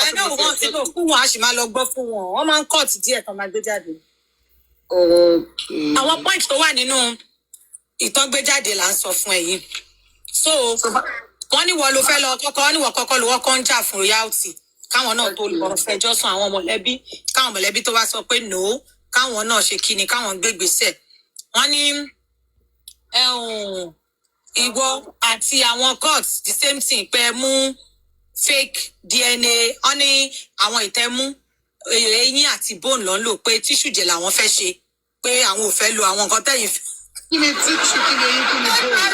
ẹ náà wọ́n ti lò fún wọn a sì máa lọ gbọ́ fún wọn wọ́n máa ń cut díẹ̀ kan máa gbé jáde. àwọn point tó wà nínú ìtọ́gbéjáde là ń sọ fún ẹ yìí so wọ́n ní wọ́n ló fẹ́ lọ kọ́kọ́ wọ́n ní wọ́n kọ́kọ́ ló wọ́kọ́ ń jà fún royalty káwọn náà tó lọ fẹjọ́ sùn àwọn mọ̀lẹ́bí káwọn mọ̀lẹ́bí tó wá sọ pé no káwọn náà ṣe kíni káwọn gbégbèsè wọ́n ní ìwọ àti àwọn court the same thing pé mú fake DNA wọ́n ní àwọn ìtẹ́mú eyín àti bone ló ń lò pé tíṣù jẹ làwọn fẹ́ ṣe pé àwọn ò fẹ́ lo àwọn nǹkan tẹ̀yìn. kí ni tíṣù kí ni eyín kí ni bone.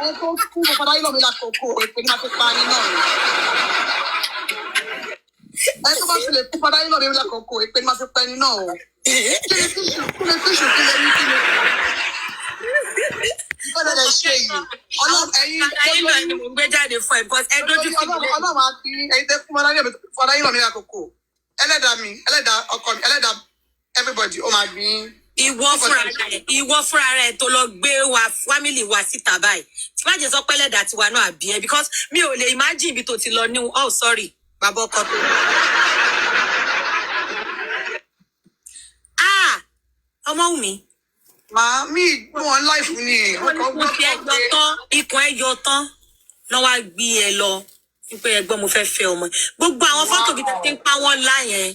ẹ tó kú mo padà yín lọ mi lákòókò èpè ní ma fi pa ni náà. ẹ tó bá fi lè kú padà yín lọ mi lákòókò èpè ní ma fi pa ni náà o. kí ni tíṣù kí ni tíṣù kí ni eyín kí ni. Ọlọ́run ẹ̀yin ni mo gbé jáde fún ẹ because ẹ dojú sí mi. Ọlọ́run máa fi ẹyin tẹ́ fún fọdá yín lọ ní àkókò. Ẹlẹ́dàá ọkọ mi, ẹlẹ́dàá everybody ó máa bí. Ìwọ fúnra rẹ tó lọ gbé wa family wa síta báyìí. Tí má jẹ́ sọ pé ẹlẹ́dàá tiwa náà àbí ẹ because mi ò lè imagine ibi tó ti lọ ní oh sorry bàbá ọkọ tó. Ọmọ Wunmi. Màá mi wọn láìfù ni. Ikùn ẹ yọ tán lọ́ wá gbé ẹ lọ wípé ẹgbọ́n mo fẹ́ fẹ́ ọmọ. Gbogbo àwọn fọ́tò bíi tẹ́ ti ń pa wọ́n láyẹn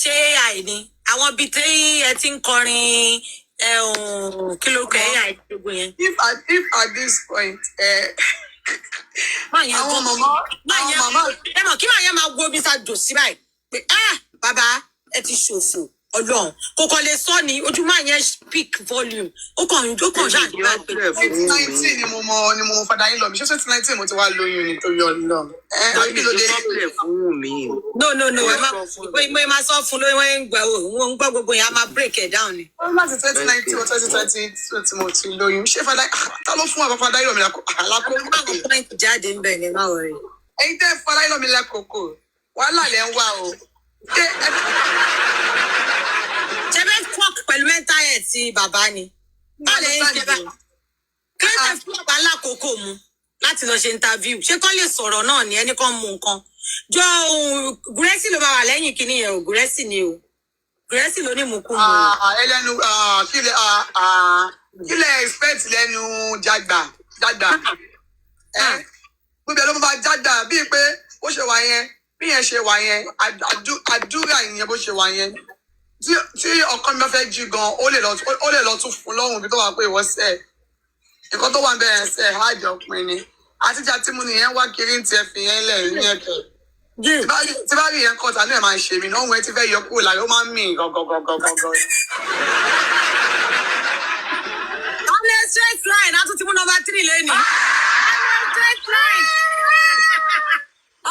ṣé àìní àwọn bíi tẹ́ ẹ ti ń kọrin kí ló kẹ́ ẹ̀ àìgbogbo yẹn. If at this point àwọn màmá ẹ mọ̀ kí màá yẹn máa wo bí sá jò sí báyìí pé bàbá ẹ ti ṣòfò. Ọlọ́run kò kàn lè sọ ní ojúmọ́ yẹn speak volume ó kàn ṣàdúrà pé. 2019 ni mo mọ fada yín lọ mi ṣé 2019 mo ti wá lóyún ni tó yọ lọ. kí ló dé fún Wunmi. no ẹ máa sọ fún lóyún wọn ń gbà wọn ń gbọ́ gbogbo yẹn a máa break it down ni. wọ́n láti 2019 or 2020 tí mo ti lóyún ṣé fada ta ló fún fada yín lọ mi lákòókò. àwọn point jáde ń bẹ̀ ní máa wọ̀rẹ́. ẹ̀yin tẹ́ fada yín lọ mi lákòókò wàhálà lẹ́ ń wá o. Ṣẹ́bẹ̀ talk pẹ̀lú mental health ti bàbá ni. Báwo lè ń ṣe bá? Kí ló ṣe fún bàbá lákòókò mu láti lọ ṣe interview? Ṣé kán lè sọ̀rọ̀ náà ni ẹni kan mú nǹkan? Jọ Gúrẹ́sì ló bá wà lẹ́yìn kìíní yẹn o, Gúrẹ́sì ni o. Gúrẹ́sì ló ní mú kú mu. Ẹlẹ́nu kí lẹ expect lẹ́nu jàgbà. Gbogbo ẹ̀ ló máa jàgbà bíi pé ó ṣe wà yẹn, bí yẹn ṣe wà yẹn, àdúrà ìyẹn bó ṣe wà yẹn. Tí ọkọ mi bá fẹ́ jí gan ó lè lọ tún fún lọ́rùn bí tó wà pé ìwọ sẹ́ẹ̀ nǹkan tó wà bẹ́ẹ̀ sẹ́ẹ̀ háàjì ọkùnrin ni àtijọ́ tí mo nìyẹn wá kiri ń tiẹ̀ fi yẹn lẹ̀ ní ẹ̀kẹ́ tí bá rí yẹn kọ́ ta ní ẹ̀ máa ṣe mí náà wọ́n ti fẹ́ yọ kúrò láyé ó máa ń mì gọ́gọ́gọ́gọ́gọ́. On a straight line a tún ti mú number 3 lẹ́nu.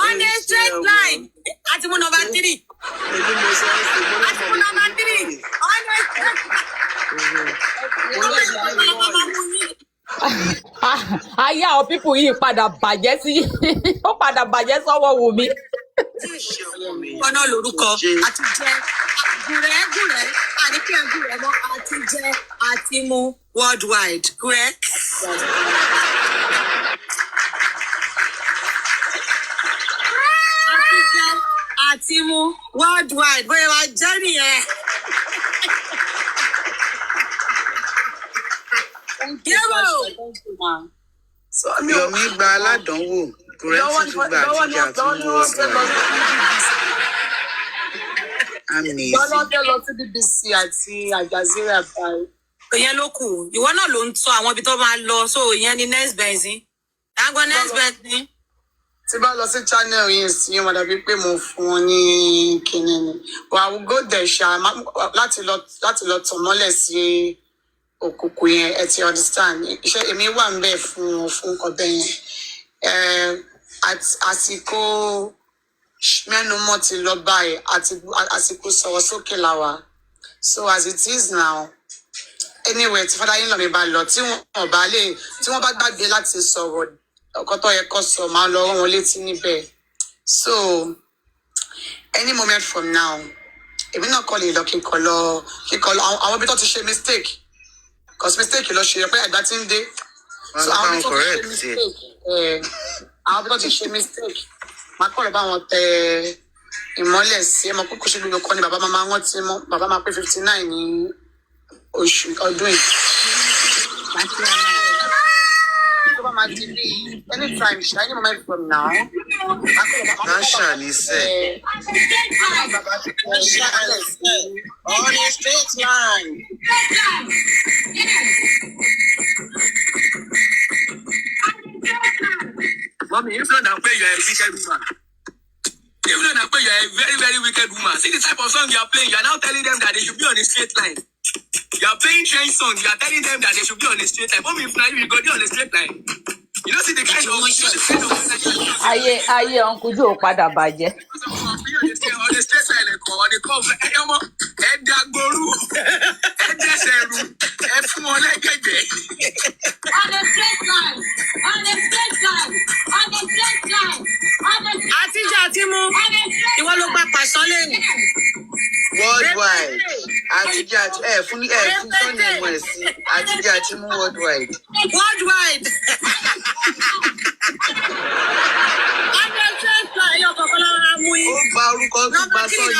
On a straight line a ti mú number 3. ayé àwọn pípù yìí padà bàjẹ́ sí ó padà bàjẹ́ sọ́wọ́ Wunmi. ọ̀nà lórúkọ àti jẹ́ gúrẹ́ àníkẹ́ gúrẹ́ mọ́ àti jẹ́ àti mú worldwide gúrẹ́. àti jẹ́ àti mú worldwide bóyá wàá jẹ́ nìyẹn. Yomi gba aládánwò Gúrẹ́sì tún gba àtijọ́ àtúnwò lọ́lọ́dẹ́ lọ sí BBC àti Aljazeera báyìí. ìyẹn ló kù ìwọ náà ló ń tọ́ àwọn ibi tó máa lọ so ìyẹn ni next benzin àgbọn next benzin. tí bá lọ sí channel yìí sí wọn dàbí pé mo fún wọn ní kinní ni but I will go there ṣá láti lọ tàn mọ́lẹ̀ sí òkùnkùn yẹn ẹ ti understand iṣẹ́ èmi wà ń bẹ̀ fún nǹkan bẹ́ẹ̀ yẹn àsìkò mẹ́numọ́ ti lọ báyìí àsìkò sọ̀rọ̀ sókè làwà so as it is now anyway tí fada yín lọ mi bá lọ tí wọ́n bá gbàgbé láti sọ̀rọ̀ ọkọ tó yẹ kó sọ máa lọ rán wọn létí níbẹ̀ so any moment from now èmi náà kọ́ lè lọ kíkọ lọ àwọn ibi tó ti ṣe mistake cause mistake lọ ṣe pé àgbà tí ń dé so àwọn ibi tó ti ṣe mistake Má kọ́ lọ bá wọn tẹ ìmọ́lẹ̀ sí ẹ mọ̀ pé kò ṣe gbogbo kan ni bàbá máa wọ́n ti mọ́ bàbá máa pé 59 ní oṣù ọdún yìí. Tó bá máa di bí anytime ṣe any moment from now. Masha ni sẹ́. On a straight line. Mommy, if not, I'll pay you a wicked woman. If not, I'll pay you a very, very wicked woman. See the type of song you are playing. You are now telling them that they should be on a straight line. You are playing strange songs. You are telling them that they should be on a straight line. Mommy, if not, you go there on a straight line. You don't see the kind of ayé Uncle Joe padà bàjẹ́. on a straight line, on the cover. Edagboru, Edeseru, Efumolegede. On a straight line. On a straight line. On a straight line. Àtijọ́ àti mú. Ìwọ ló gba pàṣán lẹ́nu. Worldwide. Àtijọ́ àti fún Sọ́ni ẹ̀mọ́ ẹ̀ sí. Àtijọ́ àti mú worldwide. Worldwide. On a straight line. Yóò kọ̀ọ̀kan lọ́wọ́ mú yín. Ó gba orúkọ tó gba Sọ́ni.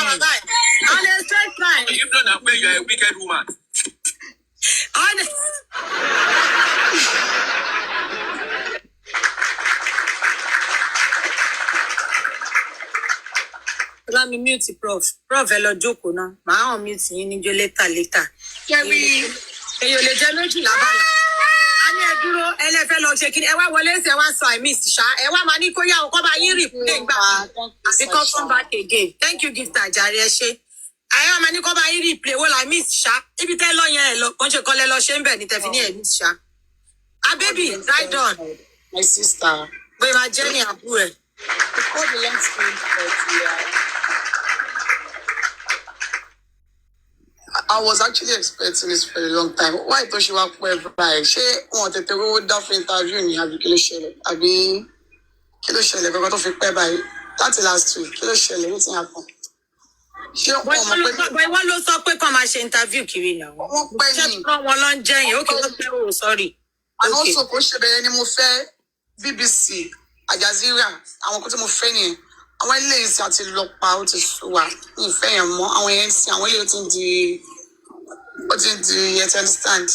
On a straight line. If not, I'll pay you a wicked woman. On a... Let me mute prof. Prof ẹ lọ jókòó náà. Màá hàn mute yín níjọ́ later. Èyí ò lè jẹ́ méjì lábàlá. A ní ẹ dúró ẹlẹ́fẹ́ lọ ṣe kí ẹ wá wọlé ṣe wá sọ I miss ṣá. Ẹ wá máa ní kó yá o kọ́ bá yín replay gbà. Àbíkọ́ come back again. Thank you gift àjàre ẹ ṣé. Àyà máa ní kọ́ bá yín replay wo I miss ṣá. Ibi tẹ́ lọ yẹn ẹ lọ. Kàn ṣe kọ́lẹ́ lọ ṣe ń bẹ̀ ní tẹ̀fí ní ẹ̀ miss ṣá. Ah baby, ride on. My sister. Bóyá máa jẹ́ ní àbúrò ẹ̀. Before the lens came I was actually expecting this for a long time. Why don't you work with everybody? She wanted to go down for interview ni àbí kí ló ṣẹlẹ̀? Àbí kí ló ṣẹlẹ̀ gbogbo tó fi pẹ́ báyìí? Láti last week, kí ló ṣẹlẹ̀? Wetin happen? Ṣé wọ́n ló sọ pé kàn máa ṣe interview kiri náà? Wọ́n pẹ́ Ṣé ni. kán wọn lọ ń jẹyìn? Ó kì í pẹ́ o, sorry. And also kò ṣe bẹ̀rẹ̀ ni mo fẹ́ BBC, Al Jazeera, àwọn kan tí mo fẹ́ nìyẹn. Àwọn ilé ìsìn àti lọ́pa ó ti sùn wá. Mi ì fẹ́ yẹn mọ́. Àwọn yẹn ń sin àwọn ilé ó ti ń di you understand?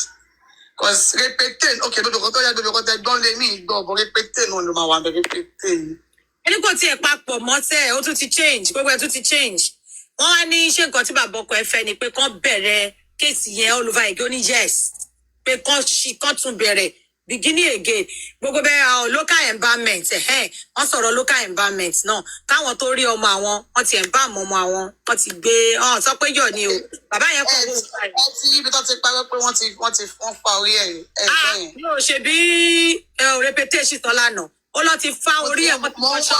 Because repeating, okay, gbogbo kan tó yẹ gbogbo kan tẹ gbọ́n lé mi gbọ́, but repeating náà ló máa wà bẹ́ẹ̀ repeating. Ẹni kò tiẹ̀ papọ̀ mọ́tẹ́, ó tún ti change, gbogbo ẹ̀ tún ti change. Wọ́n wá ní ṣé nǹkan tí bàbá ọkọ ẹ fẹ́ ni pé kán bẹ̀rẹ̀ kéèsì yẹn all over again, ó ní yes. Pé kán tún bẹ̀rẹ̀ beginning again. Gbogbo bẹ́ẹ̀ local environment, wọ́n sọ̀rọ̀ local environment náà. Káwọn tó rí ọmọ àwọn, wọ́n ti embalm ọmọ àwọn, wọ́n ti gbé, sọ pé yọ̀ ni o. Bàbá yẹn kọ́ wọ́n fà. Ẹ ti ibi tó ti parọ́ pé wọ́n fa orí ẹ̀ bẹ́ẹ̀. Yóò ṣe bí reputation tán lánàá. Ó lọ ti fa orí ẹ̀. Mo ti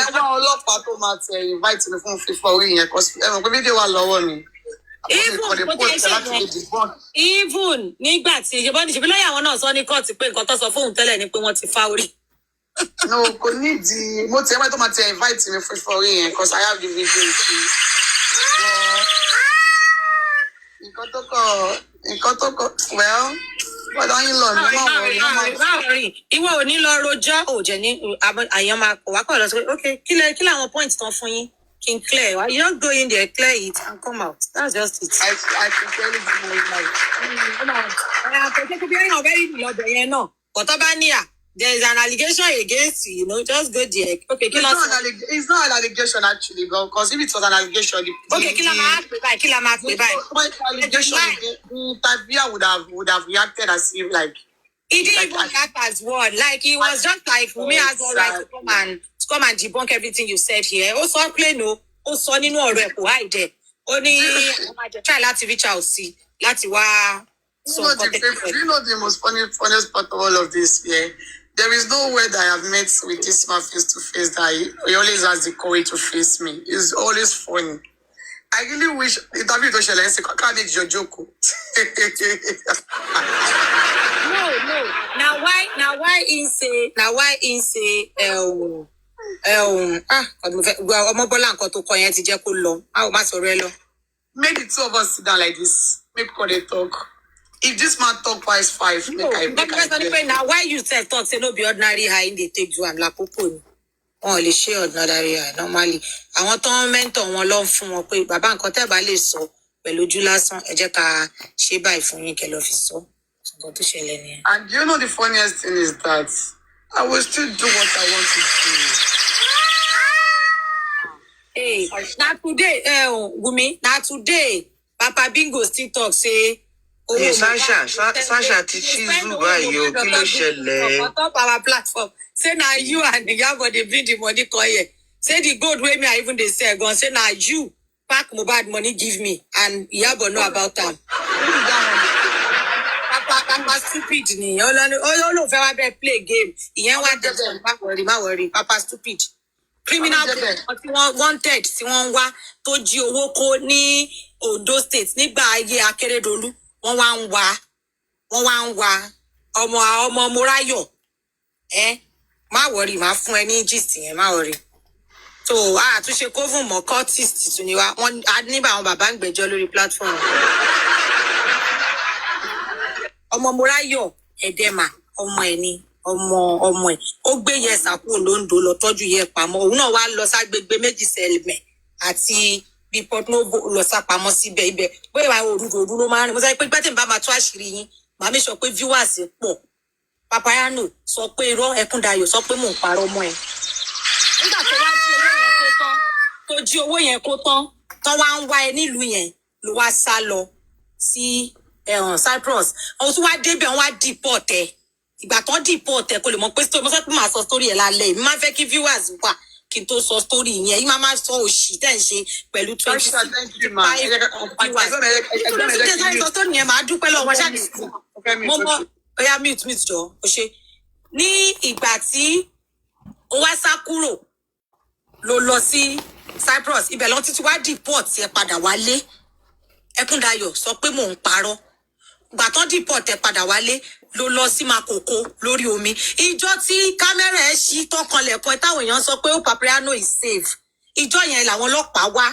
ẹ wá ọlọ́pàá tó máa tẹ invite mi fún fífa orí yẹn. Ẹ mọ̀ pé fídíò wà lọ́wọ́ mi. Even nígbà tí ìṣèbí lọ́yà àwọn náà sọ ní kóòtù pé nǹkan tó sọ fóun tẹ́lẹ̀ ni pé wọ́n ti fa orí. No, kò nídìí. Mo ti ẹ wá tó máa tẹ invite mi fún fífa orí yẹn because I have the video too. Nǹkan tó kọ well gbọ́dọ̀ yín lọ ní máa ìwọ ò ní lọ rojọ́ òjẹ ní àyàn máa kọ wá kọ lọ sí pé okay kí làwọn point tán fún yín kí n clear wá you don't go in there clear it and come out that's just it. I can tell you my life. Àkókò bí ẹ̀yàn ọ̀bẹ yìí lọ́dọ̀ yẹn náà kọ̀tọ́ bá níyà there is an allegation against you, just go there. Okay, it's not an allegation actually, because if it was an allegation, okay, kí la máa pè báyìí. Allegation, the interviewer would have reacted as if like. He didn't even react as one. Like he was just like, Wunmi has all right to come and debunk everything you said here. Ó sọ plain o, ó sọ nínú ọ̀rọ̀ ẹ̀ kò hide. Ó ní try láti reach out sí láti wá. You know the most funniest part of all of this, yeah? There is no way that I have met with this man face to face that he always has the courage to face me. It's always funny. I really wish interview to share say can't make your joke. No. Now why in say ọmọ Bọ́lá nǹkan tó kọ yẹn ti jẹ́ kó lọ. A ò má sọ̀rọ̀ ẹ lọ. Make the two of us sit down like this. Make they talk. If this man talk past 5, now why you thought say no be ordinary high in the take you am la popo ni. wọn ò lè ṣe ordinary normally àwọn tó ń mentor wọn lọ fún wọn pé bàbá nǹkan tẹ́ bá lè sọ pẹ̀lú ojú lásán ẹ jẹ́ ká ṣe báyìí fún yín kẹ́ lọ fi sọ nǹkan tó ṣẹlẹ̀ nìyẹn. And you know the funniest thing is that I will still do what I want to do. Hey, na today, Wunmi, na today, Papa Bingo still talk say. Sasha ti chizu báyìí o, kí ló ṣẹlẹ̀? On top our platform, say na you and the Iyabo dey bring the money come here. Say the gold wey me I even dey sell gone. Say na you pack Mohbad money give me and Iyabo know about am. Papa stupid ni. Olo fẹ́ wá bẹ́ẹ̀ play game. Ìyẹn wá dẹ̀ má worry. Papa stupid. Criminal tí wọ́n wanted tí wọ́n ń wá tó jí owó kó ní Ondo State nígbà ayé Akérédolú wọ́n wá ń wá ọmọ Moráyọ̀ má worry má fún ẹ ní gist yẹn má worry. So àtúnṣe kófùn mọ́ cultist tún ni wá wọ́n nígbà àwọn bàbá ń gbẹ́jọ́ lórí platform. Ọmọ Moráyọ̀ Ẹ̀dẹ́mà ọmọ ẹ̀ ni ọmọ ẹ̀ ó gbé yẹsà kúrò lóńdó lọ tọ́jú yẹ pamọ́ òun náà wá lọ ságbègbè méjì sẹlẹmẹ àti bí Port Novo lọ sápamọ́ síbẹ̀ ibẹ̀ bóyá ìwà òru ló máa ń rìn mo sọ pé gbẹ́tẹ̀ bá máa tó àṣírí yín màá mi sọ pé viewers pọ̀ Papayano sọ pé irọ́ Ẹkúndayọ̀ sọ pé mò ń parọ́ mọ́ ẹ. Nígbà tó wá jí owó yẹn kó tán wá ń wá ẹ nílùú yẹn ló wá sá lọ sí Cyprus àwọn tó wá débẹ̀ wọ́n wá deport ẹ ìgbà tó deport ẹ kò lè mọ̀ pé story mo sọ pé màá sọ story ẹ lálẹ́ yìí máa fẹ́ kí viewers wà kí n tó sọ story yẹn yìí máa sọ òṣì tẹ́ ń ṣe pẹ̀lú 25 viewers nítorí sọ story yẹn máa dúpẹ́ lọ́wọ́ ṣáà mo mọ ọ̀yà mute jọ ó ṣe ní ìgbà tí ó wá sá kúrò ló lọ sí Cyprus ibẹ̀ lọ títí wá deport ẹ padà wálé Ẹkúndayọ̀ sọ pé mò ń parọ́ gbà tán deport ẹ padà wálé ló lọ sí Makoko lórí omi ìjọ tí kámẹ́rà ẹ ṣí tọkànlẹ̀kùn ẹ táwọn èèyàn sọ pé ó Papayano is safe ìjọ yẹn làwọn ọlọ́pàá wá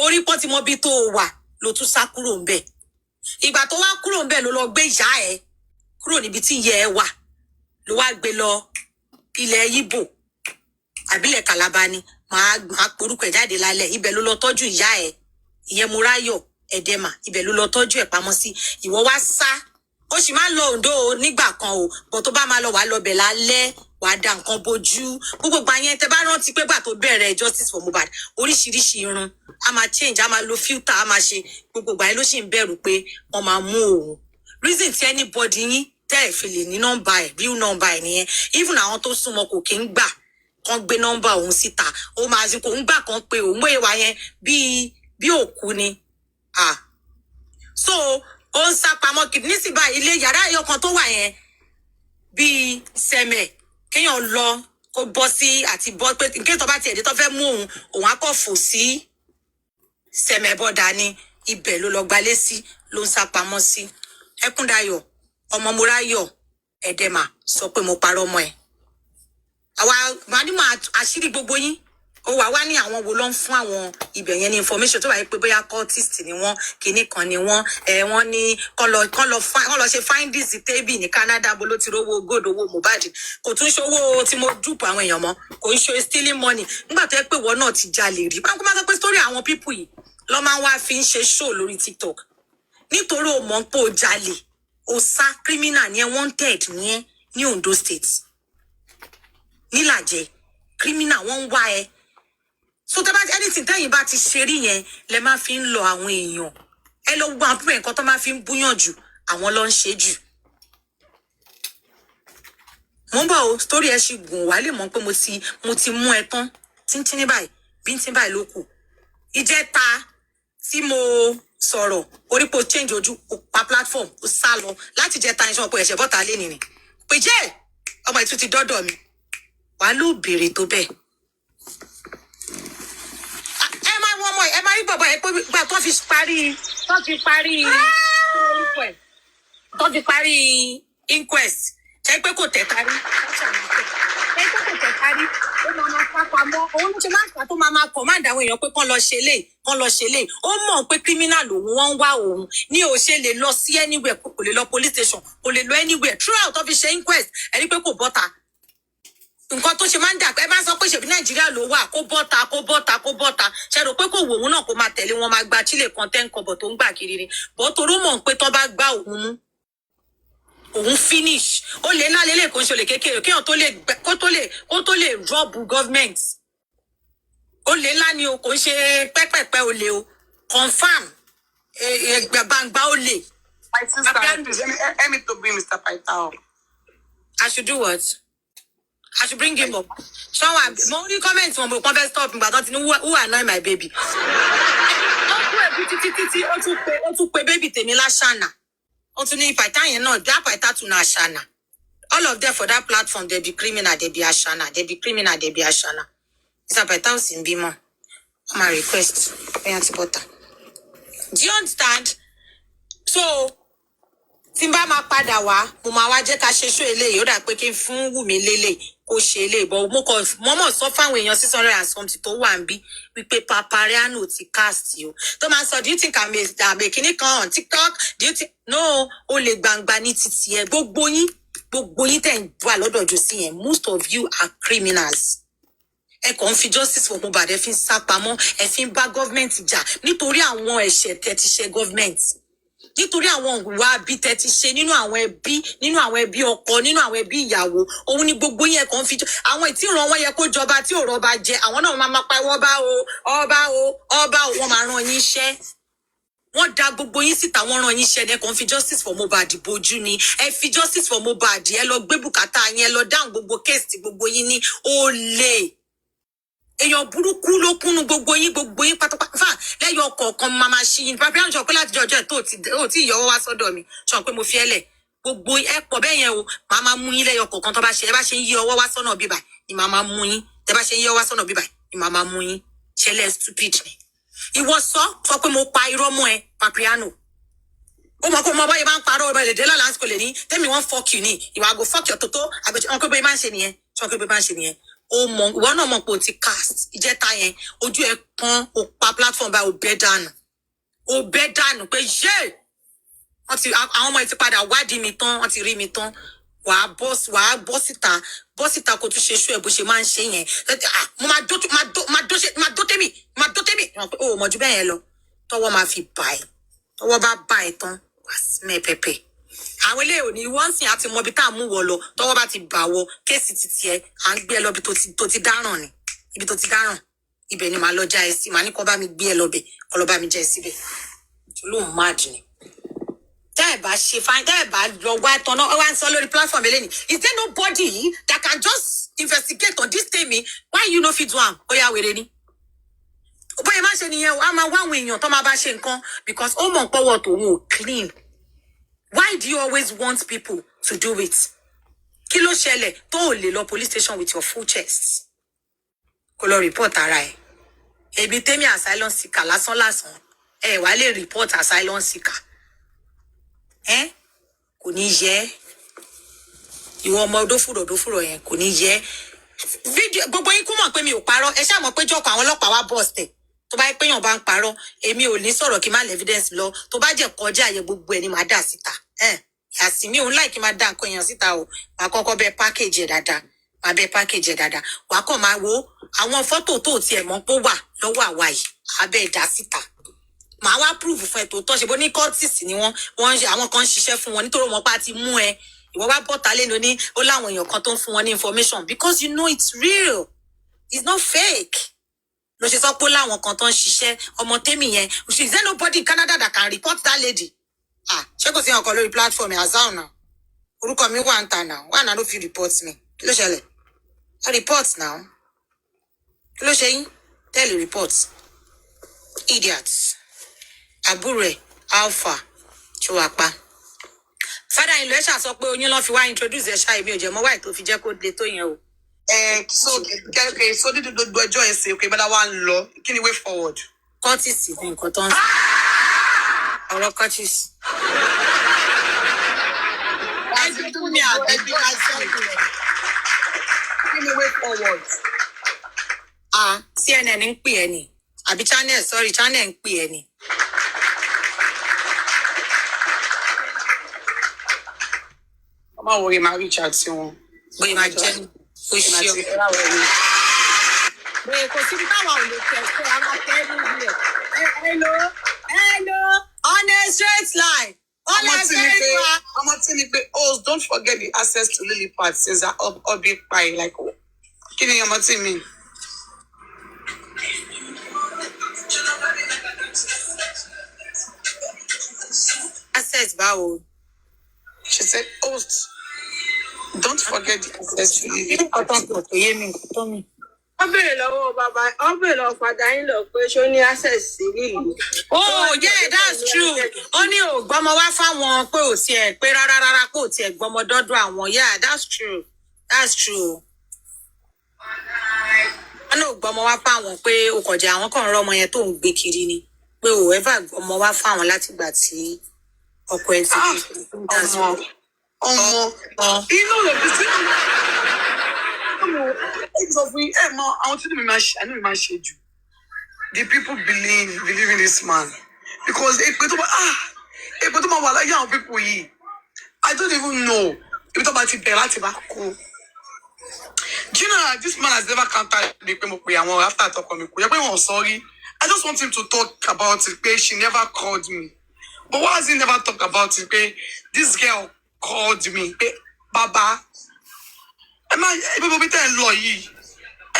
orí pọ́n tí mo bí tó wà ló tún sá kúrò ń bẹ̀ ìgbà tó wá kúrò ń bẹ̀ ló lọ gbé ìyá ẹ kúrò níbi tí ìyá ẹ wà ló wá gbé lọ ilẹ̀ Yíbò àbílẹ̀ Calabar ni màá porúkọ ẹ̀ jáde lálẹ́ ibẹ̀ ló lọ tọ́jú ìyá ẹ ìyẹn Moráyọ̀ Ẹ̀dẹ́mà ibẹ̀ ló lọ tọ́jú ẹ̀ pamọ́ sí ìwọ wá sá ó sì máa ń lọ Ondo nígbà kan o bọ̀ tó bá máa lọ wàá lọ bẹ̀ lálẹ́ wàá da nǹkan bojú gbogbo gbà yẹn tẹ bá rántí pé gbà tó bẹ̀rẹ̀ justice for Mohbad oríṣiríṣi irun a máa change a máa lo filter a máa ṣe gbogbo gbà yẹn ló sì ń bẹ̀rù pé wọ́n máa mú òun reason tí anybody yín tẹ́ ẹ̀ fi lè ní nọ́mbà ẹ̀ real nọ́mbà ẹ̀ nìyẹn even àwọn tó súnmọ́ kò kí ń gbà kán gbé nọ́mbà òun síta ó máa ṣe kò ń gbà kán pé òun mú ìwà yẹn bí òkú ni so ó ń sá pamọ́ kìdí nísìbà ilé yàrá ẹyọkan tó wà yẹn bíi sẹmẹ kéèyàn lọ kó bọ́ sí àti bọ́ pé nké tó bá tiẹ̀ dé tó fẹ́ mú òun á kọ́ fò sí sẹmẹ bọ́dà ni ibẹ̀ ló lọ gbalé sí ló ń sá pamọ́ sí Ẹkúndayọ̀ ọmọ Moráyọ̀ Ẹ̀dẹ́mà sọ pé mo parọ́ mọ́ ẹ àwa màá ní màá àṣírí gbogbo yín ó wá ní àwọn wo ló ń fún àwọn ibẹ̀ yẹn ní information tó wà pé bóyá cultist ni wọ́n kinní kan ni wọ́n wọ́n ní kán lọ ṣe findings table ní Canada bó ló ti rówó gold owó Mohbad kò tún ṣòwò tí mo dúpọ̀ àwọn èèyàn mọ́ kò ń ṣe stealing money nígbà tó yẹ pé wọ́n náà ti jalè rí báńkó máa sọ pé story àwọn people yìí lọ́ máa ń wá fi ń ṣe show lórí TikTok nítorí o mọ̀ pé o jalè o sá criminal ní ẹ wanted ní ẹ ní Ondo State nílàjẹ criminal wọ́n ń wá ẹ so tẹ́ bá anything tẹ́yìn bá ti ṣe rí yẹn lẹ máa fi ń lọ àwọn èèyàn ẹ lọ gbọ́ àwọn nǹkan tó máa fi ń búyàn jù àwọn ló ń ṣe jù mo ń bọ̀ o story ẹ ṣì gùn wá lè mọ̀ pé mo ti mú ẹ tán tíntín ní báyìí bíntín báyìí ló kù ìjẹta tí mo sọ̀rọ̀ orípo change ojú pa platform ó sá lọ láti jẹta iṣan ọ̀pọ̀ ẹ̀ṣẹ̀ bọ́ta lé nìyí pé jẹ́ ọmọ ìtú ti dọ́dọ̀ mi wàá ló béèrè tó bẹ́ẹ̀. ẹ máa rí bàbá ẹ pé gbà tó fi parí inquest ẹ pé kò tẹ̀ kárí ẹ pé kò tẹ̀ kárí ó máa pápamọ́ òun ló ṣe máa ń fà tó máa command àwọn èèyàn pé kán lọ ṣe lè ó mọ̀ pé criminal òun wọ́n ń wá òun ní ò ṣe lè lọ sí anywhere kò lè lọ police station kò lè lọ anywhere throughout tó fi ṣe inquest ẹ rí pé kò bọ́ta nǹkan tó ṣe máa ń dà pé ẹ bá sọ pé ṣèbí Nàìjíríà ló wà kó bọ́ta ṣe rò pé kò wò òun náà kó máa tẹ̀lé wọn máa gba Chile kan 10 kọ́bọ̀ tó ń gbà kiri ni bọ́ toró mọ̀ pé tó bá gbá òun mú òun finish ó lè ńlá lélẹ̀ kó ń ṣe olè kékeré kéèyàn tó lè drop government ó lè ńlá ni o kò ń ṣe pẹ́pẹ́pẹ́ olè o confam gbàgbà olè. My sister, let me to bring Mr. Paita up. I should do what? I should bring him up. Someone, mo ní comment wọn mo kàn fẹ́ stop nígbà tó ti ní who annoy my baby. Ó kú ẹ̀bí títí ó tún pe baby tèmi láṣànà. Ó tún ní Paita yẹn náà, that Paita tún náà àṣànà. All of them for that platform, they be criminal, they be àṣànà. They be criminal, they be àṣànà. Mr. Paita ò sì ń bímọ. On my request, bẹ́ẹ̀ ti bọ́ta. Do you understand? So, tí n bá máa padà wá mo máa wá jẹ́ ká ṣe ṣó eléyìí ó dà pé kí n fún Wùmí lélẹ̀ kó ṣe eléyìí bọ́ mo kàn mọ́mọ́ sọ fáwọn èèyàn 600 and something tó wà ń bí wípé Papariano ti cast o tó máa sọ do you think àmì kìíní kan on TikTok do you think no o lè gbangba ní títì ẹ gbogbo yín tẹ̀ ń wà lọ́dọ̀ Jossy yẹn most of you are criminals ẹ kàn ń fi justice for Mohbad ẹ fi ń sá pamọ́ ẹ fi ń bá gọ́ọ̀mẹ̀ntì jà nítorí àwọn ẹ̀ṣẹ̀ tẹ́ ti ṣe gọ́ọ̀mẹ̀ntì nítorí àwọn ìwà bí tẹ́ ti ṣe nínú àwọn ẹbí ọkọ nínú àwọn ẹbí ìyàwó òun ni gbogbo yẹn kan fi àwọn ìtìràn wọn yẹ kó jọba tí ò rọba jẹ àwọn náà máa pa ọba o wọn máa rán yín iṣẹ́ wọn da gbogbo yín síta wọn rán yín iṣẹ́ ẹ kàn fi justice for Mohbad bojú ni ẹ fi justice for Mohbad ẹ lọ gbé bùkátà yín ẹ lọ dáhùn gbogbo kéèsì tí gbogbo yín ní olè èèyàn burúkú ló kúnnú gbogbo yín pátápátá lẹ́yìn ọkọ̀ọ̀kan máa ṣí yín bàbá àǹjọ pé láti jọjọ́ ẹ̀ tó tí ìyọwọ́ wá sọ́dọ̀ mi sọ pé mo fi ẹlẹ̀ gbogbo ẹ pọ̀ bẹ́ẹ̀ yẹn o máa mú yín lẹ́yìn ọkọ̀ọ̀kan tó bá ṣe ẹ bá ṣe ń yí ọwọ́ wá sọ́nà bíbà ni máa mú yín ẹ bá ṣe ń yí ọwọ́ wá sọ́nà bíbà ni máa mú yín ṣẹlẹ̀ stupid ni ìwọ sọ pé mo pa irọ́ mọ́ ẹ Papariano ó mọ̀ kó mọ báyìí bá ń parọ́ ọba ìlẹ̀dẹ́ lọ́la àsìkò lè ní tẹ́mi wọ́n fuck you ní ìwà àgò fuck your toto àgbẹ̀jọ́ ọkọ̀ bẹ́ẹ̀ máa ń ṣe nìyẹn ó mọ ìwọ náà mọ̀ pé o ti cast ìjẹta yẹn ojú ẹ pọ́n o pa platform báyìí o bẹ́ dànù pé yé àwọn ọmọ ẹ ti padà wádìí mi tán wọ́n ti rí mi tán wàá bọ́ síta kó tún ṣe ṣú ẹ bó ṣe máa ń ṣe yẹn mo máa dó tèmi ó mọ̀ ju bẹ́ẹ̀ yẹn lọ tọwọ́ máa fi bà ẹ́ tọwọ́ bá bà ẹ́ tán wàá símẹ́ pẹ́pẹ́ àwọn ilé òní wọ́n sìn àti mọbi tá à mú wọ lọ tọwọ́ bá ti bà wọ kéèsì títí ẹ à ń gbé ẹ lọ bí tó ti dáràn ni ibi tó ti dáràn ibẹ̀ ni màá lọ já ẹ sí màá ní kó bá mi gbé ẹ lọbẹ kó lọ bá mi já ẹ síbẹ̀ lóun máàdì ni tẹ́ ẹ bá ṣe fáin tẹ́ ẹ bá lọ wá ẹtọ náà wá ń sọ lórí platform eléyìí is there nobody that can just investigate on this thing why you no fit do am bóyá wèrè ni bóyá má ṣe nìyẹn a máa wá àwọn èèyàn tó máa bá ṣe nǹkan because ó mọ̀ pọ́wọ́ tòun ò clean. Why do you always want people to do it? Kí ló ṣẹlẹ̀ tó ò lè lọ police station with your full chest? Kó lọ report ara ẹ̀. Ebi tèmi asylum seeker lásán. Wá lè report asylum seeker. Kò ní yẹ. Ìwọ ọmọ òdòfúrò yẹn kò ní yẹ. Video gbogbo yín kú mọ̀ pé mi ò parọ́. Ẹ ṣáà mọ̀ pé jọkọ̀ àwọn ọlọ́pàá wá bust ẹ̀. Tó bá yẹ pé èèyàn bá ń parọ́ èmi ò ní sọ̀rọ̀ kí n má lè evidence lọ tó bá jẹ́ kọjá àyè gbogbo ẹ̀ ni màá dà síta yàtì mi òun láì kí n máa dá nǹkan èèyàn síta o màá kọ́kọ́ bẹ package ẹ̀ dáadáa wà á kàn máa wo àwọn fọ́tò tó tiẹ̀ mọ́ pé ó wà lọ́wọ́ àwa yìí abẹ́ ìdá síta màá wá prove fún ẹ tó tọ́ ṣe bó ní cortis ni wọ́n àwọn kan ń ṣiṣẹ́ fún wọn nítorí wọn pa ti mú ẹ ìwọ wá bọ́ta lẹ́nu ní ó láwọn èèyàn kan tó ń fún wọn ní information because you know it's real it's not fake. Ló ṣe sọ pé láwọn kan tó ń ṣiṣẹ́ ọmọ tèmi yẹn is there nobody in Canada that can report that lady? Ṣé kò sí ọkọ lórí platform azal now orúkọ mi wà ń ta now why na no fit report me kí ló ṣẹlẹ̀ report now kí ló ṣe yín tell report idiots àbúrò ẹ̀ alpha ṣùwàpá father in law ẹ ṣàṣọ pé oyún ló fi wá introduce ẹ ṣáà èmi ò jẹ́ mọ́ wáyé tó fi jẹ́ kó le tó yẹn o. So dídí gbogbo ẹjọ́ ẹ̀sìn òkè ìbára wa ń lọ kí ni way forward. Curtis ní nǹkan tó ń sọ ọ̀rọ̀ Curtis. Ẹbí tún ní àbẹ̀bí àṣẹ kí ni way forward. CNN ń pè ẹ́ ni àbí channel ń pè ẹ́ ni. Ọmọ wo máa reach out sí wọn. Bóyá máa jẹ́ kò ṣe ọ. àti ẹ̀rọ àwọn ẹ̀mí. Bẹ́ẹ̀ kò síbi táwa ò lè tẹ̀sẹ̀ àwọn akẹ́rù ilẹ̀. Hello, on a straight line. ọmọ tí ni pé oh don't forget the access to lily pad says that ọbẹ̀ pie like kí ni ọmọ tí mi. Access báwo. She said host don't forget the access to lily pad. Wọ́n béèrè lọ́wọ́ bàbá, wọ́n béèrè lọ́wọ́ padà yín lọ pé ṣó ní access sí lílù. Oh yeah, that's true. Ó ní ò gbọ́mọ wá fáwọn pé ò tiẹ̀ pé rárá pé ò tiẹ̀ gbọ́mọ dọ́dọ̀ àwọn. Yeah, that's true. That's true. Wọ́n ní ò gbọ́mọ wá fáwọn pé ó kọjá àwọn kan rọ́ ọmọ yẹn tó ń gbé kiri ni. Pé ò ever gbọ́mọ wá fáwọn látìgbà tí ọkọ ẹ̀ ti kú. ọmọ inú rẹ̀ bí sí àwọn tí mi máa ṣe jù. The people believe in this man because èpè tó máa wà láyé àwọn people yìí I don't even know ibi tó bá ti bẹ̀rẹ̀ láti bá kú. Do you know this man has never counted me pé mo pe àwọn after àtọkọ mi kò yẹ pé wọn sorry. I just want him to talk about it pé she never called me but why has he never talk about it pé this girl called me pé baba ẹ má ibi bí tẹ́ ń lọ yìí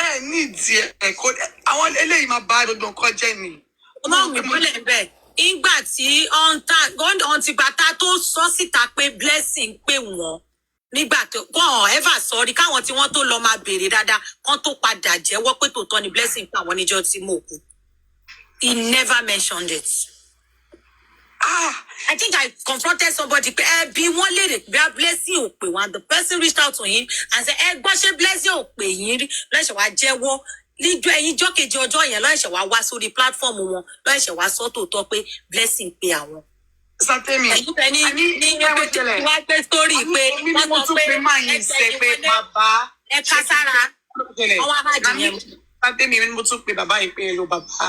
ẹ ní ìdí ẹ̀kọ́ àwọn eléyìí máa bá gbogbo nǹkan jẹ́ ni. Ọmọ mi bọ́lẹ̀ bẹ́ẹ̀ ìgbà tí ọ̀ǹtìgbàtà tó sọ síta pé blessing pé wọ́n nígbà tó kàn ever sọrí káwọn tí wọ́n tó lọ máa béèrè dáadáa kán tó padà jẹ́wọ́ pé tòótọ́ ni blessing pé àwọn níjọ́ tí mo kú. He never mentioned it. I think I confronted somebody pé bí wọ́n lè rè bí blessing ò pè wọ́n. The person reached out to him and said gbọ́ ṣé blessing ò pè yín rí lọ́ṣẹ̀ wá jẹ́wọ́ níjọ́ ẹ̀yìn jọ́ kejì ọjọ́ yẹn lọ́ṣẹ̀ wá sórí platform wọn lọ́ṣẹ̀ wá sọ tòótọ́ pé blessing pè àwọn. Sátẹ́mi ní wá gbé sórí pé wọ́n sọ pé ẹgbẹ́ bàbá ẹ̀ka sára ọwọ́ àbájì yẹn. Sátẹ́mi ni mo tún pe bàbá yìí pé lo bàbá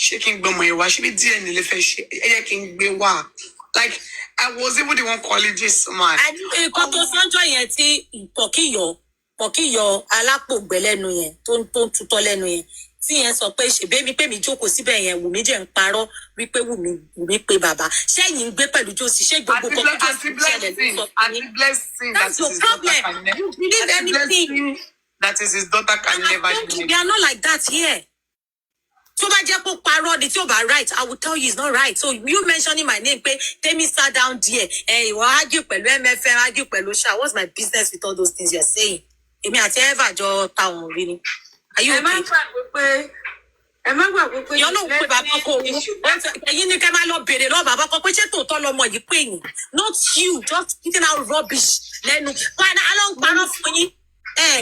ṣé kí n gbé ọmọ yẹn wá ṣé bí díẹ̀ nílé fẹ́ ṣe ẹ yẹ kí n gbé wá. Like I was even the one calling this man. Nǹkan tó sọ́njọ́ yẹn tí pọ̀kíyọ alápògbẹ́ lẹ́nu yẹn tó ń tutọ́ lẹ́nu yẹn tí yẹn sọ pé ṣèbémi pé mi jókòó síbẹ̀ yẹn Wùmí jẹ́ ń parọ́ wípé Wùmí pé bàbá ṣẹ́yìn ń gbé pẹ̀lú Josie ṣé gbogbo kan tó ti ṣẹlẹ̀ ló sọ fún yín. That's your problem. You believe anything. That is his daughter can never believe. They are not like that here. Tó bá jẹ́ kó parọ́ ni tí ó bá right, I will tell you it's not right. So you mentioning my name pé Temi sat down there ìwọ argue pẹ̀lú MFM argue pẹ̀lú ṣá what's my business with all those things you're saying? Èmi àti Eva jọ táwọn rí ni. Are you okay? Ẹ má gbàgbé pé yọ ló ń pè bàbá kò wú ẹ̀yin ní kẹ́ máa lọ béèrè lọ bàbá kan pé ṣé tòótọ́ lọmọ yìí pè yín not you just putting out rubbish lẹ́nu padà á ló ń parọ́ fún yín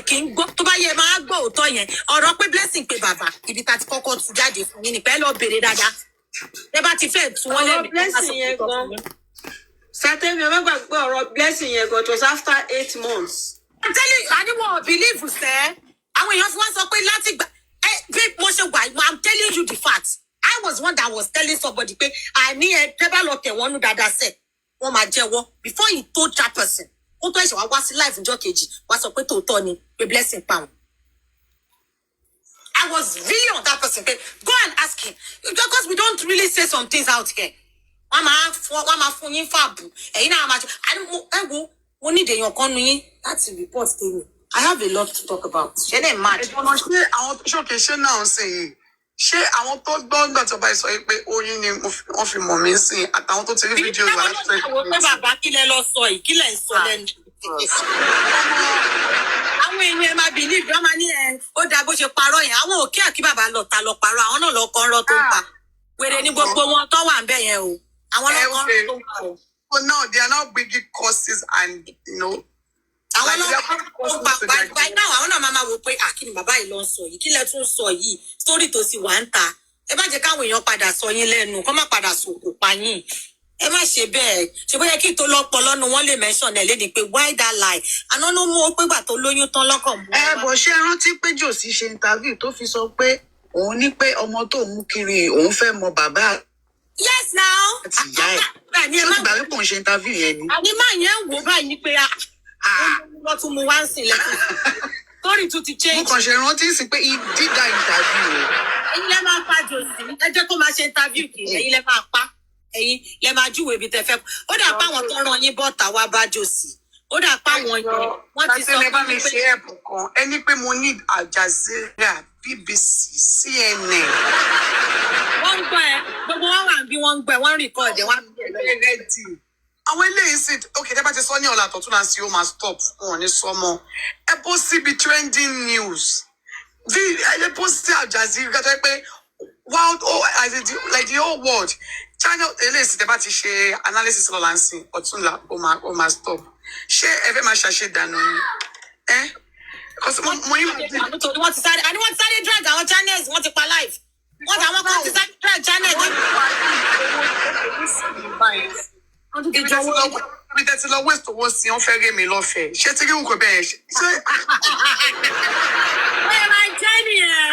kì í gbọ́ tó bá yẹ máa gbọ́ òótọ́ yẹn ọ̀rọ̀ pé blessing pé bàbá ibi tá ti kọ́kọ́ tú jáde fún yín nípa ẹ lọ béèrè dáadáa ẹ bá ti fẹ́ tú wọn lẹ́nu blessing yẹn gan Sátẹ́mi ẹ má gbàgbé ọ̀rọ̀ blessing yẹn gan it was after 8 months. I'm telling you àníwọ̀n believe sẹ́ àwọn èèyàn fi wá sọ pé láti gbà bí mo ṣe wà I'm telling you the fact I was one that was telling somebody pé àní ẹ tẹ́ bá lọ tẹ̀ wọ́n nú dáadáa sẹ̀ wọ́n máa jẹ́wọ́ before he told that person ó tó ẹ̀ṣẹ̀ wá sí live níjọ́ kejì wá sọ pé tòótọ́ ni pé blessing pa wọn. I was really on that person pé go and ask him because we don't really say some things out here. Wọ́n máa fún yín fàbù ẹ̀yin náà máa jọ ẹ wo mo ní ìdèyàn kan nu yín láti report tèmi. I have a lot to talk about. Ṣé dẹ̀ mad? Ṣé àwọn ṣókè ṣé náà ń sìn yìí? Ṣé àwọn tó gbọ́ nígbà tó bá sọ yìí pé oyún ni wọ́n fi mọ̀ mí sìn àtàwọn tó ti rí fídíò wà láti sọ ìpínlẹ̀. Pé bàbá kílẹ̀ lọ sọ yìí kílẹ̀ ń sọ lẹ́nu. Àwọn èèyàn ẹ máa believe wọ́n máa ní ó dáa bó ṣe parọ́ yẹn. Àwọn òkè àkí bàbá lọ ta lọ parọ́ àwọn náà lọ kọ́ ọ́rọ́ tó ń pa. Wèrè ní gbogbo wọn tó wà ń bẹ̀ yẹn o. Àwọn lọ kọ́ ọ́rọ́ tó ń pa o. So now they are now bringing causes and àwọn by now àwọn náà máa wò pé kí ni bàbá yìí lọ sọ yìí kí lẹ tún sọ yìí story tó sì wà ń ta ẹ má jẹ́ káwọn èèyàn padà sọ yín lẹ́nu kó má padà sòkò pa yín ẹ má ṣe bẹ́ẹ̀ ṣe bóyá kí tó lọ́pọ̀ lọ́nu wọn lè mention ẹ lédi pé why that lie àná ló mú ó pé gbà tó lóyún tán lọ́kàn mú. bọ̀ ṣé rántí pé Josie ṣe interview tó fi sọ pé òun ní pé ọmọ tó mú kiri òun fẹ́ mọ bàbá. Yes now. Àti ìyá ẹ̀ ṣó ti gbà wípé òun ṣe interview yẹn ni. àní máa yẹn ń wò báyìí pé wọ́n tún mú wá ń sìn lẹ́kùn. story tún ti mo change. kàn ṣe rántí sí pé he did that interview. Ẹ̀yin lẹ máa pa Joseph, ẹ jẹ́ kó máa ṣe interview kì í, ẹ̀yin lẹ máa pa, ẹ̀yin lẹ máa júwèé ibi tẹ́ fẹ́. Ó dà pé àwọn tó rán yín bọ́ta wá bá Joseph. Ó dà pé àwọn yẹn wọ́n ti sọ Láti lè bá fún mi mi ṣe pé ẹ̀bùn kan. Ẹni pé mo need Al Jazeera, BBC, CNN. wọ́n ń gbọ́ ẹ, gbogbo wọn wà bí wọ́n ń gbọ́ ẹ, wọ́n ń record ẹ, wọ́n á bí ẹ lọ́wọ́. Ready. Àwọn eléyìí sì, okay, tẹ́ bá ti sọ ní ọ̀la àtọ̀tún náà sí ó máa stop. Wọn ò ní sọ mọ́. Ẹ bó síbi trending news. Ẹ bó sí Al Jazeera tó yẹ pé world, like the whole world. Channel eléyìí sì tẹ́ bá ti ṣe analysis lọ́la ń sìn ọ̀túnla ó máa stop. Ṣé ẹ fẹ́ máa ṣàṣedànù ni? Because mo yín Nítorí wọ́n ti sáré, àní wọ́n ti sáré drag àwọn channels, wọ́n ti pa live. Wọ́n àwọn kan ti sáré drag channel. ibi tẹ́tí lọ waste owó sí wọ́n fẹ́ ré mi lọ́fẹ̀ẹ́. Ṣé tí rí nǹkan bẹ́ẹ̀ ṣe? Wọ́n máa jẹ́ nìyẹn.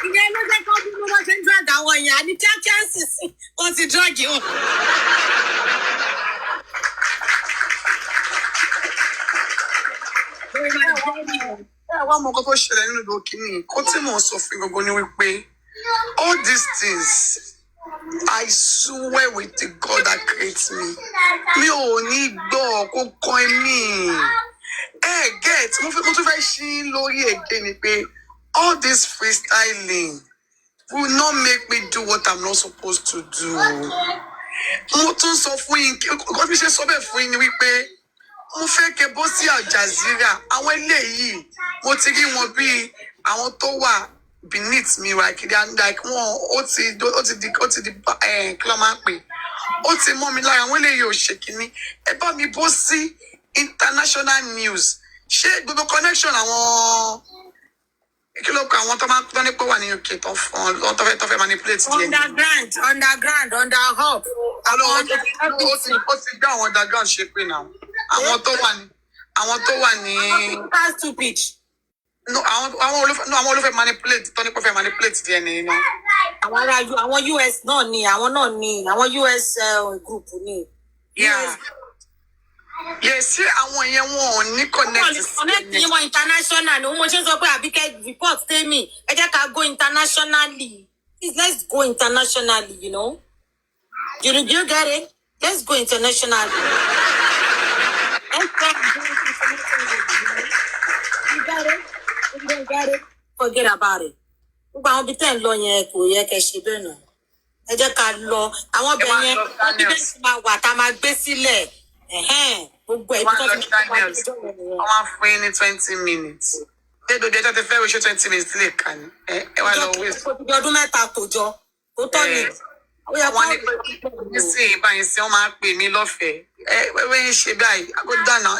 Ìyẹn ló jẹ́ kó bí wọ́n ṣe ń drag àwọn èèyàn, àní kíákíá sì sí, wọ́n ti drag wọn. Ẹ wá mọ nǹkan tó ṣẹlẹ̀ nínú ìlú kìíní. Kó tí mò ń sọ fún gbogbo ni wípé all these things I swear with the God that creates me. Mi ò ní gbọ́ kó kan mí. Get mo tún fẹ́ ṣí lórí èdè ni pé all this freestyling will not make me do what I'm not supposed to do. Mo tún sọ fún yín, kó bí ṣe sọ bẹ́ẹ̀ fún yín ni wípé mo fẹ́ kẹ́ bó sí Al Jazeera. Àwọn eléyìí mo ti rí wọn bí àwọn tó wà beneath me, like wọn ó ti di kí ló máa ń pè, ó ti mọ́ mi lára. Àwọn eléyìí ò ṣe kínní. Ẹ bá mi bó sí international news. Ṣé gbogbo connection àwọn kí ló kọ àwọn tó máa ń tọ́ nípò wà ní UK tó fẹ́ manipulate díẹ̀ ni. Underground, underhub. Ó ti gbé àwọn underground ṣe pé náà. Àwọn tó wà ní. That's stupid. No, àwọn olùfẹ́ manipulate tó nípò fẹ́ manipulate díẹ̀ ni. Àwọn ará àwọn US náà ni, àwọn US group ni. Yeah. Yes, ṣé àwọn yẹn wọn ò ní connect sí connect yín wọn international ni mo ṣe ń sọ pé Àbíkẹ́ report tèmi ẹ jẹ́ ká go internationally. Please, let's go internationally, you know. You get it? Let's go internationally. Let's go internationally. You got it? You don't get it? Forget about it. Gbogbo àwọn ibi tẹ́ ń lọ yẹn kò yẹ kẹ́ ṣe bẹ́ẹ̀ náà. Ẹ jẹ́ ká lọ àwọn ọbẹ̀ yẹn wọ́n ti bẹ́ẹ̀ sì máa wà tá a máa gbé sílẹ̀. Gbogbo ẹ̀ tó ti wọ́n fún yín ní 20 minutes. Dédò dé tó ti fẹ́ wíṣọ 20 minutes lè kà ní. Ẹ wá lọ wí. Ọdún mẹ́ta tó jọ. Tó tọ́ ni. Wọ́n ní pé nísìnyí báyìí sí wọ́n máa pè mí lọ́fẹ̀ẹ́. Wẹ́wẹ́ ń ṣe báyìí, àgọ́ dáná.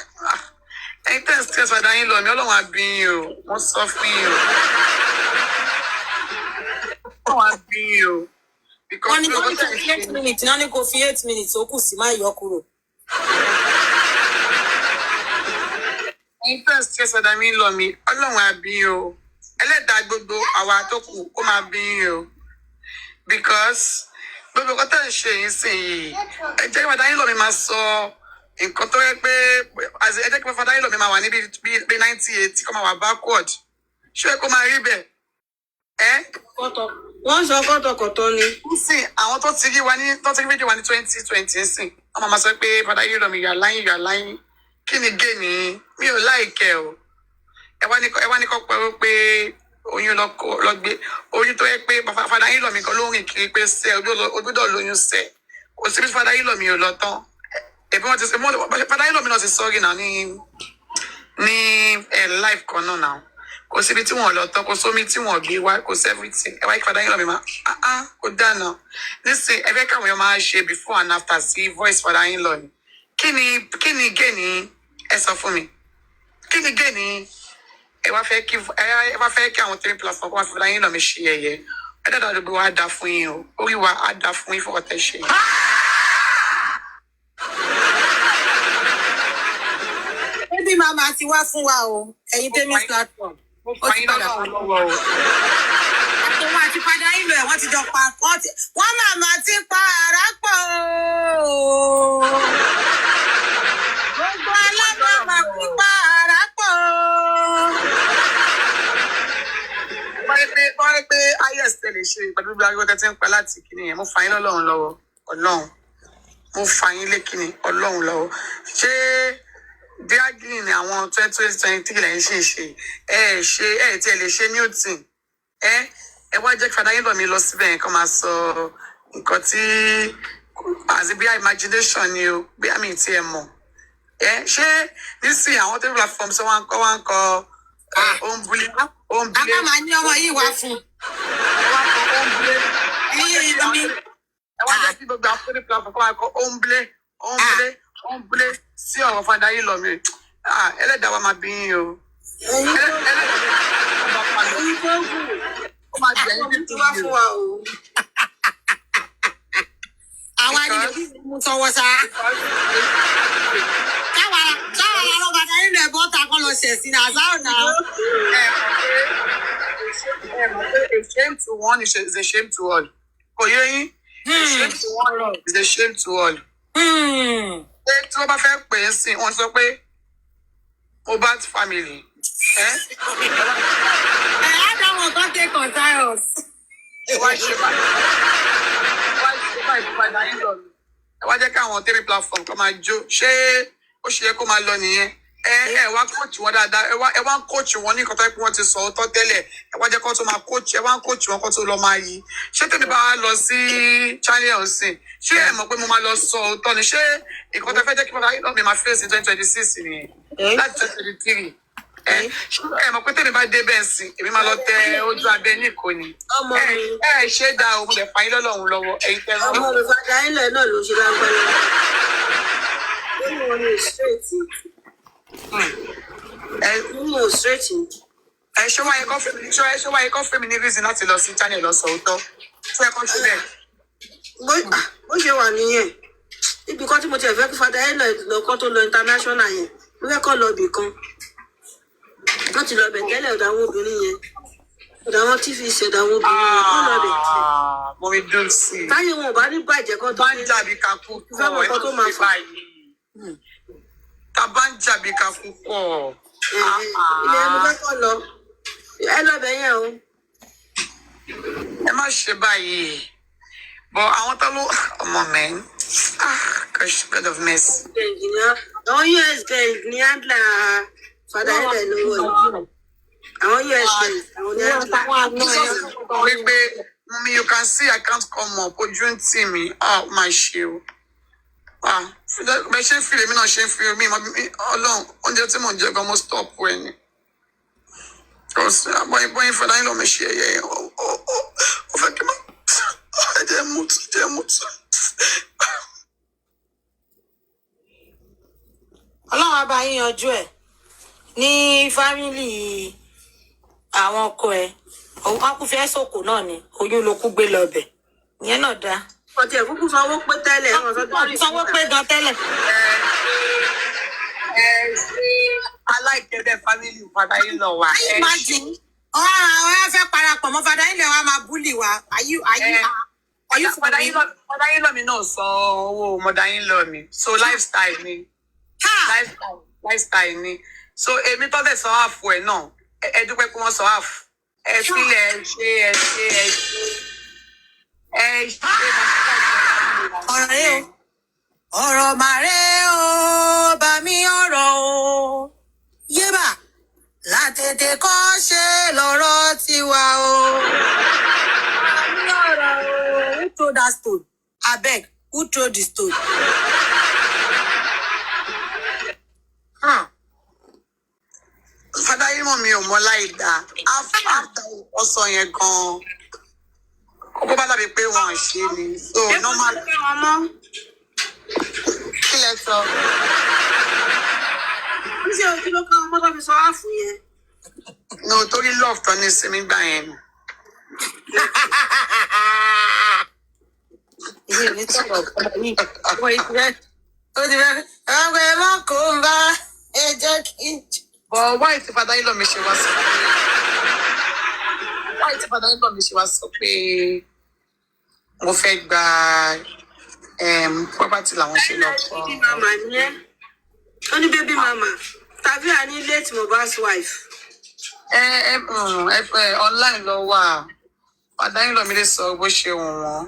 Ẹyin tẹ́ ń stress padà yín lọ mi, Ọlọ́run á bí yín o. Wọ́n sọ fún yín o. Ọlọ́run á bí yín o. Wọ́n ní kò fi 8 minutes, náà ní kò fi 8 minutes, ó kù sí má yọ kúrò. Ẹyin tẹ́ ń stress padà yín lọ mi, Ọlọ́run á bí yín o. Ẹlẹ́dàá gbogbo àwa tó kù ó máa bí yín o. Because gbogbo nǹkan tẹ́ ń ṣe yín sìn yìí, ẹ jẹ́ kí padà yín lọ mi máa sọ nǹkan tó yẹ pé ẹ jẹ́ kí padà yín lọ mi máa wà níbi 98 kó máa wà backward. Ṣé kó máa rí bẹ́ẹ̀? Wọ́n sọ kọ́tọ̀kọ̀tọ̀ ni. Nísìn àwọn tó ti rí fídíò wa ní 2020 nsìn, wọ́n máa sọ pé padà yín lọ mi yà láyín. Kí ni gé ni? Mi ò láìkẹ́ o. Ẹ wá ní kọ́ pẹ̀lú pé oyún lọ gbé oyún tó yẹ pé padà yín lọ mi kan ló rìn kiri pé sẹ́ ojúdọ̀ lóyún sẹ́. Kò síbi tí padà yín lọ mi ò lọ tán. Ẹ̀bí wọ́n ti sẹ́ padà yín lọ mi náà ti sọ́ọ̀rì náà ní live kan náà. Kò síbi tí wọ́n lọ tán, kò sómi tí wọ́n gbé wá, kò sí everything. Ẹ wá kí padà yín lọ mi máa kò dáná. Nísìn ẹ fẹ́ káwọn èèyàn máa ṣe before and after sí voice padà yín lọ mi. Kí ni gé ni ẹ sọ fún mi? Kí ni gé ni ẹ wá fẹ́ kí àwọn 3 platform kó wá fi padà yín lọ mi ṣe yẹ̀yẹ́? Ẹ dáadáa ló gbé wa á dá fún yín o. Orí wa á dá fún yín fọwọ́ tẹ́ ṣe yín. Baby mama ti wá fún wa o. Ẹ̀yin Temi platform. Ó ti padà fún lọ́wọ́ o. Àtọwọ́ àti padà ìlú ẹ̀ wọ́n ti jọ pa wọ́n màmá ti pa ara pọ̀ o. Gbogbo alábàámà pípa wọ́n pé IS lè ṣe pẹ̀lú bí ariwo tẹ́tí ń pa láti kíní yẹn mo fà yín lọ́lọ́run lọ́wọ́ ọlọ́run mo fà yín lé kíní ọlọ́run lọ́wọ́ ṣé díágìrì ni àwọn 2023 lẹ́yìn ṣe tí ẹ lè ṣe newton ẹ wá jẹ́ kí fada yín lọ mi lọ síbẹ̀ kó máa sọ nǹkan tí àti bí imagination ni o bí àmì tí ẹ mọ̀ ṣé nísìnyí àwọn tẹ́lẹ̀ platform ṣe wọ́n ń kọ òǹbulé. Àbá máa ní ọmọ yìí wá fún. Ẹ wá jẹ́ kí gbogbo àwọn tẹ́lẹ̀ platform kọ́ máa kọ òǹbulé sí ọ̀rọ̀ fada yín lọ mi. Ẹlẹ́dàá wa máa bí yín o. Ó máa jẹ́ yín bí wá fún wa o. Àwọn àdìgbò mú sọ́wọ́ sá. Káwa lọ́rọ̀ bàtà nínú ẹ̀bọ́ ta kọ́ lọ ṣẹ̀ sí ní àṣà ọ̀nà. A shame to one is a shame to all. Kò yé yín? A shame to one is a shame to all. Ṣé tí wọ́n bá fẹ́ pè é sí, wọ́n sọ pé Mohbad family. Á dáwọn kan take contagious. Why ṣe báyìí padà yín lọ? Ẹ wá jẹ́ káwọn tẹ́lẹ̀ platform kan máa jó. Ṣé ó ṣe yẹ kó máa lọ nìyẹn? Ẹ wá coach wọn dáadáa. Ẹ wá ń coach wọn ní nǹkan tó yẹ kí wọ́n ti sọ ọ́tọ́ tẹ́lẹ̀. Ẹ wá jẹ́ kó tó máa coach. Ẹ wá ń coach wọn kó tó lọ máa yí. Ṣé tèmi bá wá lọ sí channel ọ̀sìn? Ṣé ẹ mọ̀ pé mo máa lọ sọ òótọ́ ni? Ṣé nǹkan tó fẹ́ jẹ́ kí padà yín lọ mi máa face in 2026 nìyẹn? Láti 2023. Ẹ mọ̀ pé tèmi bá dé bẹ́ẹ̀ sí, èmi máa lọ tẹ ojú abẹ ní ìkóni. Ẹ ṣe dá o, mo lè fa yín lọ́lọ́run lọ́wọ́. Ẹ̀yin tẹ́ lọ́wọ́. Ọmọ mi fàdà ilẹ̀ náà ló ṣe lágbára. Nínú wọn ni straight. Nínú straight. Ṣé wáyé kọ́ fún mi ní reason láti lọ sí channel lọ sọ òótọ́? Ṣé ẹ kọ́ ṣe bẹ́ẹ̀? Bó ṣe wà nìyẹn. Ibi kan tí mo ti fẹ́ kí fàdà ilẹ̀ lọ́kọ́ tó lọ international yẹn. Mo fẹ́ kọ́ lọ ibì kan. Wọ́n ti lọ bẹ̀ tẹ́lẹ̀ ọ̀dọ̀ àwọn obìnrin yẹn. Ọ̀dọ̀ àwọn tí fi ṣẹ̀dọ̀ àwọn obìnrin yẹn. Wọ́n lọ bẹ̀ tẹ́lẹ̀. Mo rí dùn sí i. Táyé wọn ò bá ní bàjẹ́ kan tó bá ń jàbí kakú pọ̀ ẹ tó tó máa fi báyìí. Ta bá ń jàbí kakú pọ̀. ilé ẹni fẹ́ kọ́ lọ. Ẹ lọ bẹ̀ yẹn o. Ẹ má ṣe báyìí. Bọ̀ àwọn tó ló ọmọ mẹ́rin. God of mercy. Àwọn US girls ní àdìlà fàdà ilẹ̀ lówó yìí. Àwọn US girls àwọn ní àdìlà. Wípé Wunmi, you can see I can't come up. Ojú ń tì mí. Má ṣe o. Bẹ́ẹ̀ ṣe ń fi èmi náà ṣe ń fi omi. Ọlọ́run, oúnjẹ tí mò ń jẹ gan mo stop ẹ ni. Bọ́yìn fẹ́lá yín lọ mi ṣe ẹyẹ. Ó fẹ́ kí n máa. Jẹ́ mùtù. Ọlọ́run á bá yín yanjú ẹ̀ ní fámìlì àwọn ọkọ ẹ̀. Wọ́n kú fẹ́ sòkò náà ni oyún ló kú gbé lọ bẹ̀. Ìyẹn náà dáa. Ọtí ẹ̀ kúkú sanwó pé tẹ́lẹ̀. Wọ́n sanwó pé gan tẹ́lẹ̀. Aláìkẹ́dẹ̀ family fada yín lọ wá. Imagine ọ̀rọ̀ fẹ́ parapọ̀ mọ́ fada ilẹ̀ wa máa búlì wa. Fada yín lọ mi náà san owó mọ̀dá yín lọ mi. So lifestyle ni. Lifestyle ni. So èmi tó dẹ̀ sọ àfù ẹ̀ náà. Ẹ dúpẹ́ pé wọ́n sọ àfù. Ẹ sílẹ̀ ẹ ṣe. Ọ̀rọ̀ rẹ o. Ọ̀rọ̀ màrè o, bá mi ọ̀rọ̀ o. Yébà látètè kọ́ ṣe lọ́rọ̀ tiwa o. Bá mi ọ̀rọ̀ o. Who throw that stone? Abeg, who throw the stone? Fada yín mọ̀ mi ò mọ láì dáa. After ọsàn yẹn gan-an. Ọkọ bá dàbí pé wọn ṣe ni. So normal. Kí lẹ sọ? Ní ṣe òkú ló ká ọmọ tó fi sọ àfù yẹn. No, torí love tán ní sinmi gbà yẹn. Ilé mi sọ̀rọ̀ ọ̀pọ̀ yìí. Ó ti fẹ́ ọgbẹ́ mọ́ kó ń bá ẹ jẹ́ kí n jù. But why ti fada yín lọ mi ṣe wá sọ pé mo fẹ́ gba property làwọn ṣe lọ fún. Baby mama ni ẹ́. Ó ní baby mama. Tàbí àní late Mohbad's wife. Online lọ wà. Padà yín lọ mi lè sọ bó ṣe wù wọ́n.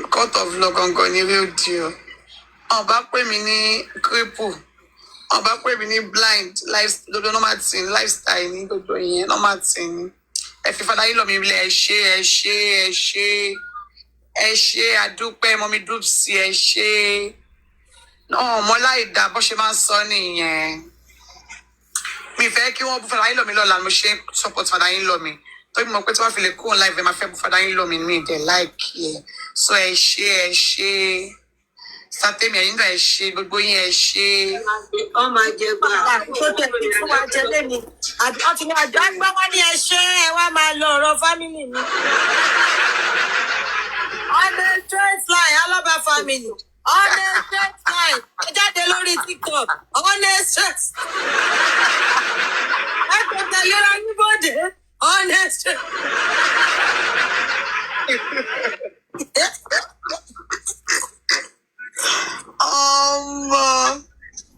Court of law gangan ni real deal. Ọba pè mí ní cripple. Ọba pè mí ní blind. Gbogbo normal thing, lifestyle ní gbogbo ìyẹn normal thing. Ẹ fi Padà yín lọ mi lẹ ẹ ṣe àdúpẹ́ mọ́mí dúpsì ẹ ṣe. Náà mọ́lá ìdá bó ṣe máa ń sọ nìyẹn. Mi fẹ́ kí wọ́n bú Padà yín lọ mi lọ́la mo ṣe support Padà yín lọ mi. Torí mo pé tí wọ́n fi lè kúrò live ẹ máa fẹ́ bú Padà yín lọ mi ní ìdẹ̀ láìkí ẹ̀. So ẹ ṣe. Sátẹ́mi ẹ̀yin náà ẹ ṣe gbogbo yín ẹ ṣe. Ọmọ àjẹgbà. tó tẹ̀lé fún wa jẹ lẹ́mi ọtí ní àjọ àgbà wọn ní ẹ ṣe ẹ wá máa lọ ọ̀rọ̀ fámìlì mi. On a straight line Aloba family on a straight line ẹ jáde lórí TikTok on a straight. ẹ kò tẹ̀lé ra níbodè on a straight.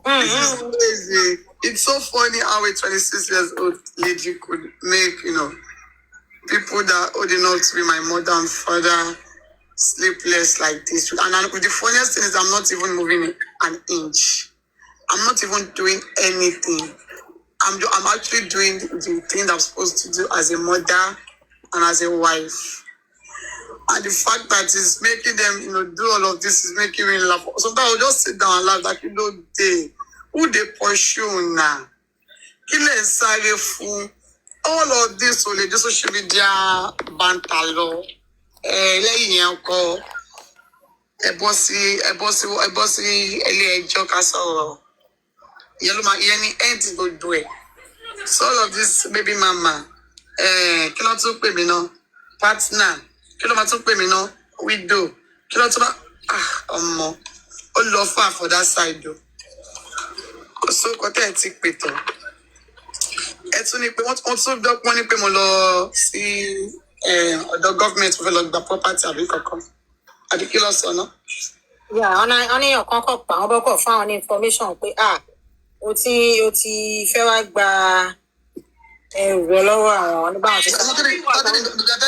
This is crazy. It's so funny how a 26 years old lady could make, people that old enough to be my mother and father sleepless like this. And the funniest thing is I'm not even moving an inch. I'm not even doing anything. I'm actually doing the thing that I'm supposed to do as a mother and as a wife. And the fact that it's making them, do all of this is making me laugh. Sometimes I'll just sit down and laugh like, who they pursue now? Kile sáré fún. All of this will just social media bantalo. Lẹ́yìn yẹn kọ́ ẹ bọ́ sí ilé ẹjọ́ ká sọ̀rọ̀. Ìyẹn ni end gbogbo ẹ̀. So all of this baby mama, kí ló tún pè mí náà? Partner, kí ló máa tún pè mí náà? Widow, kí ló tún bá ọmọ ó lọ fà for that side o. Kò sóko tẹ́ ẹ ti pè tán. Ẹ tún ní pé wọ́n tún dọ́gbọ́n ní pé mo lọ sí ọ̀dọ̀ government mo fẹ́ lọ gba property àbí kankan. Àbí kí ló sọ náà? Wọ́n ní ọ̀kan kọ̀ pa àwọn bọ́kọ̀ fún àwọn information pé o ti fẹ́ wá gba ẹrù rẹ lọ́wọ́ àwọn nígbà wọn ti sọ.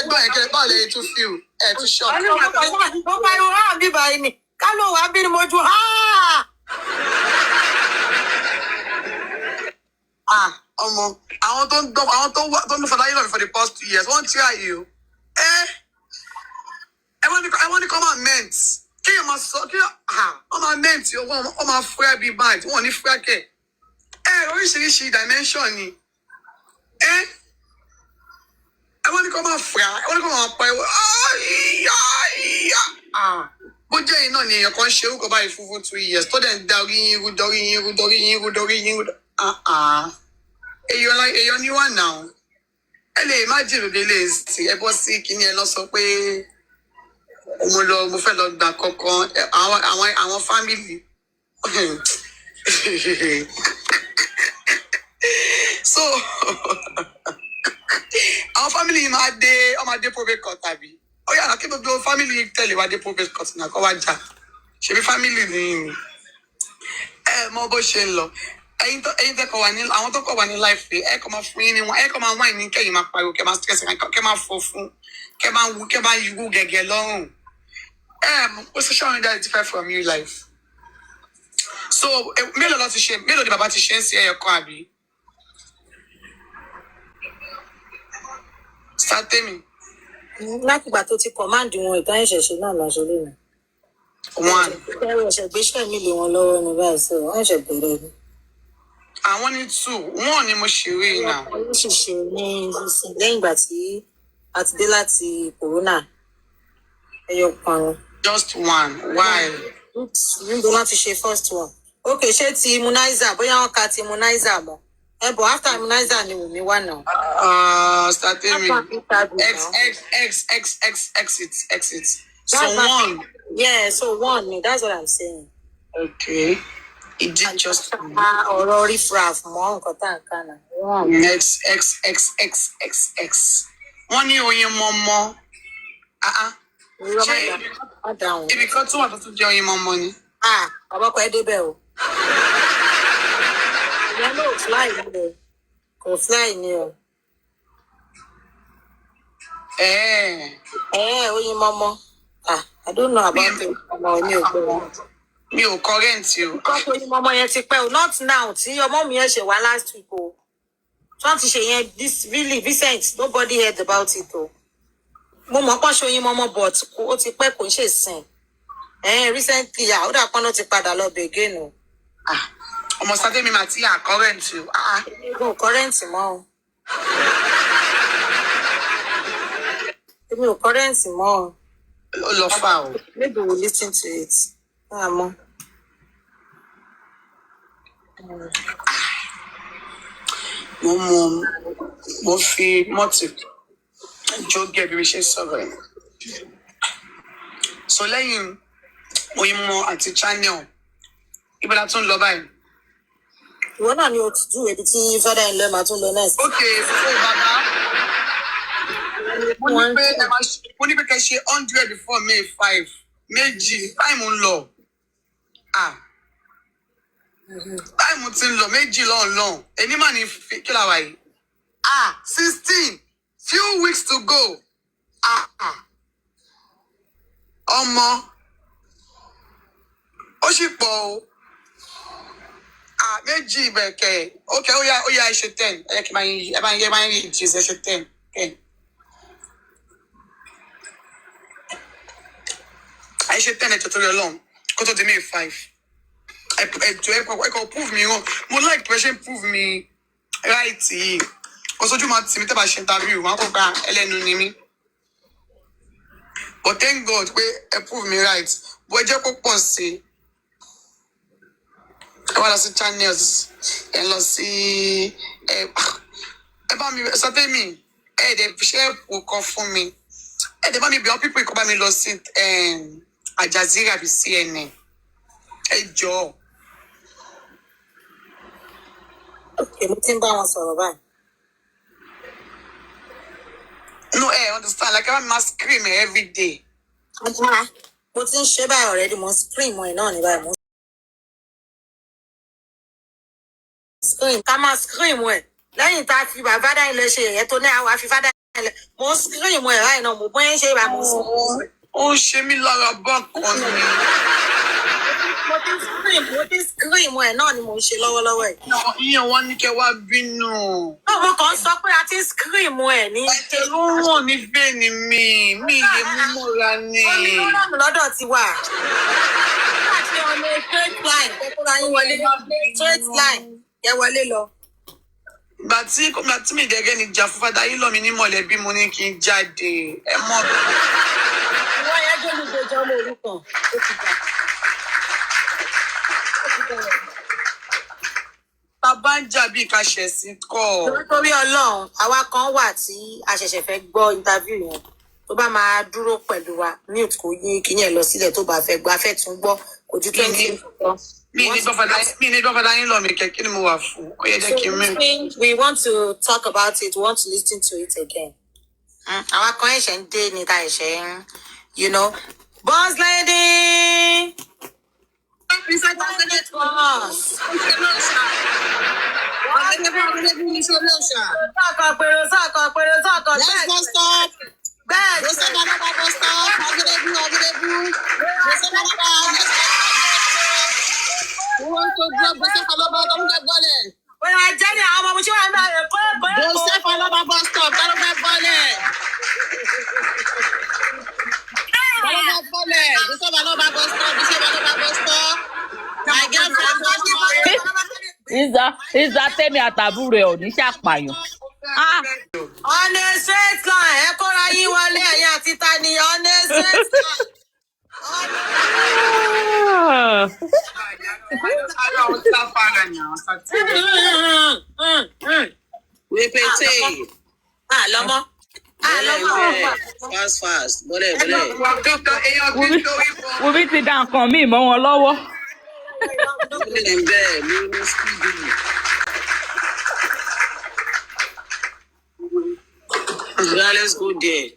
Gbọ́n ẹ̀kẹ́ báwo lè tún fíw ẹ̀ tún ṣọ́ọ̀tì. Mo pariwo bíbá yìí ni ká ló wàá bí ni mo ju ọmọ àwọn tó ń Father yín lọ for the past 2 years wọ́n try you. Ẹ wọ́n ní comment kí ẹ máa sọ kí wọ́n máa ment wọ́n máa fúra bíi báyìí wọ́n ní fúra kẹ̀. Oríṣiríṣi dimension ni. Ẹ wọ́n ní kó máa fúra ẹ wọ́n ní kó máa pa ẹwọ́. Bó jẹ́ iná ni èèyàn kan ṣe orúkọ báyìí fún 2 years tó dẹ̀ ń da orí yín rú. Èèyàn ni wà náà. Ẹ lè má jìnnà délé sí ẹ bọ́ sí kíní ẹ lọ sọ pé mo fẹ́ lọ gbà kankan àwọn fámìlì. So àwọn fámìlì yìí máa dé probate court tàbí ó yàrá kí gbogbo fámìlì tẹ̀lé wá dé probate court náà kọ́ wá jà ṣebí fámìlì ni mọ bó ṣe ń lọ. Ẹ̀yin tẹ́kọ̀ wà ní àwọn tó kọ̀ wà ní láìpẹ́ ẹ kọ́ máa fún yín ní wọn ẹ kọ́ máa wáìn ní kẹ́yìn máa pariwo kẹ́ máa stress kẹ́ máa fọ fún kẹ́ máa wú kẹ́ máa yú gẹ́gẹ́ lọ́rùn. Ó social media differ from you life. So mélòó ni bàbá ti ṣe ń ṣe ẹyọ kan àbí? Sátẹ́mi. láti ìgbà tó ti command wọn ìtàn ìṣẹ̀ṣe náà lọ ṣe lónìí. ẹ̀rọ ìṣẹ̀gbéṣẹ́ mi lé wọn lọ́wọ́ ní báyìí sọ wọ́n ṣẹ̀ bẹ̀rẹ̀ ni. Àwọn ní 2 1 ni mo ṣe rí náà. ó ṣìṣe ní lẹ́yìn ìgbà tí a ti dé láti corona ẹyọ kan. Just 1 why? níbo wọ́n ti ṣe first one. ok ṣé ti immunizer bóyá wọ́n ka ti immunizer mọ́ but after immunizer ni Wunmi wà náà. Sátẹ́mi exit. So 1. Yeah, so 1 that's what I'm saying. Okay. It did just ọ̀rọ̀ riffraff mọ́ nǹkan tá à ń kà náà. X. Wọ́n ní oyin mọ́mọ́. Ṣé ibi kan tún wà tó tún jẹ́ oyin mọ́mọ́ ni? Bàbá ọkọ ẹ débẹ̀ o. Ìyá ló fly nílẹ̀. Kò fly ni o. Oyin mọ́mọ́. I don't know about it. Ọmọ mi ò gbé wọn. Mi ò current o. Kọ́kọ́ oyin mọ́mọ́ yẹn ti pẹ́ o. Not now tí ọmọ mi yẹn ṣe wá last week o. Wọ́n ti ṣe yẹn this really recent. Nobody heard about it o. Mo mọ̀ pọ́n ṣe oyin mọ́mọ́ but ó ti pẹ́ kò ń ṣe sìn. Recently ó dà pọ́n ló ti padà lọ bẹ̀ again o. Ọmọ Sade mi máa ti yà current o. Èmi ò current mọ́ o. Èmi ò current mọ́ o. Ó lọ fà o. Maybe we'll listen to it. Mo fi mọ́tì jógẹ̀ bí mi ṣe sọ̀rọ̀ ẹ̀. So lẹ́yìn Oyinmọ àti channel ibi la tún lọ báyìí. Ìwọ náà ni o ti júwe ibi tí father in law máa tún lọ next. Okay, so bàbá mo ní pé kẹ́ ṣe 100 before May 5 méjì táìmù ń lọ. Táìmù ti ń lọ méjì lọ́nlọ́n ẹni mà ní kí la wà yìí. 16 few weeks to go. Ọmọ ó sì pọ̀ o. Méjì bẹ̀kẹ̀ okay ó yá ẹ ṣe 10 ẹ kí ẹ máa ń rí ìjì ẹ ṣe 10. I should 10 to tell along. Go to the May 5. I can prove me wrong. More like person prove me right. Because you might see me about interview. But thank God we prove me right. But just go post I want to see channels and let's see. About me, so tell me. The share will come for me. The money be people come by me lost it and. Al Jazeera bí CNN. Ẹ jọ̀ọ́. Èmi tí ń bá wọn sọ̀rọ̀ báyìí. No, understand. Like I must scream every day. Mo ti ń ṣe báyìí already. Mo scream ẹ̀ náà ní báyìí. Mo scream. Ká máa scream ẹ̀. Lẹ́yìn tá a fi bàbá dáhìn lọ ṣe ẹ̀yẹ tó ní àwọn àfifá dáhìn lọ. Mo scream ẹ̀ báyìí náà. Mo bóyá ń ṣe ìbá mo scream. Ó ṣe mí lára bákan ni. Mo ti scream ẹ̀ náà ni mo ń ṣe lọ́wọ́lọ́wọ́ ẹ̀. Ìyẹn wá ní kẹ́ wá bínú. Mo kàn sọ pé a ti scream ẹ̀ ní. Ẹ̀jẹ̀ ló ń wọ̀n ní bẹ́ẹ̀ni mi lè mú mọ́ra ni. Ó ní lọ́nà lọ́dọ̀ ti wà. Láti ọ̀nà straight line kókóra yín wọlé straight line yẹ wọlé lọ. Ìgbà tí mi dẹ́gẹ́ ni jà fún fada yìí lọ mi ní mọ̀lẹ́bí mo ní kí n jáde ẹ mọ̀. Ìwọ yẹn jẹ́ olùgbé ìjọ ọmọ òrukàn ó ti jà. Bàbá ń jà bí ká ṣẹ̀ sí kọ́. Nítorí Ọlọ́run àwa kan wà tí a ṣẹ̀ṣẹ̀ fẹ́ gbọ́ interview yẹn tó bá máa dúró pẹ̀lú wa mute kò yí kíní ẹ̀ lọ sílẹ̀ tó bá fẹ́ gbọ́ afẹ́ tún gbọ́ kò ju 20 lọ. Mi ní gbọ́fàdá yín lọ mi kẹ́kí ni mo wà fún. Ó yẹ jẹ́ kí n mú. We want to talk about it, we want to listen to it again. Àwa kan ẹ̀ṣẹ̀ ń dé ní ta ẹ̀ṣẹ̀ ń, you know. Boss lady! Let's go stop. Bẹ́ẹ̀ ni. Joseph Aloba go stop. We want to grab Joseph Aloba. Don't get bullet. Bóyá jẹ́ ní àwọn ọmọ mo ṣe wà ní ẹ̀kọ́ ẹ̀kọ́. Joseph Aloba bus stop. Don't get bullet. Joseph Aloba bus stop. My girlfriend bus stop. Ìzà tẹ́mi àtàbúrò ẹ̀ ò ní ṣàpàyàn. On a straight line, ẹ kóra yín wọlé ẹ̀yìn àti tani on a straight line. Repete. Lọ́mọ. Fast. Bọ́lẹ̀. Wùmí ti dá nǹkan míì mọ́ wọn lọ́wọ́. Bẹ́ẹ̀ ló ní speedy. Let's go there.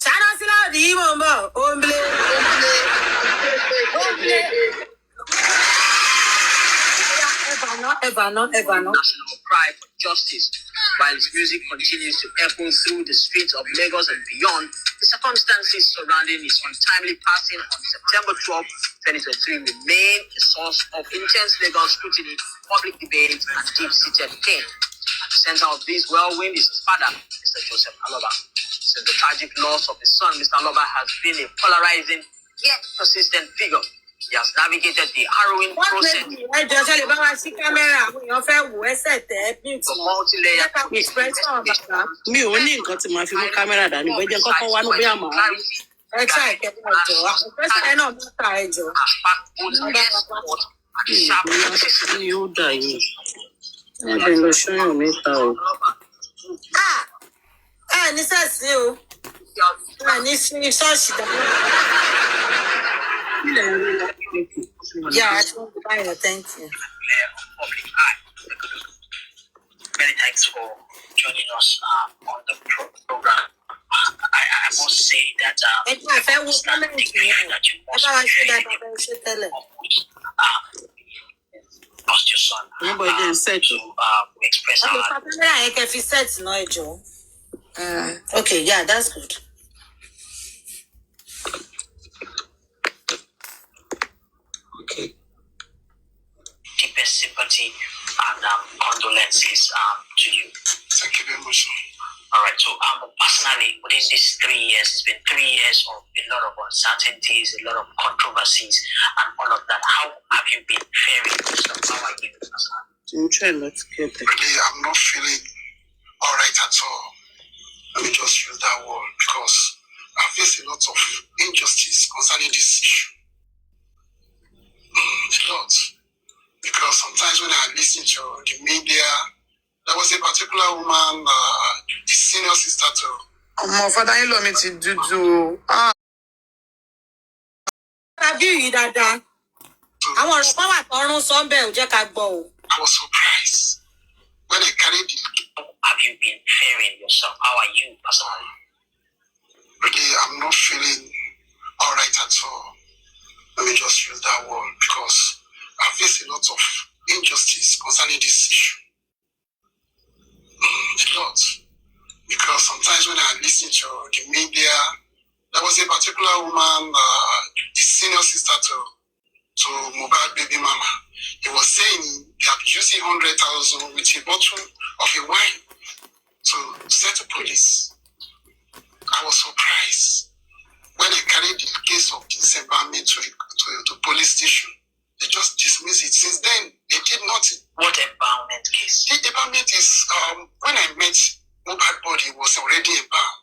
Ṣáná sílá òdì yìí mò ń bọ̀, òǹblé. not ever. National cry for justice. While his music continues to echo through the streets of Lagos and beyond, the circumstances surrounding his untimely passing on September 12, 2023 remain a source of intense legal scrutiny, public debate, and deep-seated pain. At the center of this whirlwind is his father, Mr. Joseph Aloba. Since the tragic loss of his son, Mr. Aloba has been a polarizing yet persistent figure. He has navigated the harrowing process of multi-layered Mi ò ní nǹkan tí màá fi mú kámẹ́rà dání, bẹ́ẹ̀ jẹ́ kọ́kọ́ wá ní bóyá màá. Ni ó dà yìí. Ẹ̀bẹ̀ lọ ṣọ́yàn mẹ́ta o. Ní sẹ́ẹ̀sì o. Ní ṣọ́ọ̀ṣì dáná. Yeah, I want to buy your thank you. Many thanks for joining us on the program. I must say that that you must lost your son. We express our Okay, yeah, that's good. Okay. deepest sympathy and condolences to you. Thank you very much. All right. So personally, within these 3 years, it's been 3 years of a lot of uncertainties, a lot of controversies, and all of that. How have you been faring? How are you? I'm trying not to get it. Really, I'm not feeling all right at all. Let me just use that word because I face a lot of injustice concerning this issue. A lot. Because sometimes when I listen to the media, there was a particular woman, the senior sister to. My father-in-law me to do. Have you that? I want to come out on Sunday. I was surprised when I carried the. Have you been faring yourself? How are you personally? Really, I'm not feeling all right at all. Let me just use that word because I face a lot of injustice concerning this issue. A lot. Because sometimes when I listen to the media, there was a particular woman, the senior sister to mobile baby mama. He was saying they are using 100,000 with a bottle of a wine to settle police. I was surprised when I carried the case of disembowelment to the police station. They just dismissed it. Since then, they did nothing. What empowerment case? The empowerment is when I met mobile body was already empowered.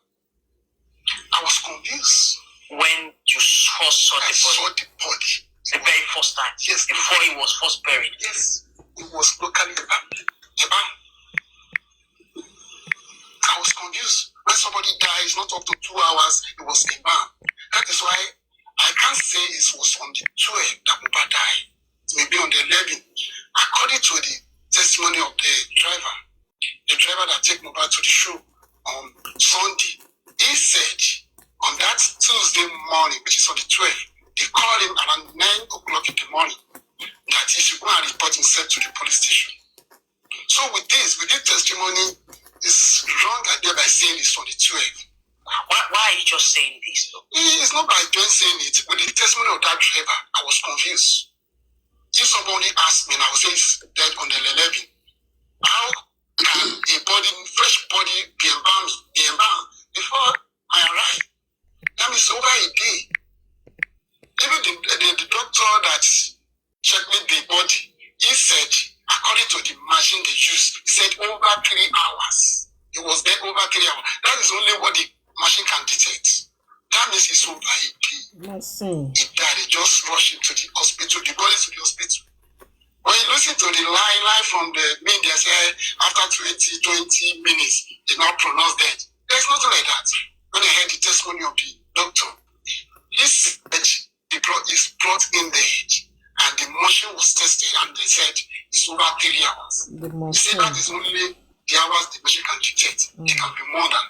I was confused. When you first saw I the body? saw the body. The very first time? Yes. Before he was first buried? Yes. It was locally empowered. I was confused. When somebody dies, not up to 2 hours, it was embalmed. That is why I can't say it was on the 12th that Muba died. It may be on the 11th. According to the testimony of the driver that take Muba to the show on Sunday, he said on that Tuesday morning, which is on the 12th, they called him around 9 o'clock in the morning that he should go and report himself to the police station. So with this testimony, it's wrong idea by saying it's on the 12th. Why are you just saying this though? It's not by just saying it. With the testimony of that driver, I was confused. If somebody asked me and I would say it's dead on the 11th, how can a body, fresh body be embalmed before I arrive? That means over a day. Even the doctor that checked me the body, he said, according to the machine they used, he said over 3 hours. It was there over 3 hours. That is only what the machine can detect. That means it's over a day. He died. They just rushed him to the hospital, the body to the hospital. When you listen to the line from the media, say after 20 minutes, they now pronounce dead. There's nothing like that. When I heard the testimony of the doctor, he said is brought in the head, and the machine was tested, and they said it's over 3 hours. They said that is only the hours the machine can detect. It can be more than.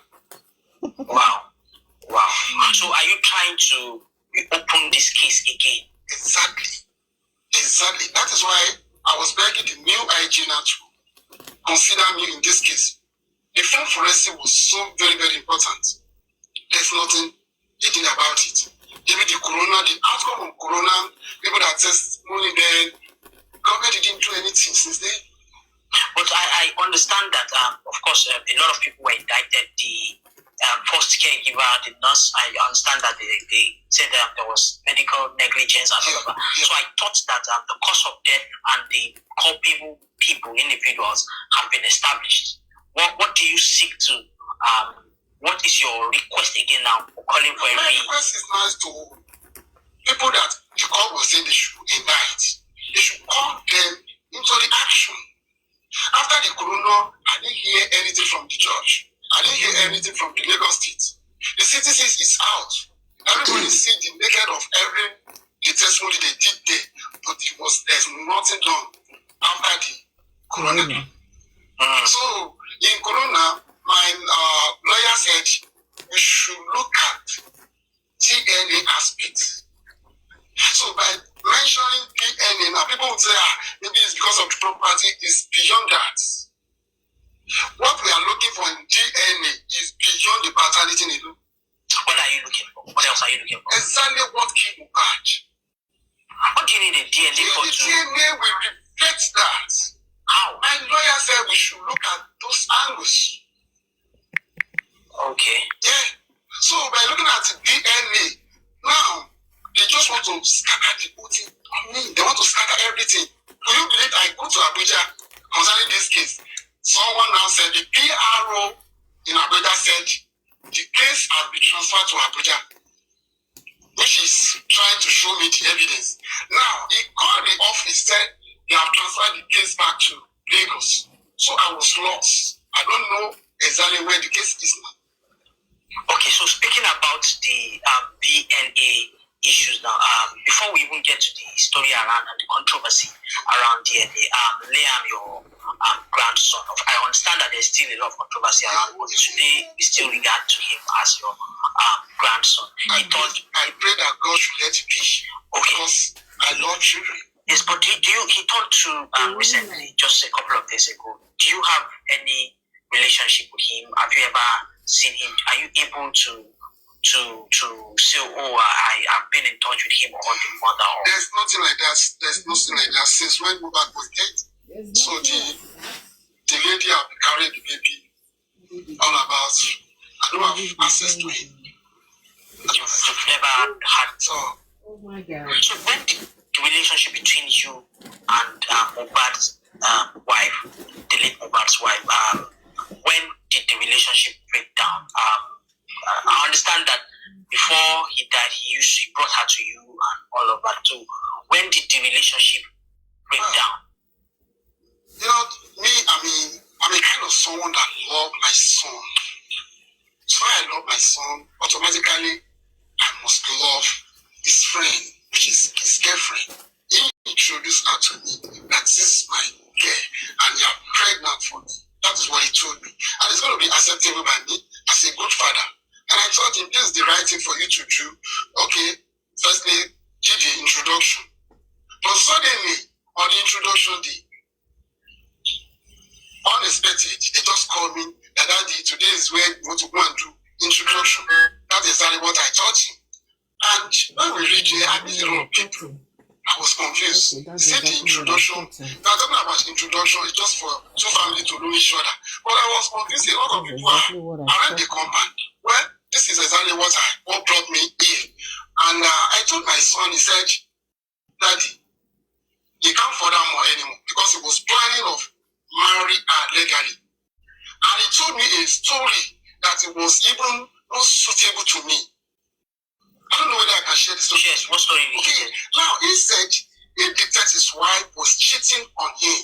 Wow. So are you trying to reopen this case again? Exactly. That is why I was begging the new IG now to consider me in this case. The phone forensic was so very, very important. There's nothing they did about it. Even the outcome of corona, people that test money there, government didn't do anything since then. But I understand that, of course, a lot of people were indicted. The first caregiver, the nurse, I understand that they said that there was medical negligence and all of that. So I thought that the cause of death and the culpable people, individuals, have been established. What do you seek to, what is your request again now for calling for a My request is nice to people that the court was saying they should indict. They should call them into the action. After the corona, I didn't hear anything from the judge. I didn't hear anything from the Lagos State. The city says it's out. Everybody see the naked of the testimony they did there, but there's nothing done after the corona. So in corona, my lawyer said we should look at DNA aspects. So by mentioning DNA, now people would say, maybe it's because of the property. It's beyond that. What we are looking for in DNA is beyond the paternity alone. What are you looking for? What else are you looking for? Exactly what key will catch. What do you need a DNA for? The DNA will reflect that. How? My lawyer said we should look at those angles. Okay. Yeah. So by looking at the DNA, now they just want to scatter the whole thing. They want to scatter everything. Do you believe I go to Abuja concerning this case? Someone now said the PRO in Abuja said the case has been transferred to Abuja, which is trying to show me the evidence. Now, he called the office, said they have transferred the case back to Lagos. So I was lost. I don't know exactly where the case is now. Okay, so speaking about the DNA issues now, before we even get to the story around and the controversy around DNA, Liam, your grandson, I understand that there's still a lot of controversy around, but today we still regard to him as your grandson. I pray that God should let it be. Okay. Because I love children. Yes, but he told to recently, just a couple of days ago, do you have any relationship with him? Have you ever seen him? Are you able to say, I have been in touch with him or the mother? Or... There's nothing like that. There's nothing like that since when Mohbad was dead. So the lady have carried the baby all about. I don't have access to him. You've never had. Oh my God. So when did the relationship between you and Mohbad's wife, the late Mohbad's wife, when did the relationship break down? I understand that before he died, he brought her to you and all of that too. When did the relationship break down? You know, me, I'm a kind of someone that love my son. So I love my son, automatically I must love his friend, which is his girlfriend. He introduced her to me that this is my girl and you are pregnant for me. That is what he told me. And it's going to be acceptable by me as a good father. And I thought him, this is the right thing for you to do. Okay, firstly, give the introduction. But suddenly, on the introduction day, unexpected, they just called me that Daddy, today is where we want to go and do introduction. That's exactly what I taught him. And when we reached there, I met a lot of people. I was confused. They said the introduction. Now talking about introduction is just for two families to know each other. But I was confused. A lot of people are around the compound. Well, this is exactly what brought me here. And I told my son, he said, Daddy, he can't furthermore anymore because he was planning of marry her legally. And he told me a story that it was even not suitable to me. I don't know whether I can share this story. Yes, what story? Okay, now he said he detected his wife was cheating on him.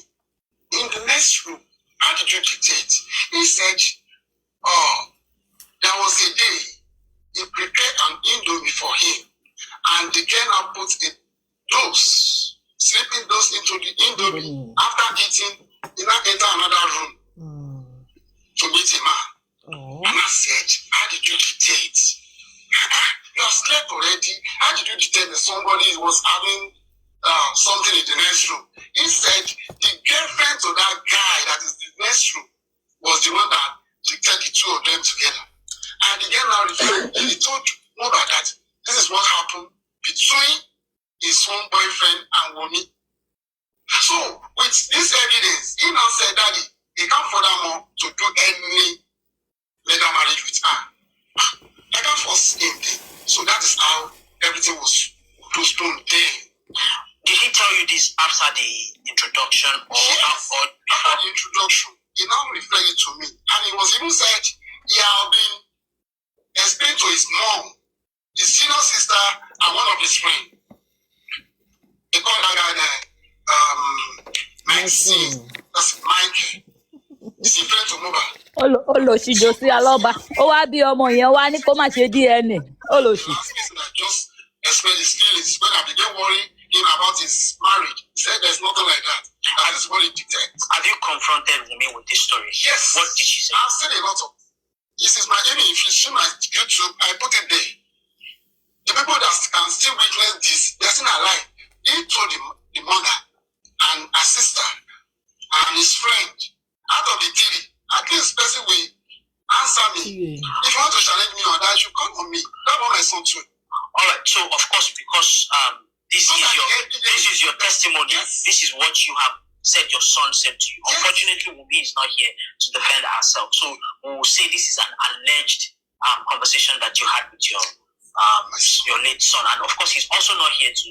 In the next room, how did you detect? He said, there was a day he prepared an indomie for him, and the girl now put a dose, sleeping dose into the indomie. After eating, he now enter another room to meet a man. And I said, how did you detect? You have slept already. How did you detect that somebody was having something in the next room. He said the girlfriend to that guy that is in the next room was the one that dictated the two of them together. And the girl now referred, he told Mohbad that this is what happened between his own boyfriend and Wunmi. So, with this evidence, he now said that he can't furthermore to do any legal marriage with her. I can't force him then. So that is how everything was done then. Did he tell you this after the introduction or Yes, or after the introduction, he now referred it to me. And he was even said he had been explained to his mom, his senior sister, and one of his friends. They call that guy Maxine. That's Mike. He's a friend to Mohbad. Olóṣì Joseph Aloba. Ó wá bí ọmọ yẹn wá ní kó má ṣe DNA. Olóṣì. Last person that just explained his feelings when I began worrying him about his marriage. He said there's nothing like that. That is what he detects. have you confronted Wunmi with this story? Yes. What did she say? I've seen a lot of. This is my aiming. If you see my YouTube, I put it there. The people that can still witness this, they're still alive. He told the mother and her sister and his friend, out of the three, at least person will answer me. If you want to challenge me on that, you come on me. That one my son too. All right. So of course, because this is your testimony. Yes. This is what you have said your son said to you. Yes. Unfortunately, Wunmi is not here to defend herself. So we will say this is an alleged conversation that you had with your late son, and of course, he's also not here to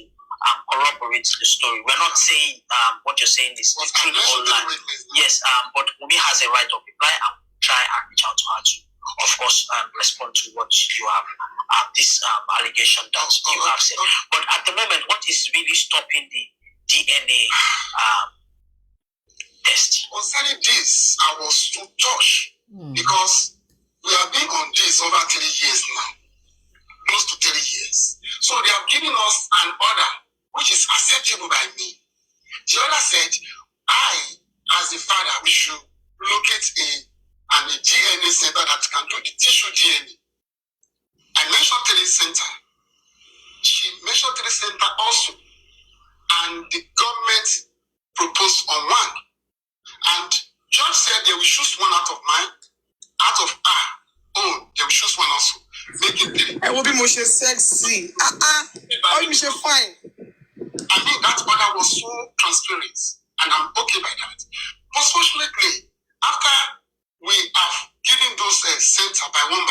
corroborate the story. We're not saying what you're saying is the truth or lie. Yes, but Wunmi has a right of reply and try and reach out to her to, of course, respond to what you have, this allegation that you have said. But at the moment, what is really stopping the DNA test? Concerning this, I was so touched because we have been on this over 3 years now, close to 3 years. So they have given us an order which is acceptable by me. The order said, I, as the father, we should locate a DNA center that can do the tissue DNA. I mentioned Tele Center. She mentioned Tele Center also. And the government proposed on one. And judge said they will choose one out of mine, out of her own. They will choose one also. Make it three. I will be more sexy. Oh, you should fine. I mean, that order was so transparent, and I'm okay by that. But fortunately, after we have given those center by one,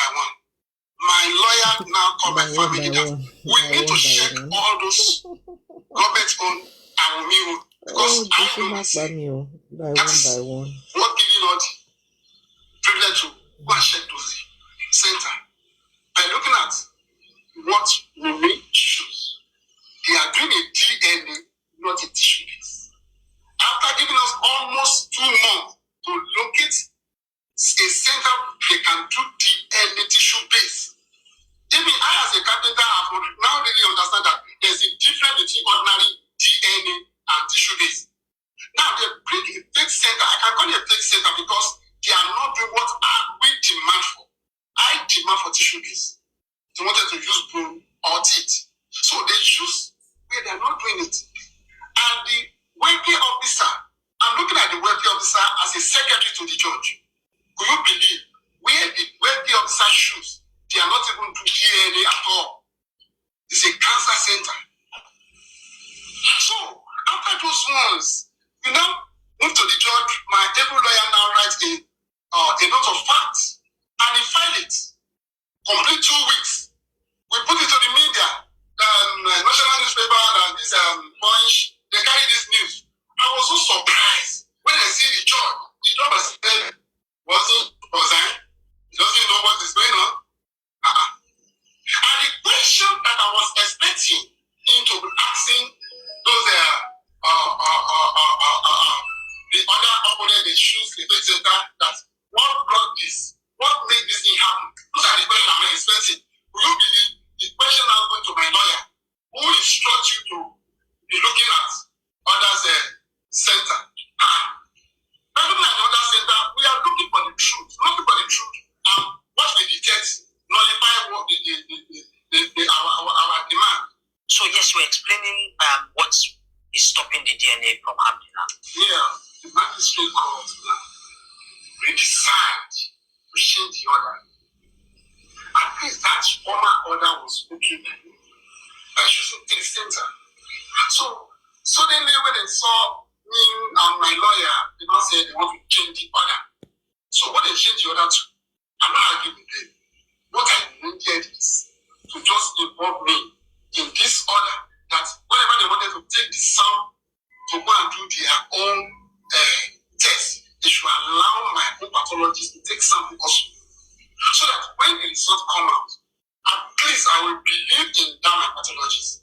my lawyer now called my family that we need to check all those government owned and Wunmi owned, because I don't know that is what giving us the privilege to go and check those center. By looking at what Wunmi choose, they are doing a DNA, not a tissue base. After giving us almost 2 months to locate a center they can do DNA tissue base. Even I, as a carpenter, have now really understand that there's a difference between ordinary DNA and tissue base. Now they bring a fake center. I can call it a fake center because they are not doing what we demand for. I demand for tissue base. They wanted to use bone or teeth. So they choose where they're not doing it. And the welfare officer, I'm looking at the welfare officer as a secretary to the judge. Could you believe where the welfare officer choose? They are not even doing DNA at all. It's a cancer center. So after those ones, we now move to the judge. My able lawyer now writes a note of facts and he filed it. Complete 2 weeks. change the order, at least that former order was okay. I shouldn't take center. So suddenly when they saw me and my lawyer, they now say they want to change the order. So what they change the order to, I'm not arguing with them. What I needed is to just involve me in this order that whenever they wanted to take the sample to go and do their own test, they should allow my own pathologist to take sample also. So that when the result come out, at least I will believe in that my pathologist.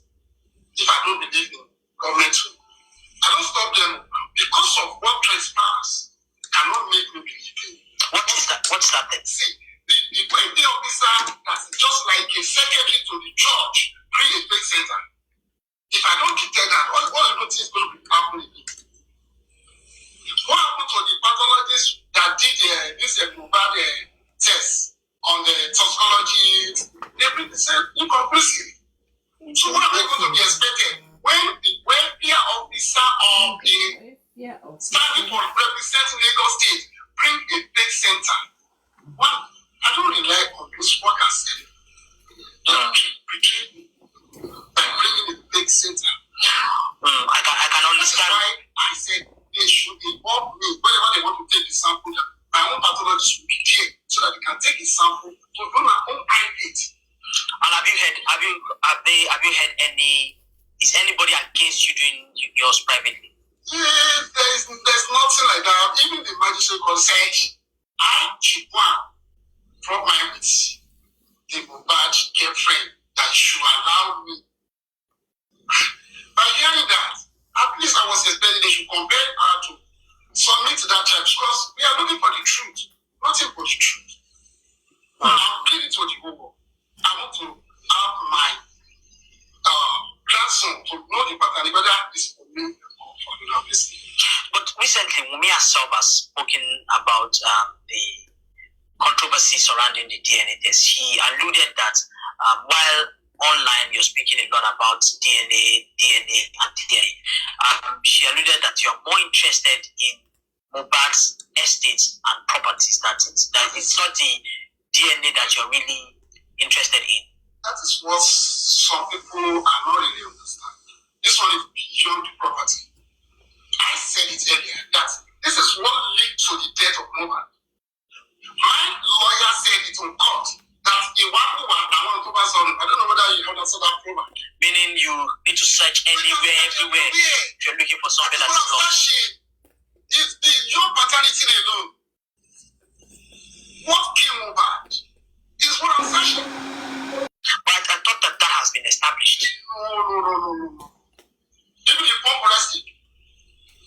If I don't believe in government, I don't stop them because of what transpires cannot make me believe in. What is that? What's that then? See, the ID officer that's just like a secretary to the church, bring a big center. If I don't detect that, what do you think is going to be happening? What happened to the pathologist that did this global test on the toxicology? They bring the same inconclusive. So what am I going to be expected when the welfare officer of the standing for representing Lagos State bring a big center? Well, I don't rely on those workers. Betray me by bringing a big center. I can understand. That's why I said they should involve me whenever they want to take the sample. My own pathologist will be there so that they can take the sample to do my own IPT. And have you heard any? Is anybody against you doing yours privately? Yeah, there's nothing like that. Even the magistrate said, I should from my with the Mohbad girlfriend that should allow me. By hearing that, at least I was expecting they should compel her to submit to that charge because we are looking for the truth, nothing but the truth. I'm pleading to the whole. I want to have my grandson to know the pattern, whether it's for me or for another person. But recently, Wunmi herself has spoken about the controversy surrounding the DNA test. He alluded that while online you're speaking a lot about DNA, and DNA, she alluded that you're more interested in Mohbad's estates and properties. That it's not the DNA that you're really interested in. That is what some people are not really understanding. This one is beyond the property. I said it earlier that this is what led to the death of Mohbad. My lawyer said it on court that I don't know whether you heard that program. Meaning you need to search everywhere if you're looking for something that's lost. It's the your paternity alone. What came Mohbad is what I'm searching. But I thought that has been established. No. Even the bomb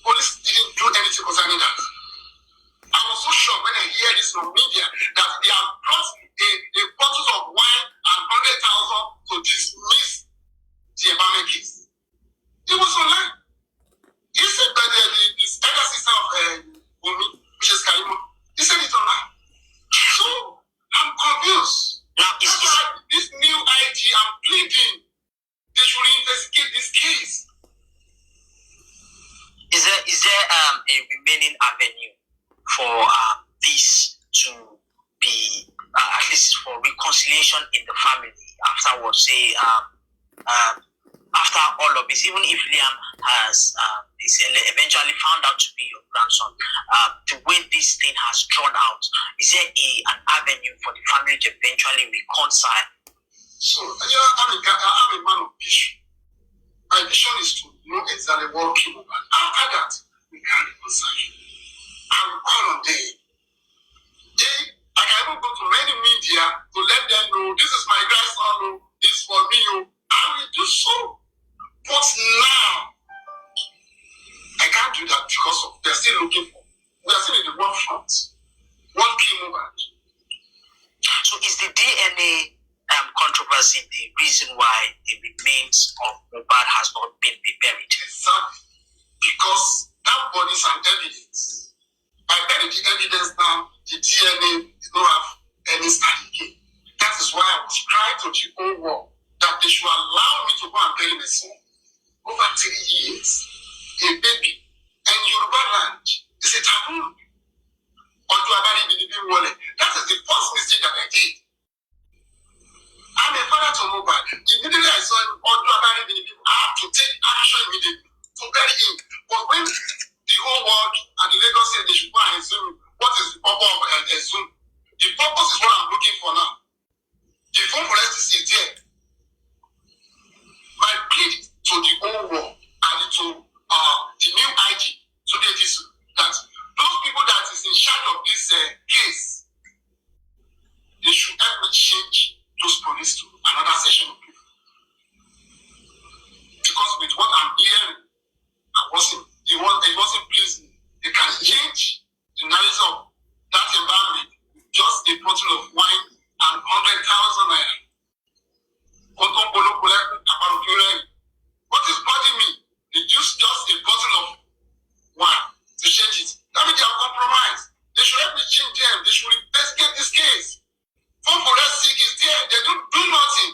police didn't do anything concerning that. I was so shocked when I hear this on media that they have brought a bottles of wine and 100,000 to dismiss the environment case. It was online. He said that the elder sister of Wunmi, which is Karimo, he said it online. So I'm confused. Now, that's why this new IG I'm pleading, they should investigate this case. Is there a remaining avenue for this to be at least for reconciliation in the family afterwards? Say after all of this, even if Liam has is eventually found out to be your grandson, the way this thing has drawn out, is there an avenue for the family to eventually reconcile? So I'm a man of vision. My vision is to know exactly what came over. After that, we can reconcile. I will call on them. I can even go to many media to let them know this is my grandson, this is for me. I will do so. But now, I can't do that because they're still looking for. We are still in the war front. What came over? So is the DNA controversy the reason why the remains of Mohbad has not been buried? Exactly. Because that body is an evidence. By burying the evidence now, the DNA does not have any study again. That is why I was crying to the whole world that they should allow me to go and bury my son. Over 3 years, a baby, and Yoruba land is a taboo. That is the first bottle of wine and 100,000 naira. What is bothering me? They use just a bottle of wine to change it. That means they have compromised. They should help me change them. They should investigate this case. Phone forensic is there. They don't do nothing.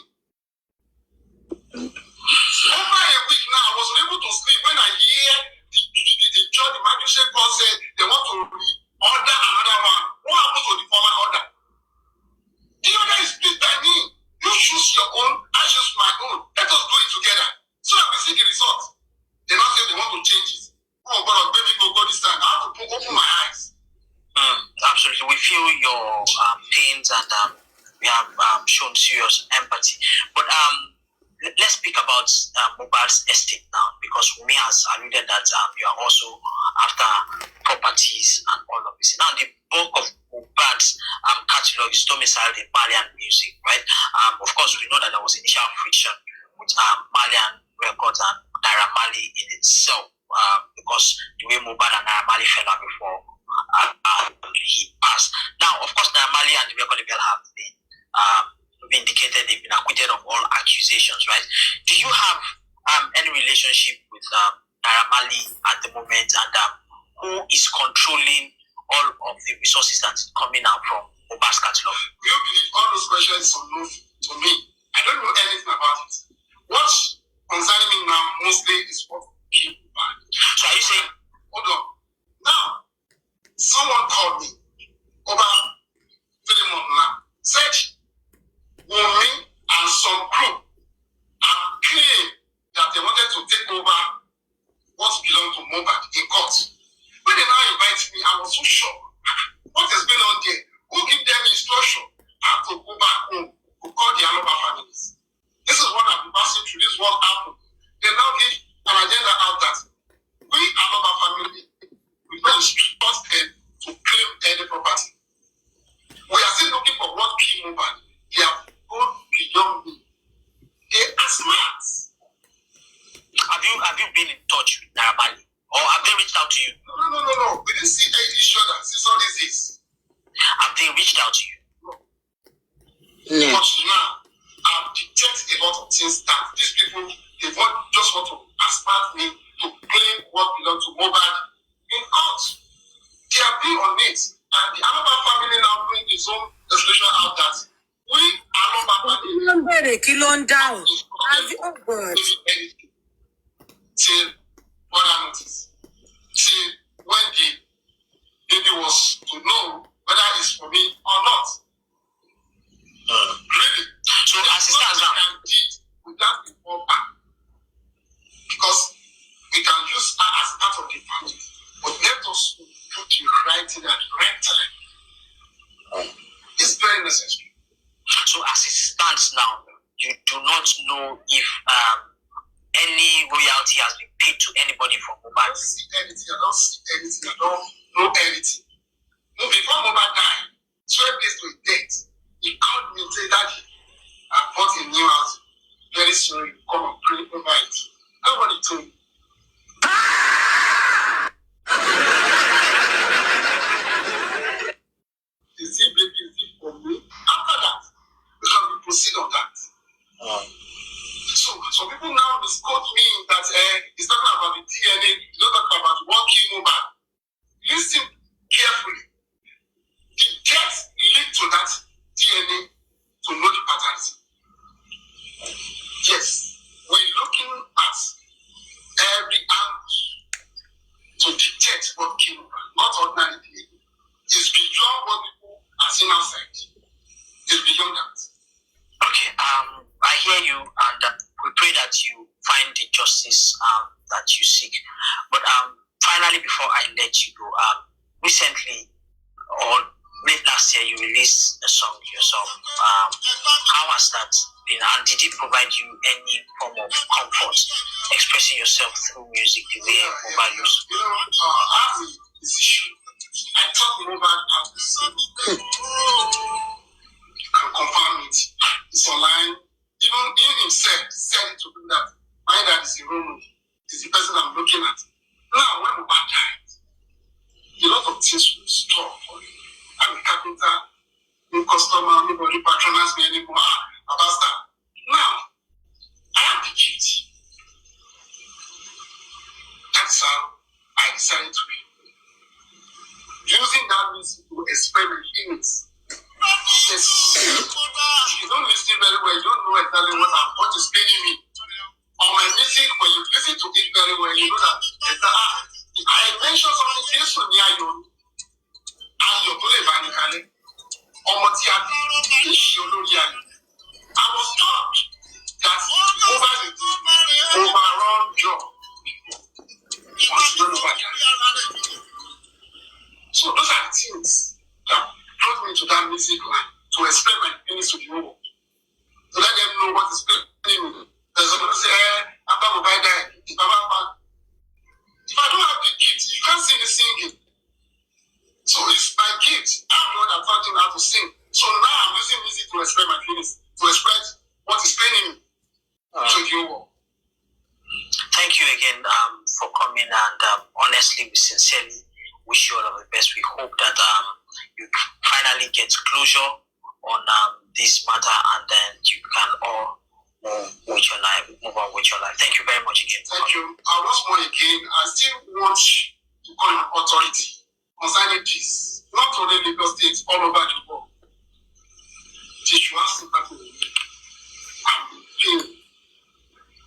Over a week now, I was unable to sleep when I hear the judge, the magistrate court said they want to order another one. What happened to the former order? The order is split by me. You choose your own, I choose my own. Let us do it together. So that we see the result. They now say they want to change it. Oh God, baby, go this time. I have to open my eyes. Absolutely. We feel your pains and we have shown serious empathy. But let's speak about Mohbad's estate now, because Wunmi has alluded that you are also after properties and all of this. Now, the bulk of Mohbad's catalog is domiciled in Malian music, right? Of course, we know that there was initial friction with Malian records and Naira Marley in itself, because the way Mohbad and Naira Marley fell out before he passed. Now, of course, Naira Marley and the record label have been vindicated, they've been acquitted of all accusations, right? Do you have any relationship with Naira Marley at the moment, and who is controlling all of the resources that's coming out from Mohbad's catalog? You believe all those questions are new to me? I don't know anything about it. What concerning me now mostly is what came back. So are you saying? Hold on. Now, someone called me over 3 months now, said Wunmi and some group have claimed that they wanted to take over what belonged to Mohbad in court. When they now invited me, I was so shocked. What is going on there? Who give them instruction how to go back home to call the Aloba families? This is what I've been passing through. This is what happened. They now give an agenda out that we Aloba family, we don't trust them to claim any property. We are still looking for what killed Mohbad. They have gone beyond me. They are smart. Have you been in touch with Naira Marley, or have they reached out to you? No. We didn't see each other since all this. Have they reached out to you? No. But now, I've detected a lot of things that these people, they just want to expand me to claim what belongs to Mohbad in court. They have been on it, and the Aloba family now bring its own resolution out that we Aloba family Kí ló ń dáhùn? Oh God. Till further notice. Till when the baby was to know whether it's for me or not. Really? So as it stands now, can did without the back. Because we can use her as part of the family. But let us put the right thing at the right time. It's very necessary. so as it stands now, you do not know if any royalty has been paid to anybody from I Mohbad. don't see anything. I don't know anything. No, before Mohbad died, 12 days to his death, he called me and said, Daddy, I bought a new house. Very soon, you come and pray over it. Nobody told me. Is it baby? Is it for me? After that, we can proceed on that. So some people now misquote me that he's talking about the DNA, he's not talking about what killed Mohbad. Listen carefully. The death linked to that DNA to know the paternity. Yes, we're looking at every angle to detect what killed Mohbad, not ordinary DNA. It's beyond what people are seeing outside. It's beyond that. Okay, I hear you, and we pray that you find the justice that you seek. But finally, before I let you go, recently, or late last year, you released a song yourself. How has that been, and did it provide you any form of comfort expressing yourself through music the way Mohbad used? You know, I have a decision. I thought Mohbad had to say you can confirm it. It's online. Even he himself said it to do that. My dad is a role model. He's the person I'm looking at. Now, when Mohbad died, a lot of things will stop for you. I'm a carpenter. You I was taught that over the overall job was done over there. So those are the things that brought me to that music line, to explain my feelings to the world, to let them know what is paining me. There's somebody say, after we buy that, if I don't have the gift, you can't see me singing. So it's my gift. I'm the one that taught him how to sing. So now I'm using music to express my feelings, to express what is paining me to the world. Thank you again for coming, and honestly, we sincerely wish you all of the best. We hope that you finally get closure on this matter, and then you can all move on with your life. Thank you very much again. Thank you. Once more again, I still want to call an authority concerning this, not only Lagos State, all over the world. They should have sympathy with me. I'm in pain.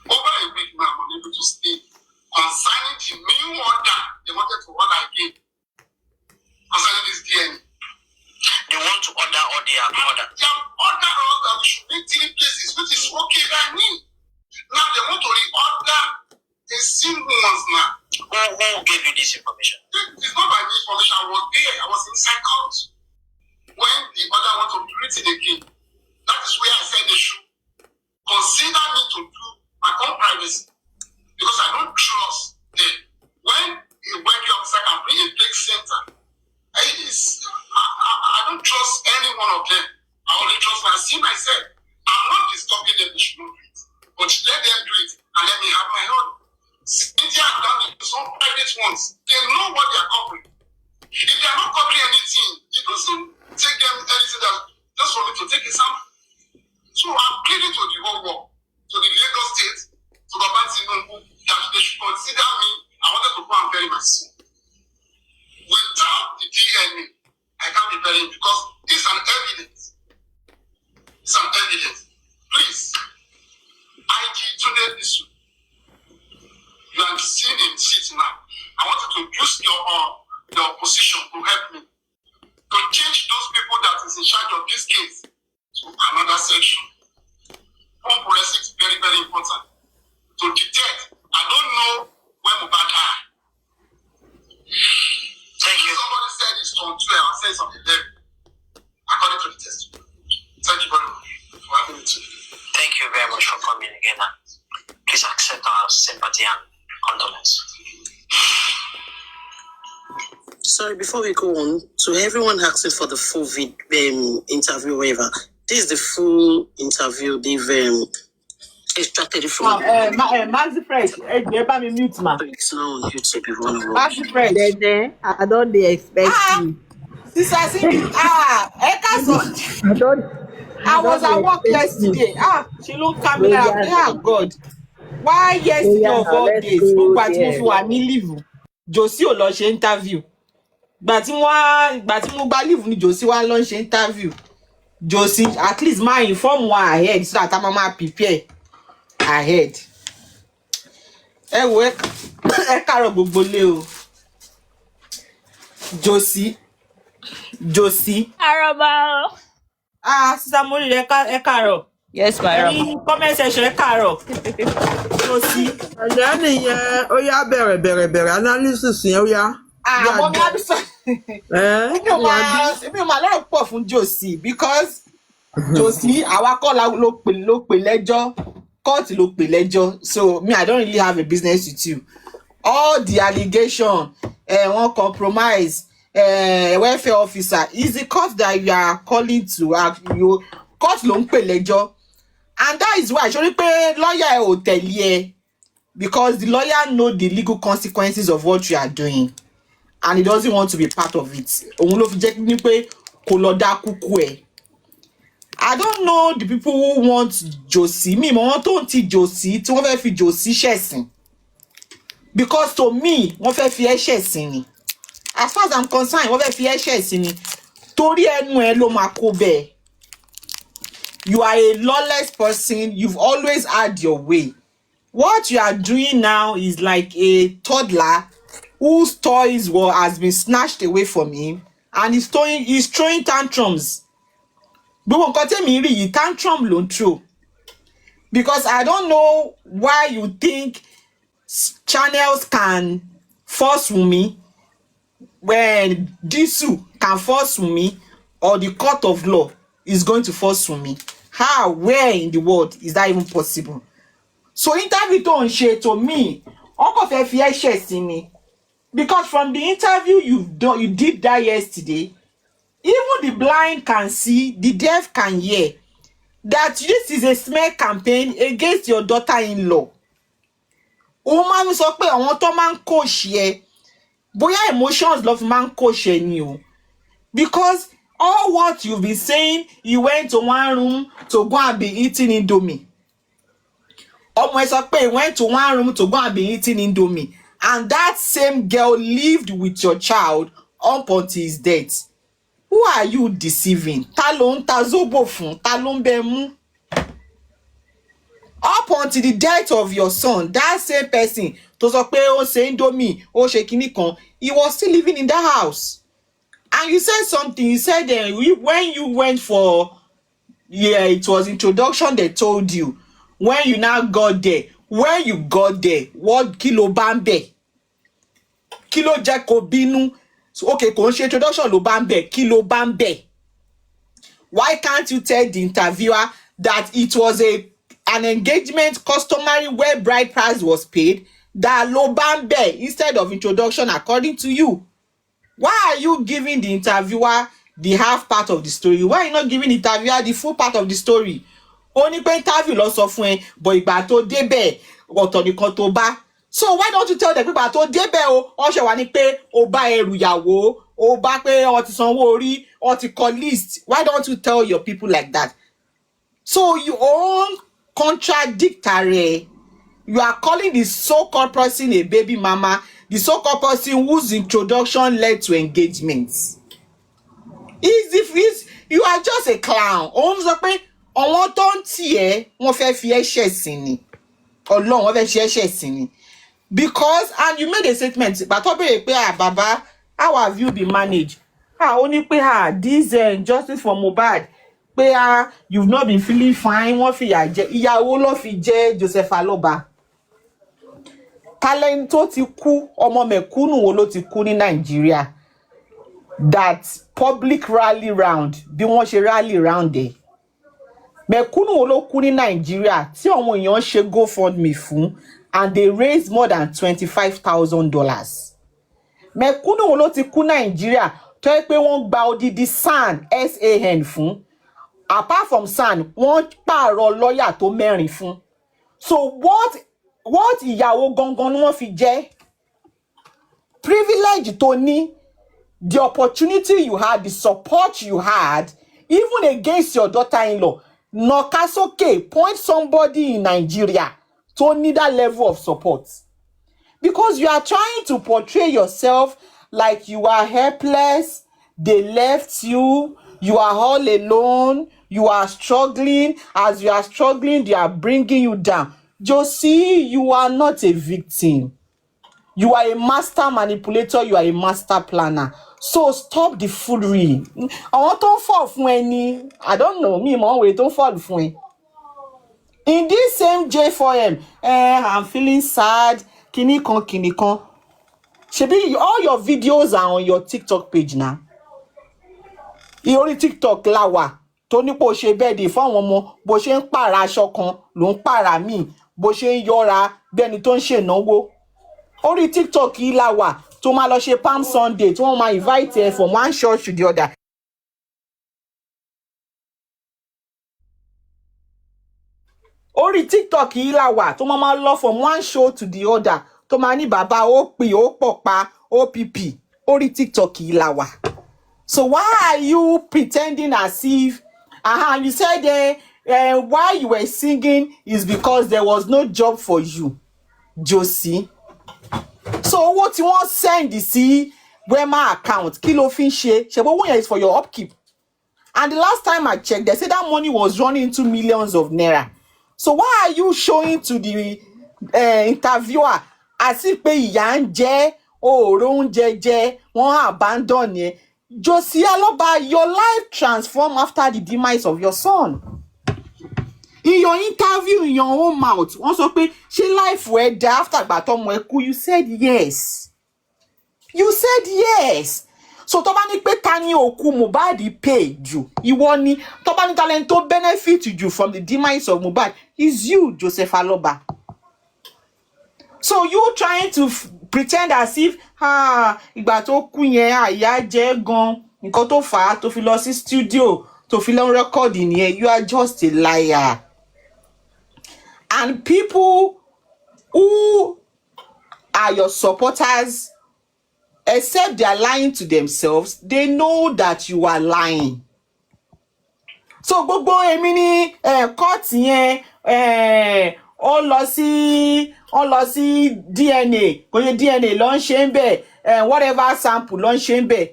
Over a week now, I'm unable to sleep concerning the new order they wanted to order again concerning this DNA. They want to order or they have ordered? They have ordered us that we should make 3 places, which is okay by me. Now they want to reorder the single ones now. Who gave you this information? It's not by me information. I was there. I was inside court when the order want to be written again. That is where I said they should consider me to do my own privacy, because I don't trust them. When a wealthy officer can bring a big center, I don't trust any one of them. I only trust when I see myself. I'm not disturbing them, they should not do it. But let them do it and let me have my own. India have done it, some private ones. They know what they are covering. If they are not covering anything, it doesn't take them anything that just for me to take a sample. So I'm pleading to the whole world, to the Lagos State, to Baba Tinubu, that they should consider me. I wanted to go and bury my son. Without the DNA, I can't be buried because it's an evidence. It's an evidence. Please, IG today this week. You are seeing in seat now. I want you to use your position to help me to change those people that is in charge of this case to another section. Home forensics is very, very important to detect. I don't know where Mohbad are. Thank you. Somebody said it's on 12, I said it's on 11, according to the testimony. Thank you very much for having me today. Thank you very much for coming again. Please accept our sympathy and condolence. Sorry, before we go on, to everyone asking for the full interview, whatever, this is the full interview they've extracted it from. Maxi Fresh, bá mi mute ma. It's now on YouTube if you want to watch. Maxi Fresh. Then I don't dey expect you. Sister Cindy, I was at work yesterday. She looked coming out. Yeah, God. Why yesterday of all days? Gbogbo àti mo fi wà ní leave. Jossy ò lọ ṣe interview. Gbà tí mo gba leave ni Jossy wá lọ ṣe interview. Jossy, at least ma inform one ahead so that I'm prepare ahead. Ẹ wo ẹ káàárọ̀ gbogbo lé o. Jossy. Araba. Sister Mori ẹ káàárọ̀. Yes, my love. Comment section ẹ káàárọ̀. Jossy. Ẹ̀jẹ̀ nìyẹn ó yá bẹ̀rẹ̀ analysis yẹn ó yá. Mo bí àbísọ̀. Èmi ò máa lọ́rọ̀ pọ̀ fún Jossy because Jossy àwa kọ́ ló pè lẹ́jọ́, court ló pè lẹ́jọ́. So me, I don't really have a business with you. All the allegation, one compromise, welfare officer, is the court that you are calling to. You court ló ń pè lẹ́jọ́. And that is why ṣorí pé lawyer ò tẹ̀lé ẹ, because the lawyer know the legal consequences of what you are doing and he doesn't want to be part of it. Òun ló fi jẹ́ ní pé kò lọ dá kúkú ẹ̀. I don't know the people who want Jossy. Me, wọ́n tó ń ti Jossy tí wọ́n fẹ́ fi Jossy ṣẹ̀sìn. Because to me, wọ́n fẹ́ fi ẹ́ ṣẹ̀sìn ni. As far as I'm concerned, wọ́n fẹ́ fi ẹ́ ṣẹ̀sìn ni. Torí ẹnu ẹ ló máa kó bẹ́ẹ̀. You are a lawless person. You've always had your way. What you are doing now is like a toddler whose toys has been snatched away from him and he's throwing tantrums gbogbo nǹkan tẹ́mi rí yìí tantrum ló ń throw, because I don't know why you think channels can force Wunmi, when Disu can force Wunmi, or the court of law is going to force Wunmi. How? Where in the world is that even possible? So interview tó ń ṣe, to me, ọkọ fẹ́ fi ẹ̀ṣẹ̀ sí ni, because from the interview you did that yesterday, even the blind can see, the deaf can hear, that this is a smear campaign against your daughter-in-law. Ó máa ń sọ pé àwọn tó máa ń coach ẹ, bóyá emotions ló fi máa ń coach ẹ ni o. Because all what you've been saying, you went to one room to go and be eating Indomie. Ọmọ ẹ sọ pé he went to one room to go and be eating Indomie. And that same girl lived with your child up until his death. Who are you deceiving? Ta ló ń ta zobo fún? Ta ló ń bẹ mú? Up until the death of your son, that same person tó sọ pé ó ṣe Indomie, ó ṣe kinní kan, he was still living in that house. And you said something, you said when you went for, it was introduction they told you. When you now got there, when you got there, what kilo bambe? Kilo jẹ́ bínú. So, okay, kò ń ṣe introduction ló bambe, kilo bambe. Why can't you tell the interviewer that it was an engagement customary where bride price was paid, that lo bambe instead of introduction according to you? Why are you giving the interviewer the half part of the story? Why are you not giving the interviewer the full part of the story? Only pé interview lọ sọ fún ẹ, but ìgbà tó débẹ̀ ọ̀tọ̀ nìkan tó bá. So why don't you tell the people tó débẹ̀ o, ó ṣe wá ní pé ó bá ẹrù ìyàwó, ó bá pé ó ti sanwó orí, ó ti kọ list. Why don't you tell your people like that? So you own contradictory. You are calling the so-called person a baby mama, the so-called person whose introduction led to engagements. You are just a clown. Òun sọ pé àwọn tó ń tì ẹ́ wọ́n fẹ́ fi ẹ̀ṣẹ̀ sí ni. Ọlọ́run wọ́n fẹ́ fi ẹ̀ṣẹ̀ sí ni. Because, and you made a statement, bàtọ́ bèrè pé bàbá, how have you been managed? Ó ní pé this justice for Mohbad, pé you've not been feeling fine, wọ́n fìyà jẹ. Ìyàwó ló fi jẹ Joseph Aloba. Talent tó ti kú, ọmọ mẹ̀kúnnù wo ló ti kú ní Nàìjíríà? That public rally round, bí wọ́n ṣe rally round ẹ̀. Mẹ̀kúnnù wo ló kú ní Nàìjíríà tí àwọn èèyàn ṣe GoFundMe fún, and they raised more than $25,000. Mẹ̀kúnnù wo ló ti kú Nàìjíríà tó yẹ pé wọ́n gba odidi SAN fún. Apart from SAN, wọ́n pààrọ̀ lọ́yà tó mẹ́rin fún. So what ìyàwó gangan ni wọ́n fi jẹ́? Privilege tó ní, the opportunity you had, the support you had, even against your daughter-in-law, nàka sókè, point somebody in Nigeria to need that level of support. Because you are trying to portray yourself like you are helpless, they left you, you are all alone, you are struggling. As you are struggling, they are bringing you down. Jossy, you are not a victim. You are a master manipulator, you are a master planner. So stop the foolery. Àwọn tó ń fall fún ẹni, I don't know, mi mọ̀ wé tó ń fall fún ẹ. In this same J4M, I'm feeling sad, kini kan. Ṣebí all your videos are on your TikTok page now. Orí TikTok la wà, tó ní pé ó ṣe birthday fún àwọn ọmọ, bó ṣe ń pààrà aṣọ kan, ló ń pààrà míì, bó ṣe ń yọra bẹ́ni tó ń ṣènáwó. Orí TikTok yìí la wà, tó máa lọ ṣe Palm Sunday, tí wọ́n máa invite ẹ from one church to the other. Orí TikTok yìí la wà, tó máa lọ from one show to the other, tó máa ní bàbá ó pì, ó pọ̀pa, ó pìpì. Orí TikTok yìí la wà. So why are you pretending as if you said why you were singing is because there was no job for you, Jossy? So what you want send sí Wema account, kí ló fi ń ṣe? Ṣé owó yẹn is for your upkeep. And the last time I checked, they said that money was running into millions of naira. So why are you showing to the interviewer as if pé ìyà ń jẹ, òòrò oúnjẹ jẹ, wọ́n abandon yẹn? Joseph Aloba, your life transformed after the demise of your son. In your interview, in your own mouth, wọ́n sọ pé ṣé life wẹ̀ dá after ìgbà tọ́mọ ẹ kú, you said yes. You said yes. So tó bá ní pé ta ni òkú Mohbad pay jù, ìwọ ni. Tó bá ní talent tó benefit jù from the demise of Mohbad is you, Joseph Aloba. So you trying to pretend as if ìgbà tó kú yẹn àyà jẹ́ gan, nǹkan tó fà á tó fi lọ sí studio tó fi lọ record nìyẹn. You are just a liar. And people who are your supporters, except they are lying to themselves, they know that you are lying. So gbogbo èmi ní court yẹn ó lọ sí DNA, kò yẹ DNA ló ń ṣe ń bẹ̀, whatever sample ló ń ṣe ń bẹ̀,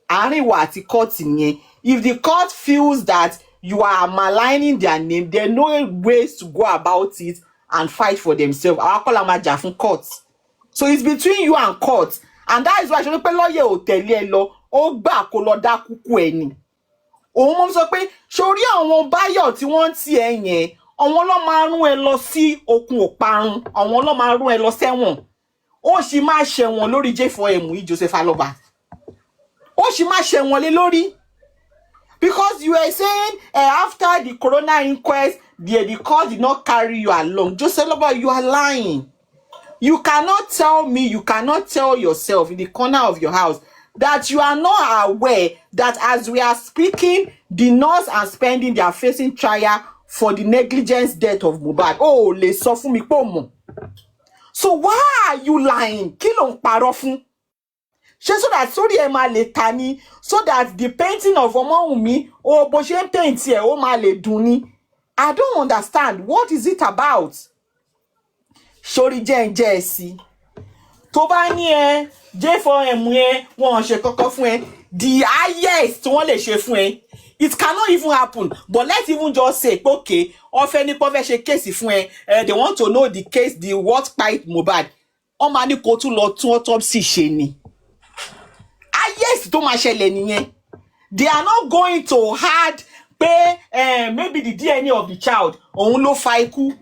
àárín wa àti court yẹn. If the court feels that you are maligning their name, they know ways to go about it and fight for themselves. Àwọn akọ́lá máa jà fún court. So it's between you and court. And that is why ṣe pé lọ́yẹ̀ ò tẹ̀lé ẹ lọ, ó gbà kó lọ dá kúkú ẹ ni. Òun mọ́ sọ pé sórí àwọn báyọ̀ tí wọ́n ti ẹ yẹn, àwọn ló máa rún ẹ lọ sí okùn òparun, àwọn ló máa rún ẹ lọ sẹ́wọ̀n. Ó sì máa ṣẹ̀wọ̀n lórí J4M yìí, Joseph Aloba. Ó sì máa ṣẹ̀wọ̀n lé lórí. Because you were saying after the corona inquest, the court did not carry you along. Joseph Aloba, you are lying. You cannot tell me, you cannot tell yourself in the corner of your house that you are not aware that as we are speaking, the nurse and spending, they are facing trial for the negligence death of Mohbad. Oh, le sọ fún mi pé o mọ̀. So why are you lying? Kí ló ń parọ́ fún? Ṣé so that sórí ẹ máa lè ta ni, so that the painting of Wunmi, oh, bó ṣe ń paint ẹ ó máa lè dùn ni? I don't understand. What is it about? Sórí jẹ́ ń jẹ́ ẹ sí. Tó bá ní J4M yẹn wọ́n ṣe kọ́kọ́ fún ẹ, the highest wọ́n lè ṣe fún ẹ. It cannot even happen. But let's even just say, okay, ọ̀fẹ́ ní pọ́fẹ́ ṣe case fún ẹ, they want to know the case, the what fight Mohbad. Wọ́n máa ní kó tún lọ tún autopsy ṣe ni. Highest tó máa ṣẹlẹ̀ nìyẹn. They are not going to add pé maybe the DNA of the child òun ló fa ikú.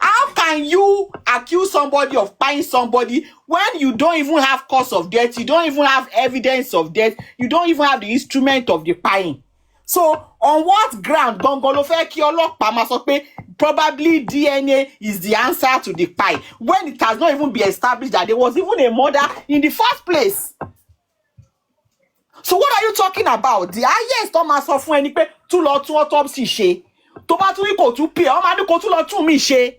How can you accuse somebody of buying somebody when you don't even have cause of death, you don't even have evidence of death, you don't even have the instrument of the buying? So on what ground gangan ló fẹ́ kí ọlọ́pàá máa sọ pé probably DNA is the answer to the pie when it has not even been established that there was even a murder in the first place? So what are you talking about? The highest tó máa sọ fún ẹni pé tún lọ tún autopsy ṣe, tó bá tún ní kò tún pay, ó máa ní kò tún lọ tún mí ṣe.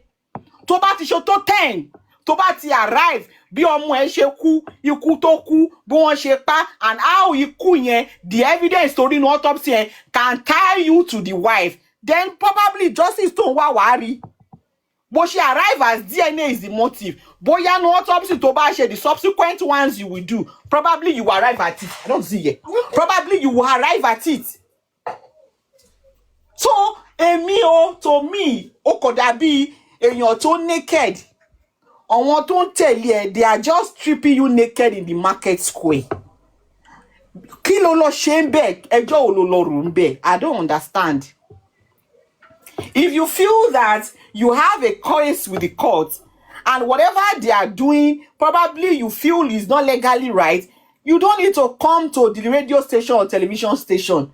Tó bá ti ṣe tó 10, tó bá ti arrive bí ọmọ ẹ ṣe kú, ikú tó kú, bí wọ́n ṣe pa, and how ikú yẹn, the evidence tó rí ní autopsy yẹn can tie you to the wife, then probably justice tó ń wá wá rí. Bó ṣe arrive as DNA is the motive, bóyá ní autopsy tó bá ṣe, the subsequent ones you will do, probably you will arrive at it. I don't see here. Probably you will arrive at it. So èmi o, to me, ó kò dàbí èèyàn tó naked. Àwọn tó ń tẹ̀lé ẹ, they are just stripping you naked in the market square. Kí ló lọ ṣe ń bẹ̀? Ẹjọ́ ò ló lọ rò ń bẹ̀? I don't understand. If you feel that you have a case with the court and whatever they are doing, probably you feel is not legally right, you don't need to come to the radio station or television station.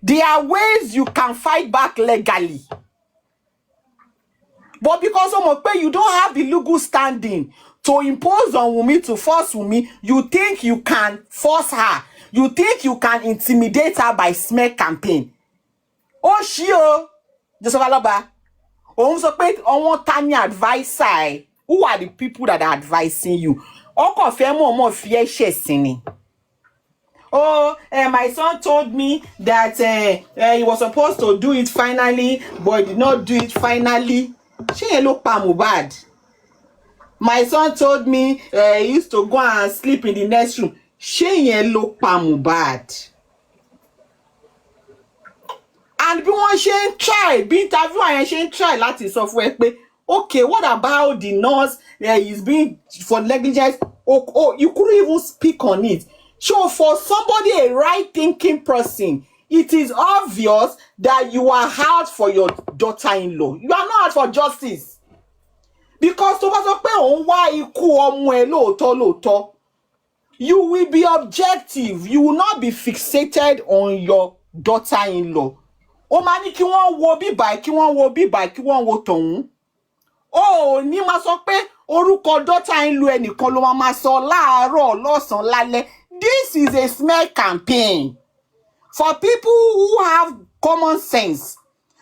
There are ways you can fight back legally. But because you don't have the legal standing to impose on Wunmi, to force Wunmi, you think you can force her. You think you can intimidate her by smear campaign. Oh, shio, Joseph Aloba. Oh, tiny advisor. Who are the people that are advising you? Oh, my son told me that he was supposed to do it finally, but he did not do it finally. She look bad. My son told me he used to go and sleep in the next room. She look bad. And bí wọ́n ṣe ń try, bí interview àyẹn ṣe ń try láti sọ fún ẹ pé, okay, what about the nurse is being for negligence? Oh, you couldn't even speak on it. So for somebody, a right-thinking person, it is obvious that you are out for your daughter-in-law. You are not out for justice. Because tó bá sọ pé òun wá ikú ọmọ ẹ lóòótọ́, you will be objective. You will not be fixated on your daughter-in-law. Ó máa ní kí wọ́n wo bíbáyìí, kí wọ́n wo bíbáyìí, kí wọ́n wo tọ̀hún. Ó ní máa sọ pé orúkọ daughter-in-law ẹnìkan ló máa sọ láàárọ̀ lọ́sàn-án lálẹ́. This is a smear campaign for people who have common sense,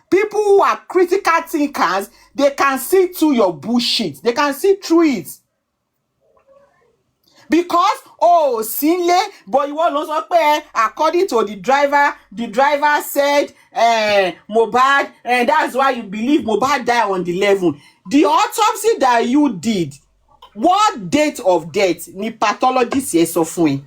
people who are critical thinkers. They can see through your bullshit. They can see through it. Because Sinle, but you won't also pay. According to the driver said Mohbad, and that's why you believe Mohbad died on the 11th. The autopsy that you did, what date of death ni pathologist yẹn sọ fún ẹ?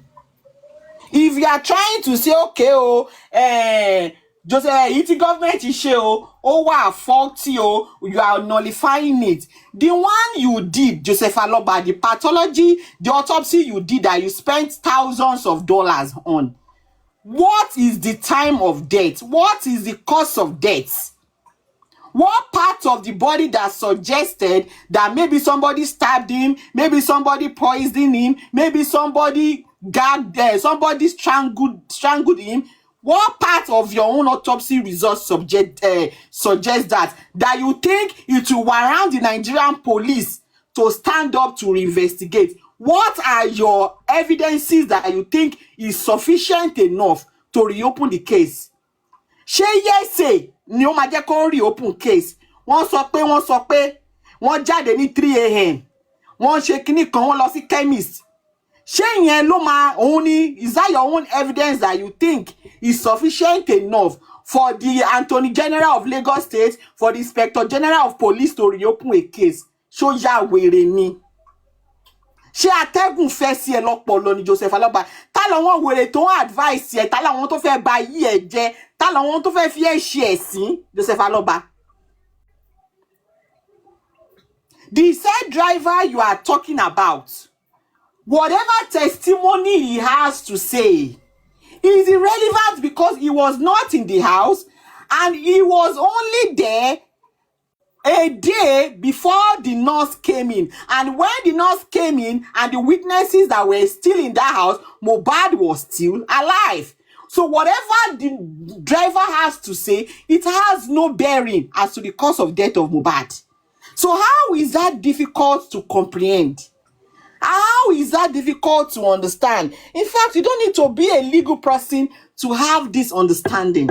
If you are trying to say, okay, Joseph, it's government issue, wow, faulty, you are nullifying it. The one you did, Joseph Aloba, the pathology, the autopsy you did that you spent thousands of dollars on. What is the time of death? What is the cause of death? What part of the body that suggested that maybe somebody stabbed him, maybe somebody poisoned him, maybe somebody gagged, somebody strangled him? What part of your own autopsy results suggests that you think it will warrant the Nigerian police to stand up to investigate? What are your evidences that you think is sufficient enough to reopen the case? Ṣé yẹ́sẹ̀ ni ó máa jẹ́ kó reopen case? Wọ́n sọ pé wọ́n jáde ní 3 a.m. Wọ́n ṣe kinní kan, wọ́n lọ sí chemist. Ṣé ìyẹn ló máa òun ni? Is that your own evidence that you think is sufficient enough for the Attorney General of Lagos State, for the Inspector General of Police to reopen a case? Ṣó yá wèrè ni? Ṣé atẹ́gùn fẹ́ sí ẹ lọ́pọlọ ni Joseph Aloba? Ta làwọn wèrè tó ń advice ẹ? Ta làwọn tó fẹ́ ba yí ẹ jẹ́? Ta làwọn tó fẹ́ fi ẹ ṣe ẹ̀sín, Joseph Aloba? The said driver you are talking about, whatever testimony he has to say is irrelevant because he was not in the house and he was only there a day before the nurse came in. And when the nurse came in and the witnesses that were still in that house, Mohbad was still alive. So whatever the driver has to say, it has no bearing as to the cause of death of Mohbad. So how is that difficult to comprehend? How is that difficult to understand? In fact, you don't need to be a legal person to have this understanding.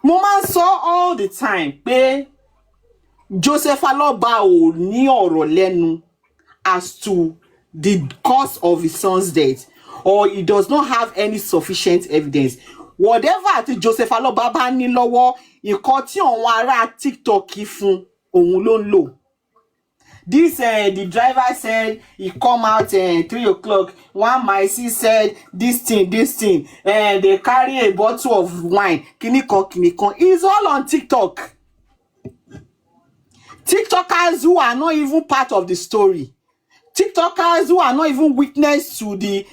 Mo saw all the time pé Joseph Aloba ò ní ọ̀rọ̀ lẹ́nu as to the cause of his son's death, or he does not have any sufficient evidence. Whatever tí Joseph Aloba bá ní lọ́wọ́, nǹkan tí àwọn ará TikTok fún òun ló ń lò. This the driver said he come out 3 o'clock. One Maisi said this thing. They carry a bottle of wine. Kinikon. It's all on TikTok. TikTokers who are not even part of the story. TikTokers who are not even witness to the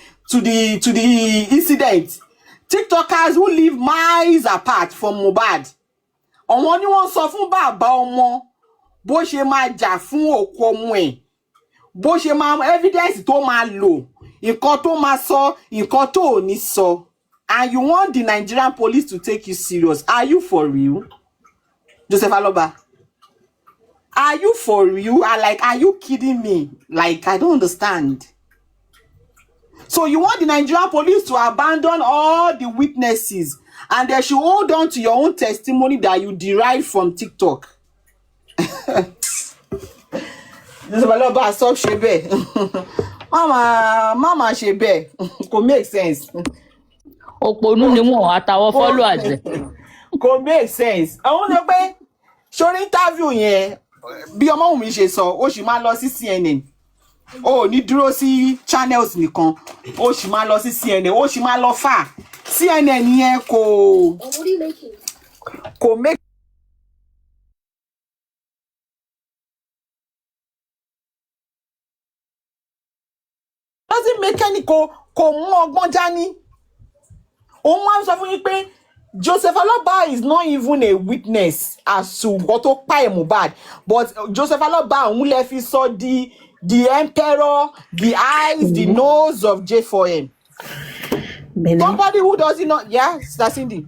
incident. TikTokers who live miles apart from Mohbad. Àwọn ni wọ́n sọ fún bàbá ọmọ bó ṣe máa jà fún òkú ọmọ ẹ̀, bó ṣe máa evidence tó máa lò, nǹkan tó máa sọ, nǹkan tó ò ní sọ. And you want the Nigerian police to take you serious? Are you for real, Joseph Aloba? Are you for real? Are you kidding me? Like, I don't understand. So you want the Nigerian police to abandon all the witnesses and they should hold on to your own testimony that you derived from TikTok? Stop shebe. Mama shebe. Could make sense. Òpònú ni wọ́n àtàwọn followers ẹ̀. Could make sense. I want to pay. Show interview yẹn. Bí ọmọ Wunmi ṣe sọ, ó sì máa lọ sí CNN. Ó ní dúró sí channels nìkan. Ó sì máa lọ sí CNN. Ó sì máa lọ fà. CNN yẹn kò make doesn't make any kò mú ọgbọ́n dání. Òun wá sọ fún yín pé Joseph Aloba is not even a witness as to what to pa Mohbad, but Joseph Aloba òun lè fi sọ the emperor, the eyes, the nose of J4M. Somebody who doesn't know, yeah, that's Cindy.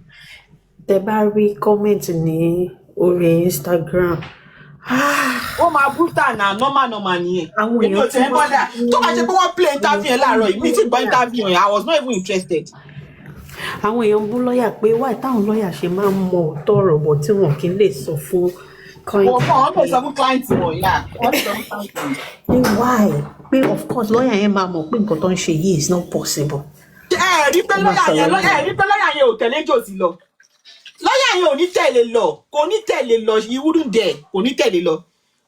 Tẹ́ bá rí comment ní orí Instagram. Oh my brutal na normal nìyẹn. Àwọn Èmi ò tẹ́ bọ́dà. Tó bá ṣe pé wọ́n play interview yẹn láàárọ̀ yìí, mi ti gbọ́ interview yẹn, I was not even interested. Àwọn èèyàn bú lọ́ọ̀yà pé why táwọn lọ́ọ̀yà ṣe máa ń mọ ọ̀tọ̀ ọ̀rọ̀ bọ̀ tí wọn kì í lè sọ fún client. Wọ́n lè sọ fún client wọn, yeah. Why? Pé of course lọ́ọ̀yà yẹn máa mọ̀ pé nǹkan tó ń ṣe yìí is not possible. Rí pé lọ́ọ̀yà yẹn ò tẹ̀lé Josi lọ. Lọ́ọ̀yà yẹn ò ní tẹ̀lé lọ, kò ní tẹ̀lé lọ, he wouldn't dare, kò ní tẹ̀lé lọ.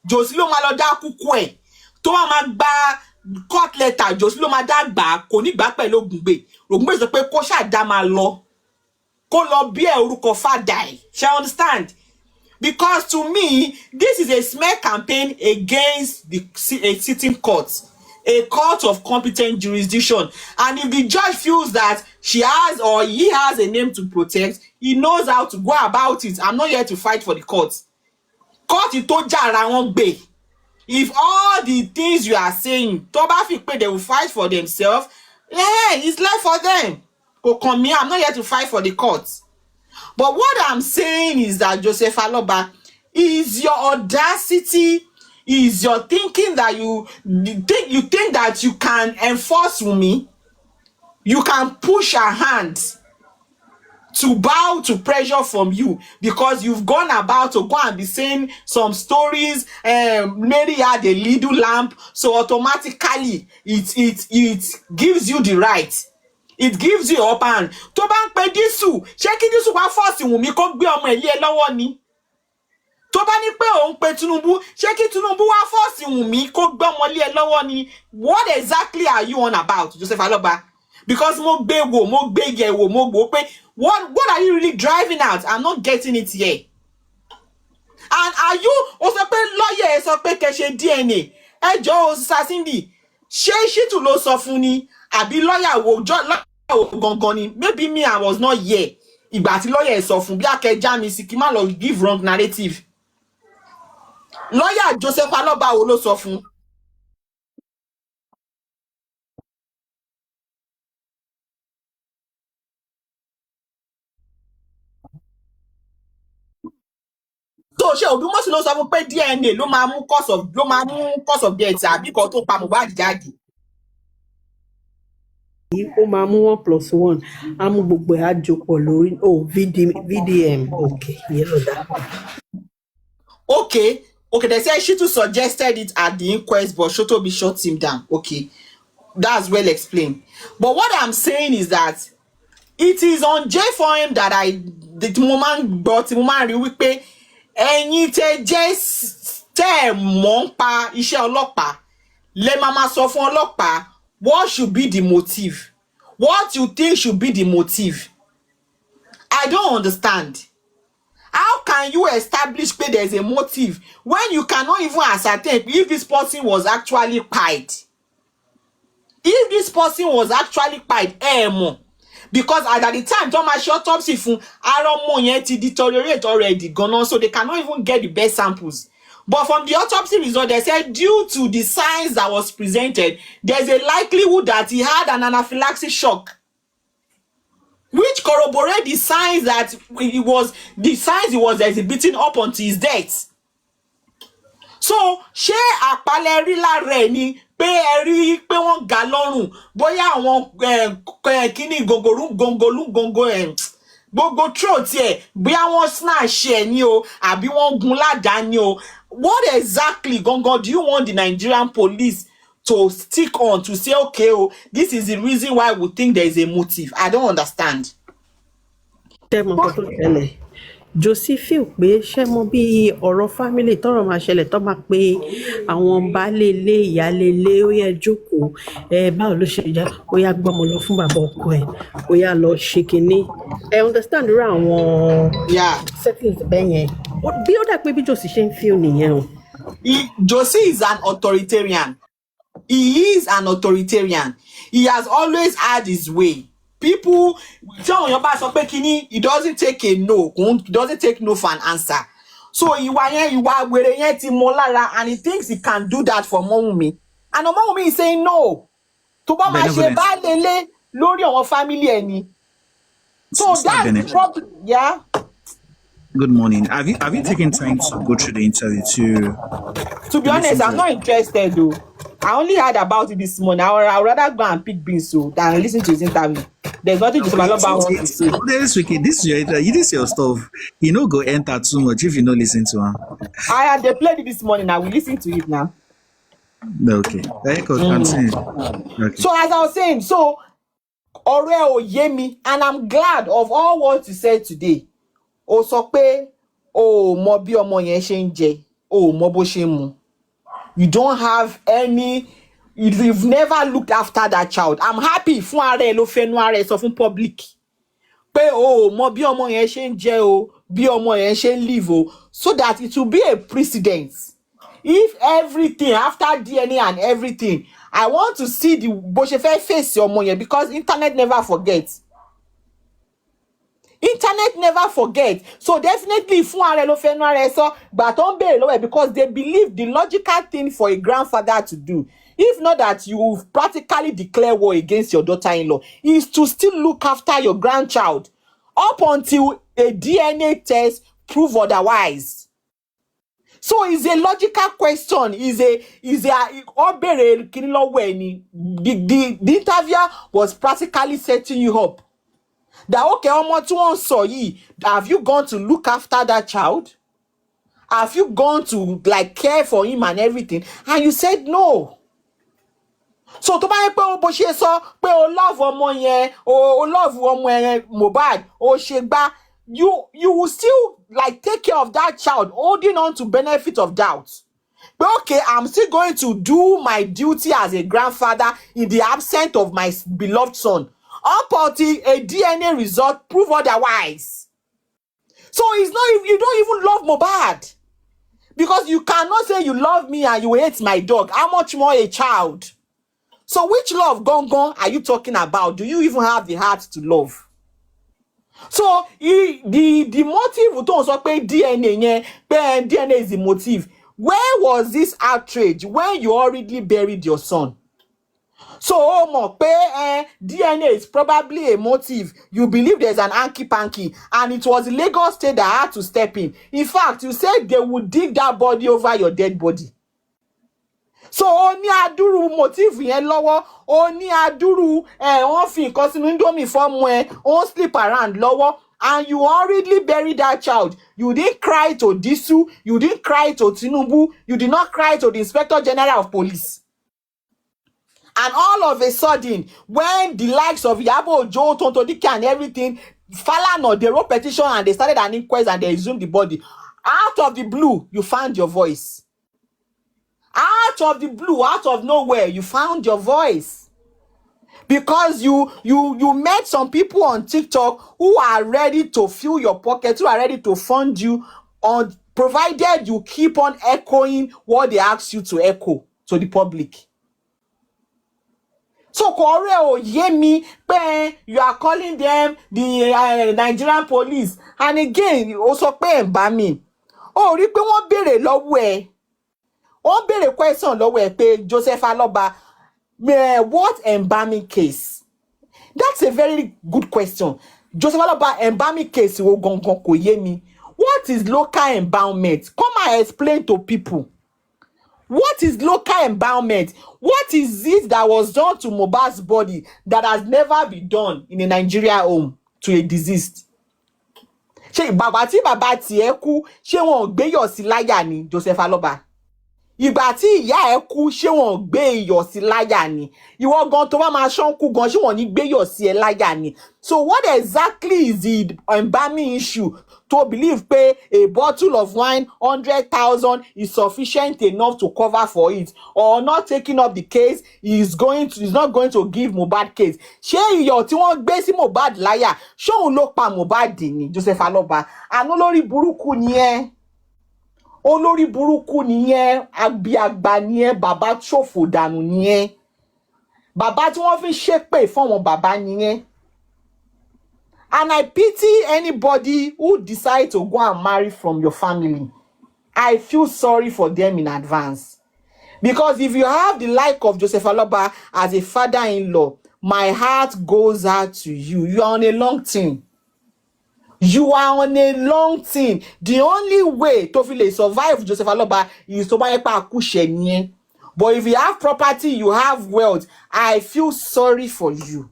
Josi ló máa lọ dá kúkú ẹ̀, tó máa gba court letter, Josi ló máa dá gbà, kò ní gbà pẹ̀lú Ògúngbè. Ògúngbè sọ pé kó ṣàdá máa lọ, kó lọ bí ẹ̀ orúkọ fàdà ẹ̀. Shall understand? Because to me, this is a smear campaign against a sitting court, a court of competent jurisdiction. And if the judge feels that she has or he has a name to protect, he knows how to go about it. I'm not here to fight for the court. Court tó jàrá wọn gbé. If all the things you are saying, tó bá fi pé they will fight for themselves, yeah, it's left for them. Come here, I'm not here to fight for the court. But what I'm saying is that Joseph Aloba, is your audacity, is your thinking that you think that you can enforce Wunmi, you can push her hand to bow to pressure from you because you've gone about to go and be saying some stories. Mary had a little lamp, so automatically it gives you the right. It gives you up hand. Tó bá ń pe Dísù, ṣé kí Dísù wá force Wunmi kó gbé ọmọ ẹ̀ lé ẹ lọ́wọ́ ni? Tó bá ní pé òun pe Tinubu, ṣé kí Tinubu wá force Wunmi kó gbé ọmọ lé ẹ lọ́wọ́ ni? What exactly are you on about, Joseph Aloba? Because mo gbé wò, mo gbé yẹ̀ wò, mo gbọ́ pé what are you really driving at? I'm not getting it here. And are you also pé lawyer sọ pé kẹ́ ṣe DNA? Ẹ jọ̀ọ́ Sasindi, ṣé Shitu ló sọ fún ni? Àbí lawyer wo gangan ni? Maybe me, I was not here. Ìgbà tí lawyer sọ fún bí akẹjá mi sí kí má lọ give wrong narrative. Lawyer Joseph Aloba wo ló sọ fún? So ṣé Odúmọ̀sí ló sọ fún pé DNA ló máa mú cause of death àbí kan tó pa Mohbad jáde? Ó máa mú 1+1, á mú gbogbo ẹ̀ á jókòó lórí VDM. Okay, yẹn ló dá. Okay, they said Shitu suggested it at the inquest, but Shotobi shut him down. Okay, that's well explained. But what I'm saying is that it is on J4M that the woman rí wípé ẹ̀yin tẹ́ jẹ́ tẹ́ mọ̀ ń pa iṣẹ́ ọlọ́pàá lẹ máa sọ fún ọlọ́pàá what should be the motive, what you think should be the motive. I don't understand. How can you establish that there's a motive when you cannot even ascertain if this person was actually pied? If this person was actually pied, because at the time Thomas autopsy fún ara ọmọ yẹn ti deteriorate already gone, so they cannot even get the best samples. But from the autopsy result, they said due to the signs that was presented, there's a likelihood that he had an anaphylactic shock, which corroborate the signs that he was exhibiting up until his death. So ṣé àpálẹ̀ rí lára ẹ̀ ni pé ẹ rí pé wọ́n gà lọ́rùn bóyá àwọn kíní gbogbo throat ẹ̀ bóyá wọ́n snatch ẹ̀ ni o àbí wọ́n gun ládàá ni o? What exactly gangan do you want the Nigerian police to stick on to say, okay, oh, this is the reason why we think there is a motive? I don't understand. Josie feel pé ṣé mo bí ọ̀rọ̀ family tọ́rọ̀ máa ṣẹlẹ̀ tó máa pé àwọn baálé ilé ìyálé ilé ó yẹ jókòó báwo ló ṣe jẹ́ ó yá gbọ́mọ lọ fún bàbá ọkọ ẹ̀ ó yá lọ ṣe kinní understand rú àwọn settings bẹ́ẹ̀ yẹn bí ó dà pé bí Josie ṣe ń feel nìyẹn o. Josie is an authoritarian. He is an authoritarian. he has always had his way. People, he doesn't take a no, he doesn't take no for an answer. So and he thinks he can do that for Wunmi. And Wunmi is saying no. To ba ma ṣe ba lele lórí àwọn family ẹni. So that's the problem. Yeah. Good morning. Have you taken time to go through the interview To be honest, I'm not interested though. I only heard about it this morning. I would rather go and pick beans than listen to his interview. There's nothing Joseph Aloba wants to say. This weekend, this is your stuff. You know, go enter too much if you don't listen to him. They played it this morning. I will listen to it now. Okay. Continue. Okay. So as I was saying, ọ̀rẹ́ ò yé mi, and I'm glad of all what you said today. Ó sọ pé o mọ bí ọmọ yẹn ṣe ń jẹ, o mọ bó ṣe ń mu. You don't have any, you've never looked after that child. I'm happy fún ara ẹ ló fẹnu ara ẹ sọ fún public pé o mọ bí ọmọ yẹn ṣe ń jẹ o, bí ọmọ yẹn ṣe ń live o, so that it will be a precedent. If everything after DNA and everything, I want to see the bó ṣe fẹ́ face ọmọ yẹn, because internet never forgets. Internet never forget. So definitely fún ara ló fẹ́ nu ara ẹ sọ gbà tó ń béèrè lọ́wọ́ ẹ̀, because they believe the logical thing for a grandfather to do, if not that you practically declare war against your daughter-in-law, is to still look after your grandchild up until a DNA test prove otherwise. So it's a logical question. The interviewer was practically setting you up. That okay, have you gone to look after that child? Have you gone to care for him and everything? And you said no. So to bá yẹ pé o bó ṣe sọ pé o love ọmọ yẹn, o love ọmọ yẹn Mohbad, o ṣe gbá, you will still take care of that child, holding on to benefit of doubt. But okay, I'm still going to do my duty as a grandfather in the absence of my beloved son, up until a DNA result prove otherwise. So it's not, you don't even love Mohbad, because you cannot say you love me and you hate my dog. How much more a child? So which love gone are you talking about? Do you even have the heart to love? So the motive tó ń sọ pé DNA is the motive. Where was this outrage when you already buried your son? So DNA is probably a motive. You believe there's an hanky-panky, and it was Lagos State that had to step in. In fact, you said they would dig that body over your dead body. So ó ní adúrú motive yẹn lọ́wọ́, ó ní adúrú wọ́n fi nǹkan sínú Indomie fọ́mọ ẹ, ó sleep around lọ́wọ́, and you already buried that child. You didn't cry to Disu, you didn't cry to Tinubu, you did not cry to the Inspector General of Police. And all of a sudden, when the likes of Iyabo Ojo, Tonto Dike and everything, Falana, they wrote petition and they started an inquest and they exhumed the body. Out of the blue, you found your voice. Out of the blue, out of nowhere, you found your voice. Because you met some people on TikTok who are ready to fill your pockets, who are ready to fund you, provided you keep on echoing what they ask you to echo to the public. So you are calling them the Nigerian police, and again also pay me. Oh, rí pé wọ́n béèrè lọ́wọ́ ẹ. Wọ́n béèrè question lọ́wọ́ ẹ pé Joseph Aloba, what embalming case? That's a very good question. Joseph Aloba, embalming case wo gangan kò yé mi. What is local embalmment? Come and explain to people. What is local embalmment? What is it that was done to Mohbad's body that has never been done in a Nigeria home to a deceased? Ṣé bàbá tí bàbá tiẹ̀ kú, ṣé wọ́n gbé iyọ̀ sí láyà ni, Joseph Aloba? Ìgbà tí ìyá ẹ̀ kú, ṣé wọ́n gbé iyọ̀ sí láyà ni? Ìwọ gan tó bá máa ṣánkú gan, ṣé wọ́n ní gbé iyọ̀ sí ẹ láyà ni? So what exactly is the embalming issue to believe pé a bottle of wine 100,000 is sufficient enough to cover for it, or not taking up the case is not going to give Mohbad case? Ṣé iyọ̀ tí wọ́n gbé sí Mohbad láyà, ṣé òun ló pa Mohbad ni, Joseph Aloba? Àná lórí burúkú ni ẹ́. Olórí burúkú ni ẹ́, àgbààgbà ni ẹ́, bàbá ṣòfò dànù ni ẹ́. Bàbá tí wọ́n fi ṣépè fún wọn bàbá nìyẹn. And I pity anybody who decide to go and marry from your family. I feel sorry for them in advance. Because if you have the like of Joseph Aloba as a father-in-law, my heart goes out to you. You are on a long thing. You are on a long thing. The only way to feel survive Joseph Aloba is to buy a kushenye. But if you have property, you have wealth, I feel sorry for you.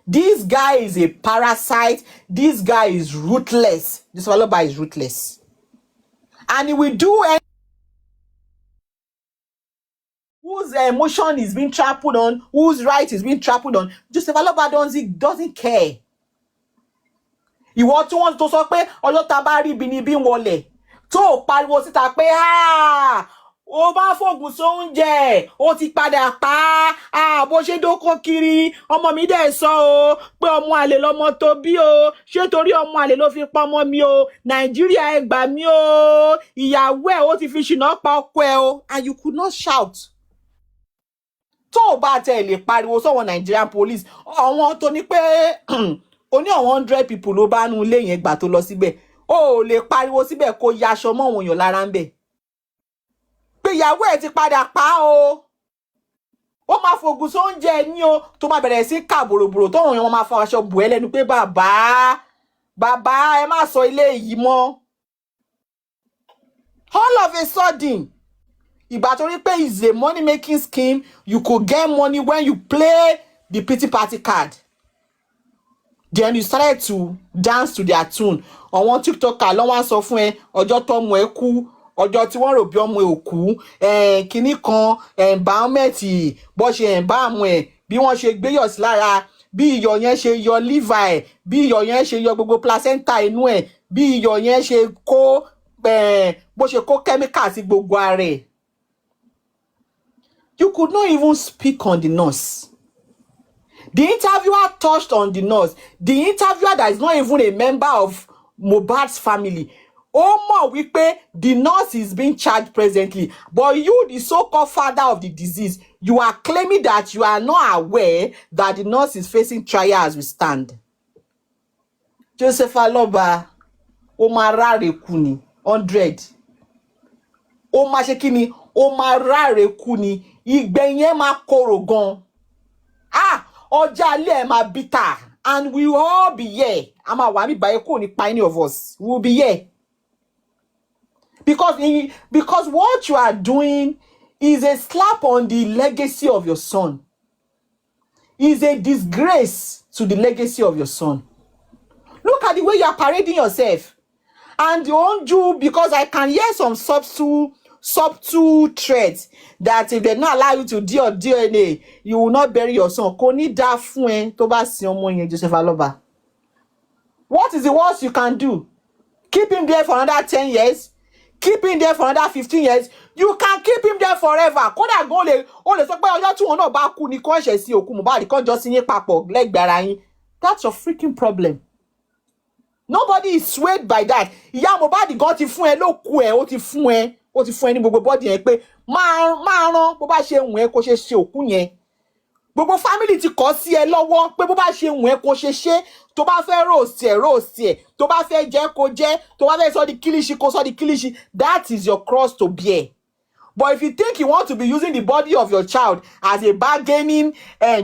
This guy is a parasite. This guy is ruthless. Joseph Aloba is ruthless. And he will do anything whose emotion is being trampled on, whose right is being trampled on. Joseph Aloba doesn't care. Ìwọ tí wọ́n tó sọ pé ọjọ́ tá bá rí ibi ni bí ń wọlẹ̀ tó pariwo síta pé ó bá fògùn sóúnjẹ ó ti padà pa bó ṣe dóko kiri ọmọ mi dẹ̀ sọ o pé ọmọ àlè lọmọ tó bí o ṣé torí ọmọ àlè ló fi pa ọmọ mi o Nàìjíríà ẹ gbà mí o ìyàwó ẹ̀ ó ti fi ṣìnà pa ọkọ ẹ̀ o, and you could not shout. Tó bá tẹ̀ lè pariwo sọ́wọ́ Nigerian police àwọn tó ní pé ó ní 100 people ló bá nu ilé yẹn gbà tó lọ síbẹ̀ ó lè pariwo síbẹ̀ kó yaṣọ mọ́ wọn yàn lára ń bẹ̀ pé ìyàwó ẹ̀ ti padà pa o ó máa fògùn sóúnjẹ ní o tó máa bẹ̀rẹ̀ sí kà bòròbòrò tó wọn yàn wọn máa fa aṣọ bù ẹ́ lẹ́nu pé bàbá ẹ má sọ ilé yìí mọ́. All of a sudden ìgbà tó rí pé is a money making scheme, you could get money when you play the pity party card. Then you started to dance to their tune. Àwọn TikToker ló wá sọ fún ẹ ọjọ́ tó ọmọ ẹ kú, ọjọ́ tí wọ́n rò bí ọmọ ẹ ò kú, kinní kan environment bó ṣe environment ẹ bí wọ́n ṣe gbéyọ̀ sí lára, bí iyọ̀ yẹn ṣe yọ liver ẹ̀, bí iyọ̀ yẹn ṣe yọ gbogbo placenta inú ẹ̀, bí iyọ̀ yẹn ṣe kó bó ṣe kó chemical sí gbogbo ara ẹ̀. You could not even speak on the nurse. The interviewer touched on the nurse. The interviewer that is not even a member of Mohbad's family. Ó mọ̀ wípé the nurse is being charged presently. But you, the so-called father of the disease, you are claiming that you are not aware that the nurse is facing trial as we stand. Joseph Aloba, ó máa ráre kú ni 100. Ó máa ṣe kí ni? Ó máa ráre kú ni. Ìgbẹ̀yìn máa korò gan. Ọjà alẹ́ máa bitter, and we will all be here. A máa wà níbàyẹ̀ kò ní pa any of us. We will be here. Because what you are doing is a slap on the legacy of your son. Is a disgrace to the legacy of your son. Look at the way you are parading yourself. And you won't do, because I can hear some subtle threats that if they not allow you to do your DNA, you will not bury your son. Kò ní dá fún ẹ tó bá sin ọmọ yẹn, Joseph Aloba. What is the worst you can do? Keep him there for another 10 years? Keep him there for another 15 years? You can keep him there forever. Kódà gan ó lè sọ pé ọjọ́ tí wọn náà bá kú ni kò ṣe sí òkú Mohbad kò jọ sí yín papọ̀ lẹ́gbẹ̀ẹ́ ara yín. That's your freaking problem. Nobody is swayed by that. Ìyá Mohbad gan ti fún ẹ lókù ẹ, ó ti fún ẹ ní gbogbo body yẹn pé máa rán bó bá ṣe wùn ẹ́ kó ṣe ṣe òkú yẹn. Gbogbo family ti kọ́ sí ẹ lọ́wọ́ pé bó bá ṣe wùn ẹ́ kó ṣe ṣe, tó bá fẹ́ roast ẹ̀, tó bá fẹ́ jẹ kó jẹ, tó bá fẹ́ sọ di kilishi kó sọ di kilishi. That is your cross to bear. But if you think you want to be using the body of your child as a bargaining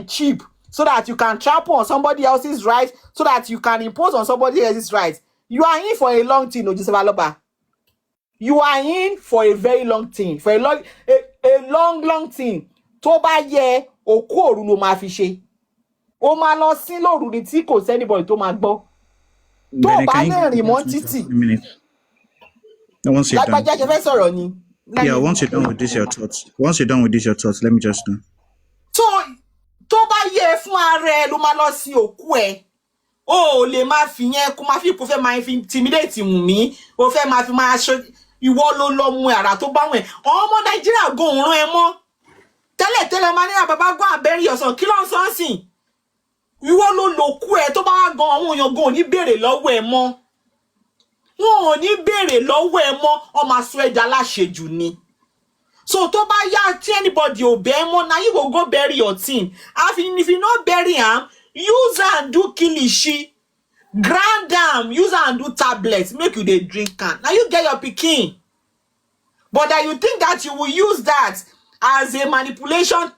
chip so that you can trample on somebody else's rights, so that you can impose on somebody else's rights, you are in for a long thing, Joseph Aloba. You are in for a very long thing, for a long thing. Tó bá yẹ òkú òru ló máa fi ṣe. Ó máa lọ sí lóru ni tí kò sẹ́nibọ̀dì tó máa gbọ́. Tó bá lè rìn mọ́ títì. Lágbájá ṣe fẹ́ sọ̀rọ̀ ni. Yeah, once you're done with this, your thoughts. Let me just know. Tó bá yẹ fún ara ẹ ló máa lọ sí òkú ẹ. Ó lè máa fi yẹn kó máa fi kó fẹ́ máa fi intimidate Wunmi. Ó fẹ́ máa fi máa ṣe ìwọ ló lọ mú ara tó bá wọn. Ọmọ Nàìjíríà go rán ẹ mọ́. Tẹ́lẹ̀ máa ní bàbá go and bury your son. Kí ló ń sọ nsìn? Ìwọ ló lòkú ẹ tó bá gan àwọn èèyàn gan ò ní béèrè lọ́wọ́ ẹ mọ́. Wọn ò ní béèrè lọ́wọ́ ẹ mọ́. Ó máa sọ ẹja láṣejù ni. So to ba ya anybody obey mo, now you go bury your thing. If you not bury him, use and do kilishi. Grind am, use and do tablets, make you dey drink am. Now you get your pikin. But that you think that you will use that as a manipulation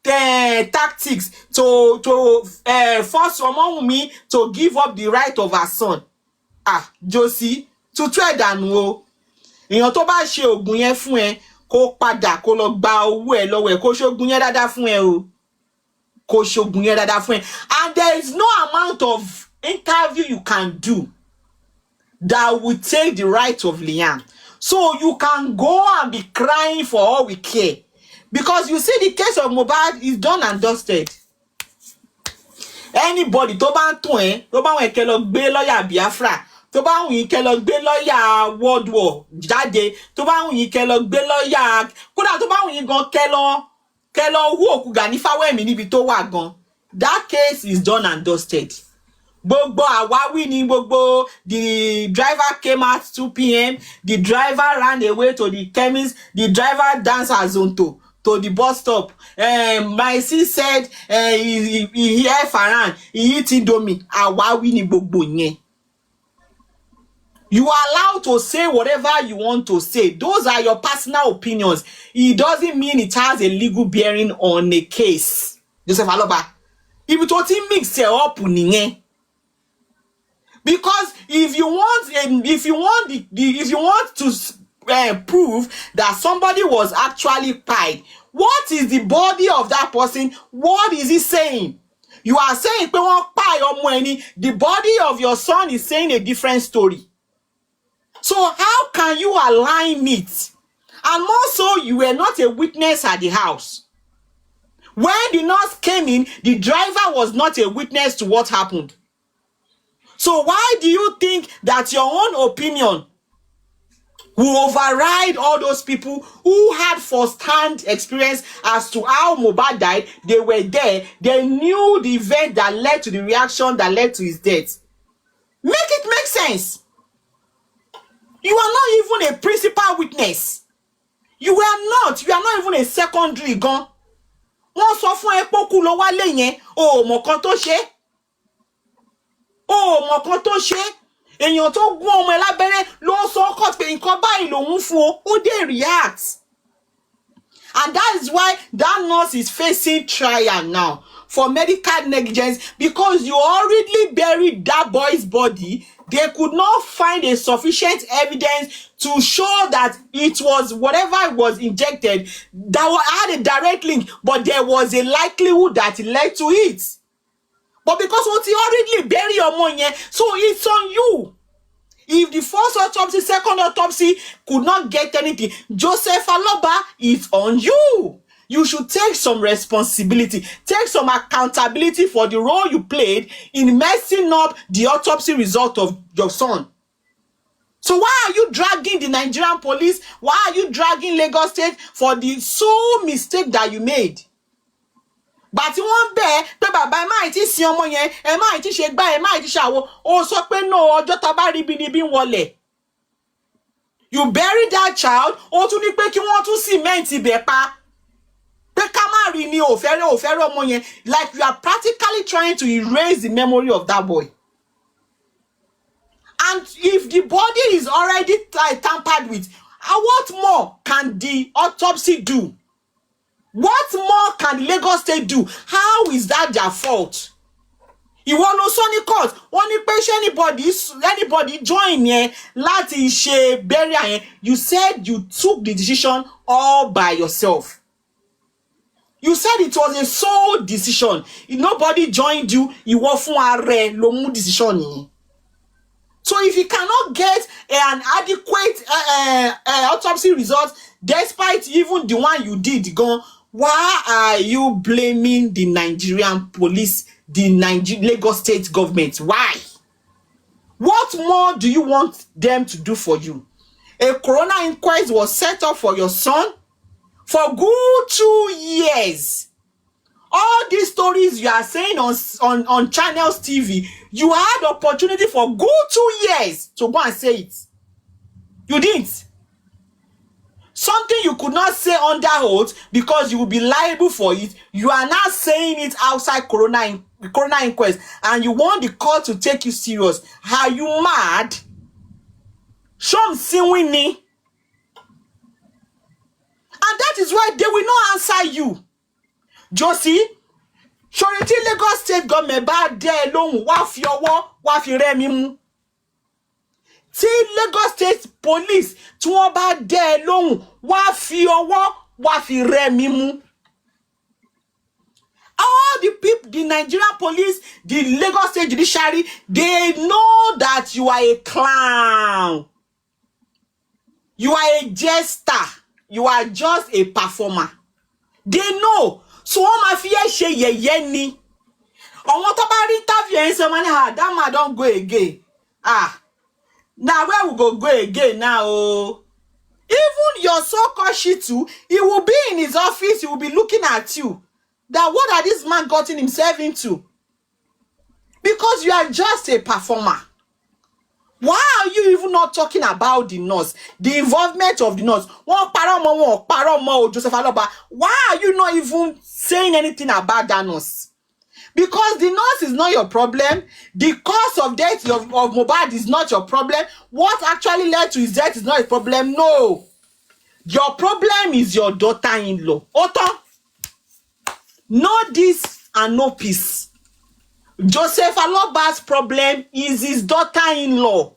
tactics to force Wunmi to give up the right of her son. Jossy, to try dànù o. Èèyàn tó bá ṣe ògùn yẹn fún ẹ, kó padà kó lọ gba owó ẹ lọ́wọ́ ẹ, kó ṣògùn yẹn dáadáa fún ẹ o. Kó ṣògùn yẹn dáadáa fún ẹ. And there is no amount of interview you can do that will take the right of Liam. So you can go and be crying for all we care. Because you see the case of Mohbad is done and dusted. Anybody tó bá ń tún ẹ, tó bá wọn kẹ́ lọ gbé lọ́yà Biafra, tó bá wọn kẹ́ lọ gbé lọ́yà World War jáde, tó bá wọn kẹ́ lọ gbé lọ́yà, kódà tó bá wọn gan kẹ́ lọ wú òkú Gani Fáwẹ́mi níbi tó wà gan. That case is done and dusted. Gbogbo àwáwí ni gbogbo. The driver came at 2 p.m. The driver ran away to the chemist. The driver danced azonto to the bus stop. My sis said he hear Faran, he eat Indomie. Àwáwí ni gbogbo yẹn. You are allowed to say whatever you want to say. Those are your personal opinions. It doesn't mean it has a legal bearing on a case. Joseph Aloba. Ibi tó ti mix it up nìyẹn. Because if you want to prove that somebody was actually pied, what is the body of that person? What is he saying? You are saying the body of your son is saying a different story. So how can you align it? And more so, you were not a witness at the house. When the nurse came in, the driver was not a witness to what happened. So why do you think that your own opinion will override all those people who had first-hand experience as to how Mohbad died? They were there. They knew the event that led to the reaction that led to his death. Make it make sense. You are not even a principal witness. You are not even a secondary gun. Wọ́n sọ fún ẹ pé ó kú ló wá lé yẹn, o mọ̀ kan tó ṣe. Mọ̀ kan tó ṣe. Èèyàn tó gún ọmọ ẹ lábẹ́rẹ́ ló sọ kọ́ pé nǹkan báyìí lòun fún ó dé react. And that is why that nurse is facing trial now for medical negligence, because you already buried that boy's body. They could not find a sufficient evidence to show that it was whatever was injected that had a direct link, but there was a likelihood that it led to it. But because what you already bury your money, so it's on you. If the first autopsy, second autopsy could not get anything, Joseph Aloba, it's on you. You should take some responsibility, take some accountability for the role you played in messing up the autopsy result of your son. So why are you dragging the Nigerian police? Why are you dragging Lagos State for the sole mistake that you made? But you want bear, the baba might see your money, and might shake by a mighty shower, or so no, Jotabari bin wole. You buried that child, or to make you want to cement bepa. Like you are practically trying to erase the memory of that boy. And if the body is already tampered with, what more can the autopsy do? What more can Lagos State do? How is that their fault? You want no sunny court? Anybody join here? Láti ṣe burial. You said you took the decision all by yourself. You said it was a sole decision. If nobody joined you, you were fún ààrẹ ló mú decision. So if you cannot get an adequate autopsy result, despite even the one you did, why are you blaming the Nigerian police, the Lagos State government? Why? What more do you want them to do for you? A coroner inquest was set up for your son for good 2 years. All these stories you are saying on Channels TV, you had opportunity for good 2 years to go and say it. You didn't. Something you could not say under oath because you will be liable for it, you are now saying it outside coroner inquest, and you want the court to take you serious. Are you mad? Some Winnie. And that is why they will not answer you. Josie, Surety Lagos State government bá dé lóhùn wá fi ọwọ́ wá fi rẹ́ mi mú. Tí Lagos State police tí wọ́n bá dé lóhùn wá fi ọwọ́ wá fi rẹ́ mi mú. All the people, the Nigerian police, the Lagos State judiciary, they know that you are a clown. You are a jester. You are just a performer. They know. So wọ́n máa fi ẹ́ ṣe yẹ̀yẹ́ ni. Àwọn tó bá rí interview ẹ̀ ń sọ that man don't go again. Now where we go again now? Even your so-called Shitu, he will be in his office, he will be looking at you. That what are this man gotten himself into? Because you are just a performer. Why are you even not talking about the nurse? The involvement of the nurse. Joseph Aloba. Why are you not even saying anything about that nurse? Because the nurse is not your problem. The cause of death of Mohbad is not your problem. What actually led to his death is not a problem. No. Your problem is your daughter-in-law. Oto. No this and no peace. Joseph Aloba's problem is his daughter-in-law.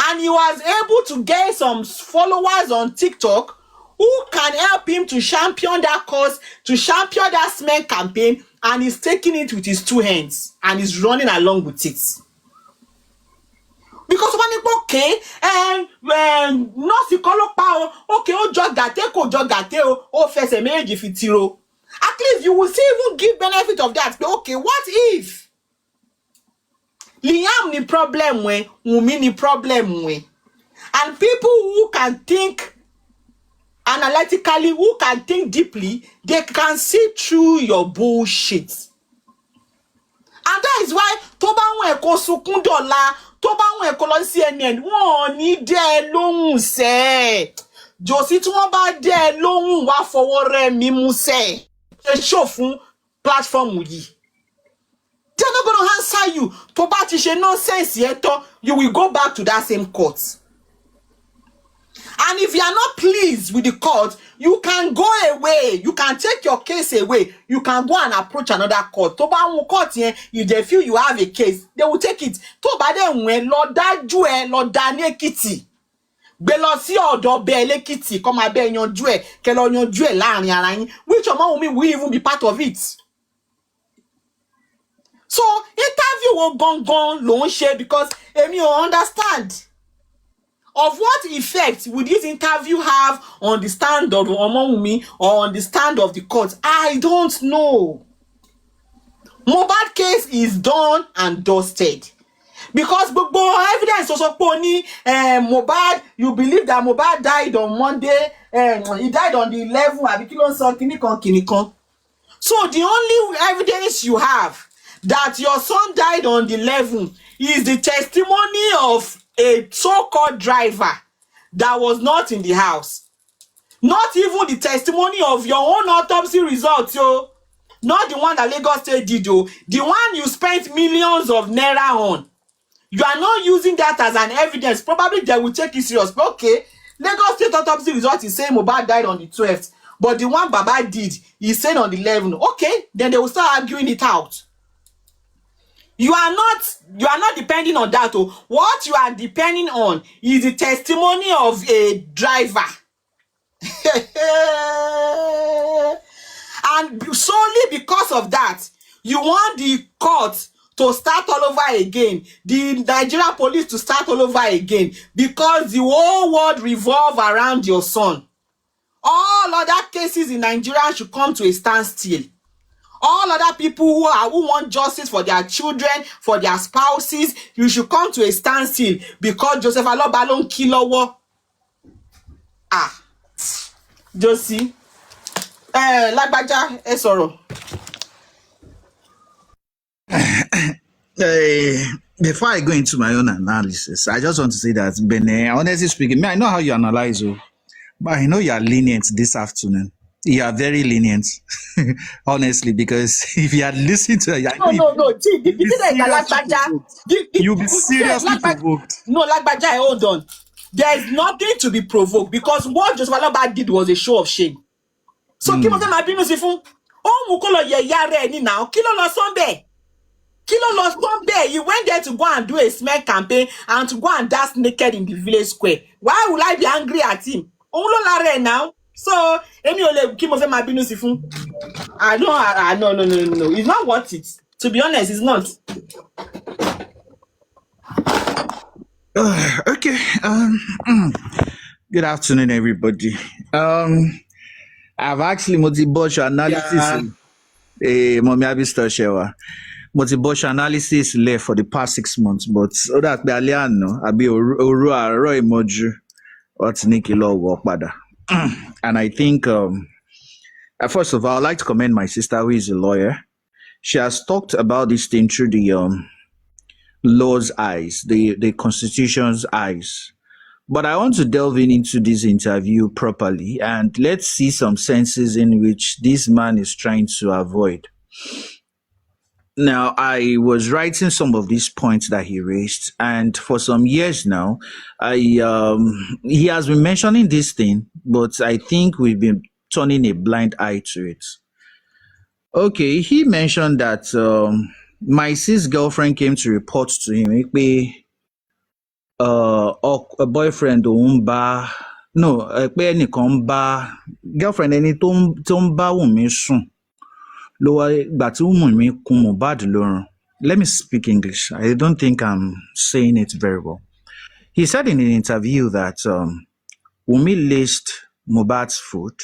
And he was able to get some followers on TikTok who can help him to champion that cause, to champion that smear campaign, and he's taking it with his 2 hands and he's running along with it. Because when you okay, and when nurse power, okay, oh jog gate, oh first a marriage if it's zero. At least you will still even give benefit of that. Okay, what if Liam ni problem we, Wunmi ni problem we, and people who can think analytically, who can think deeply, they can see through your bullshit. And that is why Toba Weko Sukundola, Toba Weko lo CNN, wọ́n ní dé lóhùn se. Josie tí wọ́n bá dé lóhùn wá fọwọ́ rẹ́ mi mú se. Show fún platform yìí. They're not going to answer you. Toba ti ṣe nonsense yeto, you will go back to that same court. And if you are not pleased with the court, you can go away. You can take your case away. You can go and approach another court. Toba won court yen, if they feel you have a case, they will take it. Toba de won lo daju e, lo da ni Ekiti. Gbe lọ sí ọ̀dọ̀ be l'Ekiti, come abe yanjú ẹ, ke lo yanjú ẹ láàrin ara yín. Which among Wunmi will even be part of it? So, interview wo gangan ló ń ṣe because èmi ò understand. Of what effect would this interview have on the stand of Wunmi or on the stand of the court? I don't know. Mohbad case is done and dusted. Because gbogbo evidence also pony Mohbad, you believe that Mohbad died on Monday, he died on the 11th. So the only evidence you have that your son died on the 11th is the testimony of a so-called driver that was not in the house. Not even the testimony of your own autopsy results, yo. Not the one that Lagos State did, yo. The one you spent millions of naira on. You are not using that as an evidence. Probably they will take it serious. But okay, Lagos State autopsy result is saying Mohbad died on the 12th. But the one Baba did, he said on the 11th. Okay, then they will start arguing it out. You are not depending on that. Oh. What you are depending on is the testimony of a driver. And solely because of that, you want the court to start all over again, the Nigerian police to start all over again, because the whole world revolves around your son. All other cases in Nigeria should come to a standstill. All other people who want justice for their children, for their spouses, you should come to a standstill because Joseph Aloba ló ń kí lọ́wọ́. Josie, lágbájá ẹ sọ̀rọ̀. Before I go into my own analysis, I just want to say that, Bene, honestly speaking, I know how you analyze. But I know you are lenient this afternoon. You are very lenient, honestly, because if you had listened to her, I know No. See, the you'll be thing that seriously Lagbaja, provoked. You'll be seriously provoked. no, Lagbaja, hold on. There's nothing to be provoked because what Joseph Aloba did was a show of shame. So, kí mo fẹ́ máa bínú sí fún? Ó mú kó lọ yẹ̀yẹ́ rẹ̀ ní now. Kí ló lọ sọ́nbẹ̀? He went there to go and do a smear campaign and to go and dance naked in the village square. Why would I be angry at him? Òun ló la rẹ̀ now. So, èmi ò lè kí mo fẹ́ máa bínú sí fún. No. It's not worth it. To be honest, it's not. Okay. Good afternoon, everybody. I've actually multi-botch analysis. Mommy Abistor Shewa. Multi-botch analysis left for the past 6 months, but that be aliano, abi oru aro emoju, what's Nikki Law work pada. And I think, first of all, I'd like to commend my sister who is a lawyer. She has talked about this thing through the law's eyes, the constitution's eyes. But I want to delve into this interview properly and let's see some senses in which this man is trying to avoid. Now, I was writing some of these points that he raised, and for some years now, he has been mentioning this thing, but I think we've been turning a blind eye to it. Okay, he mentioned that my sis girlfriend came to report to him a boyfriend girlfriend ẹni tó ń bá Wunmi sùn ló wá gbà tí Wunmi kún Mohbad lọ́rùn. Let me speak English. I don't think I'm saying it very well. He said in an interview that Wunmi laced Mohbad's foot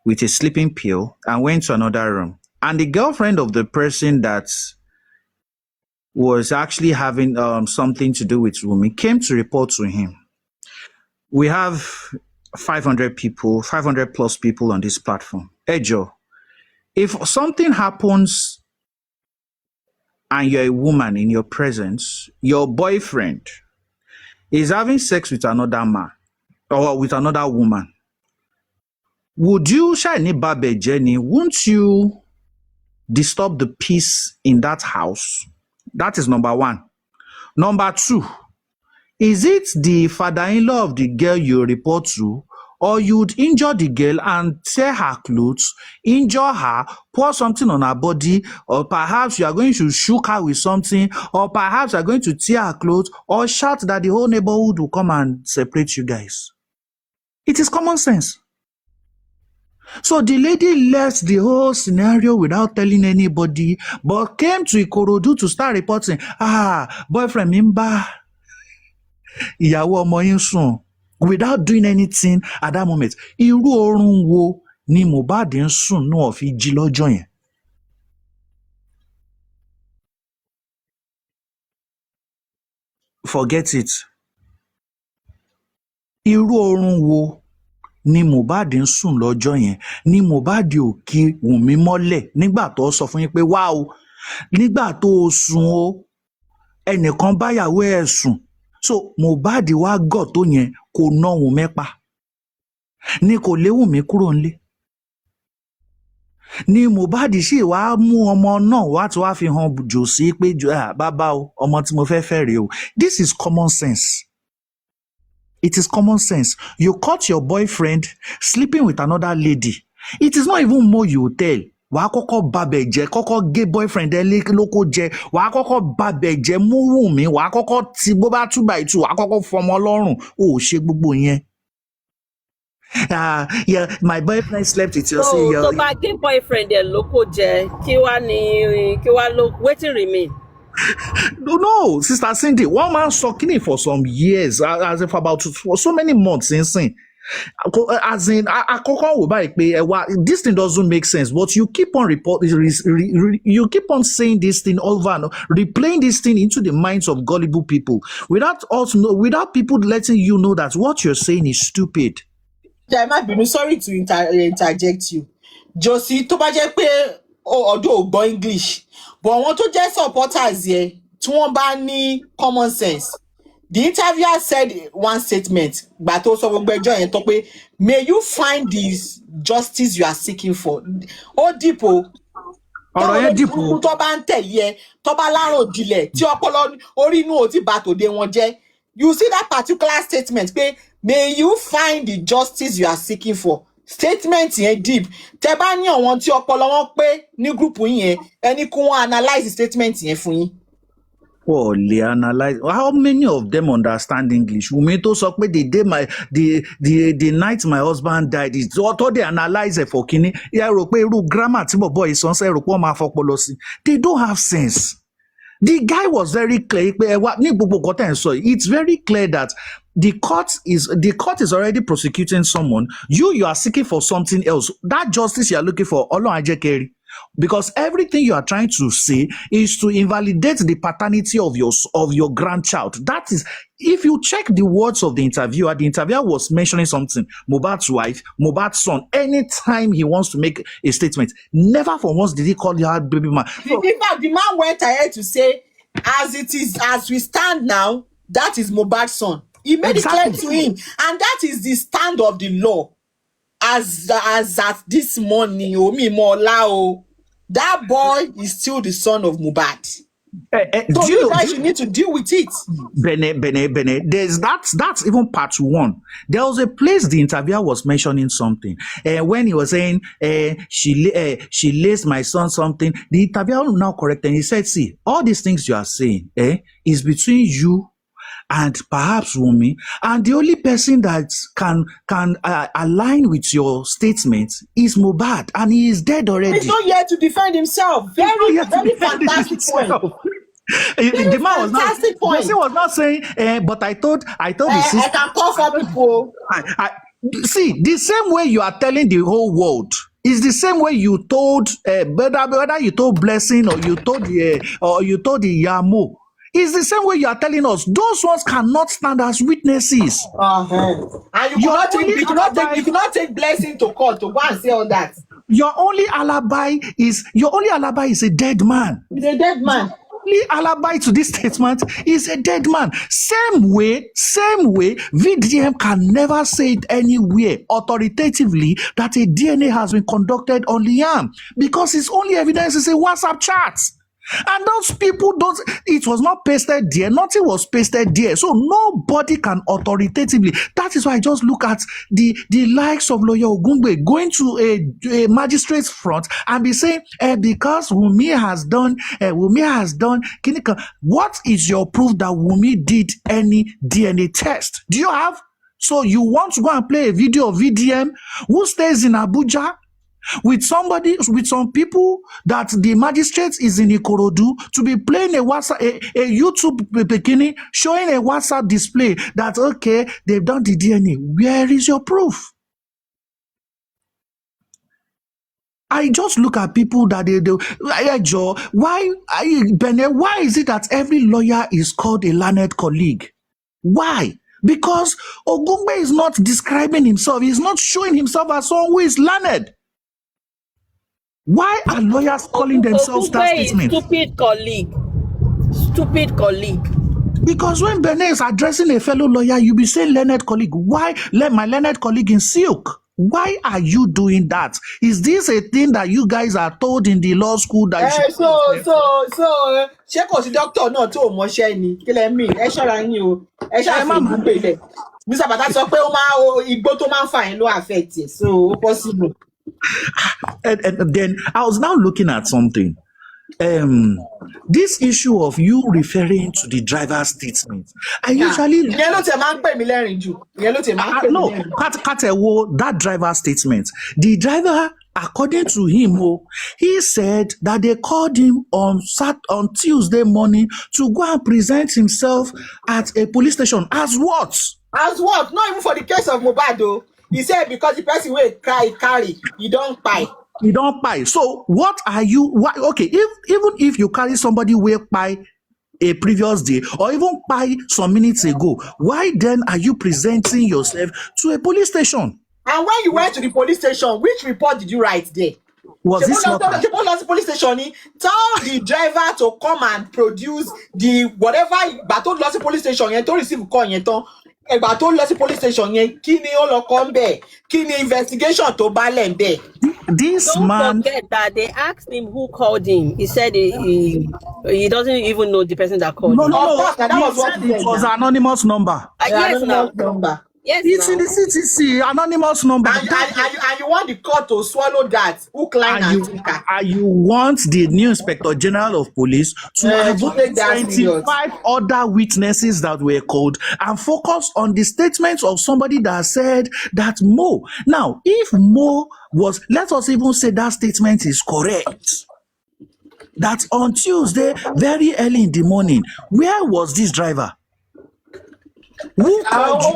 with a sleeping pill and went to another room. And the girlfriend of the person that was actually having something to do with Wunmi came to report to him. We have 500 plus people on this platform. Ejo, if something happens and you're a woman in your presence, your boyfriend is having sex with another man or with another woman, would you, Jenny, won't you disturb the peace in that house? That is number one. Number two, is it the father-in-law of the girl you report to, or you'd injure the girl and tear her clothes, injure her, pour something on her body, or perhaps you are going to shook her with something, or perhaps you are going to tear her clothes, or shout that the whole neighborhood will come and separate you guys? It is common sense. So the lady left the whole scenario without telling anybody, but came to Ikorodu to start reporting, boyfriend mimba, ìyàwó ọmọ yín sùn, without doing anything at that moment. Irú oorun wo ni Mohbad ń sùn náà fi jí lọ́jọ́ yẹn? Forget it. Irú oorun wo ni Mohbad ń sùn lọ́jọ́ yẹn? Ni Mohbad ò kí Wunmi mọ́lẹ̀ nígbà tó sọ fún yín pé wá o, nígbà tó sùn o, ẹnìkan báyàwó ẹ̀ sùn. So Mohbad wá gọ̀ tó yẹn kò ná Wunmi pa. Ni kò lé Wunmi kúrò nílé. Ni Mohbad sì wá mú ọmọ náà wá tí wá fi hàn Jossy pé bàbá o, ọmọ tí mo fẹ́ fẹ́ rèé o. This is common sense. It is common sense. You caught your boyfriend sleeping with another lady. It is not even more you tell. Wàá kọ́kọ́ babẹ̀ jẹ́, kọ́kọ́ gé boyfriend ẹ lóko jẹ, wàá kọ́kọ́ babẹ̀ jẹ́ mú Wunmi, wàá kọ́kọ́ ti bó bá 2 by 2, wàá kọ́kọ́ fọmọ lọ́rùn. Ó ṣe gbogbo yẹn. Yeah, my boyfriend slept with your so tó bá gé boyfriend ẹ lóko jẹ, kí wá ló wetin remain? No, Sister Cindy, one man sucking it for some years, as if for so many months since. As in, this thing doesn't make sense, but you keep on you keep on saying this thing over and over, replaying this thing into the minds of gullible people without people letting you know that what you're saying is stupid. Sorry to interject you. Jossy, tó bá jẹ́ pé ọ̀dọ̀ ò gbọ́ English, but àwọn tó jẹ́ supporters yẹn tí wọ́n bá ní common sense, The interviewer said one statement, but also may you find this justice you are seeking for. Oh, Dipo. ọ̀rọ̀ yẹn dìbò. tó bá ń tẹ̀lé ẹ tó bá láròjinlẹ̀ tí ọpọlọ orí inú ò tí bá tòde wọn jẹ́, you see that particular statement pé may you find the justice you are seeking for. Statement yẹn deep. Tẹ́ bá ní àwọn tí ọpọlọ wọn pé ní gúrùpù yẹn, ẹni kí wọ́n analyse statement yẹn fún yín. Oh, they analyze. How many of them understand English? Wunmi tó sọ pé the night my husband died, it's what they analyze it for kini. Yeah, rò pé irú grammar tí bọ̀bọ̀ yìí sọ ń sẹ́ rò pé wọ́n máa fọpọlọ sí. They don't have sense. The guy was very clear. It's very clear that the court is already prosecuting someone. You are seeking for something else. That justice you are looking for, Ọlọ́run á jẹ́ kẹ́ rí. Because everything you are trying to say is to invalidate the paternity of your grandchild. That is, if you check the words of the interviewer was mentioning something, Mohbad's wife, Mohbad's son. Anytime he wants to make a statement, never for once did he call her baby man. In fact, the man went ahead to say, as we stand now, that is Mohbad's son. He made it clear to him, and that is the stand of the law. As at this morning, that boy is still the son of Mohbad. So you guys need to deal with it. Bene. That's even part one. There was a place the interviewer was mentioning something. When he was saying she laced my son something, the interviewer now corrected and he said, see, all these things you are saying is between you and perhaps Wunmi, and the only person that can align with your statement is Mohbad, and he is dead already. He's not here to defend himself. Very fantastic point. The man was not saying, but I thought the sister. I can call for people. See, the same way you are telling the whole world is the same way you told whether you told Blessing or you told the Yamo. It's the same way you are telling us. Those ones cannot stand as witnesses. And you cannot take Blessing to court to go and say all that. Your only alibi is a dead man. He's a dead man. Only alibi to this statement is a dead man. Same way, VDM can never say it anywhere authoritatively that a DNA has been conducted on Liam because his only evidence is a WhatsApp chat. And those people it was not pasted there, nothing was pasted there. So nobody can authoritatively. That is why I just look at the likes of Lawyer Ogungbe going to a magistrate's front and be saying, because Wunmi has done, what is your proof that Wunmi did any DNA test? Do you have? So you want to go and play a video of VDM who stays in Abuja with some people that the magistrate is in Ikorodu to be playing a YouTube bikini showing a WhatsApp display that, okay, they've done the DNA. Where is your proof? I just look at people that they do. Why is it that every lawyer is called a learned colleague? Why? Because Ogungbe is not describing himself. He's not showing himself as someone who is learned. Why are lawyers calling themselves that statement? Stupid colleague. Because when Benin is addressing a fellow lawyer, you be saying learned colleague. Why let my learned colleague in silk? Why are you doing that? Is this a thing that you guys are told in the law school that ṣé kò sí doctor náà tó mọṣẹ́ ni kí lẹ mí ẹ ṣọ́ra yín o ẹ ṣáà fi ìlú pèlè Mr. Bata sọ pé ó máa igbó tó máa ń fà yín ló affect it, so possible. And then I was now looking at something. This issue of you referring to the driver's statement. I usually no, that driver's statement. The driver, according to him, he said that they called him on Tuesday morning to go and present himself at a police station. As what? As what? Not even for the case of Mohbad though. He said because the person will carry, he don't buy. You don't buy. So what are you? Okay, even if you carry somebody will buy a previous day or even buy some minutes ago, why then are you presenting yourself to a police station? And when you went to the police station, which report did you write there? Was it slaughtered? She police station. Tell the driver to come and produce the whatever. But to lost police station to receive call But to lost police station kini ó lọ kọ́ ńbẹ̀, kini investigation tó bá lẹ̀ ńbẹ̀. This Don't man. forget that they asked him who called him. He said he doesn't even know the person that called him. Of course, that was what he said. It was an anonymous number. Yes, Anonymous number. Yes, It's in the CTC, anonymous number. And you want the court to swallow that hook, line, and sinker. And you want the new Inspector General of Police to avoid take that 25 other witnesses that were called and focus on the statements of somebody that said that Mo. Now, if Mo was, let us even say that statement is correct, that on Tuesday, very early in the morning, where was this driver? Who called you?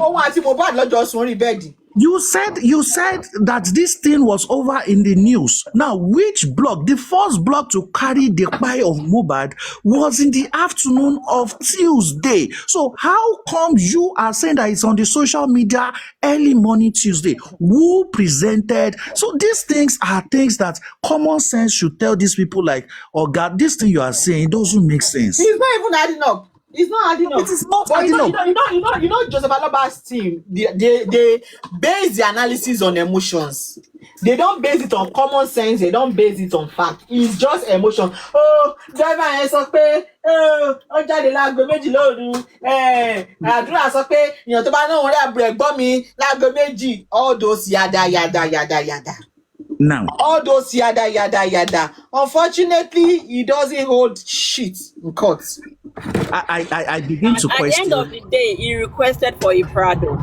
You said that this thing was over in the news. Now, which blog? The first blog to carry the pie of Mohbad was in the afternoon of Tuesday. So how come you are saying that it's on the social media early morning Tuesday? Who presented? So these things are things that common sense should tell these people like, oh God, this thing you are saying doesn't make sense. It's not even adding up. It's not adding up. It is not But adding up. You know, Joseph Aloba's team, they base the analysis on emotions. They don't base it on common sense. They don't base it on fact. It's just emotion. Oh, driver yẹn sọ pé ó jáde láago méjì lóru. Àdúrà sọ pé èèyàn tó bá náà wọlé àbúrò ẹ̀gbọ́n mi láago méjì. All those yada. Now, all those yada. Unfortunately, he doesn't hold shit in court. I begin to question. At the end of the day, he requested for a Prado.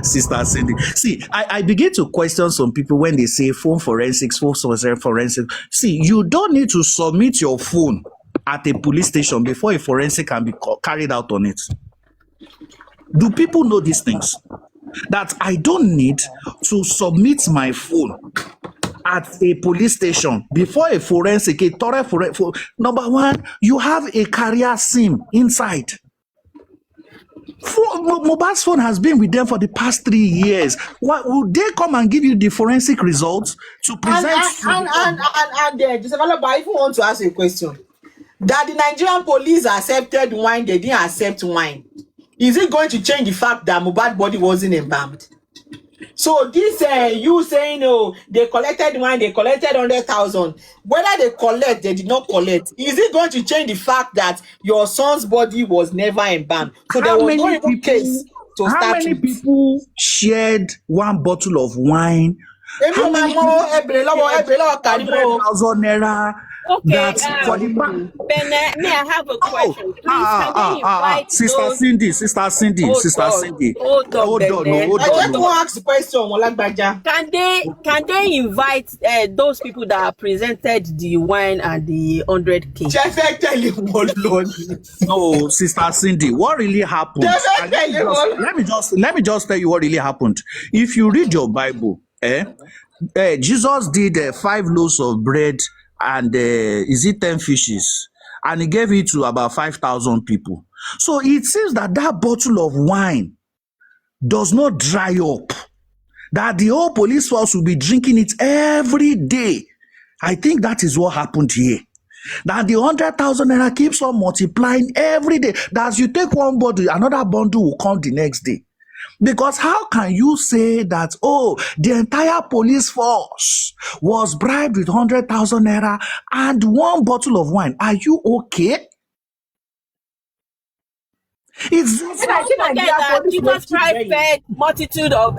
Sister Cindy. See, I begin to question some people when they say phone forensics. See, you don't need to submit your phone at a police station before a forensic can be carried out on it. Do people know these things? That I don't need to submit my phone at a police station before a forensic, number one, you have a carrier SIM inside. Mohbad's phone has been with them for the past 3 years. What would they come and give you the forensic results to present? And Joseph Aloba, I even want to ask you a question. That the Nigerian police accepted wine, they didn't accept wine. Is it going to change the fact that Mohbad's body wasn't embalmed? So this you saying they collected wine, they collected 100,000. Whether they collect, they did not collect. Is it going to change the fact that your son's body was never embalmed? So there was no even case to start. How many people shared one bottle of wine? How many people? 100,000 naira. Okay, That's for the Bennett, may I have a question? Please, can they invite Sister those... Cindy. Hold on. I just want to ask the question. Can they invite those people that presented the wine and the 100K? No, Sister Cindy, what really happened? Let me just tell you what really happened. If you read your Bible, Jesus did 5 loaves of bread and is it 10 fishes, and he gave it to about 5,000 people. So it seems that bottle of wine does not dry up, that the whole police force will be drinking it every day. I think that is what happened here. That the 100,000 naira keeps on multiplying every day. That as you take one bottle, another bundle will come the next day. Because how can you say that, the entire police force was bribed with 100,000 naira and one bottle of wine? Are you okay? It's Jesus Christ fed multitude of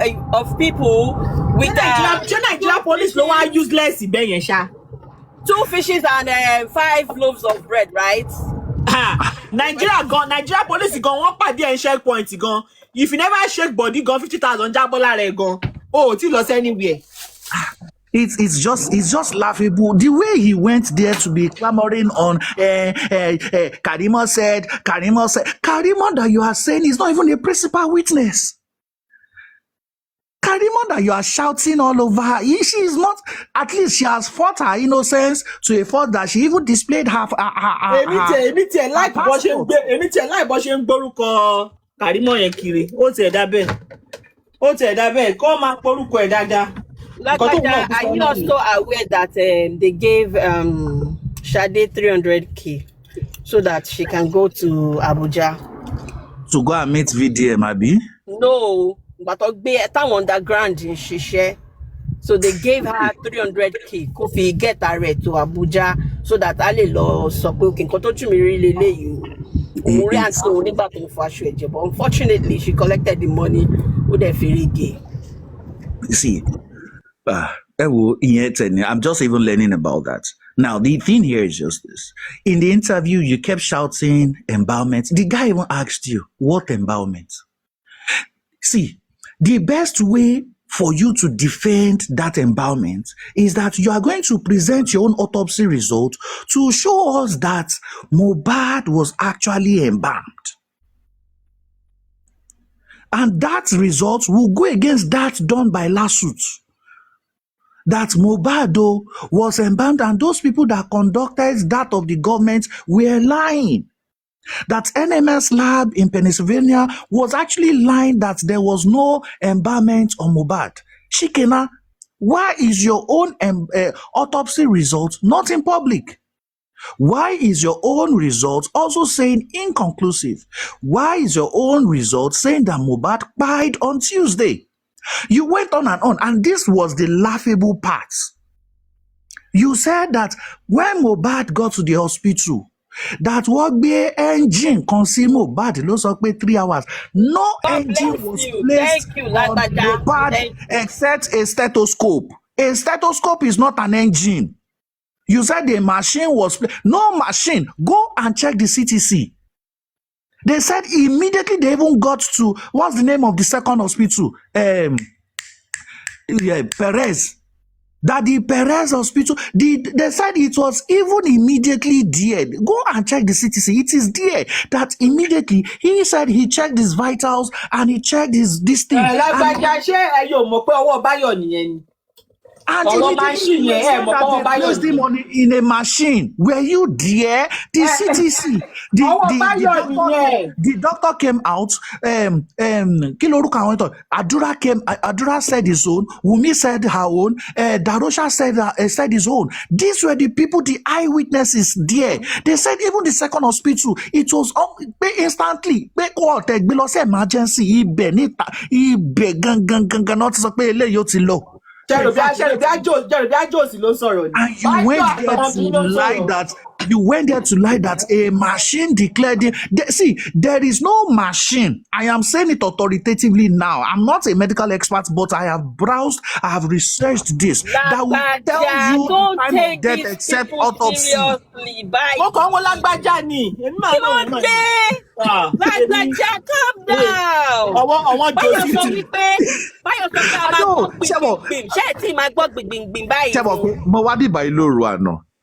people with Nigeria police no one useless 2 fishes and 5 loaves of bread, right? Nigeria police gone one party and checkpoint gone. If you never shake body, gone 50,000 jabola gone. Oh, till lost anywhere. It's just laughable. The way he went there to be clamoring on Karima said, Karima that you are saying is not even a principal witness. Karima that you are shouting all over her, she is not, at least she has fought her innocence to a fault that she even displayed her like passport. Karima yẹn kiri. Ó tẹ̀ dábẹ́. Kó máa porúkọ ẹ̀ dáadáa. Lagbaja, are you also aware that they gave Sade 300K so that she can go to Abuja? To go and meet VDM, Abi? No, but táwọn underground in Shishe. So they gave her 300K Kofi get her to Abuja so that a lè lọ sọ pé okay nǹkan tó tún mi rí leléyìí òun rí àǹtí òun nígbà tó ń fọ aṣọ ẹ̀jẹ̀, but unfortunately she collected the money ó dẹ̀ fi rí gé. See, I'm just even learning about that. Now, the thing here is just this. In the interview, you kept shouting empowerment. The guy even asked you, what empowerment? See, the best way for you to defend that empowerment is that you are going to present your own autopsy result to show us that Mohbad was actually embalmed. And that result will go against that done by lawsuit. That Mohbad was embalmed and those people that conducted that of the government were lying. That NMS lab in Pennsylvania was actually lying that there was no embalmment on Mohbad. Shikena, why is your own autopsy result not in public? Why is your own result also saying inconclusive? Why is your own result saying that Mohbad died on Tuesday? You went on, and this was the laughable part. You said that when Mohbad got to the hospital, that what be engine consume Mohbad ló sọ pé 3 hours. No engine was placed on Mohbad except a stethoscope. A stethoscope is not an engine. You said the machine was no machine. Go and check the CTC. They said immediately they even got to, what's the name of the second hospital? Perez. That the Perez hospital, they said it was even immediately there. Go and check the CTC. It is there. That immediately, he said he checked his vitals and he checked this thing. And immediately placed him in a machine. Were you there? The CTC, the doctor came out. Adura said his own. Wunmi said her own. Darosha said his own. These were the people, the eyewitnesses there. They said even the second hospital, it was instantly. Emergency. And you went there to lie that a machine declared it. See, there is no machine. I am saying it authoritatively now. I'm not a medical expert, but I have browsed, I have researched this. That will tell you the time of death except autopsy.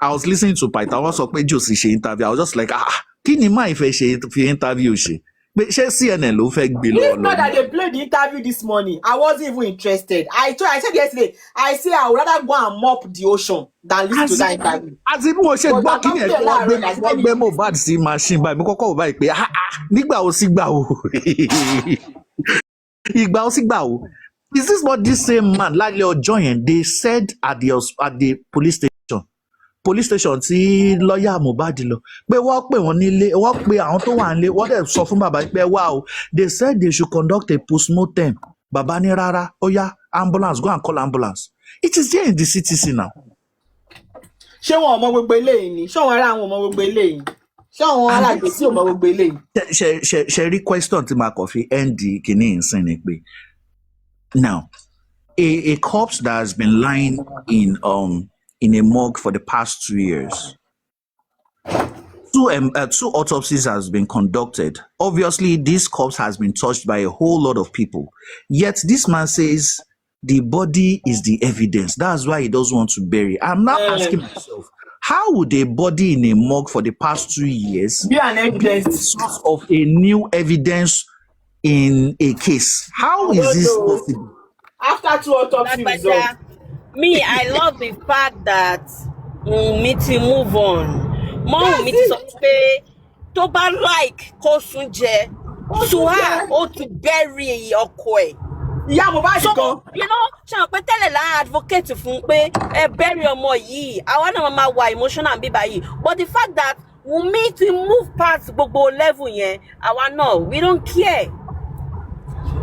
I was listening to Paita. I was talking Josie interview. I was just like, kini ma ife she interview she. But she CNN lo fake below. It's not that they played the interview this morning. I wasn't even interested. I said yesterday, I say I would rather go and mop the ocean than listen to that interview. As if we should back in here, what be more bad see machine by me koko ba pe nígbà wo sigba o. Igba o sigba o. Is this what this same man likely or join they said at the police station? Police station tí lawyer Mohbad lọ pé wọ́n pè wọ́n nílé wọ́n pè àwọn tó wà nílé wọ́n dẹ̀ sọ fún bàbá pé wow, they said they should conduct a postmortem. Bàbá ní rárá, ó yá ambulance, go and call ambulance. It is there in the CTC now. Ṣé wọn mọ gbogbo eléyìí ni? Ṣé wọn ará wọn mọ gbogbo eléyìí? Ṣé wọn ará gbèsè ò mọ gbogbo eléyìí? Ṣe rí question tí màá kàn fi end kìíní ìsìn ni pé now a corpse that has been lying in a morgue for the past 2 years. Two autopsies has been conducted. Obviously, this corpse has been touched by a whole lot of people. Yet this man says the body is the evidence. That's why he doesn't want to bury. I'm now asking myself, how would a body in a morgue for the past 2 years be the source of a new evidence in a case? How is this possible? After 2 autopsy results. Me, I love the fact that Wunmi ti move on. Wunmi ti sọ pé tó bá like kó sún jẹ to her or to bury ọkọ ẹ̀. ìyá Mohbad So, kan. you know, ṣe àwọn pé tẹ́lẹ̀ la advocate fún pé ẹ bury ọmọ yìí, àwa náà máa wà emotional bí báyìí. But the fact that Wunmi to move past gbogbo level yẹn, àwa náà, we don't care.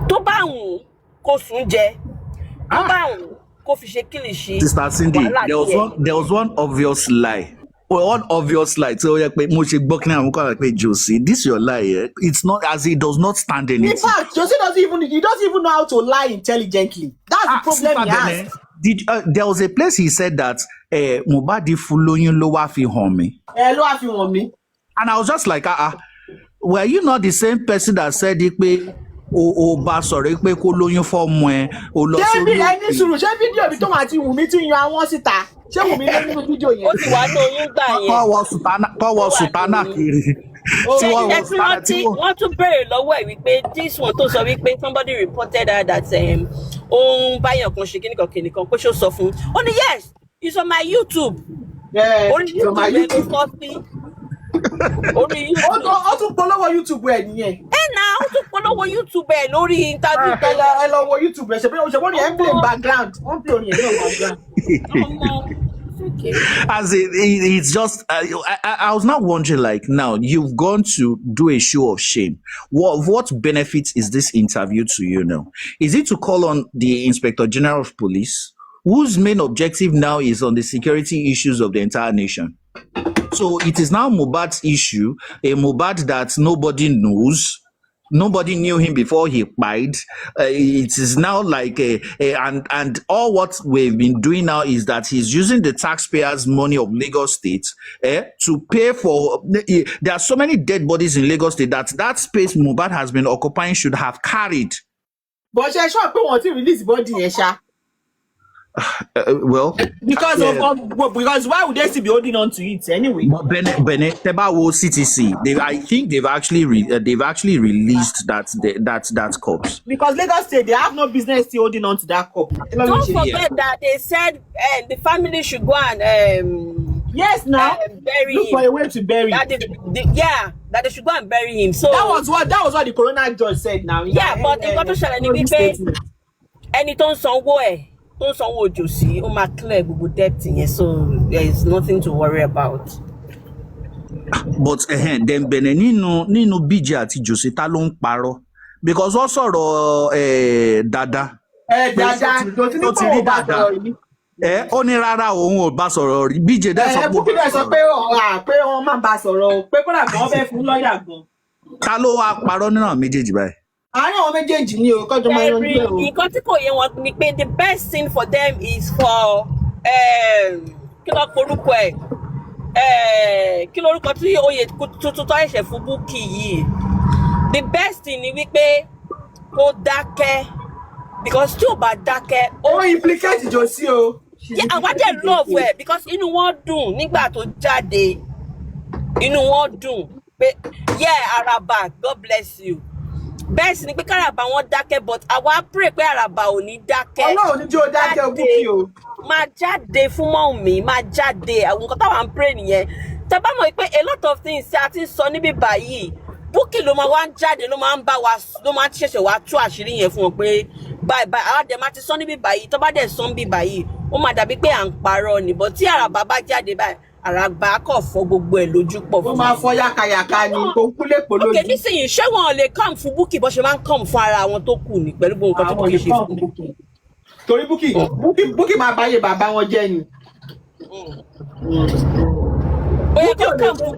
Tó bá wùn kó sùn jẹ, tó bá wùn kó fi ṣe kìlìṣì. Sister Cindy, there was one obvious lie. One obvious lie. So mo ṣe gbọ́ kí ni àwọn kan pé Josie, this your lie. Eh? It's not as it does not stand anything. In fact, Josie doesn't even know how to lie intelligently. That's the problem he has. There was a place he said that Mohbad fúnlóyún ló wá fi hàn mí. Ló wá fi hàn mí. And I was just like, were you not the same person that said it pé o bá sọ̀rọ̀ pé kó lóyún fọ́mọ ẹ o lọ sórí òkè. Ẹni sùúrù ṣé fídíò mi tó máa ti Wunmi ti yan àwọn síta ṣé Wunmi ló nínú fídíò yẹn. Ó ti wá ní oyún gbà yẹn. Kọ́wọ́ sùtánà kiri. Wọ́n tún béèrè lọ́wọ́ ẹ̀ wípé this one tó sọ wípé somebody reported her that òun báyọ̀ kan ṣe kíníkan pé ṣó sọ fún un. Ó ní yes, it's on my YouTube. Orí YouTube ẹ̀ ló sọ sí. Orí YouTube. Ó tún polówó YouTube ẹ̀ nìyẹn. Ó tún polówó YouTube ẹ̀ lórí interview. Ẹ lọ wo YouTube ẹ̀ ṣe wọ́n ní ẹ̀ ń play background. Wọ́n play orin ẹ̀ náà background. As it's just, I was not wondering, like, now you've gone to do a show of shame. What benefits is this interview to you now? Is it to call on the Inspector General of Police, whose main objective now is on the security issues of the entire nation? So it is now Mohbad's issue, a Mohbad that nobody knows. Nobody knew him before he died. It is now like and all what we've been doing now is that he's using the taxpayers' money of Lagos State to pay for. There are so many dead bodies in Lagos State that space Mohbad has been occupying should have carried. But she sure pé wọ́n ti release body yẹn ṣá. Well, because because why would they still be holding on to it anyway? But Bene Tebawo CTC, I think they've actually released that corpse. Because Lagos State, they have no business still holding on to that corpse. Don't forget that they said the family should go and bury look him. for a way to bury him. That they should go and bury him. So that was what the coroner judge said now. But nǹkan tó ṣẹlẹ̀ ní wípé ẹni tó ń sanwó ẹ̀. Don't sanwó Josie, ó máa clear gbogbo debt yẹn, so there is nothing to worry about. But then Bene nínú BJ àti Josie ta ló ń parọ́ because wọ́n sọ̀rọ̀ Dada. Dada Josie ní kò bá sọ̀rọ̀ yìí. Ó ní rárá òun ò bá sọ̀rọ̀ rí BJ dẹ̀ sọ pé. Bukky dẹ̀ sọ pé wọ́n máa bá sọ̀rọ̀ pé kódà kan fẹ́ fún lọ́ọ̀yà gan. Ta ló wá parọ́ nínú àwọn méjèèjì báyìí? Àárín àwọn méjèèjì ni o kọjọ máa ń yanjú ẹ o. Nǹkan tí kò yé wọn ni pé the best thing for them is for kí ló porúkọ ẹ kí lórúkọ tí oyè tuntun tó ẹ̀ṣẹ̀ fún Bukky yìí. The best thing ni wípé kó dákẹ́ because tí ò bá dákẹ́. Ó implicate Josie o. Àwọn jẹ́ love ẹ̀ because inú wọn dùn nígbà tó jáde inú wọn dùn pé Araba God bless you. Bẹ́ẹ̀ sì ni pé káràbà wọn dákẹ́ but àwa pray pé àràbà ò ní dákẹ́. Ọlọ́run ní jó dákẹ́ Bukky o. Máa jáde fún Wunmi, máa jáde àwọn nǹkan táwa ń pray nìyẹn. Tẹ́ bá mọ̀ pé a lot of things tí a ti ń sọ níbí báyìí Bukky ló máa wá ń jáde ló máa ń bá wa ló máa ń ṣẹ̀ṣẹ̀ wá tú àṣírí yẹn fún wọn pé báyìí àwọn àdè máa ti sọ níbí báyìí tó bá dẹ̀ sọ níbí báyìí ó máa dàbí pé à ń parọ́ ni but tí àràbà bá jáde báyìí àràbà kò fọ́ gbogbo ẹ̀ lójú pọ̀ fún mi. Ó máa fọ́ yàkàyàkà ni kò kúlẹ̀ pọ̀ lójú. Okay, nísìnyí ṣé wọn lè come fún Bukky bó ṣe máa ń come fún ara wọn tó kù ní pẹ̀lú gbogbo nǹkan tó kọ́ ṣe fún Bukky. Torí Bukky máa báyé bàbá wọn jẹ́ ni.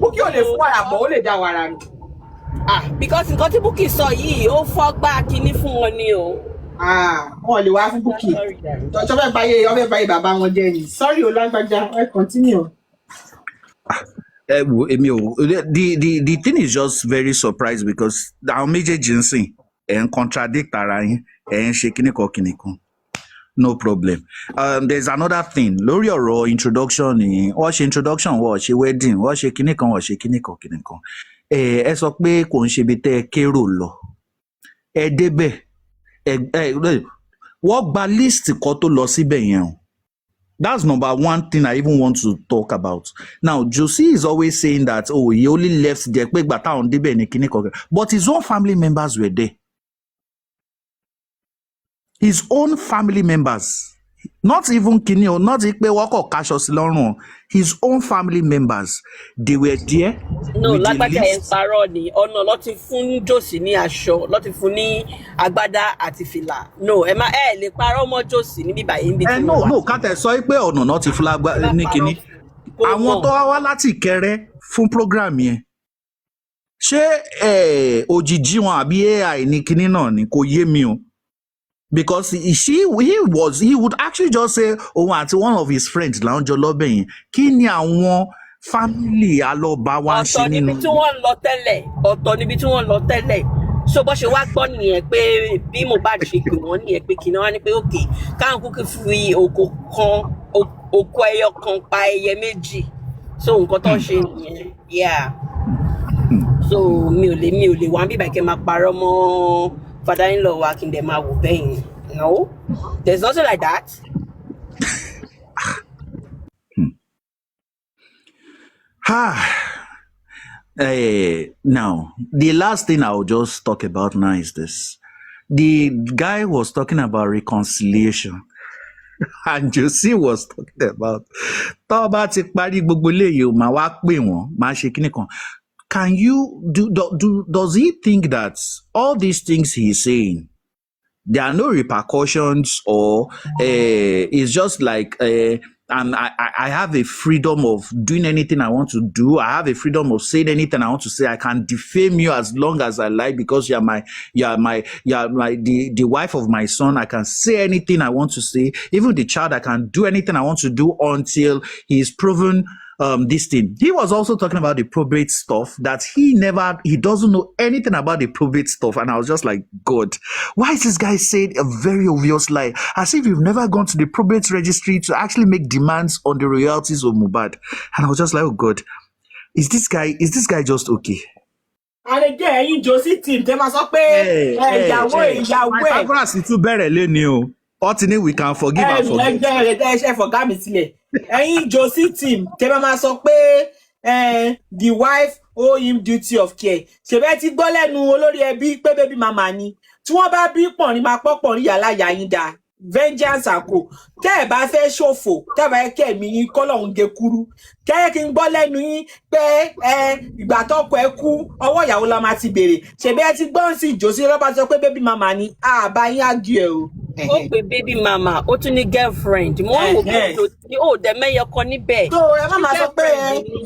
Bukky ò lè fún wàrà bọ̀ ó lè dá wàrà ni. Because nǹkan tí Bukky sọ yìí ó fọ́ gbá kinní fún wọn ni o. Wọn lè wá fún Bukky. Tọ́jọ́ fẹ́ báyé bàbá wọn jẹ́ ni. Sorry o lágbájá, ẹ continue. The thing is just very surprised because àwọn méjèèjì ń sìn ẹ̀ ń contradict ara yín ẹ̀ ń ṣe kíníkan. No problem. There's another thing lórí ọ̀rọ̀ introduction ni wọ́n ṣe introduction wọ́n ṣe wedding wọ́n ṣe kíníkan wọ́n ṣe kíníkan. Ẹ sọ pé kò ń ṣe ibi tẹ́ ẹ kérò lọ. Ẹ débẹ̀ wọ́n gba list kan tó lọ síbẹ̀ yẹn o. That's number one thing I even want to talk about. Now, Josie is always saying that, he only left there, but his own family members were there. His own family members, not even Kini or not his own family members, they were there No, with a lágbájá ẹ̀ ń list. parọ́ ni ọ̀nà ló ti fún Josie ní aṣọ ló ti fún ní agbádá àti fìlà. No, ẹ má ẹ lè parọ́ mọ́ Josie níbí báyìí níbi tí mo wà. No, kátẹ sọ pé ọ̀nà náà ti fúlágbá ní Kini. Àwọn tó wá láti Ìkẹrẹ fún program yẹn. Ṣé òjìjí wọn àbí AI ní Kini náà ni kò yé mi o. Because he would actually just say, oh, àti one of his friends là ń jọ lọ́bẹ̀ yẹn. Kí ni àwọn family Aloba wá ṣe nínú? Ọ̀tọ̀ níbi tí wọ́n lọ tẹ́lẹ̀. So bó ṣe wá gbọ́ nìyẹn pé bí Mohbad ṣe pè wọ́n nìyẹn pé kí ni wọ́n ní pé òkè káwọn kúkú fi oko ẹyọ kan pa ẹyẹ méjì. So nǹkan tó ṣe nìyẹn. Yeah. So mi ò lè wá bíbá kí n máa parọ́ mọ́ father-in-law wa kí n dẹ̀ máa wò bẹ́yìn. No, there's nothing like that. Now, the last thing I'll just talk about now is this. The guy was talking about reconciliation. And Josie was talking about can you does he think that all these things he's saying, there are no repercussions, or it's just like and I have a freedom of doing anything I want to do. I have a freedom of saying anything I want to say. I can defame you as long as I like because you're the wife of my son. I can say anything I want to say. Even the child, I can do anything I want to do until he's proven this thing. He was also talking about the probate stuff that he doesn't know anything about the probate stuff. And I was just like, God, why is this guy saying a very obvious lie? As if you've never gone to the probate registry to actually make demands on the royalties of Mohbad. And I was just like, oh God, is this guy just okay? And again, you Josie team, they must pay Yahweh. We can forgive and forget. Ẹ̀yin Josie team tẹ́ bá máa sọ pé the wife owe him duty of care. Ṣebẹ́ ti gbọ́ lẹ́nu olórí ẹbí pé baby mama ni. Tí wọ́n bá bí pọ̀nrín máa pọ̀ pọ̀nrín yàrá yà yín dá. Vengeance àkó. Tẹ́ ẹ̀ bá fẹ́ ṣòfò, tẹ́ ẹ̀ bá kẹ́ mi yín kọ́lọ́hún gé kúrú. Kẹ́ kí n gbọ́ lẹ́nu yín pé ìgbà tọ́kọ ẹ kú ọwọ́ ìyàwó la máa ti bèrè. Ṣebẹ́ ti gbọ́ sí Josie lọ́ba sọ pé baby mama ni. Àbá yín argue ẹ̀ o. Ó pè baby mama, ó tún ní girlfriend. Mo wò pé dẹ̀ mẹ́yọ kan níbẹ̀. So ẹ má máa sọ pé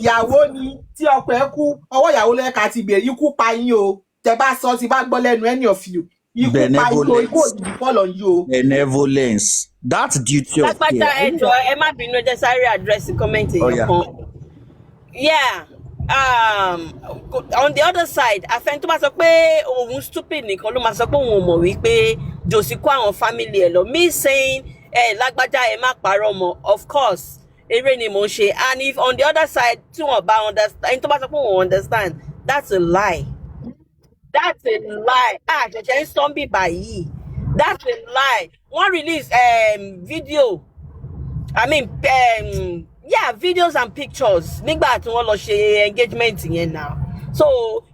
ìyàwó ni tí ọkọ ẹ kú ọwọ́ ìyàwó lẹ́ka ti bèrè ikú pa yín o. Tẹ́ bá sọ ti bá gbọ́ lẹ́nu any of you. Ikú pa yín o, ikú òjijì fall on you o. Benevolence. That's duty of care. Lápáta ẹjọ́ ẹ má bínú ẹ jẹ́ sáré address comment èèyàn kan. Yeah. On the other side, àfẹn tó bá sọ pé òun stupid nìkan ló máa sọ pé òun ò mọ̀ wípé Josie kó àwọn family ẹ̀ lọ. Me saying lágbájá ẹ má parọ́ mọ́, of course eré ni mò ń ṣe. And if on the other side tí wọ́n bá understand, ẹni tó bá sọ pé òun understand, that's a lie. That's a lie. Ṣẹ̀ṣẹ̀ ń sọ bí báyìí. That's a lie. Wọ́n release video. I mean videos and pictures nígbà tí wọ́n lọ ṣe engagement yẹn now. So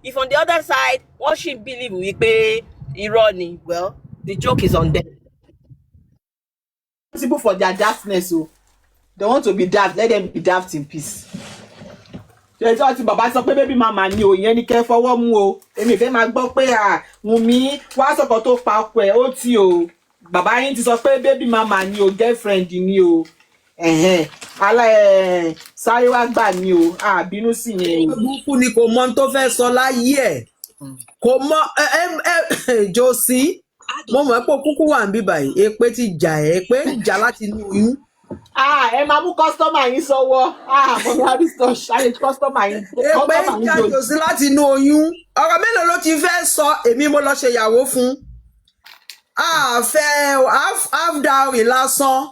if on the other side wọ́n ṣì believe wípé irọ́ ni, well, the joke is on them. People for their daftness o. They want to be daft, let them be daft in peace. Ṣé tí wọ́n ti bàbá sọ pé baby mama ni o, ìyẹn ni kẹ́ fọwọ́ mú o. Èmi fẹ́ máa gbọ́ pé Wunmi wá sọ̀kọ̀ tó pa ọkọ ẹ̀ ó ti o. Bàbá yín ti sọ pé baby mama ni o, girlfriend ni o. Sáré wá gbà ní o, bínú sí yẹn. Búkú ni kò mọ tó fẹ́ sọ láyé ẹ̀. Kò mọ Josie, mo mọ̀ pé kúkú wà ń bí báyìí, èpè ti jà jà láti inú oyún. Ẹ máa mú kọ́sítọ́mà yín sọ́wọ́. Mo ní àrísọ̀ ṣáyé kọ́sítọ́mà yín. Èpè ń jà Josie láti inú oyún. Ọ̀rọ̀ mélòó ló ti fẹ́ sọ, èmi mo lọ ṣe ìyàwó fún. Half dowry lásán.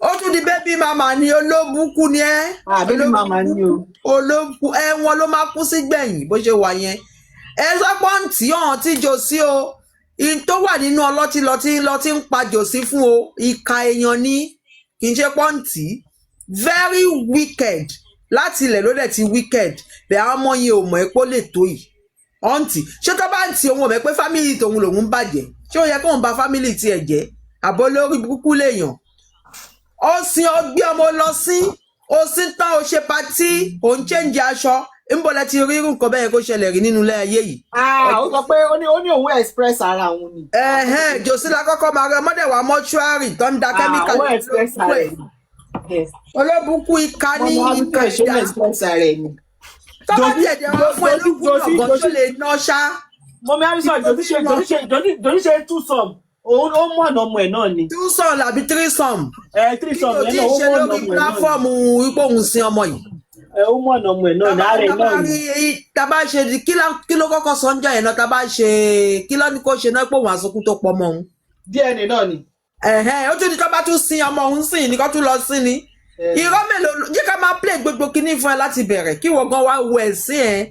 Ó tún di baby mama ni olóbùkún ni ẹ́. Baby mama ni o. Olóbùkún wọn ló máa kú sí gbẹ̀yìn bó ṣe wà yẹn. Ẹ sọ pọ́ǹtì ọ̀hún tí Josie o. In tó wà nínú ọlọ́tí lọ́tí ń pa Josie fún o. Ìka èèyàn ni kì í ṣe pọ́ǹtì. Very wicked. Láti ilẹ̀ ló dẹ̀ ti wicked. Bẹ̀ àwọn ọmọ yẹn ò mọ̀ ẹ́ pé ó lè tó yìí. ọ̀ǹtì ṣé tó bá ń ti òun ọ̀bẹ pé fámìlì tòun lòun ń bàjẹ́ ṣé ó yẹ kóun ba fámìlì tiẹ̀ jẹ́ àbọ̀ lórí burúkú lèèyàn ó sin ọgbẹ́ ọmọ lọ sí ó sin tán ó ṣe patí òun chẹ́ǹjì aṣọ ńbọ̀lẹ̀ ti rí irú nǹkan bẹ́ẹ̀ kó ṣẹlẹ̀ rí nínú ilé ayé yìí. ó sọ pé ó ní òun express ara òun ni. Jòsí la kọ́kọ́ máa rẹ mọ́dẹ̀wà mọ́ṣúárì tó ń da kẹ́míkà ó express ara ẹ̀ ni. olóbùkún ìka ní ìka ìdá express ara ẹ̀ ni. tọ́lá tiẹ̀ jẹ́ wọ́n fún ẹlúkú ọ̀gán tó lè ná ṣá. mọ̀mí àrísọ̀ jòdì ṣe two sum òun ó mọ̀ ọ̀nà ọmọ ẹ̀ náà ni. two sum làbí three sum. Three sum yẹn náà ó mọ̀ ọ̀nà ọmọ ẹ̀ náà ni. kí ló ti ṣe lórí pílàfọ́ọ̀mù ipò òun sin ọmọ yìí. Ó mọ̀ ọ̀nà ọmọ ẹ̀ náà ní ààrẹ náà ni. Tàbá ṣe kí ló kọ́kọ́ sọ ń jẹ́ yẹn náà tàbá ṣe kí ló ní kó ṣe náà pé òun àsokún tó pọ̀ mọ́ òun. DNA náà ni. Ó tún ní ká bá tún sin ọmọ òun sìn ní kó tún lọ sí ni. Irọ́ mélòó jẹ́ ká máa play gbogbo kinní fún ẹ láti bẹ̀rẹ̀ kí wọ́n gan wá wo ẹ̀sìn ẹ̀.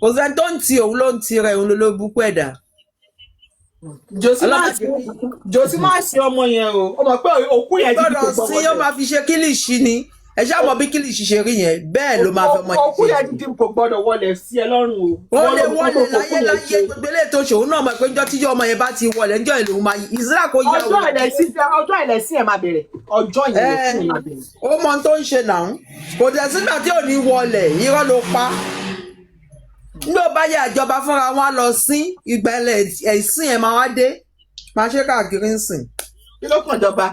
Kò sẹ́ni tó ń ti òun ló ń ti rẹ̀ òun ló búkú ẹ̀dá. Jòsí máa ṣe ọmọ yẹn o. Ó mọ̀ pé òkú yẹn ti di kò gbọ́mọ sí ó máa fi ṣe kílìṣì ni. Ẹ ṣáà mọ̀ bí kílìṣì ṣe rí yẹn bẹ́ẹ̀ ló máa fẹ́ mọ òkú yẹn ti kò gbọ́dọ̀ wọlé sí ẹ lọ́rùn o. Ó lè wọlé láyé gbogbo ilé tó ṣòwò náà mọ̀ pé njọ́ tíjọ́ ọmọ yẹn bá ti wọlé njọ́ ìlú máa ìsirà kò yẹ ọjọ́ ìlẹ̀sìn ẹ̀ máa bẹ̀rẹ̀. Ọjọ́ ìlẹ̀sìn ẹ̀ máa bẹ̀rẹ̀. Ó mọ tó ń ṣe náà. Kò dẹ̀ sígbà tí ò ní wọlé irọ́ ló pa. Ní ó bá yẹ àjọba fúnra wọn lọ sí ìgbẹ́lẹ̀ ẹ̀sìn ẹ̀ máa wá dé. Máa ṣe káàkiri ń sìn. Kí ló kàn jọba?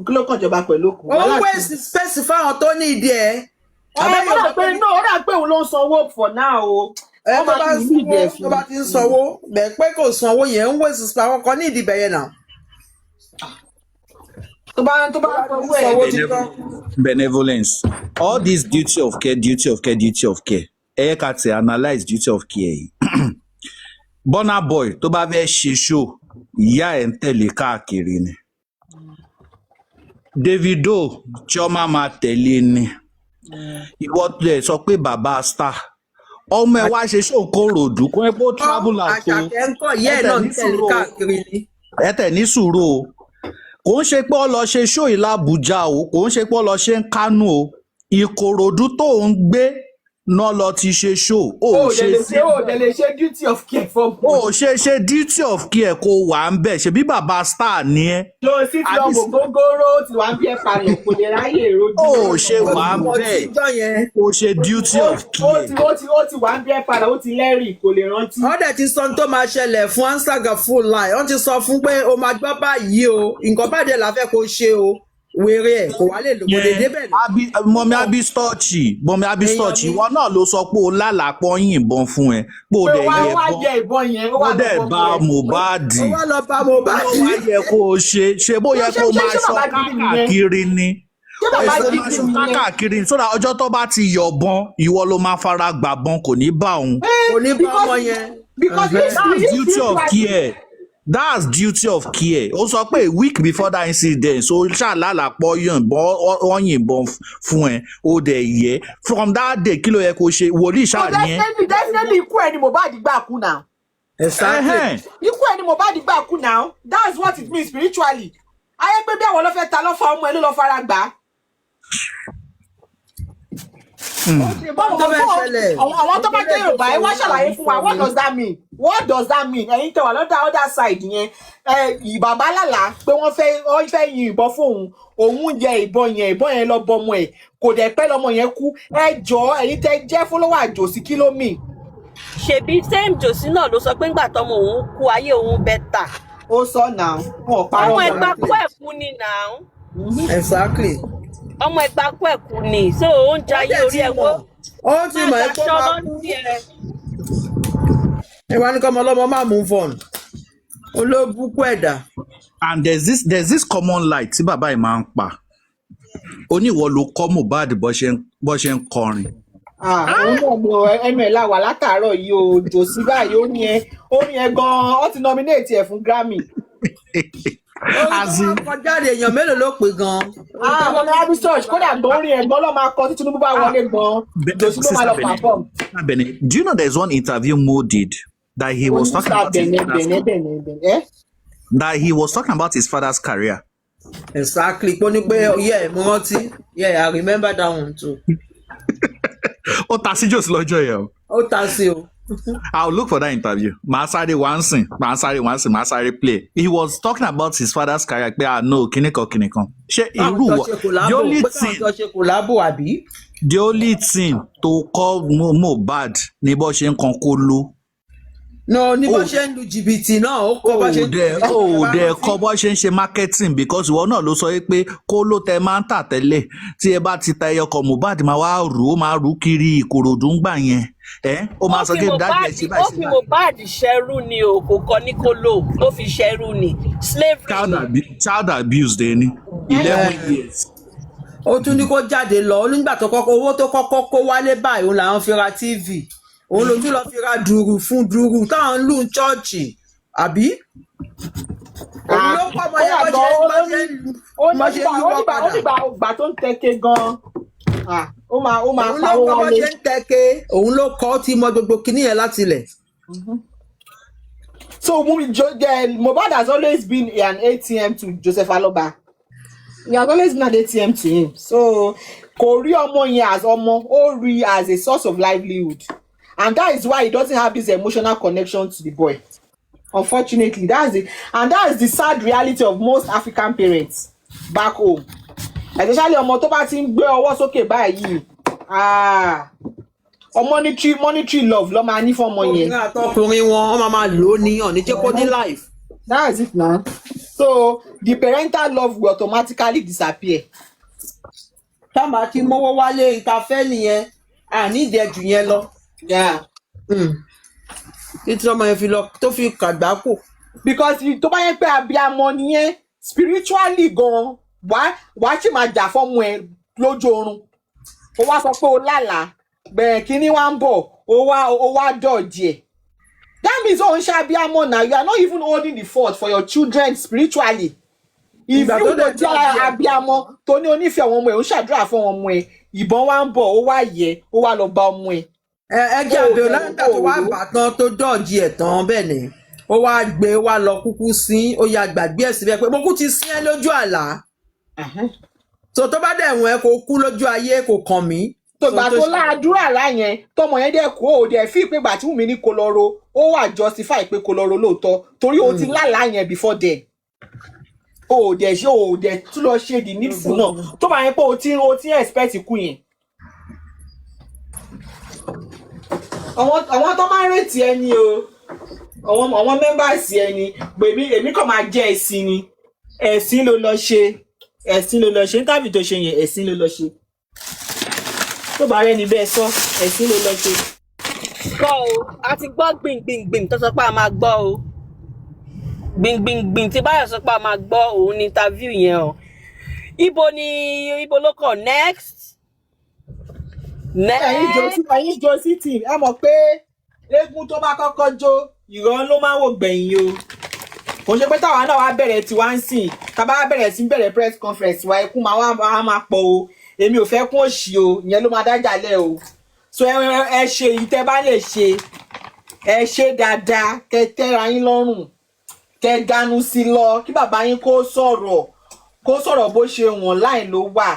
Kí ló kàn jọba pẹ̀lú òkú? Ó ń wéèsì spẹ́sì fáwọn tó ní ìdí ẹ̀. Ó rà pé òun ló ń sanwó for now o. Tó bá ti ń sanwó bẹ̀ pé kò sanwó yẹn ń wéèsì spẹ́sì àwọn kan ní ìdí bẹ̀yẹn náà. Tó bá sanwó ti tán. Benevolence. All this duty of care. Ẹ ká ti analyse duty of care yìí. Burna Boy tó bá fẹ́ ṣe show ìyá ẹ̀ ń tẹ̀lé káàkiri ni. Davido Chioma máa tẹ̀lé ni. Ìwọ lè sọ pé bàbá star ọmọ ẹ wá ṣe show Kòròdú kó ẹ bó travel out o. Àṣàkẹ́ ń kọ̀ yẹ́ ẹ̀ náà ń tẹ̀lé káàkiri ni. Ẹ tẹ̀ ní sùúrù o. Kò ń ṣe pé ó lọ ṣe show yìí l'Abuja o, kò ń ṣe pé ó lọ ṣe ń Kánò o. Ìkòròdú tó ń gbé náà lọ ti ṣe show. Ó lè ṣe duty of care fún ọmọ. Ó ṣe duty of care kó wà ń bẹ̀ ṣebí bàbá star ni ẹ́. Lọ sí ti ọmọ gógóró tí wàá bí ẹ palẹ̀ kò lè ráyè rojú. Ó ṣe wà ń bẹ̀ ó ṣe duty of care. Ó ti wà ń bí ẹ padà ó ti lẹ́rìí kò lè rántí. Wọ́n dẹ̀ ti sọ tó máa ṣẹlẹ̀ fún Ansaga full line. Wọ́n ti sọ fún pé o máa gbọ́ báyìí o nǹkan báyìí la fẹ́ kó ṣe o. Wèrè ẹ̀ kò wá lè lò kò lè débẹ̀ lọ. Mọ̀mí Abistọ́ọ̀chì ìwọ náà ló sọ pé o lálàpọ̀ yìnbọn fún ẹ pé o dẹ̀ yẹ ìbọn ó dẹ̀ bá Mohbad. Ó wá lọ bá Mohbad. Ó wá yẹ kó o ṣe bó yẹ kó o máa sọ káàkiri ni. Káàkiri sódà ọjọ́ tó bá ti yọ̀bọ̀n ìwọ ló máa fara gbàbọ̀n kò ní bá òun. Kò ní bá ọmọ yẹn. Because duty of care. That's duty of care. Ó sọ pé a week before that incident so ṣàlàlàpọ̀ yìnbọn fún ẹ ó dẹ̀ yẹ from that day kí ló yẹ kó ṣe wòlíì ṣàníyẹn. Definitely ikú ẹ ni Mohbad gbà kú now. Exactly. Ikú ẹ ni Mohbad gbà kú now. That's what it means spiritually. Ayé pé bí àwọn ọlọ́fẹ́ ta lọ́fà ọmọ ẹ ló lọ fara gbà. Àwọn tó bá jẹ́ Yorùbá ẹ wá ṣàlàyé fún wa what does that mean? What does that mean? Ẹ̀yin tẹ́ wà lọ́dọ̀ other side yẹn bàbá lálàá pé wọ́n fẹ́ yin ìbọn fún òun jẹ ìbọn yẹn lọ bọmọ ẹ̀ kò dẹ̀ pẹ́ lọmọ yẹn kú ẹ jọ̀ọ́ ẹ̀yin tẹ́ jẹ́ follower Jòsí kí ló mean? Ṣebí same Jòsí náà ló sọ pé ńgbà tọmọ òun kú ayé òun bẹ́tà. Ó sọ náà wọn parọ́ ọmọ ẹgbà kú ẹ̀kú ni náà. Exactly. Ọmọ ẹgbà kú ẹ̀kú ni so ó ń jayé orí ẹ̀wọ́. Ó ti mọ̀ ẹ́ kó máa kú. Ìwà ní kọ́mọ ọlọ́mọ máa move on. Olóbùkú ẹ̀dá. And there's this common light tí bàbá yìí máa ń pa. Oníwọ̀ ló kọ́ Mohbad bó ṣe ń kọrin. Òun náà mo ẹnu ẹ̀ la wà látàárọ̀ yìí o Jòsí báyìí orin ẹ̀ gan-an ó ti nominate ẹ̀ fún Grammy. Kọjáde èèyàn mélòó ló pè gan-an. Àwọn ọmọ Abby Church kódà gan orin ẹ̀ gan ló máa kọ tí Tinubu bá wọlé gan Jòsí ló máa lọ perform. Do you know there's one interview Mo did that he was talking about that he was talking about his father's career. Exactly. Pọ́ ní pé mo rántí. I remember that one too. Ó ta sí Jòsí lọ́jọ́ yẹn o. Ó ta sí o. I'll look for that interview. Masari Wansing, play. He was talking about his father's career. No, kiniko. The only thing to call Mohbad ni bó ṣe ń kan kó ló. No, ní bó ṣe ń lu jìbìtì náà, ó kọ́ bó ṣe ń dẹ̀ kọ́ bó ṣe ń ṣe marketing because ìwọ náà ló sọ pé kó ló tẹ máa ń tà tẹ́lẹ̀ tí ẹ bá ti ta ẹyọ kan Mohbad máa wá rù ó máa rù kiri Ìkòròdú ń gbà yẹn. Ó máa sọ pé dájú ẹ̀ ṣe báyìí. Ó fi Mohbad ṣẹrú ni o, kò kọ ní kó lò, ó fi ṣẹrú ni. Slavery. Child abuse dẹ̀ ni 11 years. Ó tún ní kó jáde lọ nígbà tó kọ́kọ́ owó tó kọ́kọ́ kó wálé báyìí òun làwọn fi ra TV. Òun ló tún lọ fi ra dùrù fún dùrù táwọn ń lù ń ṣọ́ọ̀ṣì àbí. Òun ló kọ́ ọmọ yẹn bó ṣe ń lù padà. Ó nígbà ògbà tó ń tẹ́kẹ́ gan-an. Ó máa òun ló kọ́ bó ṣe ń tẹ́kẹ́. Òun ló kọ́ tí mọ gbogbo kinní yẹn láti ilẹ̀. So Mohbad has always been an ATM to Joseph Aloba. He has always been an ATM to him. So kò rí ọmọ yẹn as ọmọ, ó rí as a source of livelihood. And that is why he doesn't have this emotional connection to the boy. Unfortunately, that's it. And that is the sad reality of most African parents back home. Especially ọmọ tó bá ti ń gbé ọwọ́ sókè báyìí. Monetary love ló máa ní fún ọmọ yẹn. Ọkùnrin wọn máa lò ó níyàn ní jẹ́ kó ní life. That's it now. So the parental love will automatically disappear. Tábà tí mọ́wọ́ wálé ìtafẹ́ nìyẹn, àní ìdẹ̀jù yẹn lọ. Títí ọmọ yẹn fi lọ tó fi kàgbákò. Because tó bá yẹn pé abiyamọ nìyẹn spiritually gan wàá sì máa jà fọ́mọ ẹ lójú oorun. Ó wá sọ pé ó lálàá bẹ́ẹ̀ kíní wá ń bọ̀ ó wá dọ̀jì ẹ̀. That means ó ń ṣe abiyamọ now. You are not even holding the fort for your children spiritually. If you go jẹ́ abiyamọ tó ní onífẹ̀ẹ́ ọmọ ẹ̀ ó ṣàdúrà fún ọmọ ẹ̀ ìbọn wá ń bọ̀ ó wá yẹ ó wá lọ bá ọmọ ẹ̀. Ẹjẹ́ àbẹ̀ ọ̀làǹdà tó wá bàtàn tó dọ̀jì ẹ̀ tán bẹ́ẹ̀ ni ó wá gbé wá lọ kúkú sí ó ya gbàgbé ẹ̀ síbẹ̀ pé mo kú ti sí ẹ lójú àlá. So tó bá dẹ̀ wọ́n ẹ kó kú lójú ayé kò kàn mí. Tògbà tó láàdúrà láyẹn tọmọ yẹn dẹ̀ kú ó dẹ̀ fi pé gbà tí Wunmi ní kó lọ ro ó wà justify pé kó lọ ro lóòótọ́ torí ó ti lálàá yẹn before then. Ó dẹ̀ tún lọ ṣe the needful náà tó bá yẹn pé ó ti expect ikú yẹn. Àwọn tó máa ń rètí ẹni o àwọn members ẹni èmi kàn máa jẹ́ ẹ̀sìn ni ẹ̀sìn ló lọ ṣe interview tó ṣe yẹn ẹ̀sìn ló lọ ṣe tó bá rẹ́ni bẹ́ẹ̀ sọ ẹ̀sìn ló lọ ṣe. Gbọ́ o a ti gbọ́ gbìngbìngbìn tó sọ pé a máa gbọ́ o gbìngbìngbìn tí Báyọ̀ sọ pé a máa gbọ́ òun ní interview yẹn o ibo ló kàn next. Ẹ̀yin Jossy team ẹ mọ̀ pé eégún tó bá kọ́kọ́ jó ìran ló máa ń wò gbẹ̀yìn o. Kò ṣe pé táwa náà wá bẹ̀rẹ̀ tí wá ń sìn tábà bẹ̀rẹ̀ sí bẹ̀rẹ̀ press conference wa ẹkún máa pọ̀ o èmi ò fẹ́ kún òṣì o ìyẹn ló máa dájà lẹ̀ o. So ẹ ṣe èyí tẹ́ bá lè ṣe ẹ ṣe dáadáa kẹ́ tẹ́ra yín lọ́rùn kẹ́ ganu sí lọ kí bàbá yín kó sọ̀rọ̀ bó ṣe wọ̀n láì ló wà.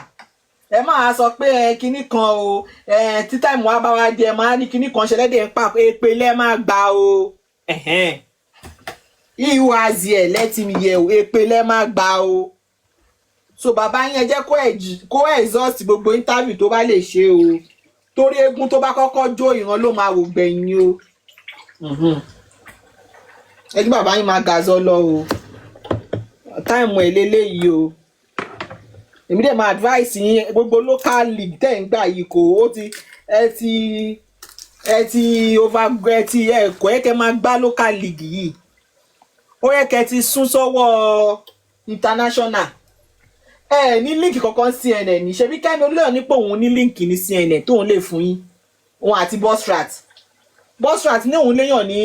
Ẹ máa sọ pé kinní kan o tí táìmù wa bá wá di ẹ máa ní kinní kan ṣẹlẹ́dẹ̀ ń pa èpè lẹ́ máa gbà o. He was here let him hear o èpè lẹ́ máa gbà o. So bàbá yín ẹ jẹ́ kó exhaust gbogbo interview tó bá lè ṣe o torí eégún tó bá kọ́kọ́ jó ìran ló máa wò gbẹ̀yìn o. Ẹ kí bàbá yín máa gàzọ́ lọ o táìmù ẹ̀ lélẹ́yìí o. Èmi dẹ̀ máa advice yín gbogbo local league tẹ̀ ń gbà yìí kò ó ti ẹ̀kọ́ ẹ̀kẹ́ máa gbá local league yìí ó yẹ kẹ́ ti sún sọ́wọ́ international. Ní líǹkì kankan CNN ní ṣebí Kẹ́mi Olúyọ̀ nípò òun ní líǹkì ní CNN tóun lè fún yín òun àti Bostrat ní òun léyàn ní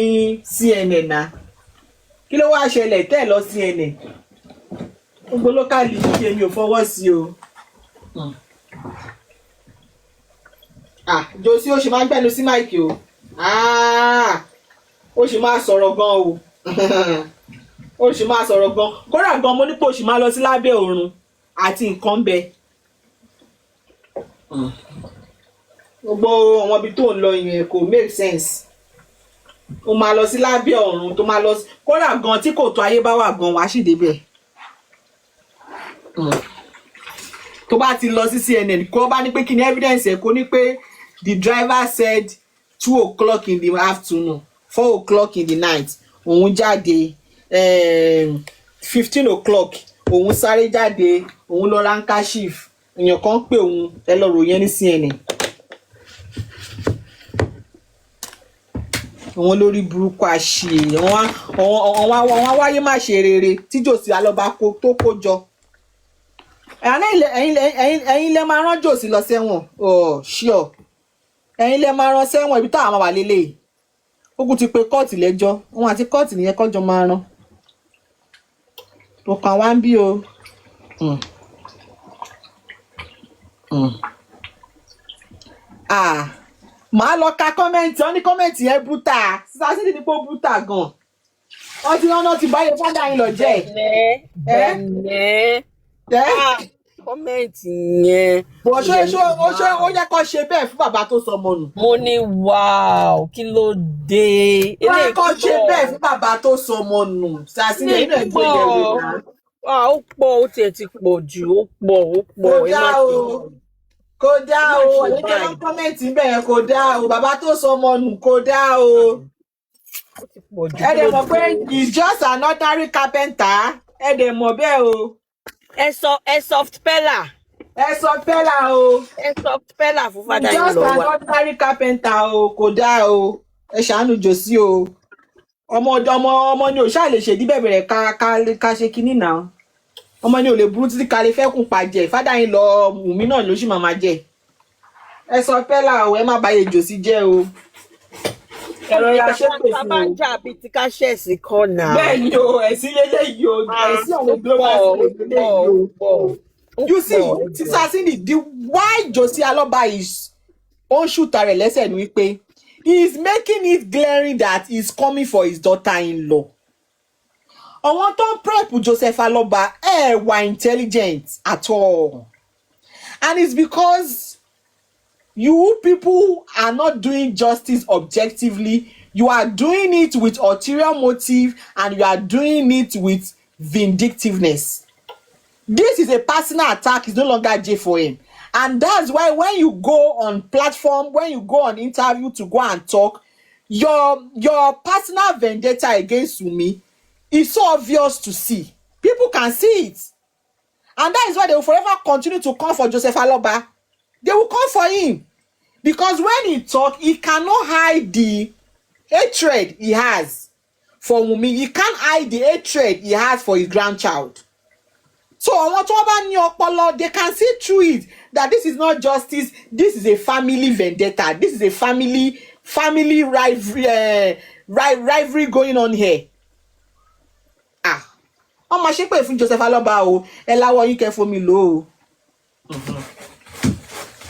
CNN náà kí ló wá ṣẹlẹ̀ tẹ́ lọ CNN gbogbo local league ṣe mi ò fọwọ́ sí o. Jossy ó ṣì máa gbẹ́nu sí máìkì o ó ṣì máa sọ̀rọ̀ gan o ó ṣì máa sọ̀rọ̀ gan kódà gan mo nípò ó ṣì máa lọ sí lábẹ́ òrun àti nǹkan bẹ gbogbo àwọn ibi tó ń lọ yẹn kò make sense o máa lọ sí lábẹ́ ọ̀run tó máa lọ kódà gan tí kò tó ayé bá wà gan wàá sì débẹ̀. Tó bá ti lọ sí CNN kó bá ní pé kí ni evidence ẹ̀ kó ní pé the driver said 2 o'clock in the afternoon 4 o'clock in the night òun jáde 15 o'clock òun sáré jáde òun lọ handkerchief èèyàn kan pé òun ẹ lọ ròyìn ní CNN. Àwọn lórí burúkú àṣìírí wọn wáyé má ṣe rere tí Joseph Aloba tó kó jọ. Ẹ̀yin lẹ máa rán Joseph lọ sẹ́wọ̀n sure ẹ̀yin lẹ máa rán sẹ́wọ̀n ibi táwọn máa wà lélẹ̀ ogun ti pe kóòtù lẹ́jọ́ wọn àti kóòtù nìyẹn kọ́jọ máa rán ọkàn wa ń bí o. Màá lọ ka kọ́mẹ́ǹtì wọn ní kọ́mẹ́ǹtì yẹn bútà sísásí ní pé ó bútà gan wọn ti rán ti báyọ̀ fádà yín lọ jẹ́ kọ́mẹ̀ntì yẹn. bó ṣe ó yẹ kó ṣe bẹ́ẹ̀ fún bàbá tó sọ ọmọ nù. mo ní wáò kí ló dé. ó yẹ kó ṣe bẹ́ẹ̀ fún bàbá tó sọ ọmọ nù ṣàṣìlẹ̀ nínú ẹgbẹ́ ìyẹ̀wò náà. ó pọ̀ ó tiẹ̀ ti pọ̀ jù ó pọ̀. Kò dá o ẹ̀yin tẹ́ lọ kọ́mẹ̀ntì bẹ́ẹ̀ kò dá o bàbá tó sọ ọmọ nù kò dá o. ẹ dẹ̀ mọ̀ pé he's just an ordinary carpenter ẹ dẹ̀ mọ̀ bẹ́ẹ̀ o. ẹ soft pella. ẹ soft pella o. ẹ soft pella fún fada yìí lọ wá. just an ordinary carpenter o kò dá o ẹ ṣàánú Josí o. ọmọ ni ò ṣáà lè ṣèdí bẹ̀bẹ̀rẹ̀ ká ṣe kinní náà. Ọmọ ni ò lè burú títí kalẹ̀ fẹ́ kún pa jẹ fada yín lọ Wunmi náà ló sì máa jẹ. Ẹ soft pella o ẹ má bàyè Josí jẹ́ o. Ẹ̀rọ ya ṣe pè fún o. Sábàjà bíi ti ká ṣẹ̀sì kan náà. Bẹ́ẹ̀ni o, ẹ̀sìn lélẹ́yìí o, ẹ̀sìn àwọn global lélẹ́yìí o. You see, Sister Cindy, the why Joseph Aloba is on shooter rẹ̀ lẹ́sẹ̀ ni wípé he is making it glaring that he is coming for his daughter-in-law. Àwọn tó ń prep Joseph Aloba were intelligent at all. And it's because you people are not doing justice objectively. You are doing it with ulterior motive and you are doing it with vindictiveness. This is a personal attack. It's no longer J for him. And that's why when you go on platform, when you go on interview to go and talk, your personal vendetta against Wunmi is so obvious to see. People can see it. And that is why they will forever continue to come for Joseph Aloba. They will come for him. Because when he talks, he cannot hide the hatred he has for Wunmi. He can't hide the hatred he has for his grandchild. So àwọn tó bá ní ọpọlọ, they can see through it that this is not justice. This is a family vendetta. This is a family rivalry going on here. Wọ́n máa ṣépè fún Joseph Aloba o. Ẹ láwọ́ yín kẹ́ fomi lò ó.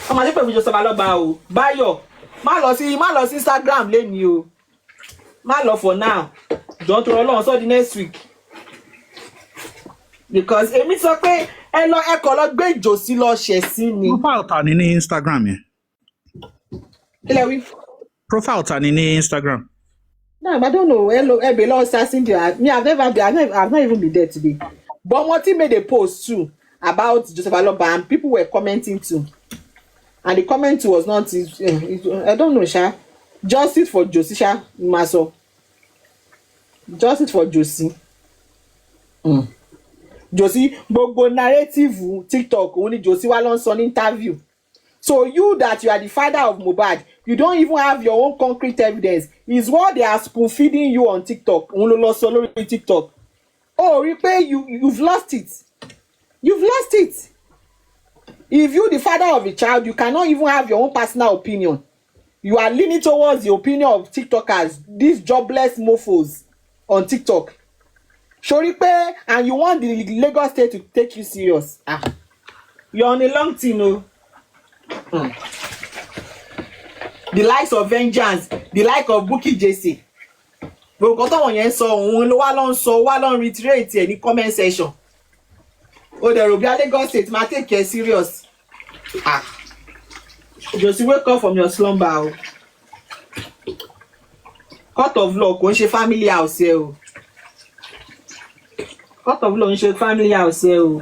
Wọ́n máa ṣépè fún Joseph Aloba o. Báyọ̀, má lọ sí Instagram lẹ́ni o. Má lọ for now. Jọ̀ọ́ tó Ọlọ́run sọ di next week. Because èmi sọ pé ẹ kọ́ lọ gbé Josí lọ ṣẹ̀ sí ni. Profile ta ni ní Instagram yẹn. Kílẹ̀ wí. Profile ta ni ní Instagram. No, I don't know. Ebe Lord Cindy. Me, I've not even been there today. But Monty made a post too about Joseph Aloba and people were commenting too. And the comment was not, I don't know, Sha. Justice for Josie, Sha, Maso. Justice for Josie. Josie, gbogbo narrative TikTok, only Josie wa lọ sọ ní interview. So you that you are the father of Mohbad, you don't even have your own concrete evidence. Is what they are spoon feeding you on TikTok. Òun ló lọ sọ lórí TikTok. Oh, repay you've lost it. You've lost it. If you the father of a child, you cannot even have your own personal opinion. You are leaning towards the opinion of TikTokers, these jobless mofos on TikTok. Shoripe, and you want the Lagos State to take you serious. You're on a long thing, no. The likes of Vengeance, the like of Bukky Jesse. Gbogbo tó wọ̀nyẹn ń sọ òun ló wá lọ ń reiterate ẹ̀ ní comment section. O dẹ̀ rò bí Lagos State máa take care serious. Just wake up from your slumber o. court of law kò ń ṣe family house ẹ o court of law ń ṣe family house ẹ o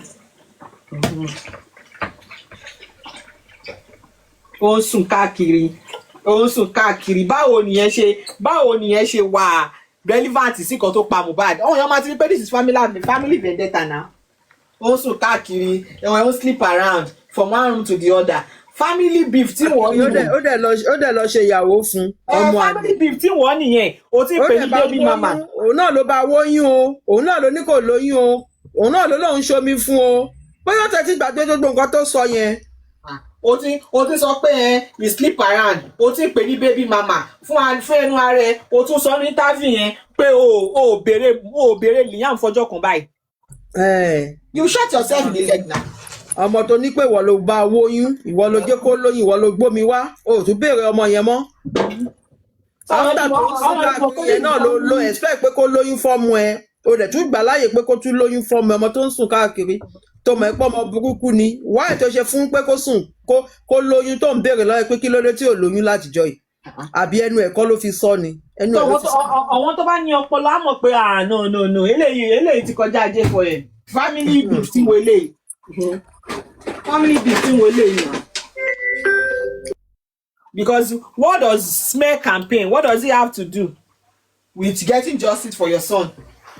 ó ń sùn káàkiri báwo nìyẹn ṣe wà relevant sí nǹkan tó pa Mohbad ọ̀hún yẹn máa ti rí pé this is family vendetta now ó ń sùn káàkiri ó ń sleep around from one room to the other family beef tí wọ́n ní ó dẹ̀ lọ ṣe ìyàwó fún ọmọ àgbẹ̀ family beef tí wọ́n nìyẹn o ti pè ní baby mama. òun náà ló bá wóyún o òun náà ló ní kò lóyún o òun náà ló lóun ṣomi fún o bóyá ó tẹ̀sí gbàgbé gbogbo nǹkan tó sọ yẹn. o ti sọ pé you sleep around o ti pè ní baby mama fún ẹnu ara ẹ o tún sọ ní interview yẹn pé o béèrè Liam fọjọ́ kan báyìí. You shut yourself in the leg now. ọmọ tó ní pé ìwọ ló bá wóyún ìwọ ló jẹ́ kó lóyún ìwọ ló gbómi wá o ò tún béèrè ọmọ yẹn mọ́. after tó ń sún káàkiri yẹn náà ló expect pé kó lóyún fọ́mọ ẹ o dẹ̀ tún gbà láàyè pé kó tún lóyún fọ́mọ ọmọ tó ń sùn káàkiri tó mọ̀ ẹ́ pọ́ ọmọ burúkú ni wáyé tó ṣe fún pé kó sùn kó lóyún tó ń béèrè lọ́wọ́ pé kí ló dé tí ò lóyún látijọ́ yìí àbí ẹnu ẹ̀kọ́ ló fi sọ ni. àwọn tó bá ní ọpọlọ á mọ̀ pé no eléyìí ti kọjá ajé fọ ẹ̀ family beef tí mo eléyìí family beef tí mo eléyìí na. Because what does smear campaign, what does it have to do with getting justice for your son?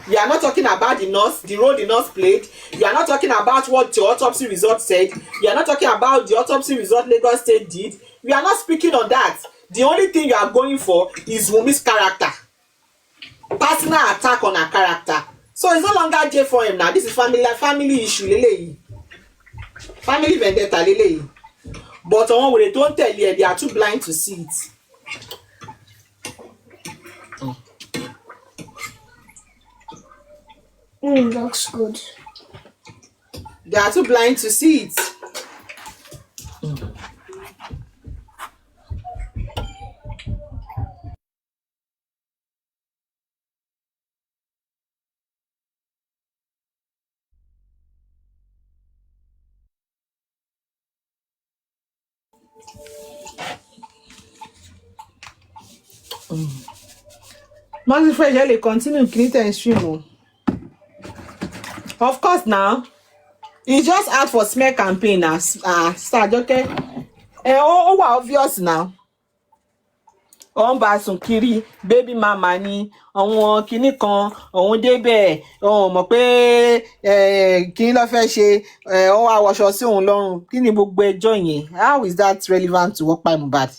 You are not talking about the nurse, the role the nurse played. You are not talking about what the autopsy result said. You are not talking about the autopsy result Lagos State did. We are not speaking on that. The only thing you are going for is Wunmi's character. Personal attack on her character. So it's no longer J for him now. This is family issue, leleyi. Family vendetta, leleyi. But on when they don't tell you, they are too blind to see it. Looks good. They are too blind to see it. Maxi Fresh, elle continue to stream. Of course now, it's just out for smear campaign as start, okay? Ó wà obvious now. Òun bá sùn kiri, baby mama ni, àwọn kinní kan, òun débẹ̀, òun mọ̀ pé kinní ló fẹ́ ṣe, ó wá wọṣọ sí òun lọ́rùn. Kí ni gbogbo ẹjọ́ yẹn? How is that relevant to what pa Mohbad?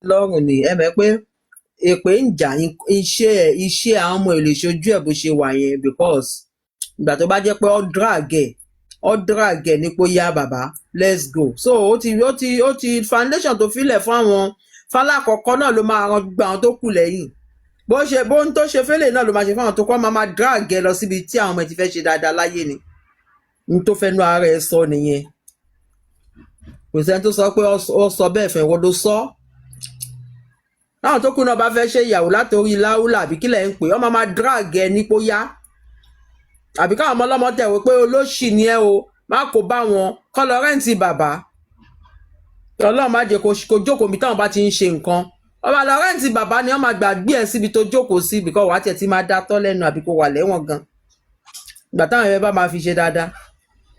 lọ́rùn ni ẹ mọ̀ pé èpè ń jà iṣẹ́ àwọn ọmọ èlò ìṣojú ẹ̀ bó ṣe wà yẹn because ìgbà tó bá jẹ́ pé ó drag ẹ̀ ní pé ó yá bàbá let's go so ó ti foundation tó filẹ̀ fún àwọn fálákọ̀ọ́kọ́ náà ló máa ran gbogbo àwọn tó kù lẹ́yìn bó ń tó ṣe fẹ́lẹ̀ náà ló máa ṣe fún àwọn tó kọ́ máa drag ẹ̀ lọ síbi tí àwọn ọmọ ẹ̀ ti fẹ́ ṣe dáadáa láyé ni n tó fẹ́ nu ara ẹ̀ sọ nìyẹn kò sẹ́ni tó sọ pé ó sọ bẹ́ẹ̀ fẹ́ wọ́n ló sọ láwọn tó kù náà bá fẹ́ ṣe ìyàwó látòrí láúlà àbí kílẹ̀ ń pè ọ́ máa drag ẹ ní póyá àbí káwọn ọmọ ọlọ́mọ tẹ̀ wí pé olóṣì ni ẹ o má kó bá wọn kọ́ lọ rẹ́ǹtì bàbá ọlọ́run má jẹ́ kó jókòó mi táwọn bá ti ń ṣe nǹkan ọba lọ rẹ́ǹtì bàbá ni wọ́n máa gbàgbé ẹ síbi tó jókòó sí bìkọ́ wàá tiẹ̀ ti máa dá tọ́ lẹ́nu àbí kó wà lẹ́wọ̀n gan ìgbà táwọn ẹ̀rẹ́ bá máa fi ṣe dáadáa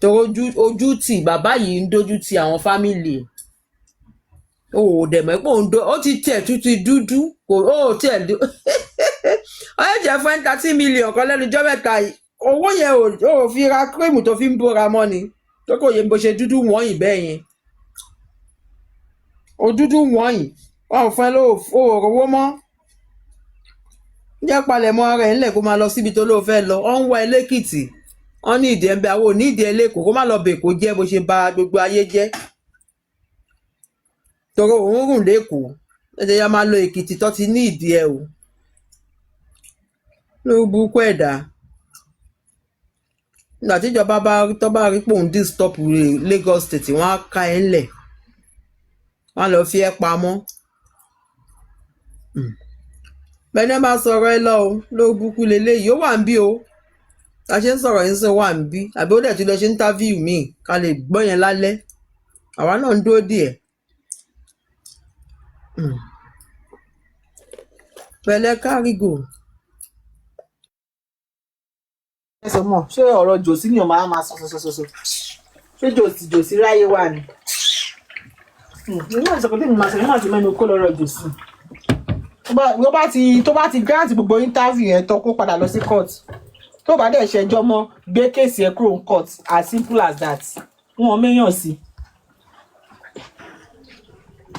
torí ojú tì bàbá yìí ń dójú ti àwọn fámìlì o dẹ̀ mọ̀ pé ó ti tẹ̀ tún ti dúdú kò ó tẹ̀ ó yẹ jẹ́ fún 30 million kan lẹ́nu jọ́ mẹ́ta owó yẹn ò fi ra kírèmù tó fi ń bóra mọ́ ni tó kò yẹ bó ṣe dúdú wọ̀nyí bẹ́ẹ̀ yẹn ó dúdú wọ̀nyí wọn ò fún ẹ lówó mọ́ jẹ́ palẹ̀mọ́ ara ẹ̀ ńlẹ̀ kó máa lọ síbi tó lóò fẹ́ lọ ọ́ ń wá ẹ lẹ́kìtì wọ́n ní ìdí ẹ̀ ń bẹ àwọn ò ní ìdí ẹ lẹ́kọ̀ọ́ kó má lọ bẹ̀ kó jẹ́ bó ṣe bà gbogbo ayé jẹ́ torí òun rùn lẹ́kọ̀ọ́ ẹ̀jẹ̀ ya máa lo èkìtì tó ti ní ìdí ẹ̀ o ló burúkú ẹ̀dá nígbà tíjọba bá rí pòun disturb Lagos State wọ́n á ká ẹ̀ ńlẹ̀ wọ́n á lọ fi ẹ́ pamọ́ bẹ́ẹ̀ni ẹ bá sọ̀rọ̀ ẹ lọ o ló burúkú leléyìí ó wà ń bí o ta ṣe ń sọ̀rọ̀ yín sí wà ń bí àbí ó dẹ̀ ti lọ ṣe interview míì ká lè gbọ́ yẹn lálẹ́ àwa náà ń dúró díẹ̀ pẹ̀lẹ́ kárígò. Ẹsẹ̀ mọ̀ ṣé ọ̀rọ̀ jòsí ni o máa sọ ṣé jòsí ráyé wà ni. Nígbà tí sọ̀kòtì mi máa sọ nígbà tí mẹ́nu kó lọ́rọ̀ jòsí. Tó bá ti grant gbogbo interview yẹn tán kó padà lọ sí court. Tó bá dẹ̀ ṣẹjọ́ mọ́ gbé kéèsì ẹ̀ kúrò ní court as simple as that. Wọ́n méyàn sí.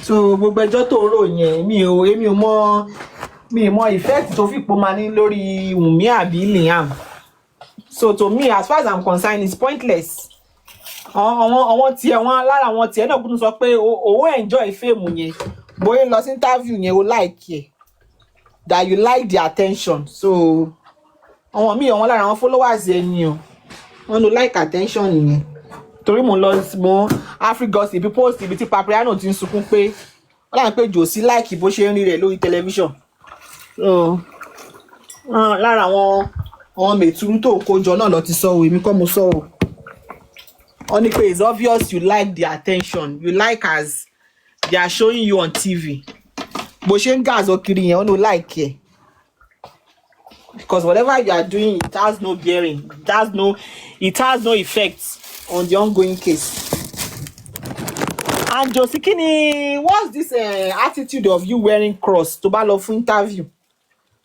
So gbogbo ẹjọ́ tó rò yẹn mi ò mọ effect tó fi pò máa ní lórí Wunmi àbí Liam. So to me, as far as I'm concerned, it's pointless. Àwọn tiẹ̀ wọn lára àwọn tiẹ̀ náà kúndùn sọ pé owó enjoy fame yẹn bóyá lọ sí interview yẹn o like ẹ̀ that you like the attention. So àwọn míì àwọn lára àwọn followers ẹni o wọn no like attention yẹn torí mo Afrigossip post ibi tí Papriano ti ń sunkún pé wọ́n láwọn pé jòsí like bó ṣe ń rí rẹ̀ lórí tẹlifíṣàn. So lára àwọn mẹ̀túrú tó kójọ náà lọ ti sọ o èmi kọ́ mo sọ o. Wọ́n ní pé it's obvious you like the attention you like as they are showing you on TV. Bó ṣe ń gàzọ kiri yẹn wọ́n no like ẹ̀. Because whatever you are doing, it has no bearing. It has no effect on the ongoing case. And Josie Kini, what's this attitude of you wearing cross to bá lọ fún interview?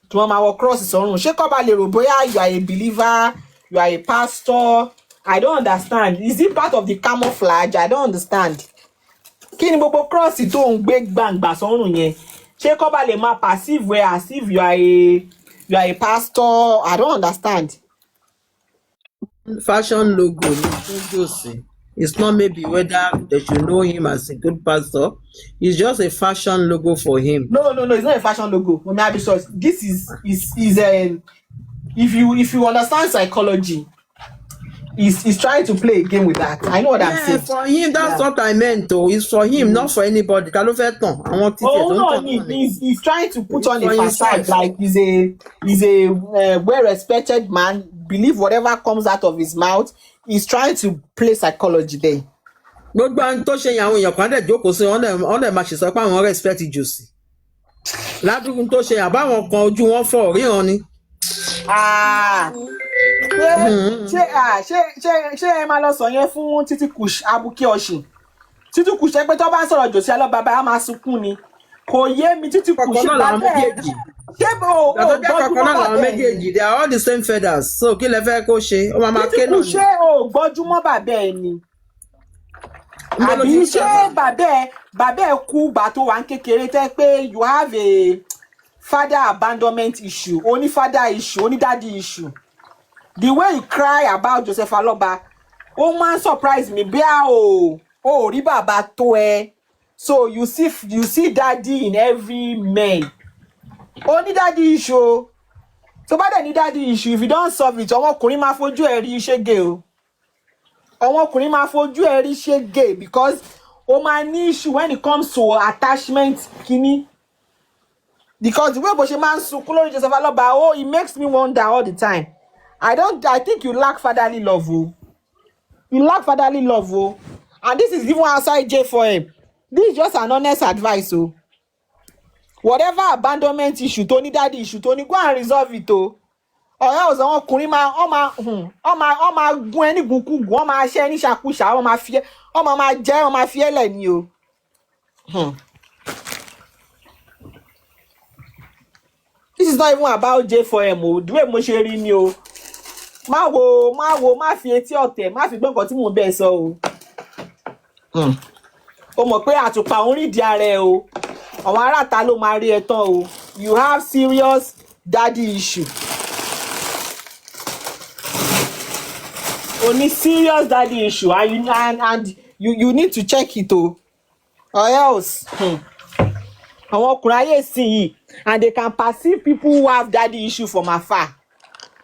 To máa wọ cross sọ́rùn. Ṣé kó bá lè rò bóyá you are a believer, you are a pastor? I don't understand. Is it part of the camouflage? I don't understand. Kí ni gbogbo cross tó ń gbé gbàǹgbà sọ́rùn yẹn? Ṣé kó bá lè máa passive way as if you are a pastor? I don't understand. Fashion logo ni fún Josie. It's not maybe whether they should know him as a good pastor. It's just a fashion logo for him. No. It's not a fashion logo. This is if you understand psychology, he's trying to play a game with that. I know what I'm saying. For him, that's what I meant. Though it's for him, not for anybody. He's trying to put on a facade like he's a well-respected man. Believe whatever comes out of his mouth. He's trying to play psychology there. Gbogbo àwọn tó ṣe yẹn àwọn èèyàn kan dẹ̀ jókòó sí wọn dẹ̀ máa ṣe sọ pé àwọn respect Josie. Ládùúgbò tó ṣe àbáwọn kan ojú wọn fọ́ ríran ni. Ṣé ẹ máa lọ sọ yẹn fún Títí Kush Abuké Ọ̀ṣìn? Títí Kush ẹ pé tó bá ń sọ̀rọ̀ Josie Aloba á máa sunkún ni. Kò yé mi Títí Kush bá bẹ́ẹ̀. They are all the same feathers. So kí lẹ fẹ́ kó ṣe? Ó máa máa ké náà ni. Ṣé o gbọ́júmọ́ bàbá ẹ ni? Àbí ṣé bàbá ẹ kú gbà tó wà ń kékeré tẹ́ pé you have a father abandonment issue, only father issue, only daddy issue. The way you cry about Joseph Aloba, ó máa ń surprise me bí o rí bàbá tó ẹ. So you see daddy in every man. Only daddy issue. So bá dẹ̀ ní daddy issue, if you don't solve it, ọmọkùnrin máa fojú ẹ rí ṣégè o. Ọmọkùnrin máa fojú ẹ rí ṣégè because ó máa ní issue when it comes to attachment kini. Because the way bó ṣe máa ń sunkún lórí Joseph Aloba, it makes me wonder all the time. I think you lack fatherly love. You lack fatherly love. And this is even outside J4M. This is just an honest advice. Whatever abandonment issue, Tony daddy issue, Tony, go and resolve it. Or else ọkùnrin máa gún ẹni gúnkúgún, wọ́n máa ṣe ẹni ṣàkúṣà, wọ́n máa fi ẹlẹ̀ ni o. This is not even about J4M. The way mo ṣe rí ni o. Má fi etí ọ̀tẹ̀, má fi gbọ́ nǹkan tí mò ń bẹ́ẹ̀ sọ o. O mọ̀ pé àtùpà òun rí di ara ẹ o. Àwọn aráàta ló máa rí ẹ tán o. You have serious daddy issue. Only serious daddy issue and you need to check it o. Or else. Àwọn ọkùnrin ayé sìn yìí and they can perceive people who have daddy issue from afar.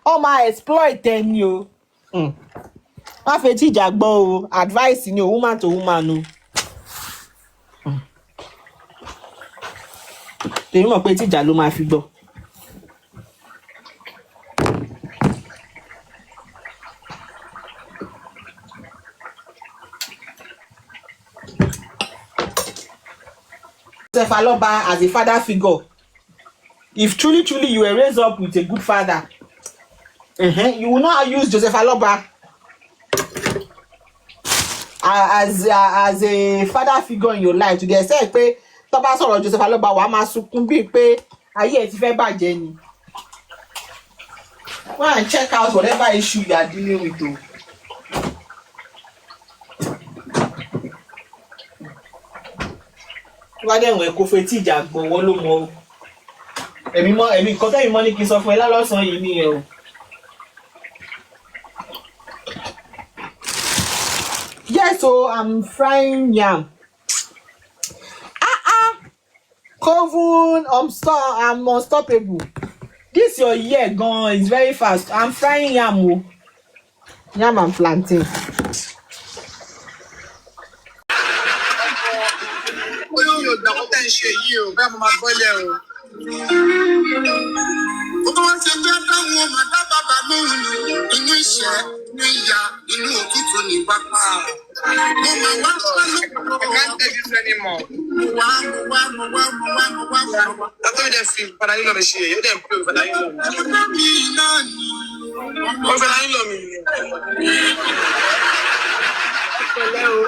Ó máa exploit ẹni o. Má fẹ́ tí ìjà gbọ́ o. Advice ni o, woman to woman o. Tèmi mọ̀ pé tí ìjà ló máa fi gbọ́. Joseph Aloba as a father figure. If truly you were raised up with a good father, you will not use Joseph Aloba as a father figure in your life to the extent pé tó bá sọ̀rọ̀ Joseph Aloba wàá máa sunkún bíi pé ayé ẹ̀ ti fẹ́ bàjẹ́ ni. Go and check out whatever issue you are dealing with o. Wá dẹ̀ wọ̀n kó fetí ìjà gbọ̀n wọ́n ló mọ ẹ̀mí nǹkan tẹ́mi mọ́ ní kí n sọ fún ẹ lálọ́sàn-án yìí nìyẹn o. Yes, so I'm frying yam. Coven, I'm unstoppable. This your year gone is very fast. I'm frying yam o. Yam and plantain. Yóò gbà kó tẹ̀ ń ṣe yìí o, bẹ́ẹ̀ mo máa gbọ́lẹ̀ o. Gbogbo wọn ṣe fẹ́ dáhùn ọmọ dábàbà lóhùn inú ìṣẹ́, inú ìyá, inú òtútù ní pápá. Mo máa wá pálọ̀. I can't take this anymore. Mo wá. Látọ́ mi dẹ̀ fi padà yín lọ mi ṣe èyí, ó dẹ̀ ń pè ó padà yín lọ mi. Ọ̀pọ̀ mi náà ni. Ó padà yín lọ mi. Ọ̀pẹ̀lẹ̀ o.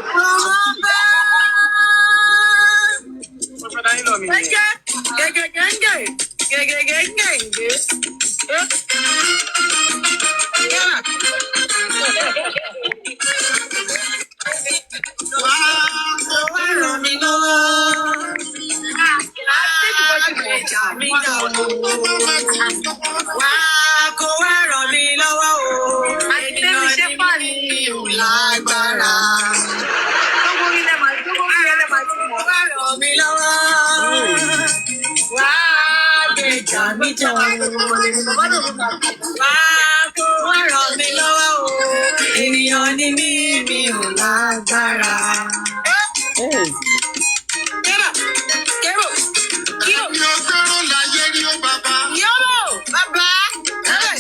Ènìyàn ni mí, mi ò lágbára. Mi ò gbèrò láyé rí ó bàbá. Bàbá.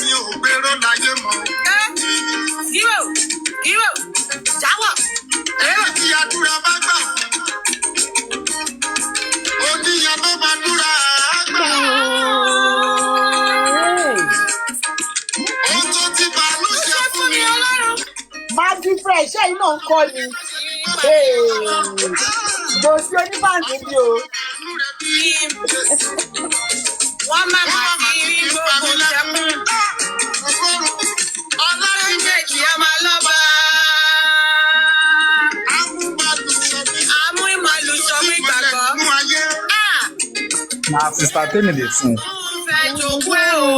Mi ò gbèrò láyé mọ́. Jáwọ̀. Ẹ̀rọ tí àdúrà bá gbà. Oníyàn tó bá dúrà á gbà. Ohun tó ti bàánú ṣe fún mi. Máa di fresh ẹ̀yin náà ń kọ́ ni. Jòsí oníbàǹdì bí o. Wọ́n máa fi rí gbogbo ṣẹ́kùn. Ọlọ́run méjì á máa lọ́ba. Àmú ìmàlù sọ mí gbàgbọ́. Na sister Temi dey sing. Fẹ́ jogún ẹ̀ o.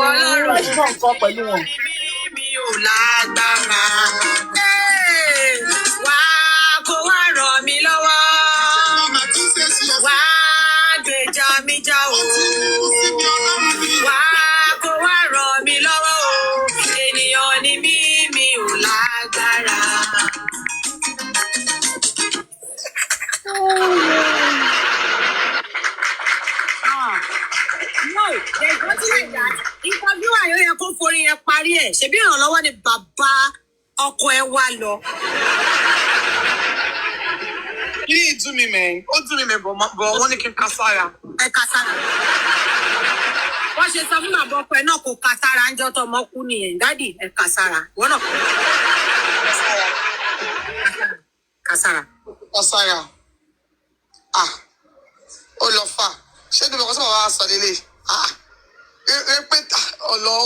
Ọlọ́run Fresh náà ń kọ́ pẹ̀lú wọn. mi ò lágbára. Wá kó wá ràn mí lọ́wọ́. Wá gbèjà mi já o. Wá kó wá ràn mí lọ́wọ́ o. Ènìyàn ni mí, mi ò lágbára. No, there's nothing like that. Interviewer yóò yẹ kó forí yẹn parí ẹ̀. Ṣebí ìrànlọ́wọ́ ni bàbá ọkọ ẹ wá lọ. Kí ni ìdú mi mẹ́? Ó dùn mí mẹ́ bọ̀ wọ́n ní kí n ká sára. Ẹ ká sára. Wọ́n ṣe sọ fún bàbá ọkọ ẹ náà kó ká sára ń jọ́ tó ọmọ kú nìyẹn. Dádì ẹ ká sára. Wọ́n náà ká sára. Ká sára. Ó lọ fà. Ṣé ibi ọkọ sábà wá sọ lélẹ̀?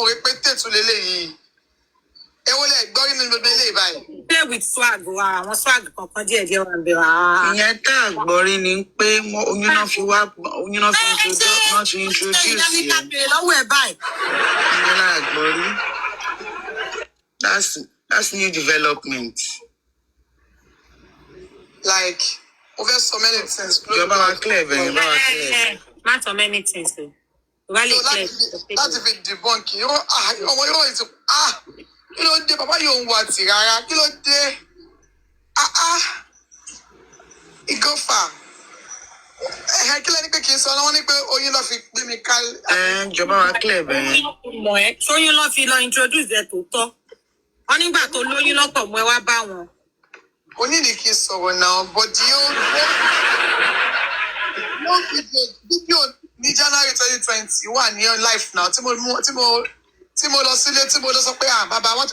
Rẹpẹtẹ tún lélẹ̀ yìí. Ewo lẹ gbọ́ nínú gbogbo ilé báyìí. Play with swag wa, àwọn swag kankan díẹ̀ wà ń bẹ wá. Ìyẹn tá a gbọ́ rí ni pé oyún náà fi introduce yẹn. Lọ́wọ́ ẹ̀ báyìí. Ìyẹn náà gbọ́ rí. That's new development. Like, over so many things. Ìjọba wa clear bẹ̀yẹn, bá wa clear. Má sọ many things o. Wálé clear. Láti fi debunk ọmọ yóò ti kí ló dé bàbá yóò ń wà tì rárá kí ló dé ìgọ́fà kí lẹ́ni pé kì í sọ ọ́ wọ́n ní pé oyún lọ fi gbé mi ká. Ìjọba wa clear bẹ̀yẹn. Mọ̀ ẹ́ sóyún lọ́ fi lọ introduce ẹ̀ tó tọ́. Wọ́n nígbà tó lóyún lọ́pọ̀ mọ́ ẹ wá bá wọn. Onídìí kì í sọ̀rọ̀ náà bọ̀dí ó. no video ní January 2020 wà ní life now tí mo lọ sílé tí mo lọ sọ pé bàbá wọn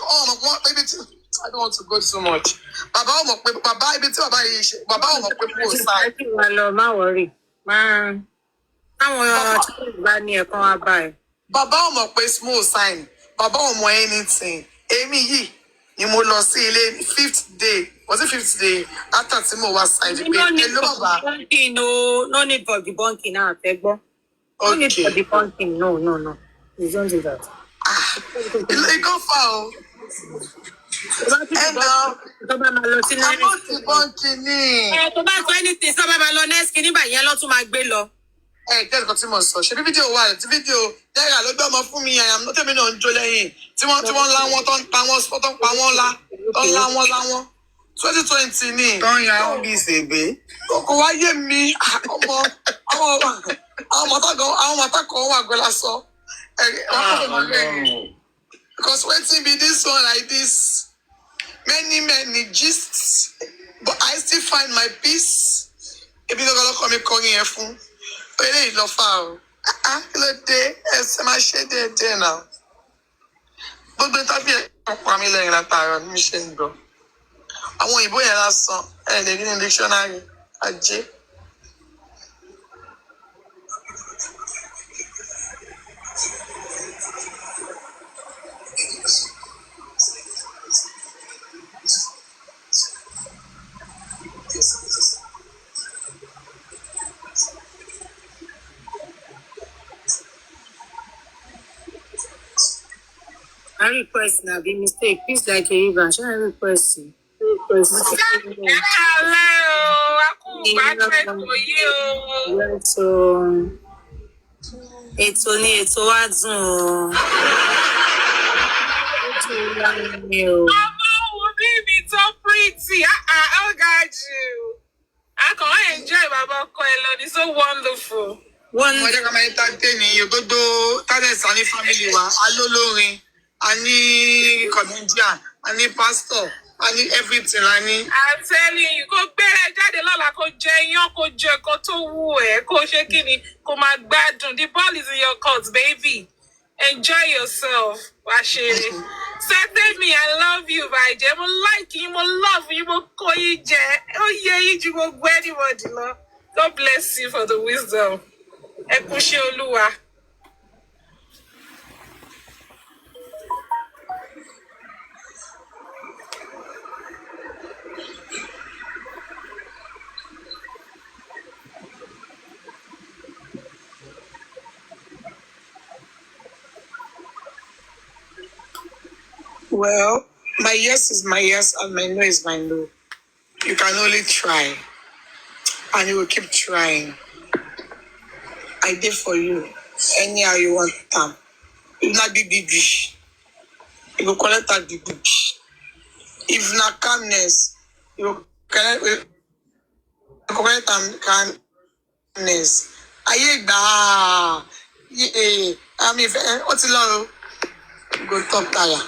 ibi tí I don't want to go too much. Bàbá ò mọ̀ pé bàbá ibi tí bàbá yìí ṣe bàbá ò mọ̀ pé mo sá. Má wọrí. Táwọn ọ̀rọ̀ bá ní ẹ̀kan wá báyìí. Bàbá ò mọ̀ pé small sign. Bàbá ò mọ̀ anything. Èmi yìí ni mo lọ sí ilé 5th day. Was it 5th day? After tí mo wá side pé hello bàbá. No need for debunking now, Pegbo. No need for debunking. No. You don't do that. It go far o. I'm not debunking ni. Tó bá sọ anything sọ bá máa lọ next kí nígbà yẹn lọ tún máa gbé lọ. Tẹ́lẹ̀ kan tí mo sọ, ṣe bí fídíò wà tí fídíò náírà ló gbé ọmọ fún mi àyàm ló tẹ̀mí náà ń jó lẹ́yìn tí wọ́n lá wọn tó ń pa wọ́n lá tó ń lá wọn 2020 ni. Tó ń ya wọn bí ìṣègbè. Kò wá yé mi àwọn mọ̀tàkọ̀ wà gbé lásán. Because wetin be this one like this many gists but I still find my peace. Ebi ló kọ́ mi kọrin yẹn fún. Eléyìí lọ fà o. Kí ló dé? Ẹsẹ̀ máa ṣe déédéé náà. Gbogbo tábìlì ẹ̀kọ́ pa mí lẹ́yìn látàárọ̀ ní mi ṣe ń gbọ́. Àwọn òyìnbó yẹn lásán ẹ̀ lè rí ní dictionary ajé. I request now, be mistake. Please like a river. Should I request you? Ètò ni ètò wa dùn o. Ọmọ òbí mi tó pretty. Oh God, you. I can't enjoy Baba ọkọ ẹ lọ. It's so wonderful. Wọ́n jẹ́ ká máa ń tàdé ní gbogbo talents ní family wa. Alólórin, a ní comedian, a ní pastor, a ní everything la ní. I'm telling you, kó gbéra jáde lọ́la kó jẹ iyán kó jẹ nǹkan tó wù ẹ́ kó ṣe kí ni kó máa gbádùn. The ball is in your court, baby. Enjoy yourself. Wá ṣeré. Sẹ́tẹ̀ mi, I love you, bàjẹ́. Mo like yín, mo love yín, mo kó yín jẹ. Ó yẹ yín ju gbogbo anybody lọ. God bless you for the wisdom. Ẹ kú ṣe Olúwa. Well, my yes is my yes and my no is my no. You can only try. And you will keep trying. I did for you. Anyhow you want them. If not big, you will collect that big. If not calmness, you will collect calmness. I mean, what's the law? Go top tire.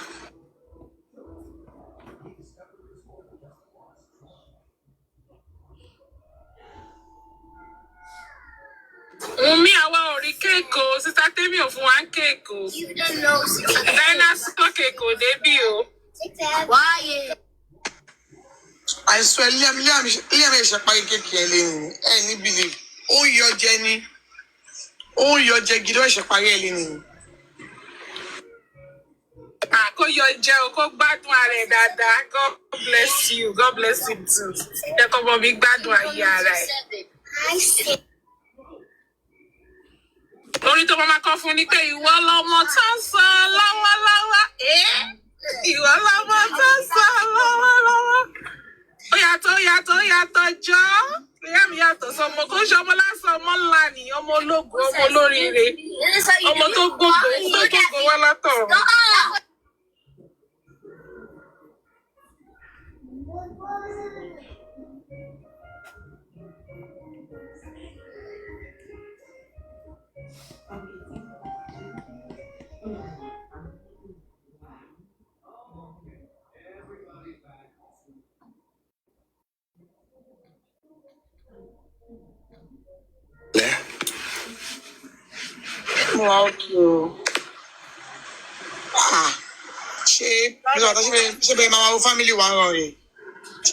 Wunmi, àwa ò rí kéèkì o. Sister Temi ò fún wa ń kéèkì o. Dinosaur kéèkì ò débí o. Why? I swear, Liam is a pie cake. Any believe. Oh, your Jenny. Oh, your Jackie, do I shall pay any? Kó yọ jẹ o, kó gbádùn ara ẹ̀ dáadáa. God bless you. God bless you too. Jẹ́ kó mọ bí gbádùn ayé ara ẹ̀. Orin tó máa kọ́ fún ni pé ìwọ lọmọ tó ń sọ lọ́wọ́lọ́wọ́. Ìwọ lọmọ tó ń sọ lọ́wọ́lọ́wọ́. Ó yàtọ̀ jọ́. Ìyá mi yàtọ̀ sọmọ kó ṣe ọmọ lásán ọmọ ńlá ni ọmọ ológun ọmọ olóríire. Ọmọ tó gbogbo wá látọ̀run. wà ókè o. Ṣé ṣé bẹ́ẹ̀ máa wo family wa rọ̀ rẹ̀?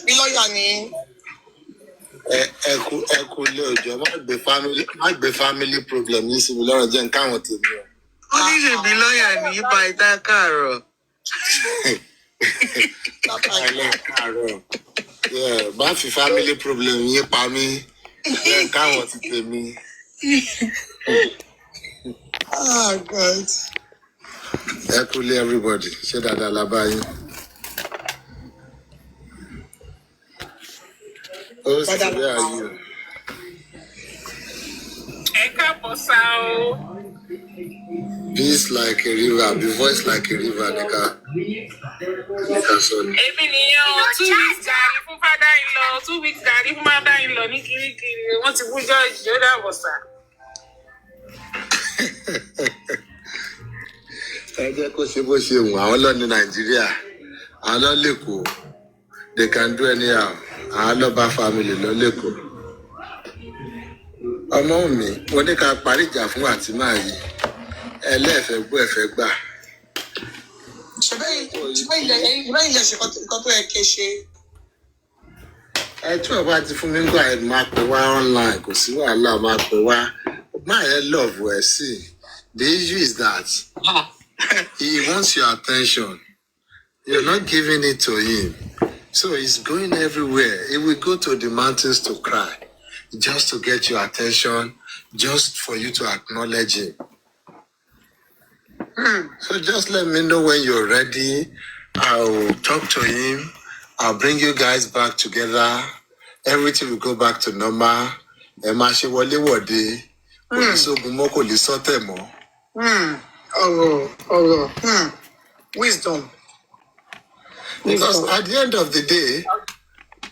Bí lọ́ọ̀yà ni. Ẹ kú lé òjò, má gbé family problem yìí sí mi lọ́rọ̀ jẹ́ nǹkan àwọn tèmi o. Ó ní ṣèbí lọ́ọ̀yà ní ipa ìta káàárọ̀. Káàárọ̀. Má fi family problem yìí pa mí. Jẹ́ nǹkan àwọn ti tèmi. God. Ẹ kú lé everybody, ṣé dáadáa la bá yín? Ó sì rí àyè. Ẹ káàbọ̀ sá o. Peace like a river, be voice like a river, nìkan sọ ni. Èmi nìyẹn o, 2 weeks gàrí fún father-in-law, 2 weeks gàrí fún mother-in-law ní Kirikiri. Wọ́n ti bú George, ó dàbọ̀ sá. Ẹ jẹ́ kó ṣe bó ṣe wù àwọn lọ ní Nàìjíríà, àwọn lọ lẹ́kọ̀ọ́, they can do anyhow, àwọn lọ bá family lọ lẹ́kọ̀ọ́. Ọmọ mi, mo ní ká parí ìjà fún àtìmáà yìí, ẹlẹ́ẹ̀fẹ́ gbọ́ ẹ̀fẹ́ gbà. Ṣùgbọ́n ilẹ̀ ṣe nǹkan tó yẹ kí ṣe. Ẹ tí wọ́n bá ti fún mi gbà ẹ̀ máa pè wá online, kò sí wàhálà máa pè wá. Máa yẹ love ẹ̀ sí. The issue is that he wants your attention. You're not giving it to him. So he's going everywhere. He will go to the mountains to cry, just to get your attention, just for you to acknowledge him. So just let me know when you're ready. I'll talk to him. I'll bring you guys back together. Everything will go back to normal. Ẹ máa ṣe wọléwọ̀de. Kò ní sógun mọ́, kò ní sọ́tẹ̀ mọ́. Ọ̀rọ̀. Wisdom. Because at the end of the day,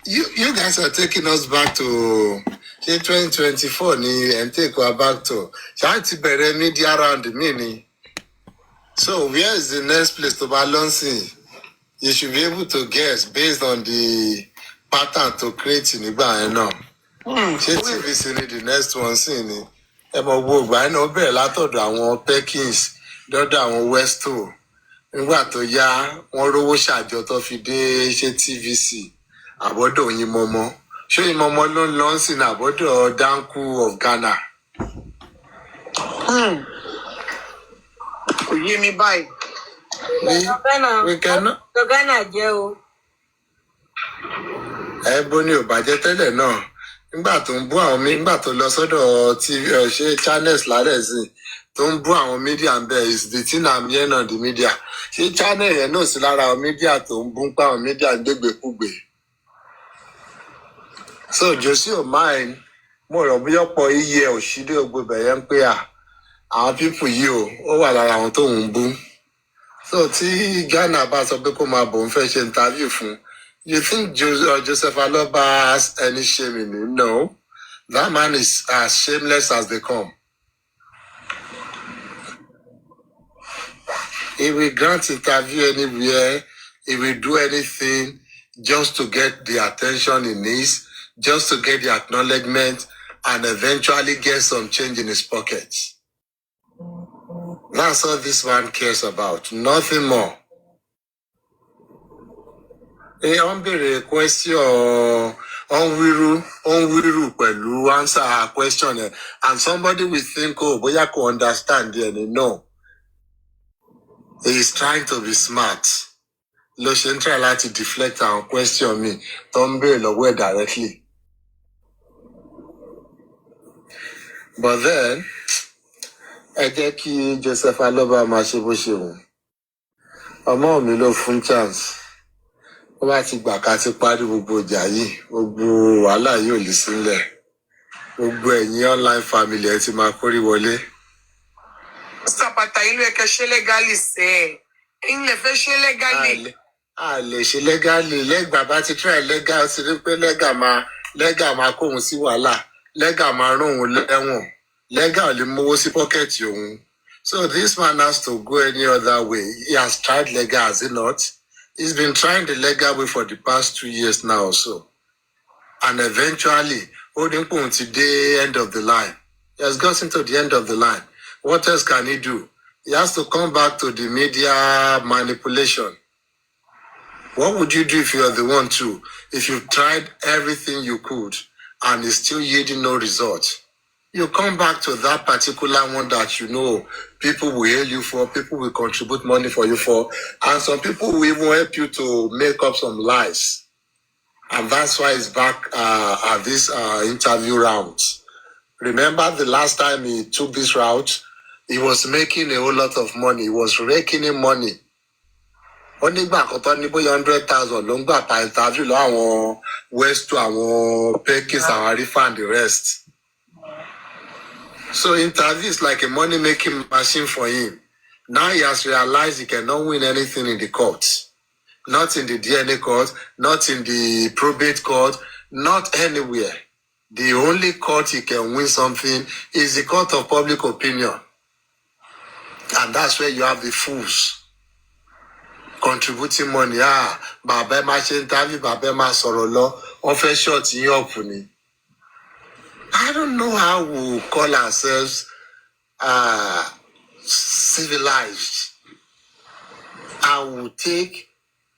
you guys are taking us back to 2024 ni and take us back to Shanti Bere media round me ni. So where is the next place to balance in? You should be able to guess based on the pattern to create in Igba now. TVC ni the next one sí ni. Ẹ mọ̀ gbogbo àìní ó bẹ̀rẹ̀ látọ̀dọ̀ àwọn Perkins lọ́dọ̀ àwọn Westo. Nígbà tó yá, wọ́n rówó ṣàjọ tó fi dé ṣe TVC. Àbọ̀dọ̀ Oyin Mọ́mọ́. Ṣé Oyin Mọ́mọ́ ló ń lọ sí ní àbọ̀dọ̀ Danku of Ghana? Kò yé mi báyìí. Ghana jẹ́ o. Ẹ̀bùn ni ò bàjẹ́ tẹ́lẹ̀ náà. Nígbà tó ń bú àwọn nígbà tó lọ sọ́dọ̀ TV ṣe channels lálẹ́ sí tó ń bú àwọn media ń bẹ̀ is the thing I'm hearing on the media. Ṣé channel yẹn náà sí lára àwọn media tó ń bú ń pa àwọn media gbégbékúgbé? So Josie ò mind mo rò bí ọ̀pọ̀ iye òṣìdé ògbóbẹ̀ yẹn ń pé àwọn pípù yìí ó wà lára àwọn tó ń bú. So tí Ghana bá sọ pé kó máa bò ń fẹ́ ṣe interview fún, you think Joseph Aloba has any shame in him? No. That man is as shameless as they come. He will grant interview anywhere. He will do anything just to get the attention he needs, just to get the acknowledgement, and eventually get some change in his pockets. That's all this man cares about. Nothing more. On the question, on wiru pẹ̀lú answer her question, and somebody will think, oh, boya ko understand there. No. He is trying to be smart. Lo ṣe ń try láti deflect our question mi, tó ń béèrè lọ́wọ́ ẹ̀ directly. But then, ẹ jẹ́ kí Joseph Aloba máa ṣe bó ṣe wù. Ọmọ mi ló fún chance. Ó bá ti gbà ká ti parí gbogbo ìjà yìí, gbogbo wàhálà yìí ò lè sílẹ̀. Gbogbo ẹ̀yin online family ẹ ti máa kórí wọlé. Sàpàtà ìlú ẹ̀kẹ́ ṣe lẹ́gálì sẹ́ ẹ̀. Ẹ̀yin lè fẹ́ ṣe lẹ́gálì. A lè ṣe lẹ́gálì. Lẹ́gbàá bá ti try lẹ́gà, ó ti rí pé lẹ́gà máa kóhun sí wàhálà. Lẹ́gà máa rún òun lẹ́wọ̀n. Lẹ́gà ò lè mówó sí pọ́kẹ́tì òun. So this man has to go any other way. He has tried Lega, has he not? He's been trying the Lega way for the past 2 years now or so. And eventually, holding to the end of the line. He has gotten to the end of the line. What else can he do? He has to come back to the media manipulation. What would you do if you are the one to? If you've tried everything you could and it's still yielding no result? You come back to that particular one that you know people will hail you for, people will contribute money for you for, and some people will even help you to make up some lies. And that's why he's back at this interview round. Remember the last time he took this route, he was making a whole lot of money. He was raking in money. Only back ní bóyá 100,000 ló ń gbà pa interview lọ àwọn West to àwọn Perkins àwọn Arifa and the rest. So interview is like a money-making machine for him. Now he has realized he cannot win anything in the court. Not in the DNA court, not in the probate court, not anywhere. The only court he can win something is the court of public opinion. And that's where you have the fools contributing money. Bàbá ma ṣe interview, bàbá ma sọ̀rọ̀ lọ, wọ́n fẹ́ short yín up ni. I don't know how we call ourselves civilized. I will take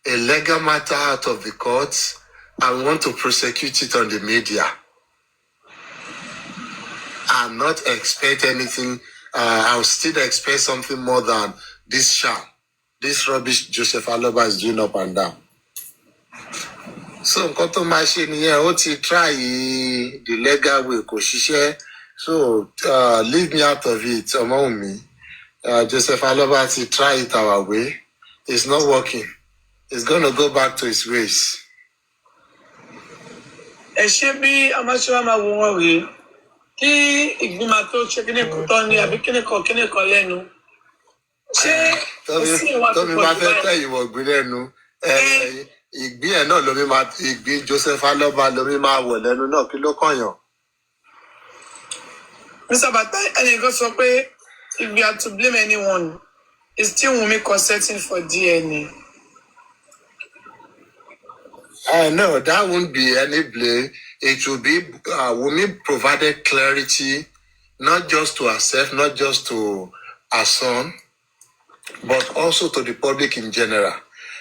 a legal matter out of the courts and want to prosecute it on the media and not expect anything. I'll still expect something more than this sham, this rubbish Joseph Aloba is doing up and down. So nǹkan tó máa ṣe nìyẹn, ó ti try the legal way kò ṣiṣẹ́. So leave me out of it, ọmọ mi. Joseph Aloba ti try it our way. It's not working. It's going to go back to his ways. Ẹ ṣe bí amáṣẹ́wá máa wo wọn rèé kí ìgbìmọ̀ tó ṣe kíní kan tán ni àbí kíní kan lẹ́nu. Ṣé ó sì wà tó pọ̀ jù báyìí? Tómi máa fẹ́ tẹ̀ ìwọ̀ gbé lẹ́nu. Ìgbín ẹ̀ náà lómi máa ìgbín Joseph Aloba lómi máa wọ̀ lẹ́nu náà kí ló kànyàn. Mr. Bata, ẹnìkan sọ pé if we are to blame anyone, it's still Wunmi consenting for DNA. No, that won't be any blame. It will be Wunmi provided clarity, not just to herself, not just to her son, but also to the public in general.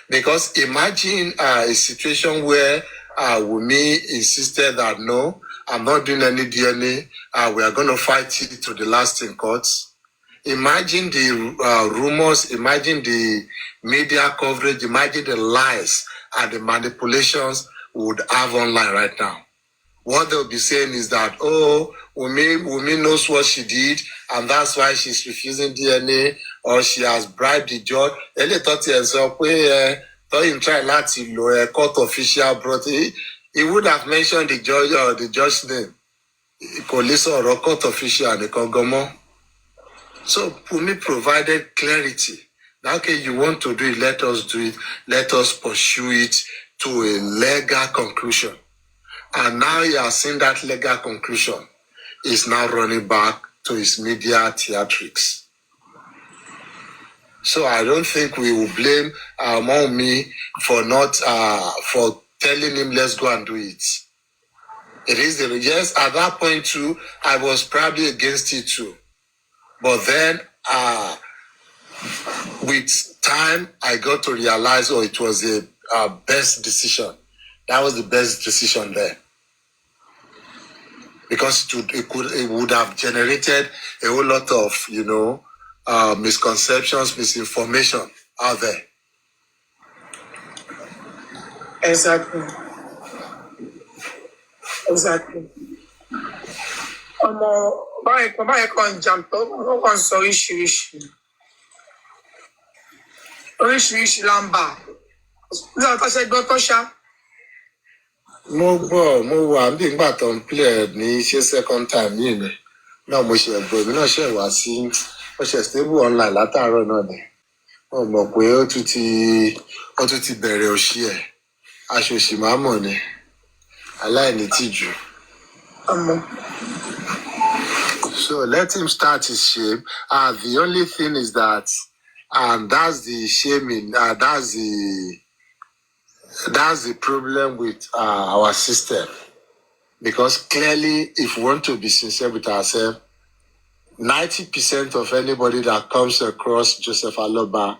Because imagine a situation where Wunmi insisted that no, I'm not doing any DNA. We are going to fight it to the last in courts. Imagine the rumors, imagine the media coverage, imagine the lies and the manipulations we would have online right now. What they'll be saying is that, oh, Wunmi knows what she did, and that's why she's refusing DNA, or she has bribed the judge. Try láti lo court official brought he would have mentioned the judge or the judge's name. Police or court official and the Kongomo. So Wunmi provided clarity. Now, okay, you want to do it, let us do it. Let us pursue it to a legal conclusion. And now you are seeing that legal conclusion is now running back to his media theatrics. So I don't think we will blame Wunmi for not for telling him let's go and do it. It is yes, at that point too, I was probably against it too. But then with time I got to realize it was a best decision. That was the best decision there. Because it would have generated a whole lot of, misconceptions, misinformation out there. Exactly. Báyìí kan jàǹtó wọ́n kàn sọ oríṣiríṣi lámbà nígbà tó ṣe gbọ́ tó ṣá. Mo wà nígbà tó ń play ní ṣe second time yìí ni náà mo ṣe ẹ̀gbọ́n mi náà ṣe wá sí ó ṣe stable online látàárọ̀ náà ni wọ́n mọ̀ pé ó tún ti bẹ̀rẹ̀ òṣì ẹ̀ aṣòṣì máa mọ̀ ni aláìní tìjú. So let him start his shame. The only thing is that, and that's the shaming. That's the problem with our system. Because clearly, if we want to be sincere with ourselves, 90% of anybody that comes across Joseph Aloba,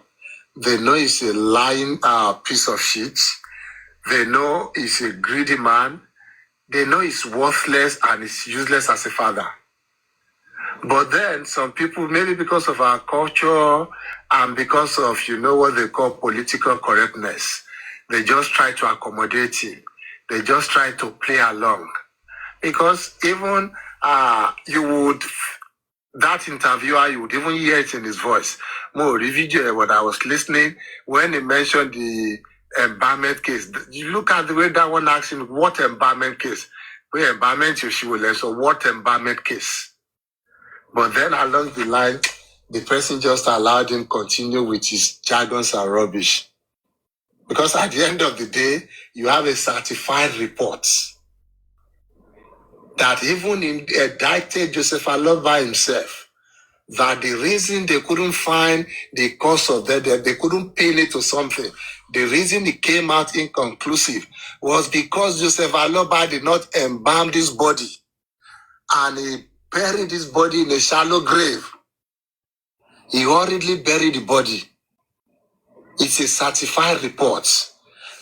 they know he's a lying piece of shit. They know he's a greedy man. They know he's worthless and he's useless as a father. But then some people, maybe because of our culture and because of, what they call political correctness, they just try to accommodate him. They just try to play along. Because even that interviewer, you would even hear it in his voice. More video when I was listening, when he mentioned the embalmment case, you look at the way that one asked him, what embalmment case? Where embalmment she will answer, what embalmment case? But then along the line, the person just allowed him continue with his jargons and rubbish. Because at the end of the day, you have a certified report that even indicted Joseph Aloba himself, that the reason they couldn't find the cause of death, they couldn't pin it to something, the reason it came out inconclusive was because Joseph Aloba did not embalm this body and he buried this body in a shallow grave. He hurriedly buried the body. It's a certified report.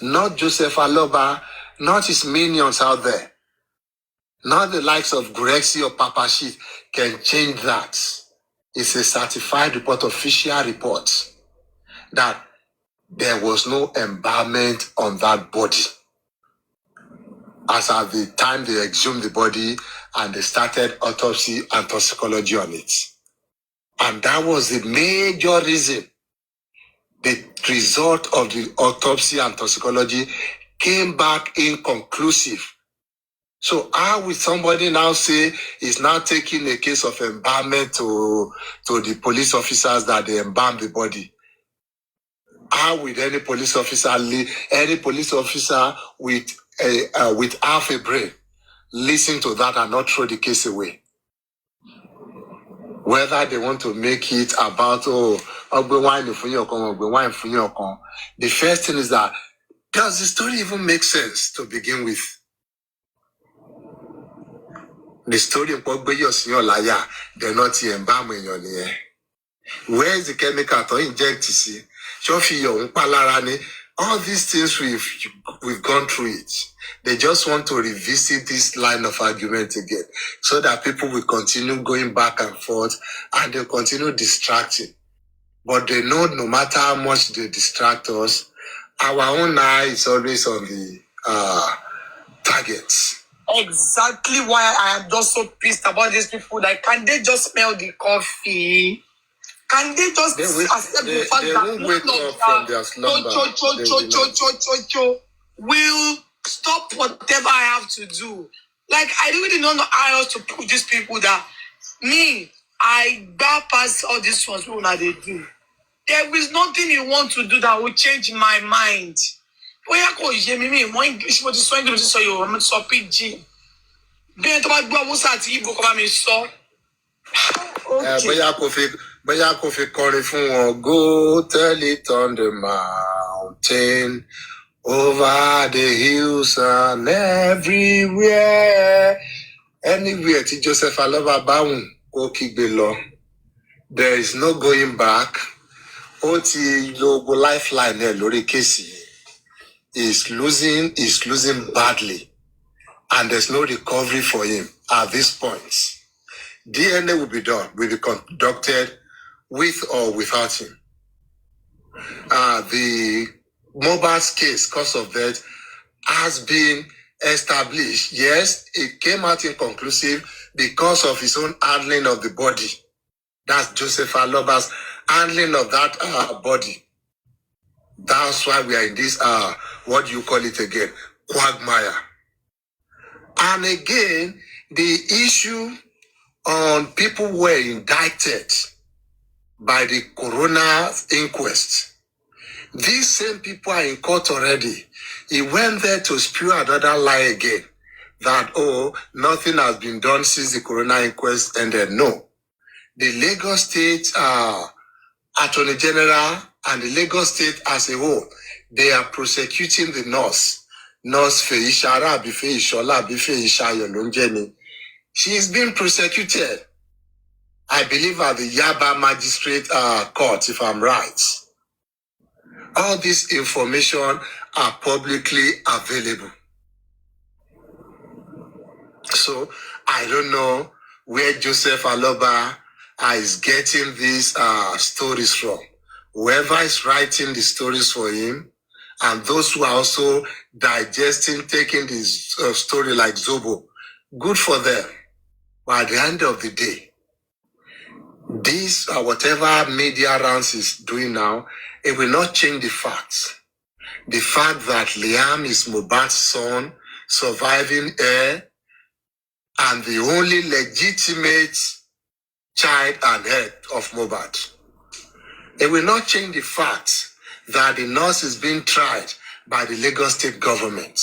Not Joseph Aloba, not his minions out there. Not the likes of Grexy or Papa Shit can change that. It's a certified report, official report, that there was no embalmment on that body. As at the time they exhumed the body and they started autopsy and toxicology on it. And that was the major reason the result of the autopsy and toxicology came back inconclusive. So how will somebody now say is now taking a case of embalmment to the police officers that they embalm the body? How would any police officer with half a brain listen to that and not throw the case away? Whether they want to make it about the first thing is that, does the story even make sense to begin with? The story of they're not embalm in your near. Where is the chemical to inject? All these things we've gone through it. They just want to revisit this line of argument again, so that people will continue going back and forth and they'll continue distracting. But they know no matter how much they distract us, our own eye is always on the targets. Exactly why I am just so pissed about these people. Like, can they just smell the coffee? Can they just accept the fact that won't wake up from their slumber. Will stop whatever I have to do? Like, I really don't know how else to put these people that I bypass all these ones people that they do. There is nothing you want to do that will change my mind. More English, what is so English, so you want to PG. Being to my brother, go tell it on the mountain, over the hills and everywhere. Anywhere to Joseph Aloba Baun, there is no going back. Oti logo lifeline lori kesi is losing badly, and there's no recovery for him at this point. DNA will be conducted with or without him. The Mobile's case, cause of death, has been established. Yes, it came out inconclusive because of his own handling of the body. That's Joseph Aloba's handling of that body. That's why we are in this, what do you call it again? Quagmire. And again, the issue on people who were indicted by the coroner inquest. These same people are in court already. He went there to spew another lie again. That, nothing has been done since the coroner inquest ended. No. The Lagos State Attorney General and the Lagos State as a whole, they are prosecuting the nurse Feishara Bife Ishola Bife Ishayo Lonjeni. She is being prosecuted I believe at the Yaba Magistrate Court, if I'm right. All this information are publicly available. So I don't know where Joseph Aloba is getting these stories from. Whoever is writing the stories for him, and those who are also digesting, taking this story like Zobo, good for them. But at the end of the day, this, whatever media rounds is doing now, it will not change the facts. The fact that Liam is Mohbad's son, surviving heir, and the only legitimate child and head of Mohbad. It will not change the fact that the nurse is being tried by the Lagos state government.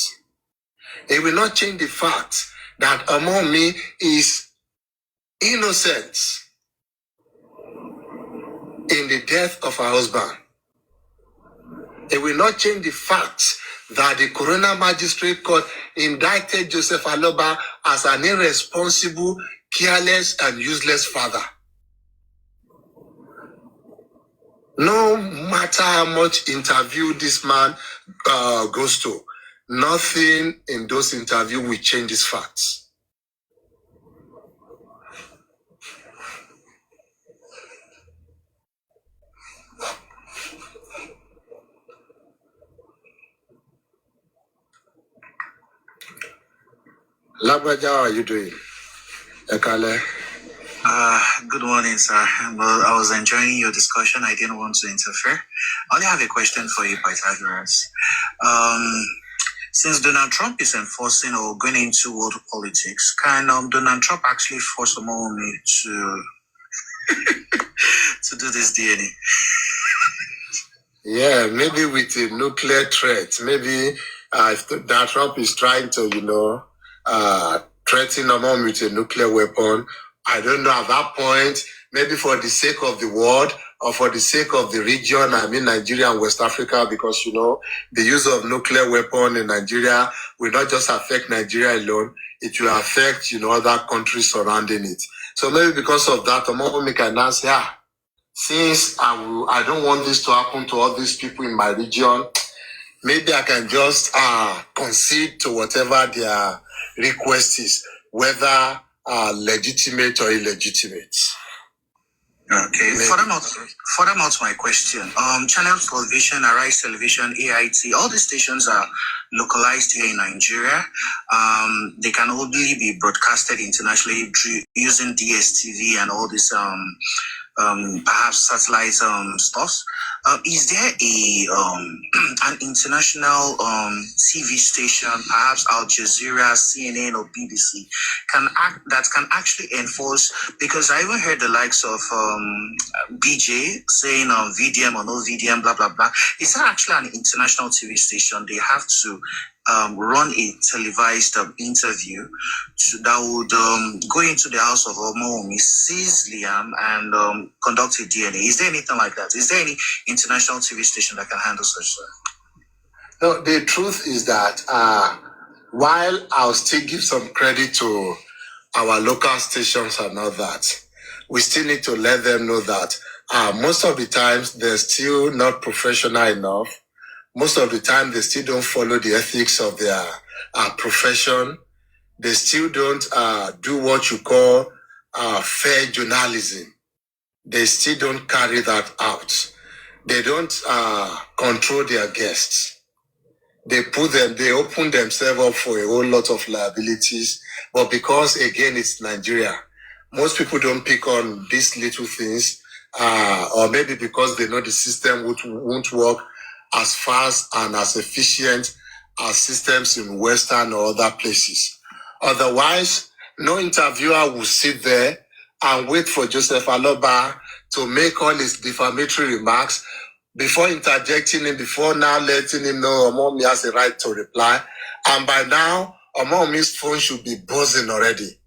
It will not change the fact that Wunmi is innocent in the death of her husband. It will not change the fact that the Coroner Magistrate Court indicted Joseph Aloba as an irresponsible, careless, and useless father. No matter how much interview this man goes to, nothing in those interviews will change these facts. Labraja, how are you doing? Ekale. Good morning, sir. Well, I was enjoying your discussion. I didn't want to interfere. I only have a question for you, Pythagoras. Since Donald Trump is enforcing or going into world politics, can Donald Trump actually force Wunmi to to do this DNA? Yeah, maybe with a nuclear threat. Maybe if Donald Trump is trying to, threaten Wunmi with a nuclear weapon. I don't know at that point, maybe for the sake of the world or for the sake of the region, I mean Nigeria and West Africa, because, the use of nuclear weapon in Nigeria will not just affect Nigeria alone, it will affect, other countries surrounding it. So maybe because of that, Wunmi can now say, since I don't want this to happen to all these people in my region, maybe I can just concede to whatever their request is, whether legitimate or illegitimate. Okay. Furthermore to my question, Channel Television, Arise Television, AIT, all these stations are localized here in Nigeria. They can only be broadcasted internationally using DSTV and all this perhaps satellite stuff. Is there an international TV station, perhaps Al Jazeera, CNN, or BBC, that can actually enforce? Because I even heard the likes of BJ saying VDM or no VDM, blah blah blah. Is that actually an international TV station? They have to run a televised interview that would go into the house of Wunmi, seize Liam, and conduct a DNA. Is there anything like that? Is there any international TV station that can handle such? No, the truth is that while I'll still give some credit to our local stations and all that, we still need to let them know that most of the times they're still not professional enough. Most of the time, they still don't follow the ethics of their profession. They still don't do what you call fair journalism. They still don't carry that out. They don't control their guests. They open themselves up for a whole lot of liabilities. But because, again, it's Nigeria, most people don't pick on these little things, or maybe because they know the system won't work as fast and as efficient as systems in Western or other places. Otherwise, no interviewer will sit there and wait for Joseph Aloba to make all his defamatory remarks before interjecting him, before now letting him know Wunmi has a right to reply. And by now, Wunmi's phone should be buzzing already.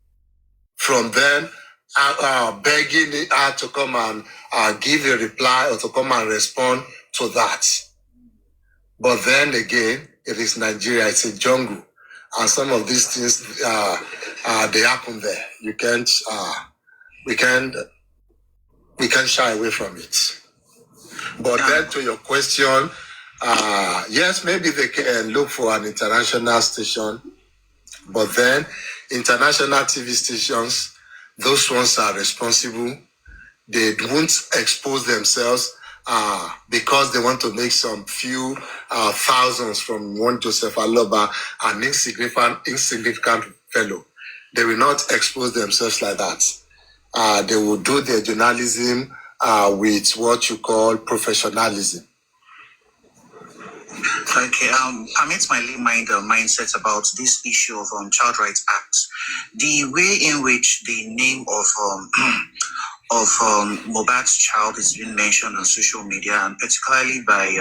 From then, begging her to come and give a reply or to come and respond to that. But then again, it is Nigeria, it's a jungle. And some of these things, they happen there. We can't we can shy away from it. But then to your question, yes, maybe they can look for an international station, but then international TV stations, those ones are responsible. They won't expose themselves because they want to make some few thousands from one Joseph Aloba, an insignificant fellow. They will not expose themselves like that. They will do their journalism with what you call professionalism. Okay, permit my mindset about this issue of Child Rights Act. The way in which the name of Mohbad's child is being mentioned on social media, and particularly by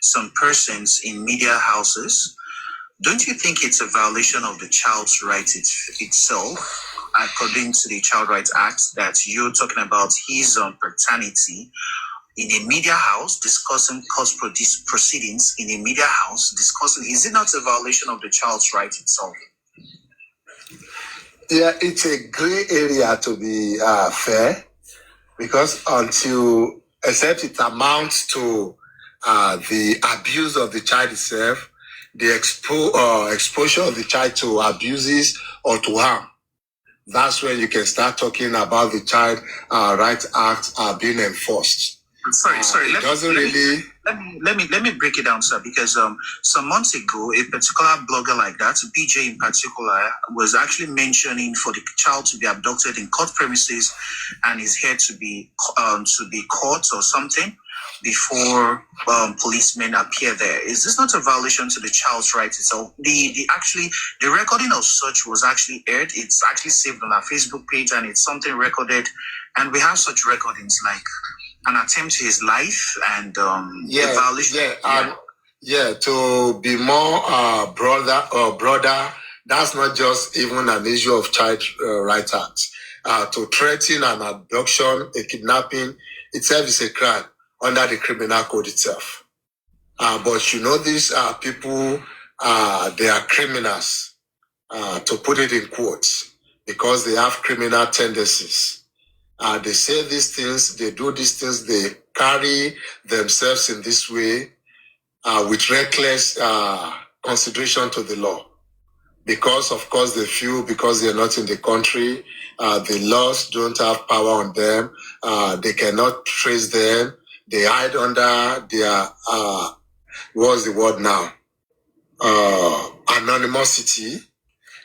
some persons in media houses, don't you think it's a violation of the child's rights itself, according to the Child Rights Act, that you're talking about his paternity in a media house, discussing court proceedings in a media house, discussing, is it not a violation of the child's rights itself? Yeah, it's a gray area, to be fair, because except it amounts to the abuse of the child itself, the exposure of the child to abuses or to harm, that's when you can start talking about the Child Rights Act being enforced. Sorry. Let me break it down, sir. Because some months ago, a particular blogger like that, BJ in particular, was actually mentioning for the child to be abducted in court premises, and is here to be caught or something before policemen appear there. Is this not a violation to the child's rights itself? The recording of such was actually aired. It's actually saved on our Facebook page, and it's something recorded, and we have such recordings like an attempt to his life and a violation. To be more broader, that's not just even an issue of Child Rights Act. To threaten an abduction, a kidnapping itself is a crime under the criminal code itself. But these people, they are criminals, to put it in quotes, because they have criminal tendencies. They say these things, they do these things, they carry themselves in this way with reckless consideration to the law. Because, of course, they feel because they're not in the country, the laws don't have power on them, they cannot trace them, they hide under their, what's the word now? Anonymity.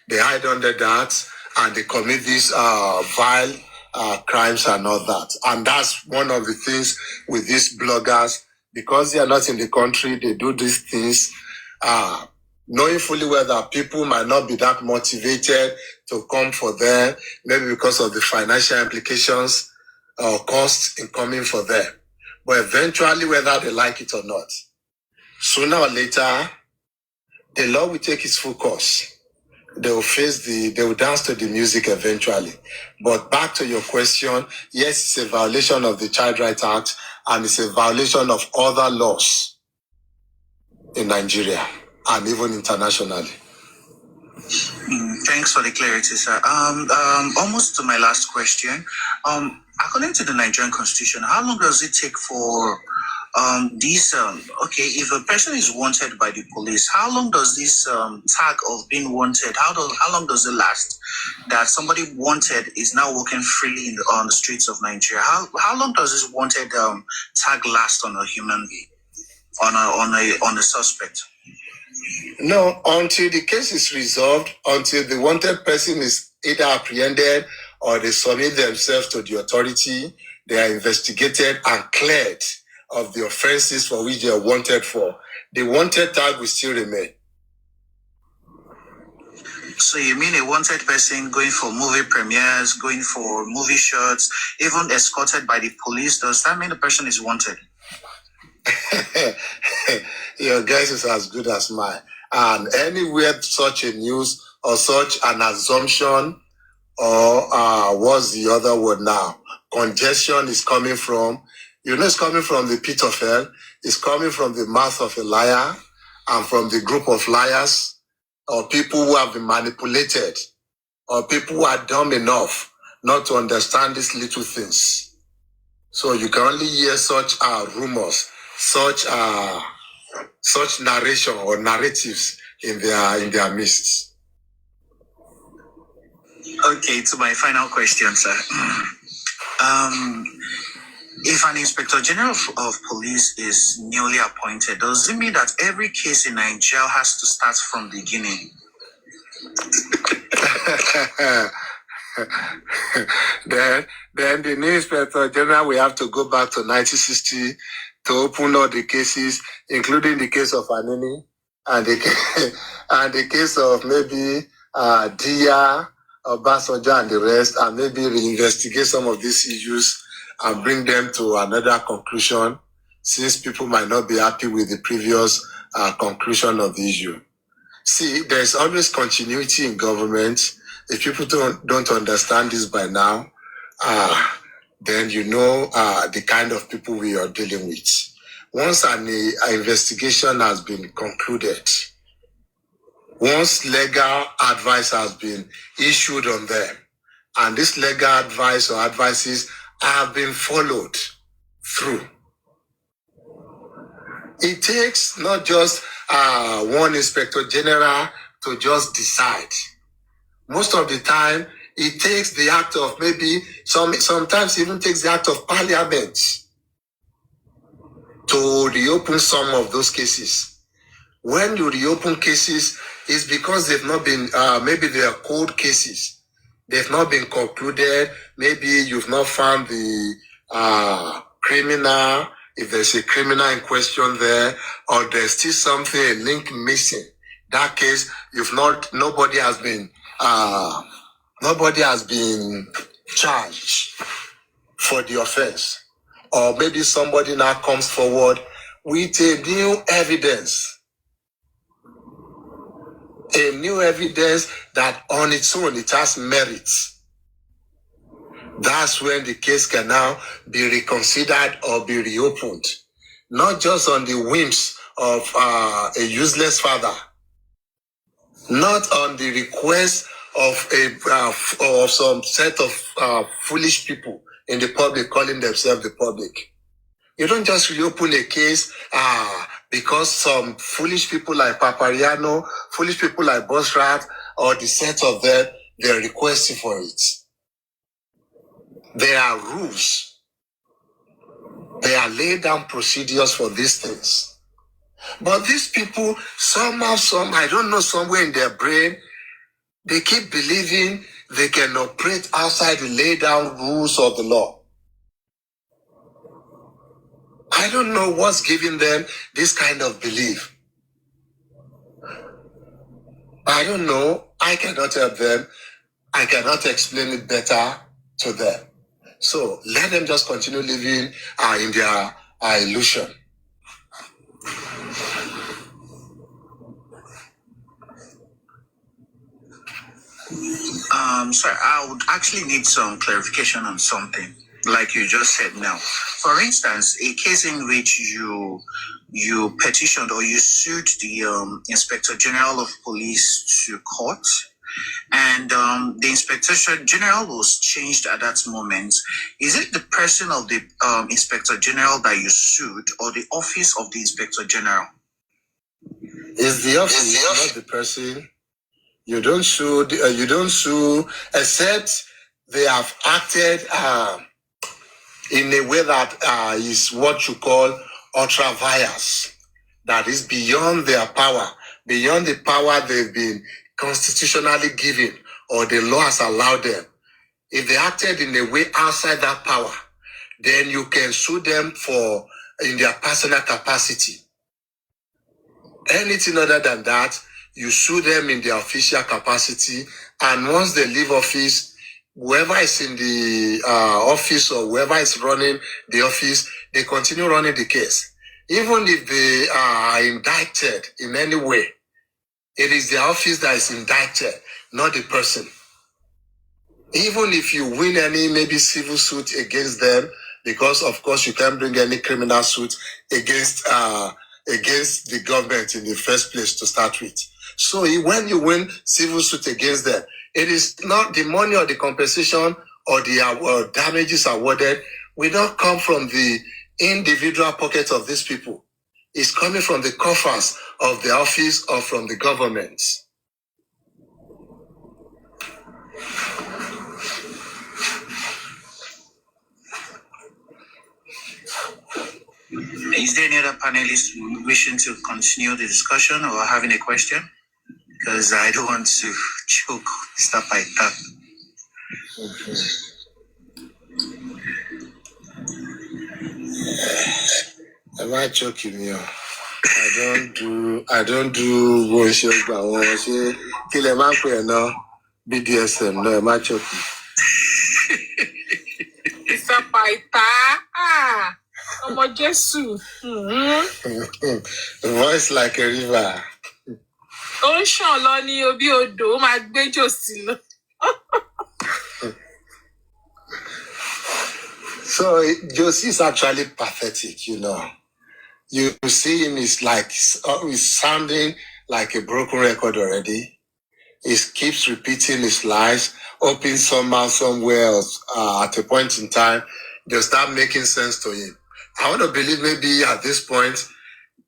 They hide under that, and they commit these vile crimes and all that. And that's one of the things with these bloggers, because they are not in the country, they do these things, knowing fully well that people might not be that motivated to come for them, maybe because of the financial implications or costs in coming for them. But eventually, whether they like it or not, sooner or later, the law will take its full course. They will dance to the music eventually. But back to your question, yes, it's a violation of the Child Rights Act, and it's a violation of other laws in Nigeria and even internationally. Thanks for the clarity, sir. Almost to my last question. According to the Nigerian Constitution, how long does it take for if a person is wanted by the police, how long does this tag of being wanted, how long does it last? That somebody wanted is now walking freely on the streets of Nigeria. How long does this wanted tag last on a human being, on a suspect? No, until the case is resolved, until the wanted person is either apprehended or they submit themselves to the authority, they are investigated and cleared of the offenses for which they are wanted for. The wanted tag will still remain. So you mean a wanted person going for movie premieres, going for movie shots, even escorted by the police? Does that mean the person is wanted? Your guess is as good as mine. And anywhere such a news or such an assumption or what's the other word now? Congestion is coming from, it's coming from the pit of hell. It's coming from the mouth of a liar and from the group of liars or people who have been manipulated or people who are dumb enough not to understand these little things. So you can only hear such rumors, such narration or narratives in their midst. Okay, to my final question, sir. If an Inspector General of Police is newly appointed, does it mean that every case in Nigeria has to start from the beginning? Then the new Inspector General will have to go back to 1960 to open all the cases, including the case of Anini and the case of maybe Dia, Obasanjo and the rest, and maybe reinvestigate some of these issues and bring them to another conclusion, since people might not be happy with the previous conclusion of the issue. See, there's always continuity in government. If people don't understand this by now, then you know the kind of people we are dealing with. Once an investigation has been concluded, once legal advice has been issued on them, and this legal advice or advices have been followed through, it takes not just one Inspector General to just decide. Most of the time, it takes the act of maybe sometimes even takes the act of Parliament to reopen some of those cases. When you reopen cases, it's because they've not been, maybe they are cold cases. They've not been concluded. Maybe you've not found the criminal, if there's a criminal in question there, or there's still something, a link missing. That case, nobody has been charged for the offense. Or maybe somebody now comes forward with a new evidence that on its own, it has merits. That's when the case can now be reconsidered or be reopened. Not just on the whims of a useless father, not on the request of some set of foolish people in the public calling themselves the public. You don't just reopen a case because some foolish people like Papariano, foolish people like Bosrat, or the set of them, they're requesting for it. There are rules. There are laid down procedures for these things. But these people, somehow, I don't know, somewhere in their brain, they keep believing they can operate outside the laid down rules of the law. I don't know what's giving them this kind of belief. I don't know. I cannot help them. I cannot explain it better to them. So let them just continue living in their illusion. Sir, I would actually need some clarification on something, like you just said now. For instance, a case in which you petitioned or you sued the Inspector General of Police to court, and the Inspector General was changed at that moment. Is it the person of the Inspector General that you sued, or the office of the Inspector General? It's the office, not the person. You don't sue, except they have acted in a way that is what you call ultra vires, that is beyond their power, beyond the power they've been constitutionally given or the law has allowed them. If they acted in a way outside that power, then you can sue them in their personal capacity. Anything other than that, you sue them in their official capacity, and once they leave office, whoever is in the office or whoever is running the office, they continue running the case. Even if they are indicted in any way, it is the office that is indicted, not the person. Even if you win any maybe civil suit against them, because of course you can't bring any criminal suit against the government in the first place to start with. So when you win civil suit against them, it is not the money or the compensation or the damages awarded We don't come from the individual pockets of these people. It's coming from the coffers of the office or from the government. Is there any other panelists wishing to continue the discussion or having a question? Because I don't want to choke stuff like that. Am I choking you? I don't do worship, but I say kill a man for no BDSM. No, am I choking? It's a paita. Ah, ọmọ Jésù. Voice like a river. Ó ń ṣàn lọ ní obi odò, ó máa gbé jòsí lọ. So Josie is actually pathetic, you know. You see him, he's sounding like a broken record already. He keeps repeating his lies, hoping somehow, somewhere else, at a point in time, they'll start making sense to him. I want to believe maybe at this point,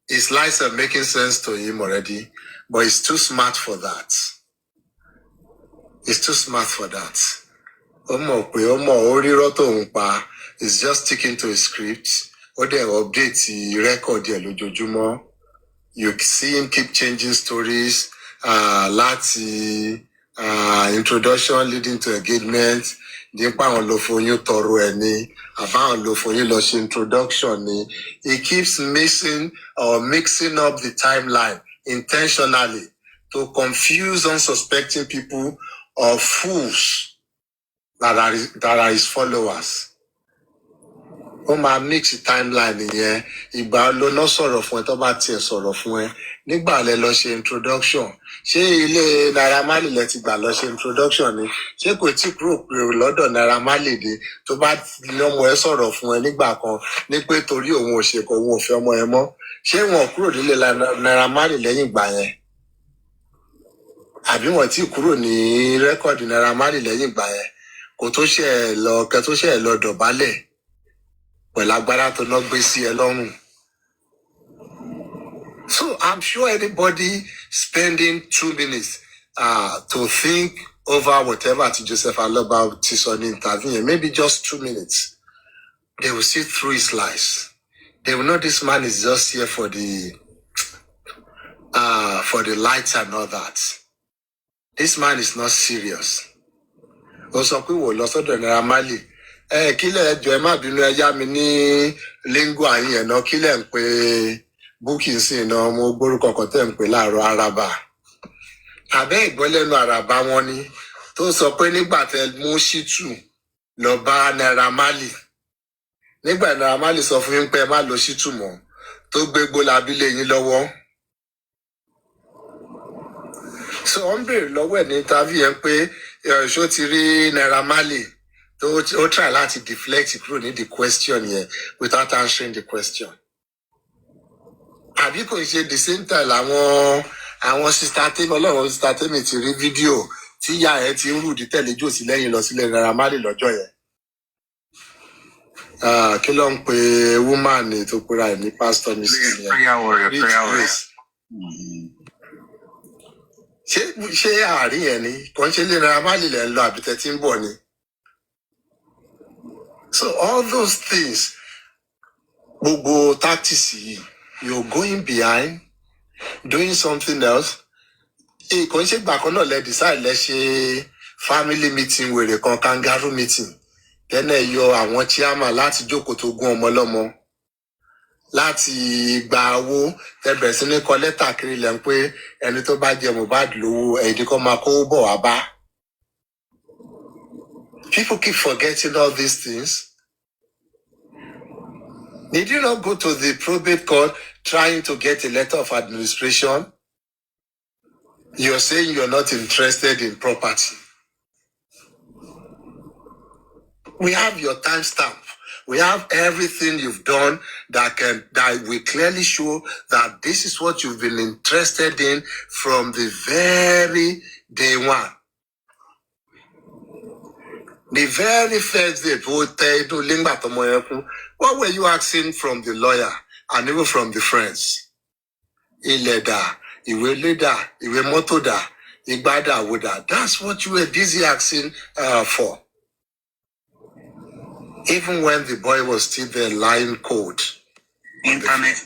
his lies are making sense to him already, but he's too smart for that. He's too smart for that. He's just sticking to his script. Or they update the record. You see him keep changing stories. Introduction leading to engagement. Introduction. He keeps mixing up the timeline intentionally to confuse unsuspecting people or fools that are his followers. Ó máa mix timeline yẹn, ìgbà ló ná sọ̀rọ̀ fún ẹ tó bá tiẹ̀ sọ̀rọ̀ fún ẹ. Nígbà lẹ lọ ṣe introduction. Ṣé ilé Naira Marley lẹ ti gbà lọ ṣe introduction ni? Ṣé kò tí kúrò pé lọ́dọ̀ Naira Marley dé tó bá ní ọmọ ẹ sọ̀rọ̀ fún ẹ nígbà kan ní pé torí òun ò ṣe kò òun ò fẹ́ ọmọ ẹ mọ́? Ṣé wọn kúrò nílé Naira Marley lẹ́yìn ìgbà yẹn? Àbí wọn tí kúrò ní rẹ́kọ̀dì Naira Marley lẹ́yìn ìgbà yẹn? Kò tó ṣe ẹ lọ dọ̀bálẹ̀. So I'm sure anybody spending 2 minutes to think over whatever to Joseph Aloba is on the interview, maybe just 2 minutes, they will see through his lies. They will know this man is just here for the lights and all that. This man is not serious. Also, we will also do Naira Marley. Kílẹ̀ ẹjọ́ ẹ má bínú ẹ yá mi ní lingua yẹn náà kílẹ̀ ń pe booking sí iná mo gbórúkọ kan tẹ̀ ń pè láàárọ̀ Araba. Àbẹ́ ìgbọ́lẹ́nu Araba wọn ni tó sọ pé nígbà tẹ mú Ṣítù lọ bá Naira Marley. Nígbà Naira Marley sọ fún yín pé ẹ má lo Ṣítù mọ́ tó gbégbó lábílẹ̀ yín lọ́wọ́. So wọ́n béèrè lọ́wọ́ ẹ̀ ní interview yẹn pé ṣó ti rí Naira Marley. So try to deflect the question here without answering the question. Àbí kò ṣe the same time àwọn sister tèmi ti rí fídíò tí ìyá ẹ̀ ti ń rùdí tẹ̀lé jòsí lẹ́yìn lọ sílẹ̀ Naira Marley lọ́jọ́ yẹn. Kí ló ń pe woman tó pera ẹ̀ ní pastor Mrs. yẹn? Prayer warrior. Ṣé àárín yẹn ni? Kò ń ṣe lé Naira Marley lẹ́ ń lọ àbí tẹ́ tí ń bọ̀ ni? So all those things, gbogbo tactics, you're going behind, doing something else. Kò ń ṣe gbà kan náà lẹ decide lẹ ṣe family meeting wèrè kan kangaroo meeting. Tẹ́lẹ̀ yọ àwọn chairman láti jókòó tó gún ọmọ lọ́mọ. Láti gba owó tẹ́bẹ̀rẹ̀ sí ní kọ lẹ́tà kiri lẹ́ ń pé ẹni tó bá jẹ Mohbad lówó ẹ̀dí kan máa kó bọ̀ wá bá. People keep forgetting all these things. Did you not go to the probate court trying to get a letter of administration? You're saying you're not interested in property. We have your timestamp. We have everything you've done that will clearly show that this is what you've been interested in from the very day one. The very first day, what were you asking from the lawyer and even from the friends? Ileda, Iwe Leda, Iwe Motoda, Igbada Woda. That's what you were busy asking for. Even when the boy was still there lying cold. Internet.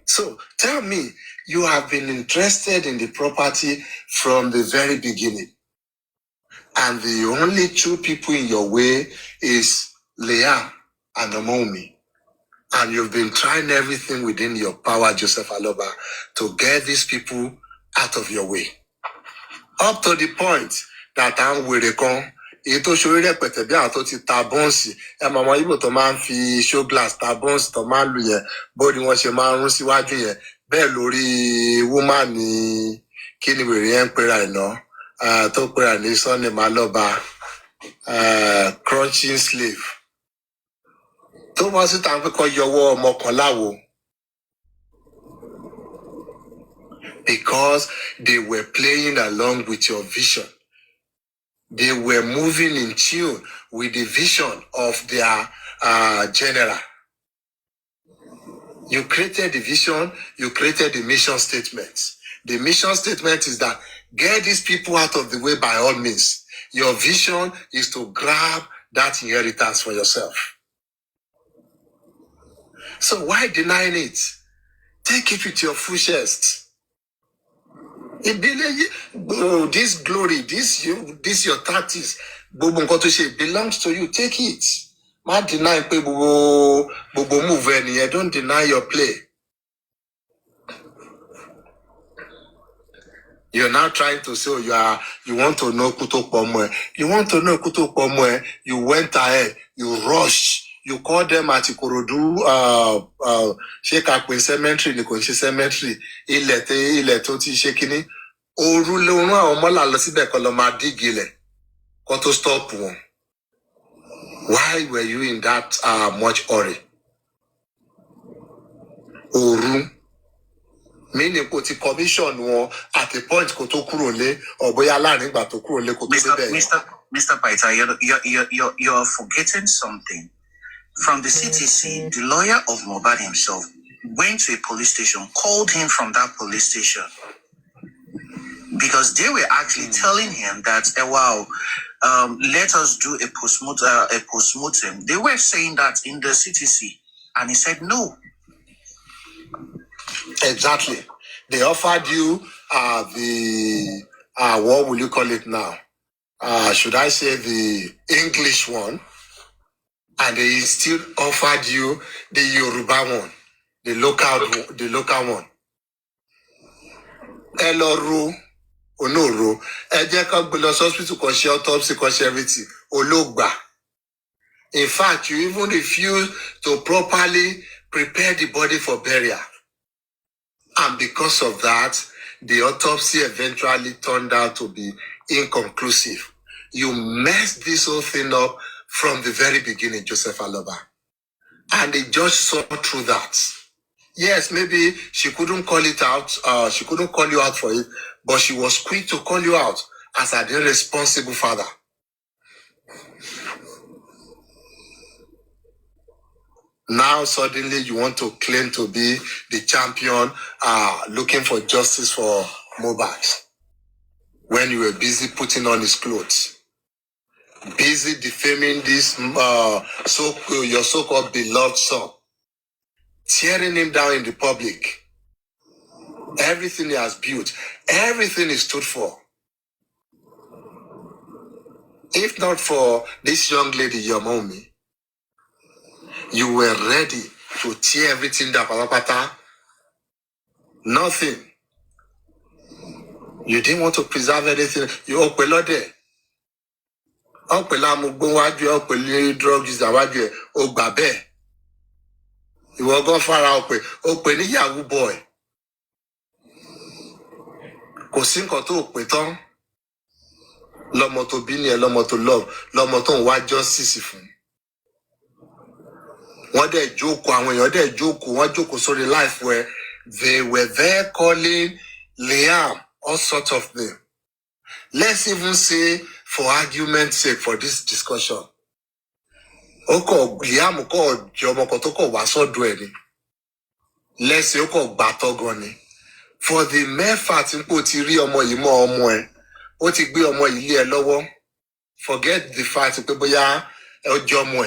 So tell me, you have been interested in the property from the very beginning. And the only two people in your way is Liam and Wunmi. And you've been trying everything within your power, Joseph Aloba, to get these people out of your way. Up to the point that I'm with a con, ètò ṣorí rẹpẹtẹ bí àwọn tó ti ta bọ́ǹsì ẹ mọ àwọn Ìgbò tó máa ń fi show glass ta bọ́ǹsì tó máa ń lù yẹn bó ni wọ́n ṣe máa ń rún síwájú yẹn bẹ́ẹ̀ lórí woman ní kí ni wèrè yẹn ń pera ẹ̀ ná tó pera ní Sunday Maloba crunching slave tó wọ́n sì tàn pé kọ́ yọwọ́ ọmọ kan láwo because they were playing along with your vision. They were moving in tune with the vision of their general. You created the vision, you created the mission statement. The mission statement is that get these people out of the way by all means. Your vision is to grab that inheritance for yourself. So why denying it? Take it with your full chest. This glory, this your tactics, it belongs to you. Take it. Don't deny move any. Don't deny your play. You're now trying to say you want to know Kuto Pomwe. You want to know Kuto Pomwe. You went ahead. You rushed. You called them at Ikorodu, Sheikh Akwe Cemetery, Nikonshi Cemetery, Ilete Toti Shekini. Oru le orun àwọn ọmọlá lọ síbẹ̀ kó lọ máa dígilẹ̀ kó tó stop wọn. Why were you in that much hurry? Oru. Meaning kò ti commission wọn at a point kò tó kúrò lé ọ̀bọ̀yá láàrin ìgbà tó kúrò lé kò tó débẹ̀. Mr. Paita, you're forgetting something. From the CTC, the lawyer of Mohbad himself went to a police station, called him from that police station. Because they were actually telling him that, let us do a postmortem. They were saying that in the CTC, and he said no. Exactly. They offered you the what will you call it now? Should I say the English one? And they still offered you the Yoruba one, the local one. Eloru, Onoro, Ejeka Bulos Hospital can share autopsy, can share everything. Ologba. In fact, you even refuse to properly prepare the body for burial. And because of that, the autopsy eventually turned out to be inconclusive. You messed this whole thing up from the very beginning, Joseph Aloba. And they just saw through that. Yes, maybe she couldn't call it out, she couldn't call you out for it, but she was quick to call you out as an irresponsible father. Now suddenly you want to claim to be the champion, looking for justice for Mohbad, when you were busy putting on his clothes, busy defaming this your so-called beloved son, tearing him down in the public. Everything he has built, everything he stood for. If not for this young lady, your mommy, you were ready to tear everything down. Nothing. You didn't want to preserve anything. You open there. Open drug use awaju ogbabe. You were going far open Yahoo boy. Kò sí nǹkan tó pè tán. Lọ́mọ tó bí ni ẹ, lọ́mọ tó love, lọ́mọ tó ń wá justice fún. Wọ́n dẹ̀ jókòó, àwọn èèyàn dẹ̀ jókòó, wọ́n jókòó sórí life where they were there calling Liam all sorts of things. Let's even say, for argument's sake, for this discussion, Liam ko Jomo Kotoko was so dwelling. Let's say Batogoni. For the mere fact in Potiri omo imo omo o ti gbe omo ile e lowo. Forget the fact that boya ojomo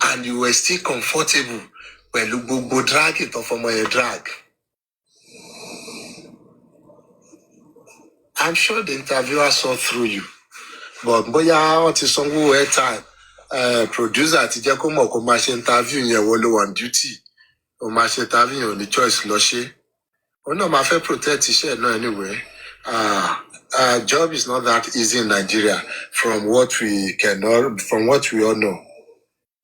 and you were still comfortable when you go drag it off omo e drag. I'm sure the interviewer saw through you. But boya what is some time producer ti jẹ́ kó mọ̀ kó máa ṣe interview yẹn wo ló on duty. O máa ṣe interview yẹn ò ní choice lọ ṣe. O náà máa fẹ́ protect iṣẹ́ náà anyway. Job is not that easy in Nigeria from what we all know.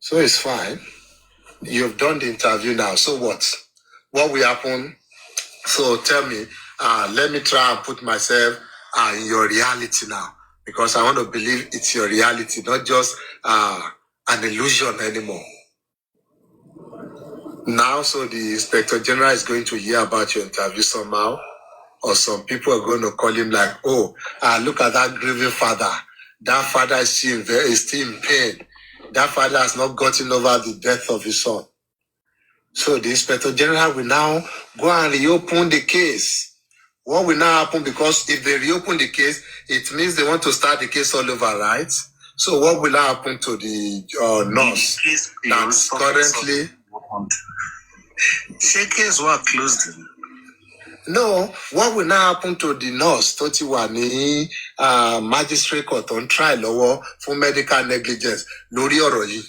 So it's fine. You've done the interview now. So what? What will happen? So tell me, let me try and put myself in your reality now. Because I want to believe it's your reality, not just an illusion anymore. Now, so the Inspector General is going to hear about your interview somehow. Or some people are going to call him like, oh, look at that grieving father. That father is still in pain. That father has not gotten over the death of his son. So the Inspector General will now go and reopen the case. What will now happen? Because if they reopen the case, it means they want to start the case all over, right? So what will now happen to the nurse that's currently... Case were closed. No, what will now happen to the nurse? Totiwani, magistrate court on trial for medical negligence. Lórí ọ̀rọ̀ yìí.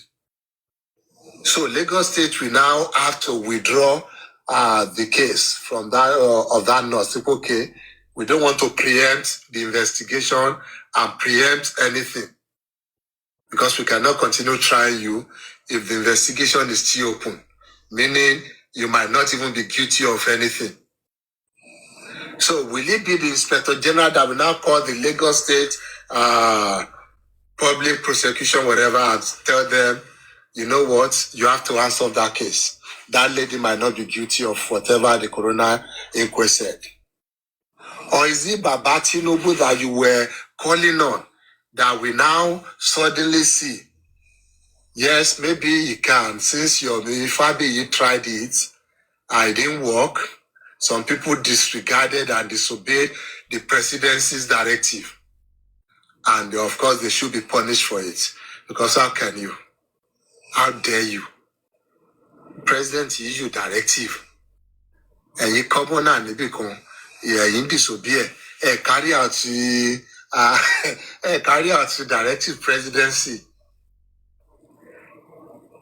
So Lagos State will now have to withdraw the case from that of that nurse. Okay, we don't want to preempt the investigation and preempt anything because we cannot continue trying you if the investigation is still open, meaning you might not even be guilty of anything. So will it be the Inspector General that will now call the Lagos State public prosecution, whatever, and tell them, you know what, you have to answer that case. That lady might not be guilty of whatever the coroner inquest said. Or is it Baba Tinubu that you were calling on that we now suddenly see? Yes, maybe you can, since you tried it, it didn't work. Some people disregarded and disobeyed the presidency's directive. And of course, they should be punished for it. Because how can you? How dare you? President issue directive. And you come on and you disobey. Carry out the directive presidency.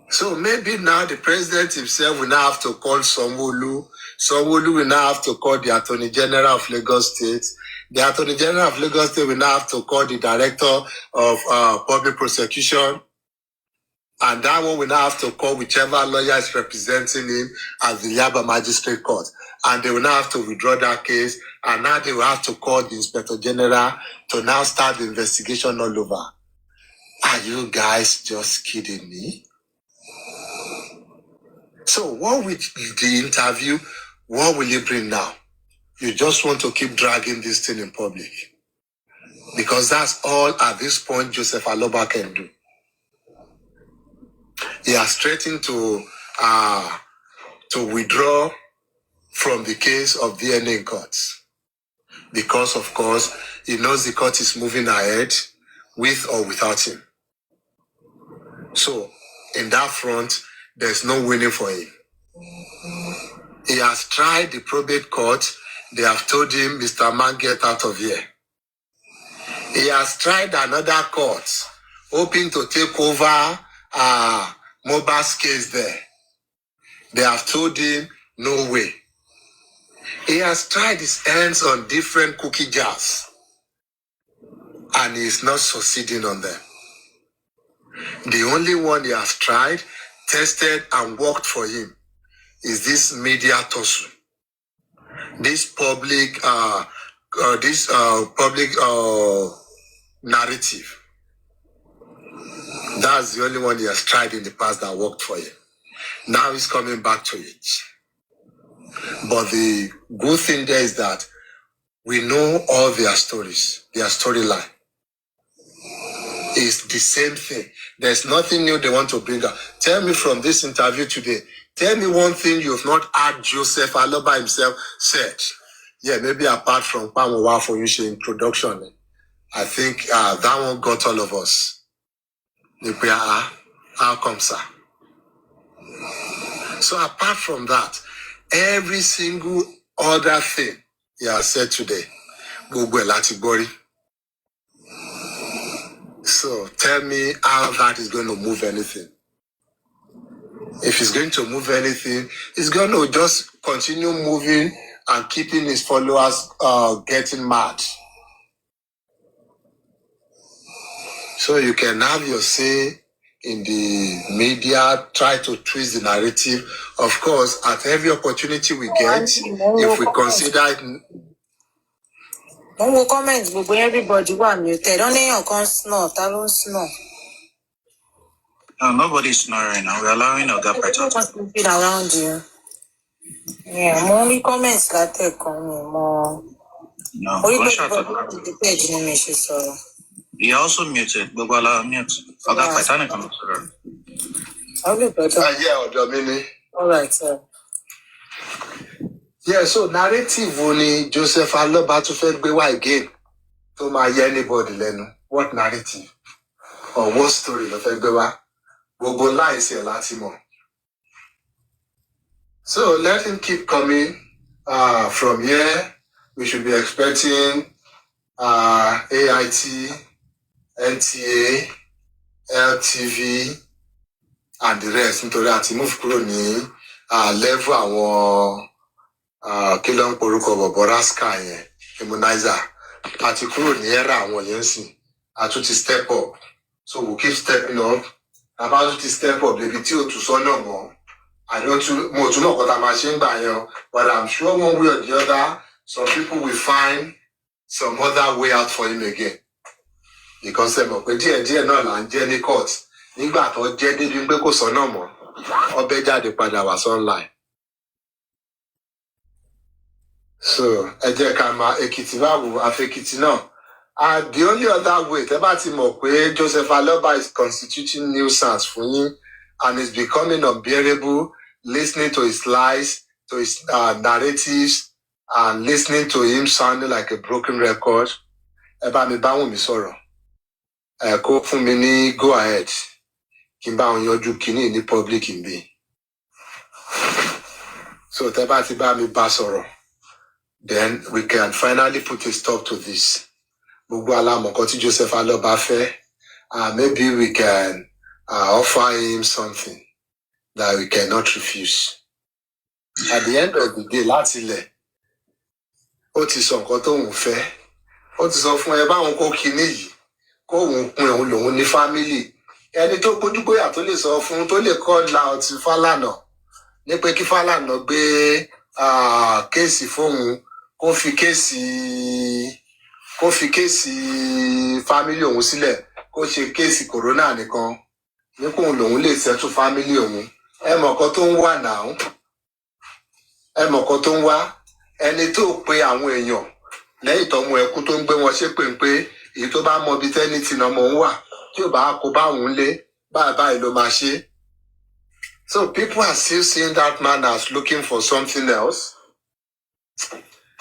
So maybe now the president himself will now have to call Sanwo-Olu. Sanwo-Olu will now have to call the Attorney General of Lagos State. The Attorney General of Lagos State will now have to call the Director of Public Prosecution. And that one will now have to call whichever lawyer is representing him at the Yaba Magistrate Court. And they will now have to withdraw that case. And now they will have to call the Inspector General to now start the investigation all over. Are you guys just kidding me? So what will the interview, what will you bring now? You just want to keep dragging this thing in public. Because that's all at this point Joseph Aloba can do. He has threatened to withdraw from the case of DNA in courts. Because, of course, he knows the court is moving ahead with or without him. So, in that front, there's no winning for him. He has tried the probate court. They have told him, Mr. Man, get out of here. He has tried another court, hoping to take over Moba's case there. They have told him, no way. He has tried his hands on different cookie jars, and he is not succeeding on them. The only one he has tried, tested, and worked for him is this media tussle, this public narrative. That's the only one he has tried in the past that worked for him. Now he's coming back to it. But the good thing there is that We know all their stories, their storyline. It's the same thing. There's nothing new they want to bring up. Tell me from this interview today, tell me one thing you've not heard Joseph Aloba himself said. Yeah, maybe apart from Pamowa for you introduction. I think that one got all of us. How come, sir? So apart from that, every single other thing he has said today, Google Latibori. So tell me how that is going to move anything. If it's going to move anything, it's going to just continue moving and keeping his followers getting mad. So you can have your say in the media, try to twist the narrative. Of course, at every opportunity we get, if we consider it. One will comment, but everybody want muted. Only you can snort. I don't snort. No, nobody's snoring now. We're allowing Oga Peter to People around you. Yeah, more only comments that take on me more. no, Only gunshot. the page in me, so. He also muted. Bubala mute. Oga Peter can observe. Okay, better. Yeah, Domini. All right, sir. Yeah, so narrative only Joseph Aloba to fẹ́ gbé wá again. To my anybody lẹ́nu. What narrative? Or what story ló fẹ́ gbé wá? Gbogbo lies here láti mọ̀. So let him keep coming. From here, we should be expecting AIT, NTA, LTV, and the rest. Nítorí àti move kúrò ní level àwọn kí ló ń porúkọ bọ̀bọ̀ rascal yẹn, immunizer. Àti kúrò ní era àwọn yẹn sìn. Àtún ti step up. So we'll keep stepping up. About to step up, baby, tí o tún sọ́nà mọ́. I don't know what I'm saying by you, but I'm sure one way or the other, some people will find some other way out for him again. Because they mo pe díẹ̀ náà là ń jẹ́ ní court. Nígbà tó jẹ́ débi pé kò sọ́nà mọ́, ọbẹ̀ jáde padà wá online. So, ẹ jẹ́ ká máa Èkìtì báwo àfẹ́kìtì náà. The only other way, tẹ́ bá ti mọ̀ pé Joseph Aloba is constituting nuisance fún yín and is becoming unbearable, listening to his lies, to his narratives, and listening to him sounding like a broken record. Ẹ bá mi bá Wunmi sọ̀rọ̀. Kó fún mi ní go ahead. Kí n bá wọn yanjú kíní ní public níbí. So tẹ́ bá ti bá mi bá sọ̀rọ̀, then we can finally put a stop to this. Gbogbo alámọ̀ nǹkan tí Joseph Aloba fẹ́, maybe we can offer him something that we cannot refuse. At the end of the day, láti ilẹ̀, ó ti sọ nǹkan tóun fẹ́. Ó ti sọ fún ẹ báwọn kó kinní yìí, kó òun pin òun lòun ní family. Ẹni tó kójú bóyá tó lè sọ fún, tó lè call out Fálànà, ní pé kí Fálànà gbé kéèsì fóun, kó fi kéèsì family òun sílẹ̀, kó ṣe kéèsì corona nìkan. Ní kóun lòun lè settle family òun. Ẹ mọ̀ kan tó ń wà náà. Ẹ mọ̀ kan tó ń wá. Ẹni tó pe àwọn èèyàn lẹ́yìn tọ́mọ ẹkú tó ń gbé wọn ṣépè ń pé èyí tó bá mọ ibi tẹ́ni tí ọmọ ń wà tí ò bá kó bá òun lé báyìí ló máa ṣe. So people are still seeing that man as looking for something else.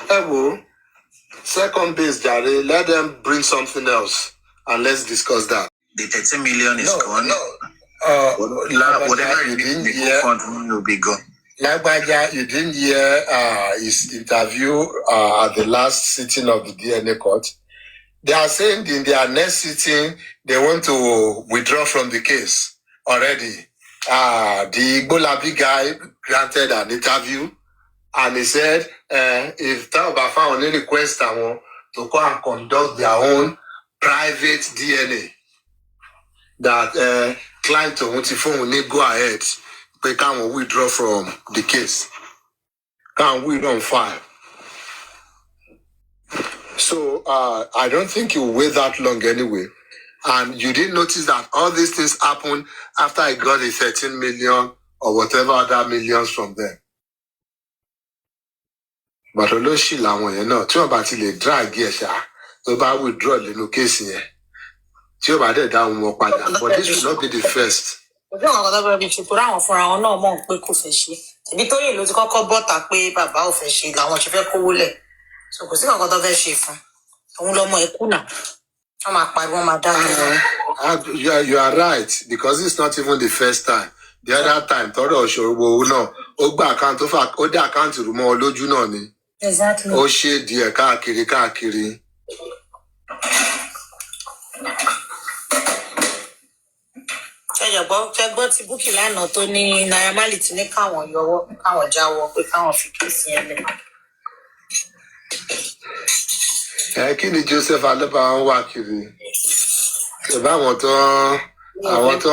Ẹ wo, second base jare, let them bring something else and let's discuss that. The 30 million is gone. Whatever you didn't hear will be gone. Lagbaja, you didn't hear his interview at the last sitting of the DNA court. They are saying in their next sitting, they want to withdraw from the case already. The Igbolabi guy granted an interview and he said, if Taoba found any request to go and conduct their own private DNA, that client will need go ahead. They can withdraw from the case. Can we don't file? So I don't think you wait that long anyway. And you didn't notice that all these things happened after I got the 13 million or whatever other millions from them. But olóṣì làwọn yẹn náà tí wọ́n bá ti lè drag ẹ̀ ṣá tó bá withdraw nínú kéèsì yẹn tí ó bá dẹ̀ dá wọn padà. But this will not be the first. Ojú àwọn ọ̀gá bẹ́ẹ̀ bí ṣe torí àwọn fúnra wọn náà mọ̀ pé kò fẹ́ ṣe. Ibi tó yè ló ti kọ́kọ́ bọ́ta pé bàbá ò fẹ́ ṣe làwọn ṣe fẹ́ kówó lẹ̀. So kò sí nǹkan tó fẹ́ ṣe fún. Òun lọmọ ẹ̀ kùnà. Wọ́n máa pariwo, wọ́n máa dá You are right because it's not even the first time. The other time tọ́rọ̀ Òṣogbo náà ó gba àkáǹtì ó dá àkáǹtì rú mọ́ ọ lójú náà ni. Exactly. Ó ṣe díẹ̀ káàkiri. Ṣẹ́gbọ́ ti Bukky lánàá tó ní Naira Marley ti ní káwọn jáwọ́ pé káwọn fi kéèsì yẹn lẹ̀. Kí ni Joseph Aloba ń wá kiri? Ṣèbá àwọn tó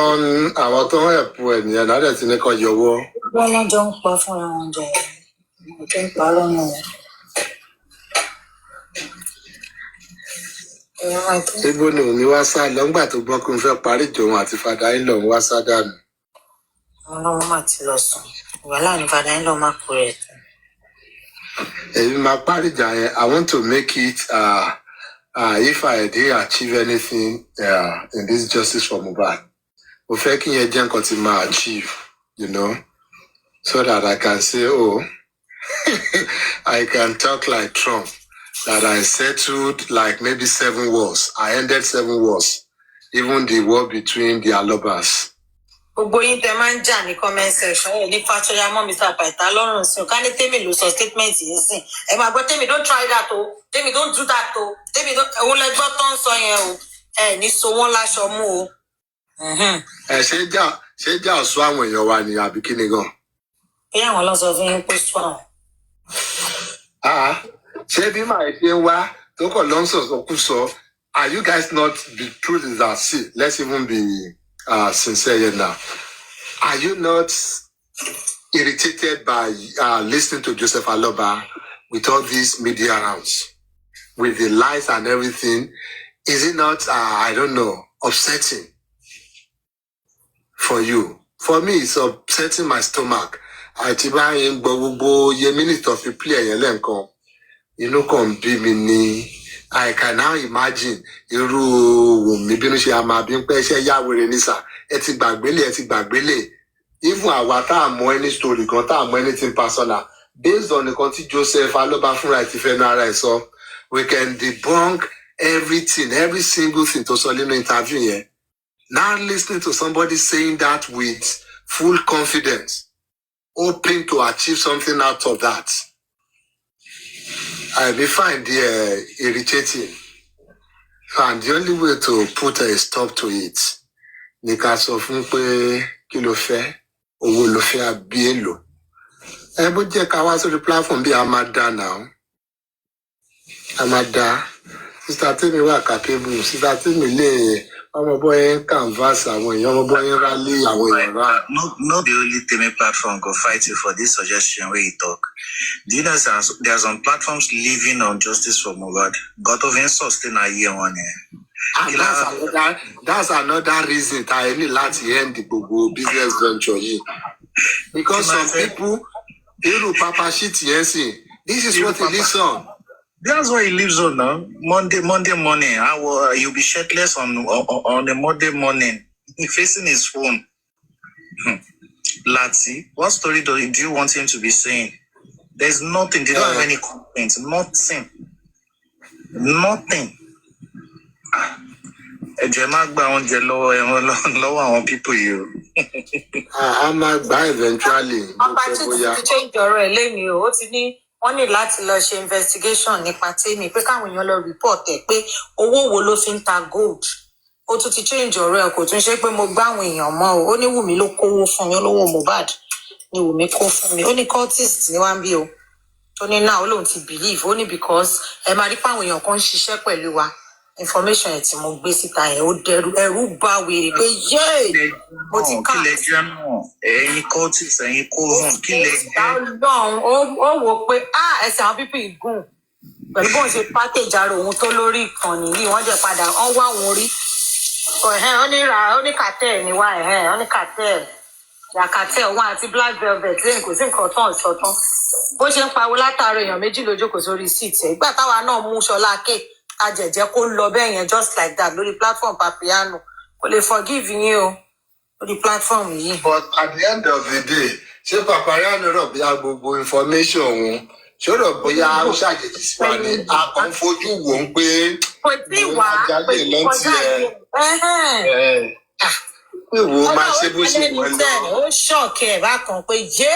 ń ẹ̀pù ẹ̀ nìyẹn náà dẹ̀ ti ní kan yọwọ́. Wọ́n lọ́jọ́ ń pa fúnra wọn jẹ ọjọ́ ń pa lọ́nà wọn. Ibo ni òní wá sá lọ ńgbà tó gbọ́ pé mo fẹ́ parí ìjòun àti fada ńlọ ń wá sá dànù. Àwọn ọlọ́run máa ti lọ sùn. Ìwà láàrin fada ńlọ máa kú rẹ̀. Èmi máa parí ìjà yẹn. I want to make it if I did achieve anything in this justice for Mohbad. Mo fẹ́ kí yẹn jẹ́ nǹkan tí máa achieve, you know, so that I can say, oh, I can talk like Trump. That I settled like maybe 7 wars. I ended 7 wars. Even the war between the Alobas. Gbogbo yín tẹ máa ń jà ní comment section ẹ ní Fáṣọyà mọ́ Mr. Paita lọ́rùn sí o. Ká ní Tèmi ló sọ statement yìí sìn. Ẹ máa gbọ́ Tèmi don't try that o. Tèmi don't do that o. Tèmi don't òun lẹgbọ́ tó ń sọ yẹn o. Ẹ ní so wọ́n láṣọ mú o. Ẹ ṣé jà ọ̀ṣọ́ àwọn èèyàn wa ni àbí kí ni gan? Bí àwọn lọ sọ fún yín pé sọ àwọn. Ṣé bí màá ṣe ń wá tó kọ̀ ló ń sọ̀sọ̀ sọ? Are you guys not, the truth is that, see, let's even be sincere here now. Are you not irritated by listening to Joseph Aloba with all these media rounds, with the lies and everything? Is it not, I don't know, upsetting for you? For me, it's upsetting my stomach. Àti báyìí ń gbọ́ gbogbo iye mínítọ̀ fi play ẹ̀yẹn lẹ́ǹkan. Inú kan bí mi ni. I can now imagine irú Wunmi bínú ṣe àmà bí ń pẹ́ iṣẹ́ yáwèrè ní sà. Ẹ ti gbàgbélé. Even àwa tá à mọ any story kan, tá à mọ anything personal. Based on nǹkan tí Joseph Aloba fúnra ẹ̀ ti fẹ́ nu ara ẹ̀ sọ, we can debunk everything, every single thing tó sọ nínú interview yẹn. Now listening to somebody saying that with full confidence, hoping to achieve something out of that, I may find it irritating. And the only way to put a stop to it, ni ká sọ fún pé kí ló fẹ́, owó ló fẹ́ àbí èlò. Ẹ bó jẹ́ ká wá sórí platform bí a máa dá now. A máa dá. Sister Tèmi wà capable. Sister Tèmi lè ọmọ bọ́yẹn canvas àwọn èèyàn, ọmọ bọ́yẹn rally àwọn èèyàn rà. No be only Tèmi platform go fight you for this suggestion where you talk. Do you know there are some platforms living on justice for Mohbad? God of sustain a year one year. And that's another reason I need láti end the gbogbo business venture yìí. Because some people, irú Papa shit yẹn sìn, this is what he lives on. That's what he lives on now. Monday morning, he'll be shirtless on a Monday morning, facing his phone. Lati, what story do you want him to be saying? There's nothing. They don't have any complaints. Nothing. People you. I'm not buy eventually. Ọba tí ti change ọ̀rọ̀ ẹ̀ lẹ́nu o, ó ti ní wọ́n ní láti lọ ṣe investigation nípa Tèmi pé káwọn èèyàn lọ report ẹ̀ pé owó wo ló fi ń ta gold. Ó tún ti change ọ̀rọ̀ ẹ̀ kò tún ṣe pé mo gbá àwọn èèyàn mọ́ o. Ó ní Wunmi ló kówó fún mi, olówó Mohbad ni Wunmi kó fún mi. Ó ní cultist ni wá ń bí o. Ó ní náà ó lóun ti believe. Ó ní because ẹ máa rí pé àwọn èèyàn kan ń ṣiṣẹ́ pẹ̀lú wa. Information ẹ̀ tí mo gbé síta yẹn ó dẹrù ẹrú bá wèrè pé yéè mo ti ká. Kí lè jẹ́ náà? Ẹ̀yin cultist, ẹ̀yin kó hàn. Kí lè jẹ́? Ọlọ́run ó wò pé ẹsẹ̀ àwọn pípì gùn pẹ̀lú bóun ṣe package ara òun tó lórí ìkànnì yìí wọ́n jẹ́ padà wọ́n wá òun rí. Ó ní kàtẹ́ẹ̀ ni wá ó ní kàtẹ́ẹ̀. yàkàtẹ́ òun àti black velvet lẹ́yìn kò sí nǹkan tán ṣọtán bó ṣe ń pawó látàrí èèyàn méjì lójókòó sórí síìtì ẹ̀ ìgbà táwa náà mú Ṣọlá K ajẹ̀jẹ̀ kó lọ bẹ́ẹ̀ yẹn just like that lórí platform Papiano kò lè forgive yín o lórí platform yìí. But at the end of the day ṣé Papiano rọ̀ bí a gbogbo information òun ṣòro bóyá ó ṣàjèjì sí wa ni a kàn fojú wò ó pé kò tí ì wá pé kọjá yìí pé wo máa ṣe bó ṣe wọ́n lọ. ó ṣọ̀kẹ́ ẹ̀ bákan pé yé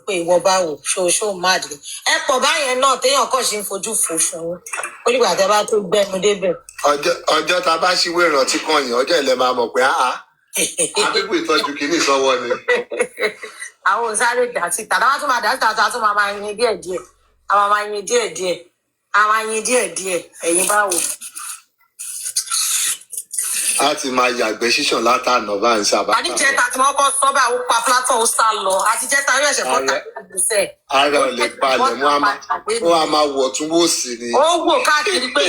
pé ìwọ bá wò ṣoṣo máàdì ẹ pọ̀ báyẹn náà téèyàn kàn ṣe ń fojú fò fún un ó dìgbà tẹ́ bá tó gbẹnu débẹ̀. ọjọ́ tá a bá ṣíwé ìrántí kan yìí ọjọ́ ilẹ̀ máa mọ̀ pé àbíkú ìtọ́jú kìíní sọ́wọ́ ni. àwọn òsáré dà síta táwọn tún máa dà síta tó tún máa yin díẹ̀díẹ̀ àwọn máa yin díẹ̀díẹ̀ àwọn yin díẹ̀díẹ̀ ẹ̀yin bá wò. a ti máa yàgbẹ́ ṣíṣàn látànà bá ń sábà. àdìjẹta tí wọn kọ sọba ó pa platform ó sá lọ àtijẹta yóò ṣe fọta ìgbésẹ. ara ò lè balẹ̀ wọ́n á máa wọ̀ tún wò sí ni. ó wò káàkiri pé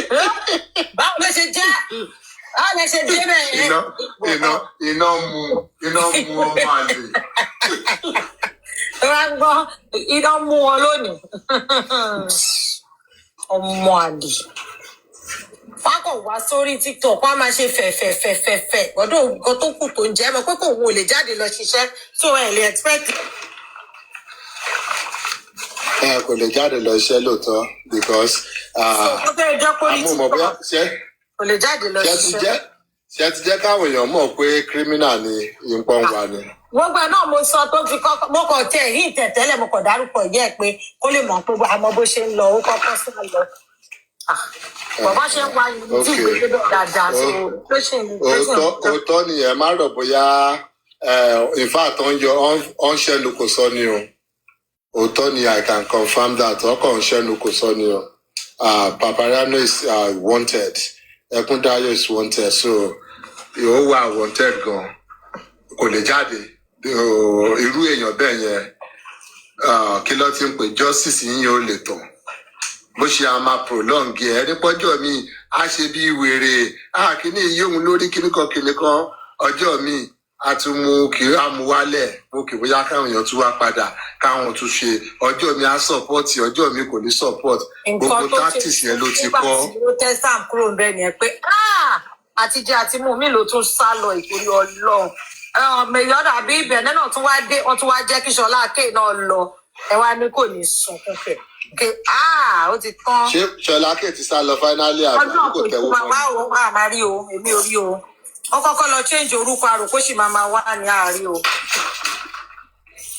báwo ló ṣe jẹ́ báwo ló ṣe dé bẹ́ẹ̀. iná mu ọmọ àlè. ẹ wá gbọ́ iná mú wọn lónìí ọmọ àlè wọn kò wá sórí TikTok wọn máa ṣe fẹfẹfẹfẹfẹ ọdún nǹkan tó kù tó ń jẹ mọ pé kò wò lè jáde lọ ṣiṣẹ́ tó ẹ lè expect. Kò lè jáde lọ iṣẹ́ lóòótọ́ because àmúmọ̀ bóyá kò lè jáde lọ ṣiṣẹ́. ṣé ti jẹ́ káwọn èèyàn mọ̀ pé criminal ni ìpọ́n wà ni. gbogbo ẹ náà mo sọ tó fi kọ́kọ́ mo kàn tẹ èyí ìtẹ̀tẹ́lẹ̀ mo kàn dárúkọ ìyá ẹ̀ pé kó lè mọ̀ pé àmọ́ bó ṣe ń lọ ó kọ́kọ́ sí lọ. Bàbá ṣe ń wá ìlú tí ìwé débẹ̀ dáadáa so ló ṣe ń òótọ́ ni ẹ má rò bóyá in fact ó ń ṣẹ́nu kò sọ ni o òótọ́ ni I can confirm that ọkọ̀ ń ṣẹ́nu kò sọ ni o Papiano is wanted Ẹkúndáyọ̀ is wanted so yóò wà wanted gan kò lè jáde irú èèyàn bẹ́ẹ̀ yẹn kí ló ti ń pè justice yín yóò lè tàn bó ṣe a máa prolong ẹ nípọ́jọ́ mi á ṣe bí wèrè kíní yóò lórí kíní kan ọjọ́ mi a tún mú kí á mú wálẹ̀ òkè bóyá káwọn èèyàn tún wá padà káwọn tún ṣe ọjọ́ mi á support ọjọ́ mi kò ní support gbogbo tactics yẹn ló ti kọ́. nígbà tí ló tẹ́ sam kúrò ń bẹ́ẹ̀ ni ẹ pé àtijọ́ àti mú mi ló tún sá lọ ìtorí Ọlọ́run mẹyọdà bí ibẹ̀ náà tún wá dé wọ́n tún wá jẹ́ kí Ṣọlá K náà lọ ẹ wá ní kò ní sunkún fẹ́ ó ti tán. ṣé Ṣọlá K ti sá lọ finally àbí kò tẹ̀wọ́ fún mi. wá o wá máa rí o èmi ò rí o wọ́n kọ́kọ́ lọ change orúkọ àrò kó sì máa wá ní àárí o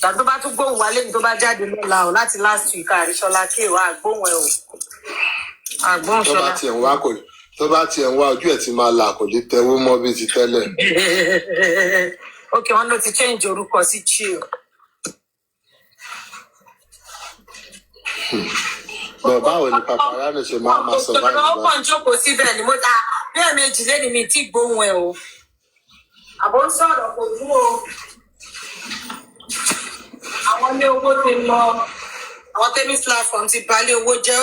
tàbí tó bá tún gbóhùn wálé ní tó bá jáde lọ́la o láti last week àrí Ṣọlá K wá àgbóhùn ẹ o àgbóhùn Ṣọlá. tó bá tiẹ̀ ń wá ojú ẹ̀ ti máa là kò lè tẹ̀wọ́ mọ́ bí ti tẹ́lẹ̀. ok wọn ló ti change orúkọ sí chill. bẹ́ẹ̀ báwo ni Papiano ṣe máa sọ báyìí. ó kàn jókòó síbẹ̀ ni mo ta bí ẹ̀ẹ̀mejì lẹ́ni mi tí gbóhùn ẹ̀ o àbò ń sọ̀rọ̀ kò dúró àwọn ilé owó ti lọ àwọn tẹ́mí platform ti balẹ̀ owó jẹ́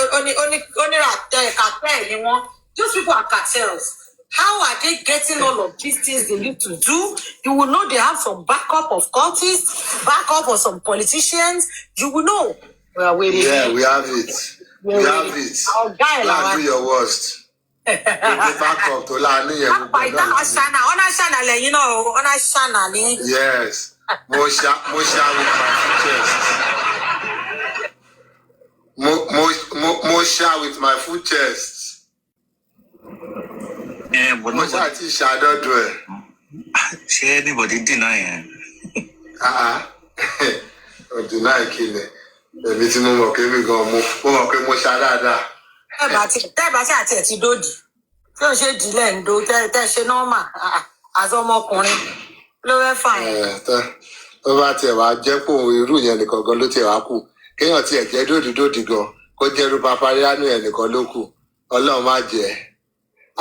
oníràtẹ̀ kàtẹ́ ni wọ́n those people are cartels. How are they getting all of these things they need to do? You will know they have some backup of cultists, backup of some politicians. You will know. Yeah, we have it. We have it. Our guy, do your worst. The backup to la ni yẹn. Yes. Mo share with my full chest. Mo share with my full chest. Mo ṣáà ti ṣàdọ́dọ̀ ẹ̀. Ṣé anybody deny ẹ̀? Ò deny kílẹ̀. Èmi tí mo mọ̀ pé mi gan mo mọ̀ pé mo ṣá dáadáa. Tẹ́ẹ̀bá sí àti ẹ̀ ti dòdì. Tí ò ṣe dìlẹ̀ ń do tẹ́ ṣe nọ́ọ̀mà àti ọmọkùnrin ló fẹ́ fà yẹn. Tó bá tiẹ̀ wá jẹ́ pò irú yẹn nìkan gan ló tiẹ̀ wá kù. Kéèyàn tiẹ̀ jẹ́ dòdì gan kó jẹ́rú Papiano yẹn nìkan ló kù. Ọlọ́run má jẹ́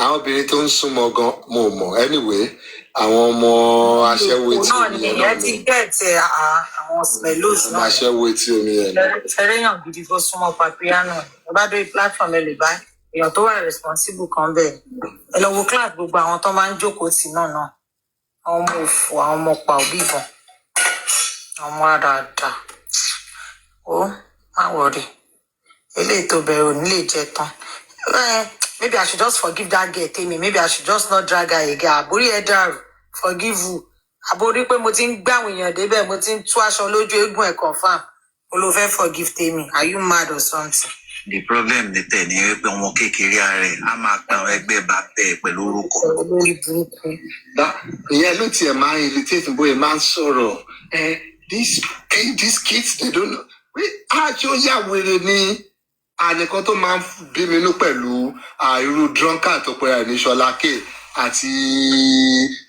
àwọn obìnrin tó ń súnmọ́ gan mo mọ̀ anyway àwọn ọmọ aṣẹ́wó etí omi yẹn náà ti gẹ̀ẹ́tẹ̀ àwọn smellos náà aṣẹ́wó etí omi yẹn. ẹrẹ́yàn gidi tó súnmọ́ Papiano ẹ bá dé platform ẹ lè bá èèyàn tó wà responsible kan bẹ́ẹ̀ ẹ lọ wo class gbogbo àwọn tó máa ń jókòó tì náà àwọn ọmọ òfò àwọn ọmọ pa òbí ìbọn ọmọ dáadáa ó má worry eléyìí tó bẹ̀rù ò ní lè jẹ tán. Maybe I should just forgive that girl Temi. Maybe I should just not drag her again. Àbórí ẹ dàrú, forgive you. Àbórí pé mo ti ń gbé àwọn èèyàn débẹ̀, mo ti ń tú aṣọ lójú eégún ẹ̀ confirm. O ló fẹ́ forgive Temi. Are you mad or something? The problem ní tẹ̀ ní wípé ọmọ kékeré rẹ̀ á máa pa àwọn ẹgbẹ́ bá tẹ̀ pẹ̀lú orúkọ. Olórí burúkú. Ìyẹn ló tiẹ̀ máa ń irritate bóyá máa ń sọ̀rọ̀. These kids, they don't know. Àjọ yà wèrè ni ànìkan tó máa ń bí mi nú pẹ̀lú irú drunkard tó pera ní Ṣọlá K àti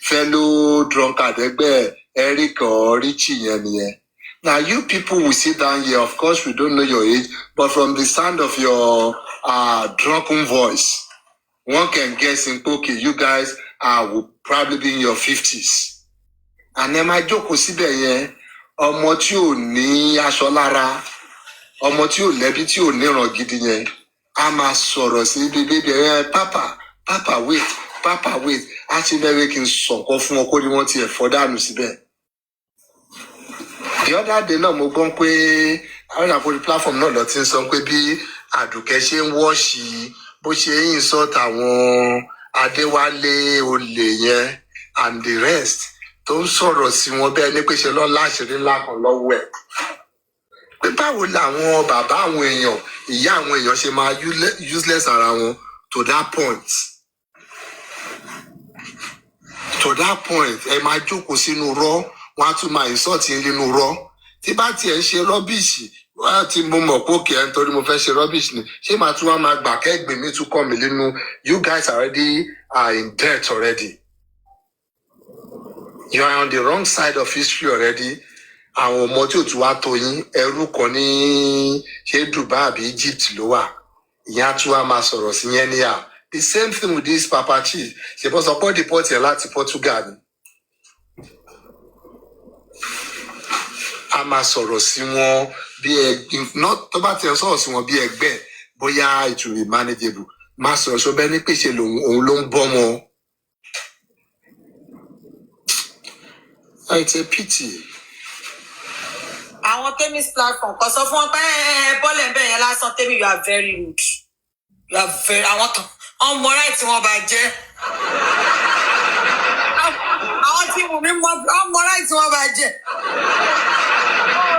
fellow drunkard ẹgbẹ́ Eric or Richie yẹn nìyẹn. Now you people will sit down here. Of course, we don't know your age, but from the sound of your drunken voice, one can guess in okay, you guys will probably be in your 50s. And then my joke was síbẹ̀ yẹn, ọmọ tí ò ní aṣọ lára, ọmọ tí ò lẹ́bí tí ò níran gidi yẹn, a máa sọ̀rọ̀ sí bíbí ẹ̀ papa wait, a ti bẹ̀rẹ̀ kí n sọ̀kọ́ fún ọkọ ni wọ́n ti ẹ̀fọ́ dànù síbẹ̀. The other day náà mo gbọ́ pé àwọn àpòrí platform náà lọ ti ń sọ pé bí Àdùkẹ́ ṣe ń wọ́ọ̀ṣì bó ṣe ń insult àwọn Adéwálé olè yẹn and the rest tó ń sọ̀rọ̀ sí wọn bẹ́ẹ̀ ní pé ṣe lọ́ láṣìírí ńlá kan lọ́wọ́ ẹ̀. Pé báwo làwọn bàbá àwọn èèyàn ìyá àwọn èèyàn ṣe máa useless ara wọn to that point. Ẹ máa jókòó sínú rọ́ wọn á tún máa insult nínú rọ́ tí bá tiẹ̀ ń ṣe rọ́bìṣì wọ́n á ti mo mọ̀ pé òkè ẹ̀ nítorí mo fẹ́ ṣe rọ́bìṣì ni ṣé màá tún wá máa gbà kẹ́gbìn mi tún kọ́ mi nínú you guys already are in debt already. You are on the wrong side of history already. Àwọn ọmọ tí ò tún wá tó yín ẹrú kan ní ṣé Dubai àbí Egypt ló wà ìyẹn á tún wá máa sọ̀rọ̀ sí yẹn níyà. The same thing with this Papa Chief ṣe bọ́ sọ pé deport yẹn láti Portugal ni. A máa sọ̀rọ̀ sí wọn bí tó bá tiẹ̀ sọ̀rọ̀ sí wọn bí ẹgbẹ́ bóyá it will be manageable. Má sọ̀rọ̀ sọ bẹ́ẹ̀ ní pèsè òun ló ń bọ́ wọn. It's a pity. Àwọn Temi's platform kò sọ fún wọn pé bọ́ọ̀lù ẹ̀bẹ̀ yẹn lásán Temi you are very rude. You are very àwọn kan ọmọ right tí wọ́n bá jẹ́. Àwọn tí Wunmi mọ ọmọ right tí wọ́n bá jẹ́.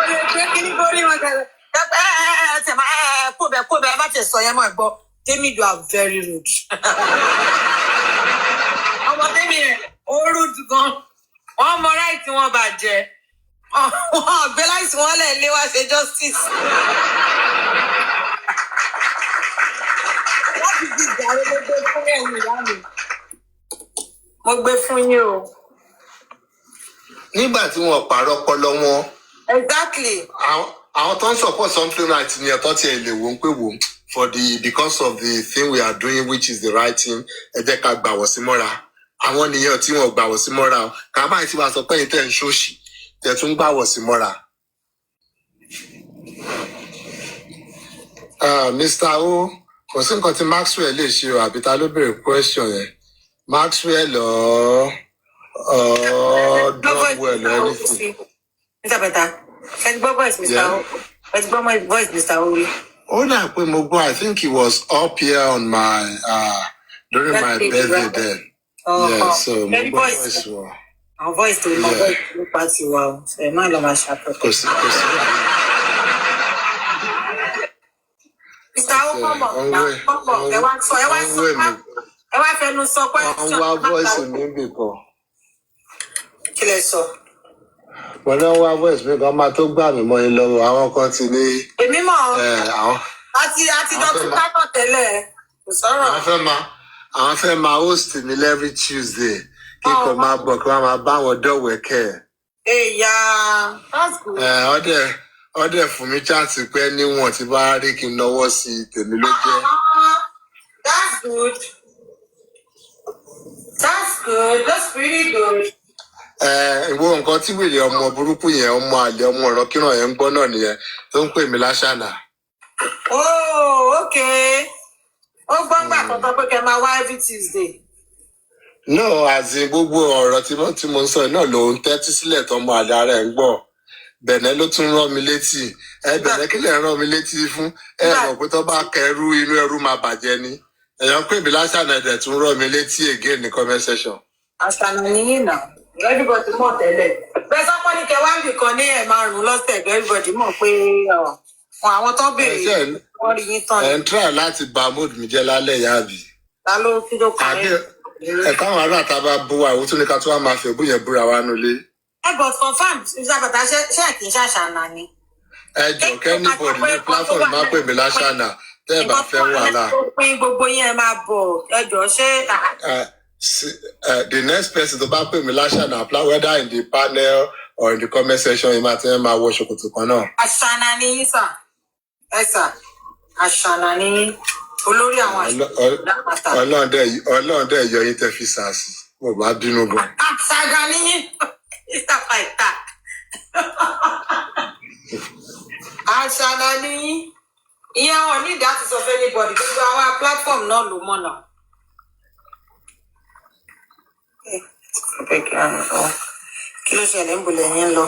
Ó lè gbé kíní borí wọn kẹlẹ̀. Kó bẹ̀ bá tẹ̀ sọ yẹn mọ̀ gbọ́. Temi you are very rude. Ọmọ Temi yẹn ó rude gan. Wọ́n mọ right tí wọ́n bá jẹ́. Wọ́n gbé láìsí wọn lẹ̀ lé wá ṣe justice. Láti di ìjàre mo gbé fún ẹ̀yìn ìyá mi. Mo gbé fún yín o. Nígbà tí wọn pààrọ̀ ọpọlọ wọn. Exactly. Àwọn tó ń support something right ni ẹ̀tọ́ tiẹ̀ lè wò ń pè wò because of the thing we are doing which is the right thing ẹ jẹ́ ká gbàwọ̀ sí mọ́ra. Àwọn nìyẹn tí wọn gbàwọ̀ sí mọ́ra o. Kàmáì tí wàá sọ pé ìtẹ̀ ń ṣòṣì tẹ̀ tún gbàwọ̀ sí mọ́ra. Mr. O, kò sí nǹkan tí Maxwell lè ṣe o àbí ta ló béèrè question yẹn. Maxwell or Drumwell or anything. Mr. Beta, ẹ gbọ́ voice Mr. O. Ẹ gbọ́ voice Mr. O. Ó dà pé mo gbọ́, I think he was up here on my during my birthday then. Yeah, so mo gbọ́ voice wọn. Our voice to my voice to party wow. So my love my sharp. Kò sí. Mr. O come on. Ẹ wá fẹnu sọ question. Wọ́n wá voice mi bìkan. Kí lẹ sọ? Wọ́n náà wá voice mi kan máa tó gbà mí mọ́ yín lọ́wọ́. Àwọn kan ti ní. Èmi mọ̀. Àti jọ tún kákọ̀ tẹ́lẹ̀. Kò sọ̀rọ̀. Àwọn fẹ́ máa host mi every Tuesday. Kíkọ̀ máa bọ̀ kí wọ́n máa bá wọn dọ̀wẹ́kẹ̀. Yeah, that's good. Ọdẹ fún mi chance pé níwọ̀n tí bá rí kí n náwó sí tèmi ló jẹ́. That's good. That's pretty good. Ìwọ nǹkan tí wèrè ọmọ burúkú yẹn ọmọ àlè ọmọ ọ̀rọ̀ kíràn yẹn ń gbọ́ náà nìyẹn tó ń pè mí láṣànà. Oh, okay. Ó gbọ́ngbà kan tó pé kẹ́ máa wá every Tuesday. No, àti gbogbo ọ̀rọ̀ tí mo ń sọ náà ló ń tẹ́tí sílẹ̀ tó ọmọ àlè ara ẹ̀ ń gbọ́. bẹ̀nẹ̀ ló tún rán mi létí bẹ̀nẹ̀ kí lè rán mi létí fún mọ̀ pé tó bá kẹrú inú ẹrú máa bàjẹ́ ni èèyàn pè mí lásán ẹ̀dẹ̀ tún rán mi létí again ní comment section. àṣàna nìyí nà everybody mọ̀ tẹ́lẹ̀ bẹ́ẹ̀ sọ́pọ̀ ní kẹwàá nìkan ní ẹ̀ márùn-ún lọ́sẹ̀ everybody mọ̀ pé àwọn tó béèrè wọ́n rí yín tán. ẹ̀ ń try láti ba mood mi jẹ́ lálẹ́ ìyá àbí. ta ló kí ló kàn yín. káwọn ará àta bá bú wa òun tún ní ká tó wá máa fi òbú yẹn búra wa nulẹ̀. But confirm ìsàbàtà ṣe kì í ṣàṣàna ni. Jọ kẹ́nìbọ̀dì ní platform máa pè mí láṣànà tẹ́ ẹ bá fẹ́ wàhálà. Pín gbogbo yẹn máa bọ̀ ẹjọ́ ṣé. The next person tó bá pè mí láṣànà apply whether in the panel or in the comment section yìí máa ti ń máa wọ ṣòkòtò kan náà. Àṣàna ni yín sà. Ẹ sà àṣàna ni yín olórí àwọn àṣà. Ọlọ́run dẹ̀ yọ yín tẹ́ fi sàásì mo bá bínú gan. Àṣàna ni yín. Stuff like that. Àṣàna ni yín. Ìyẹn wọn ní ìdá ti sọ fún anybody gbogbo àwọn platform náà ló mọ̀ náà. Kí ló ṣẹlẹ̀ ń bolẹ̀ yín lọ?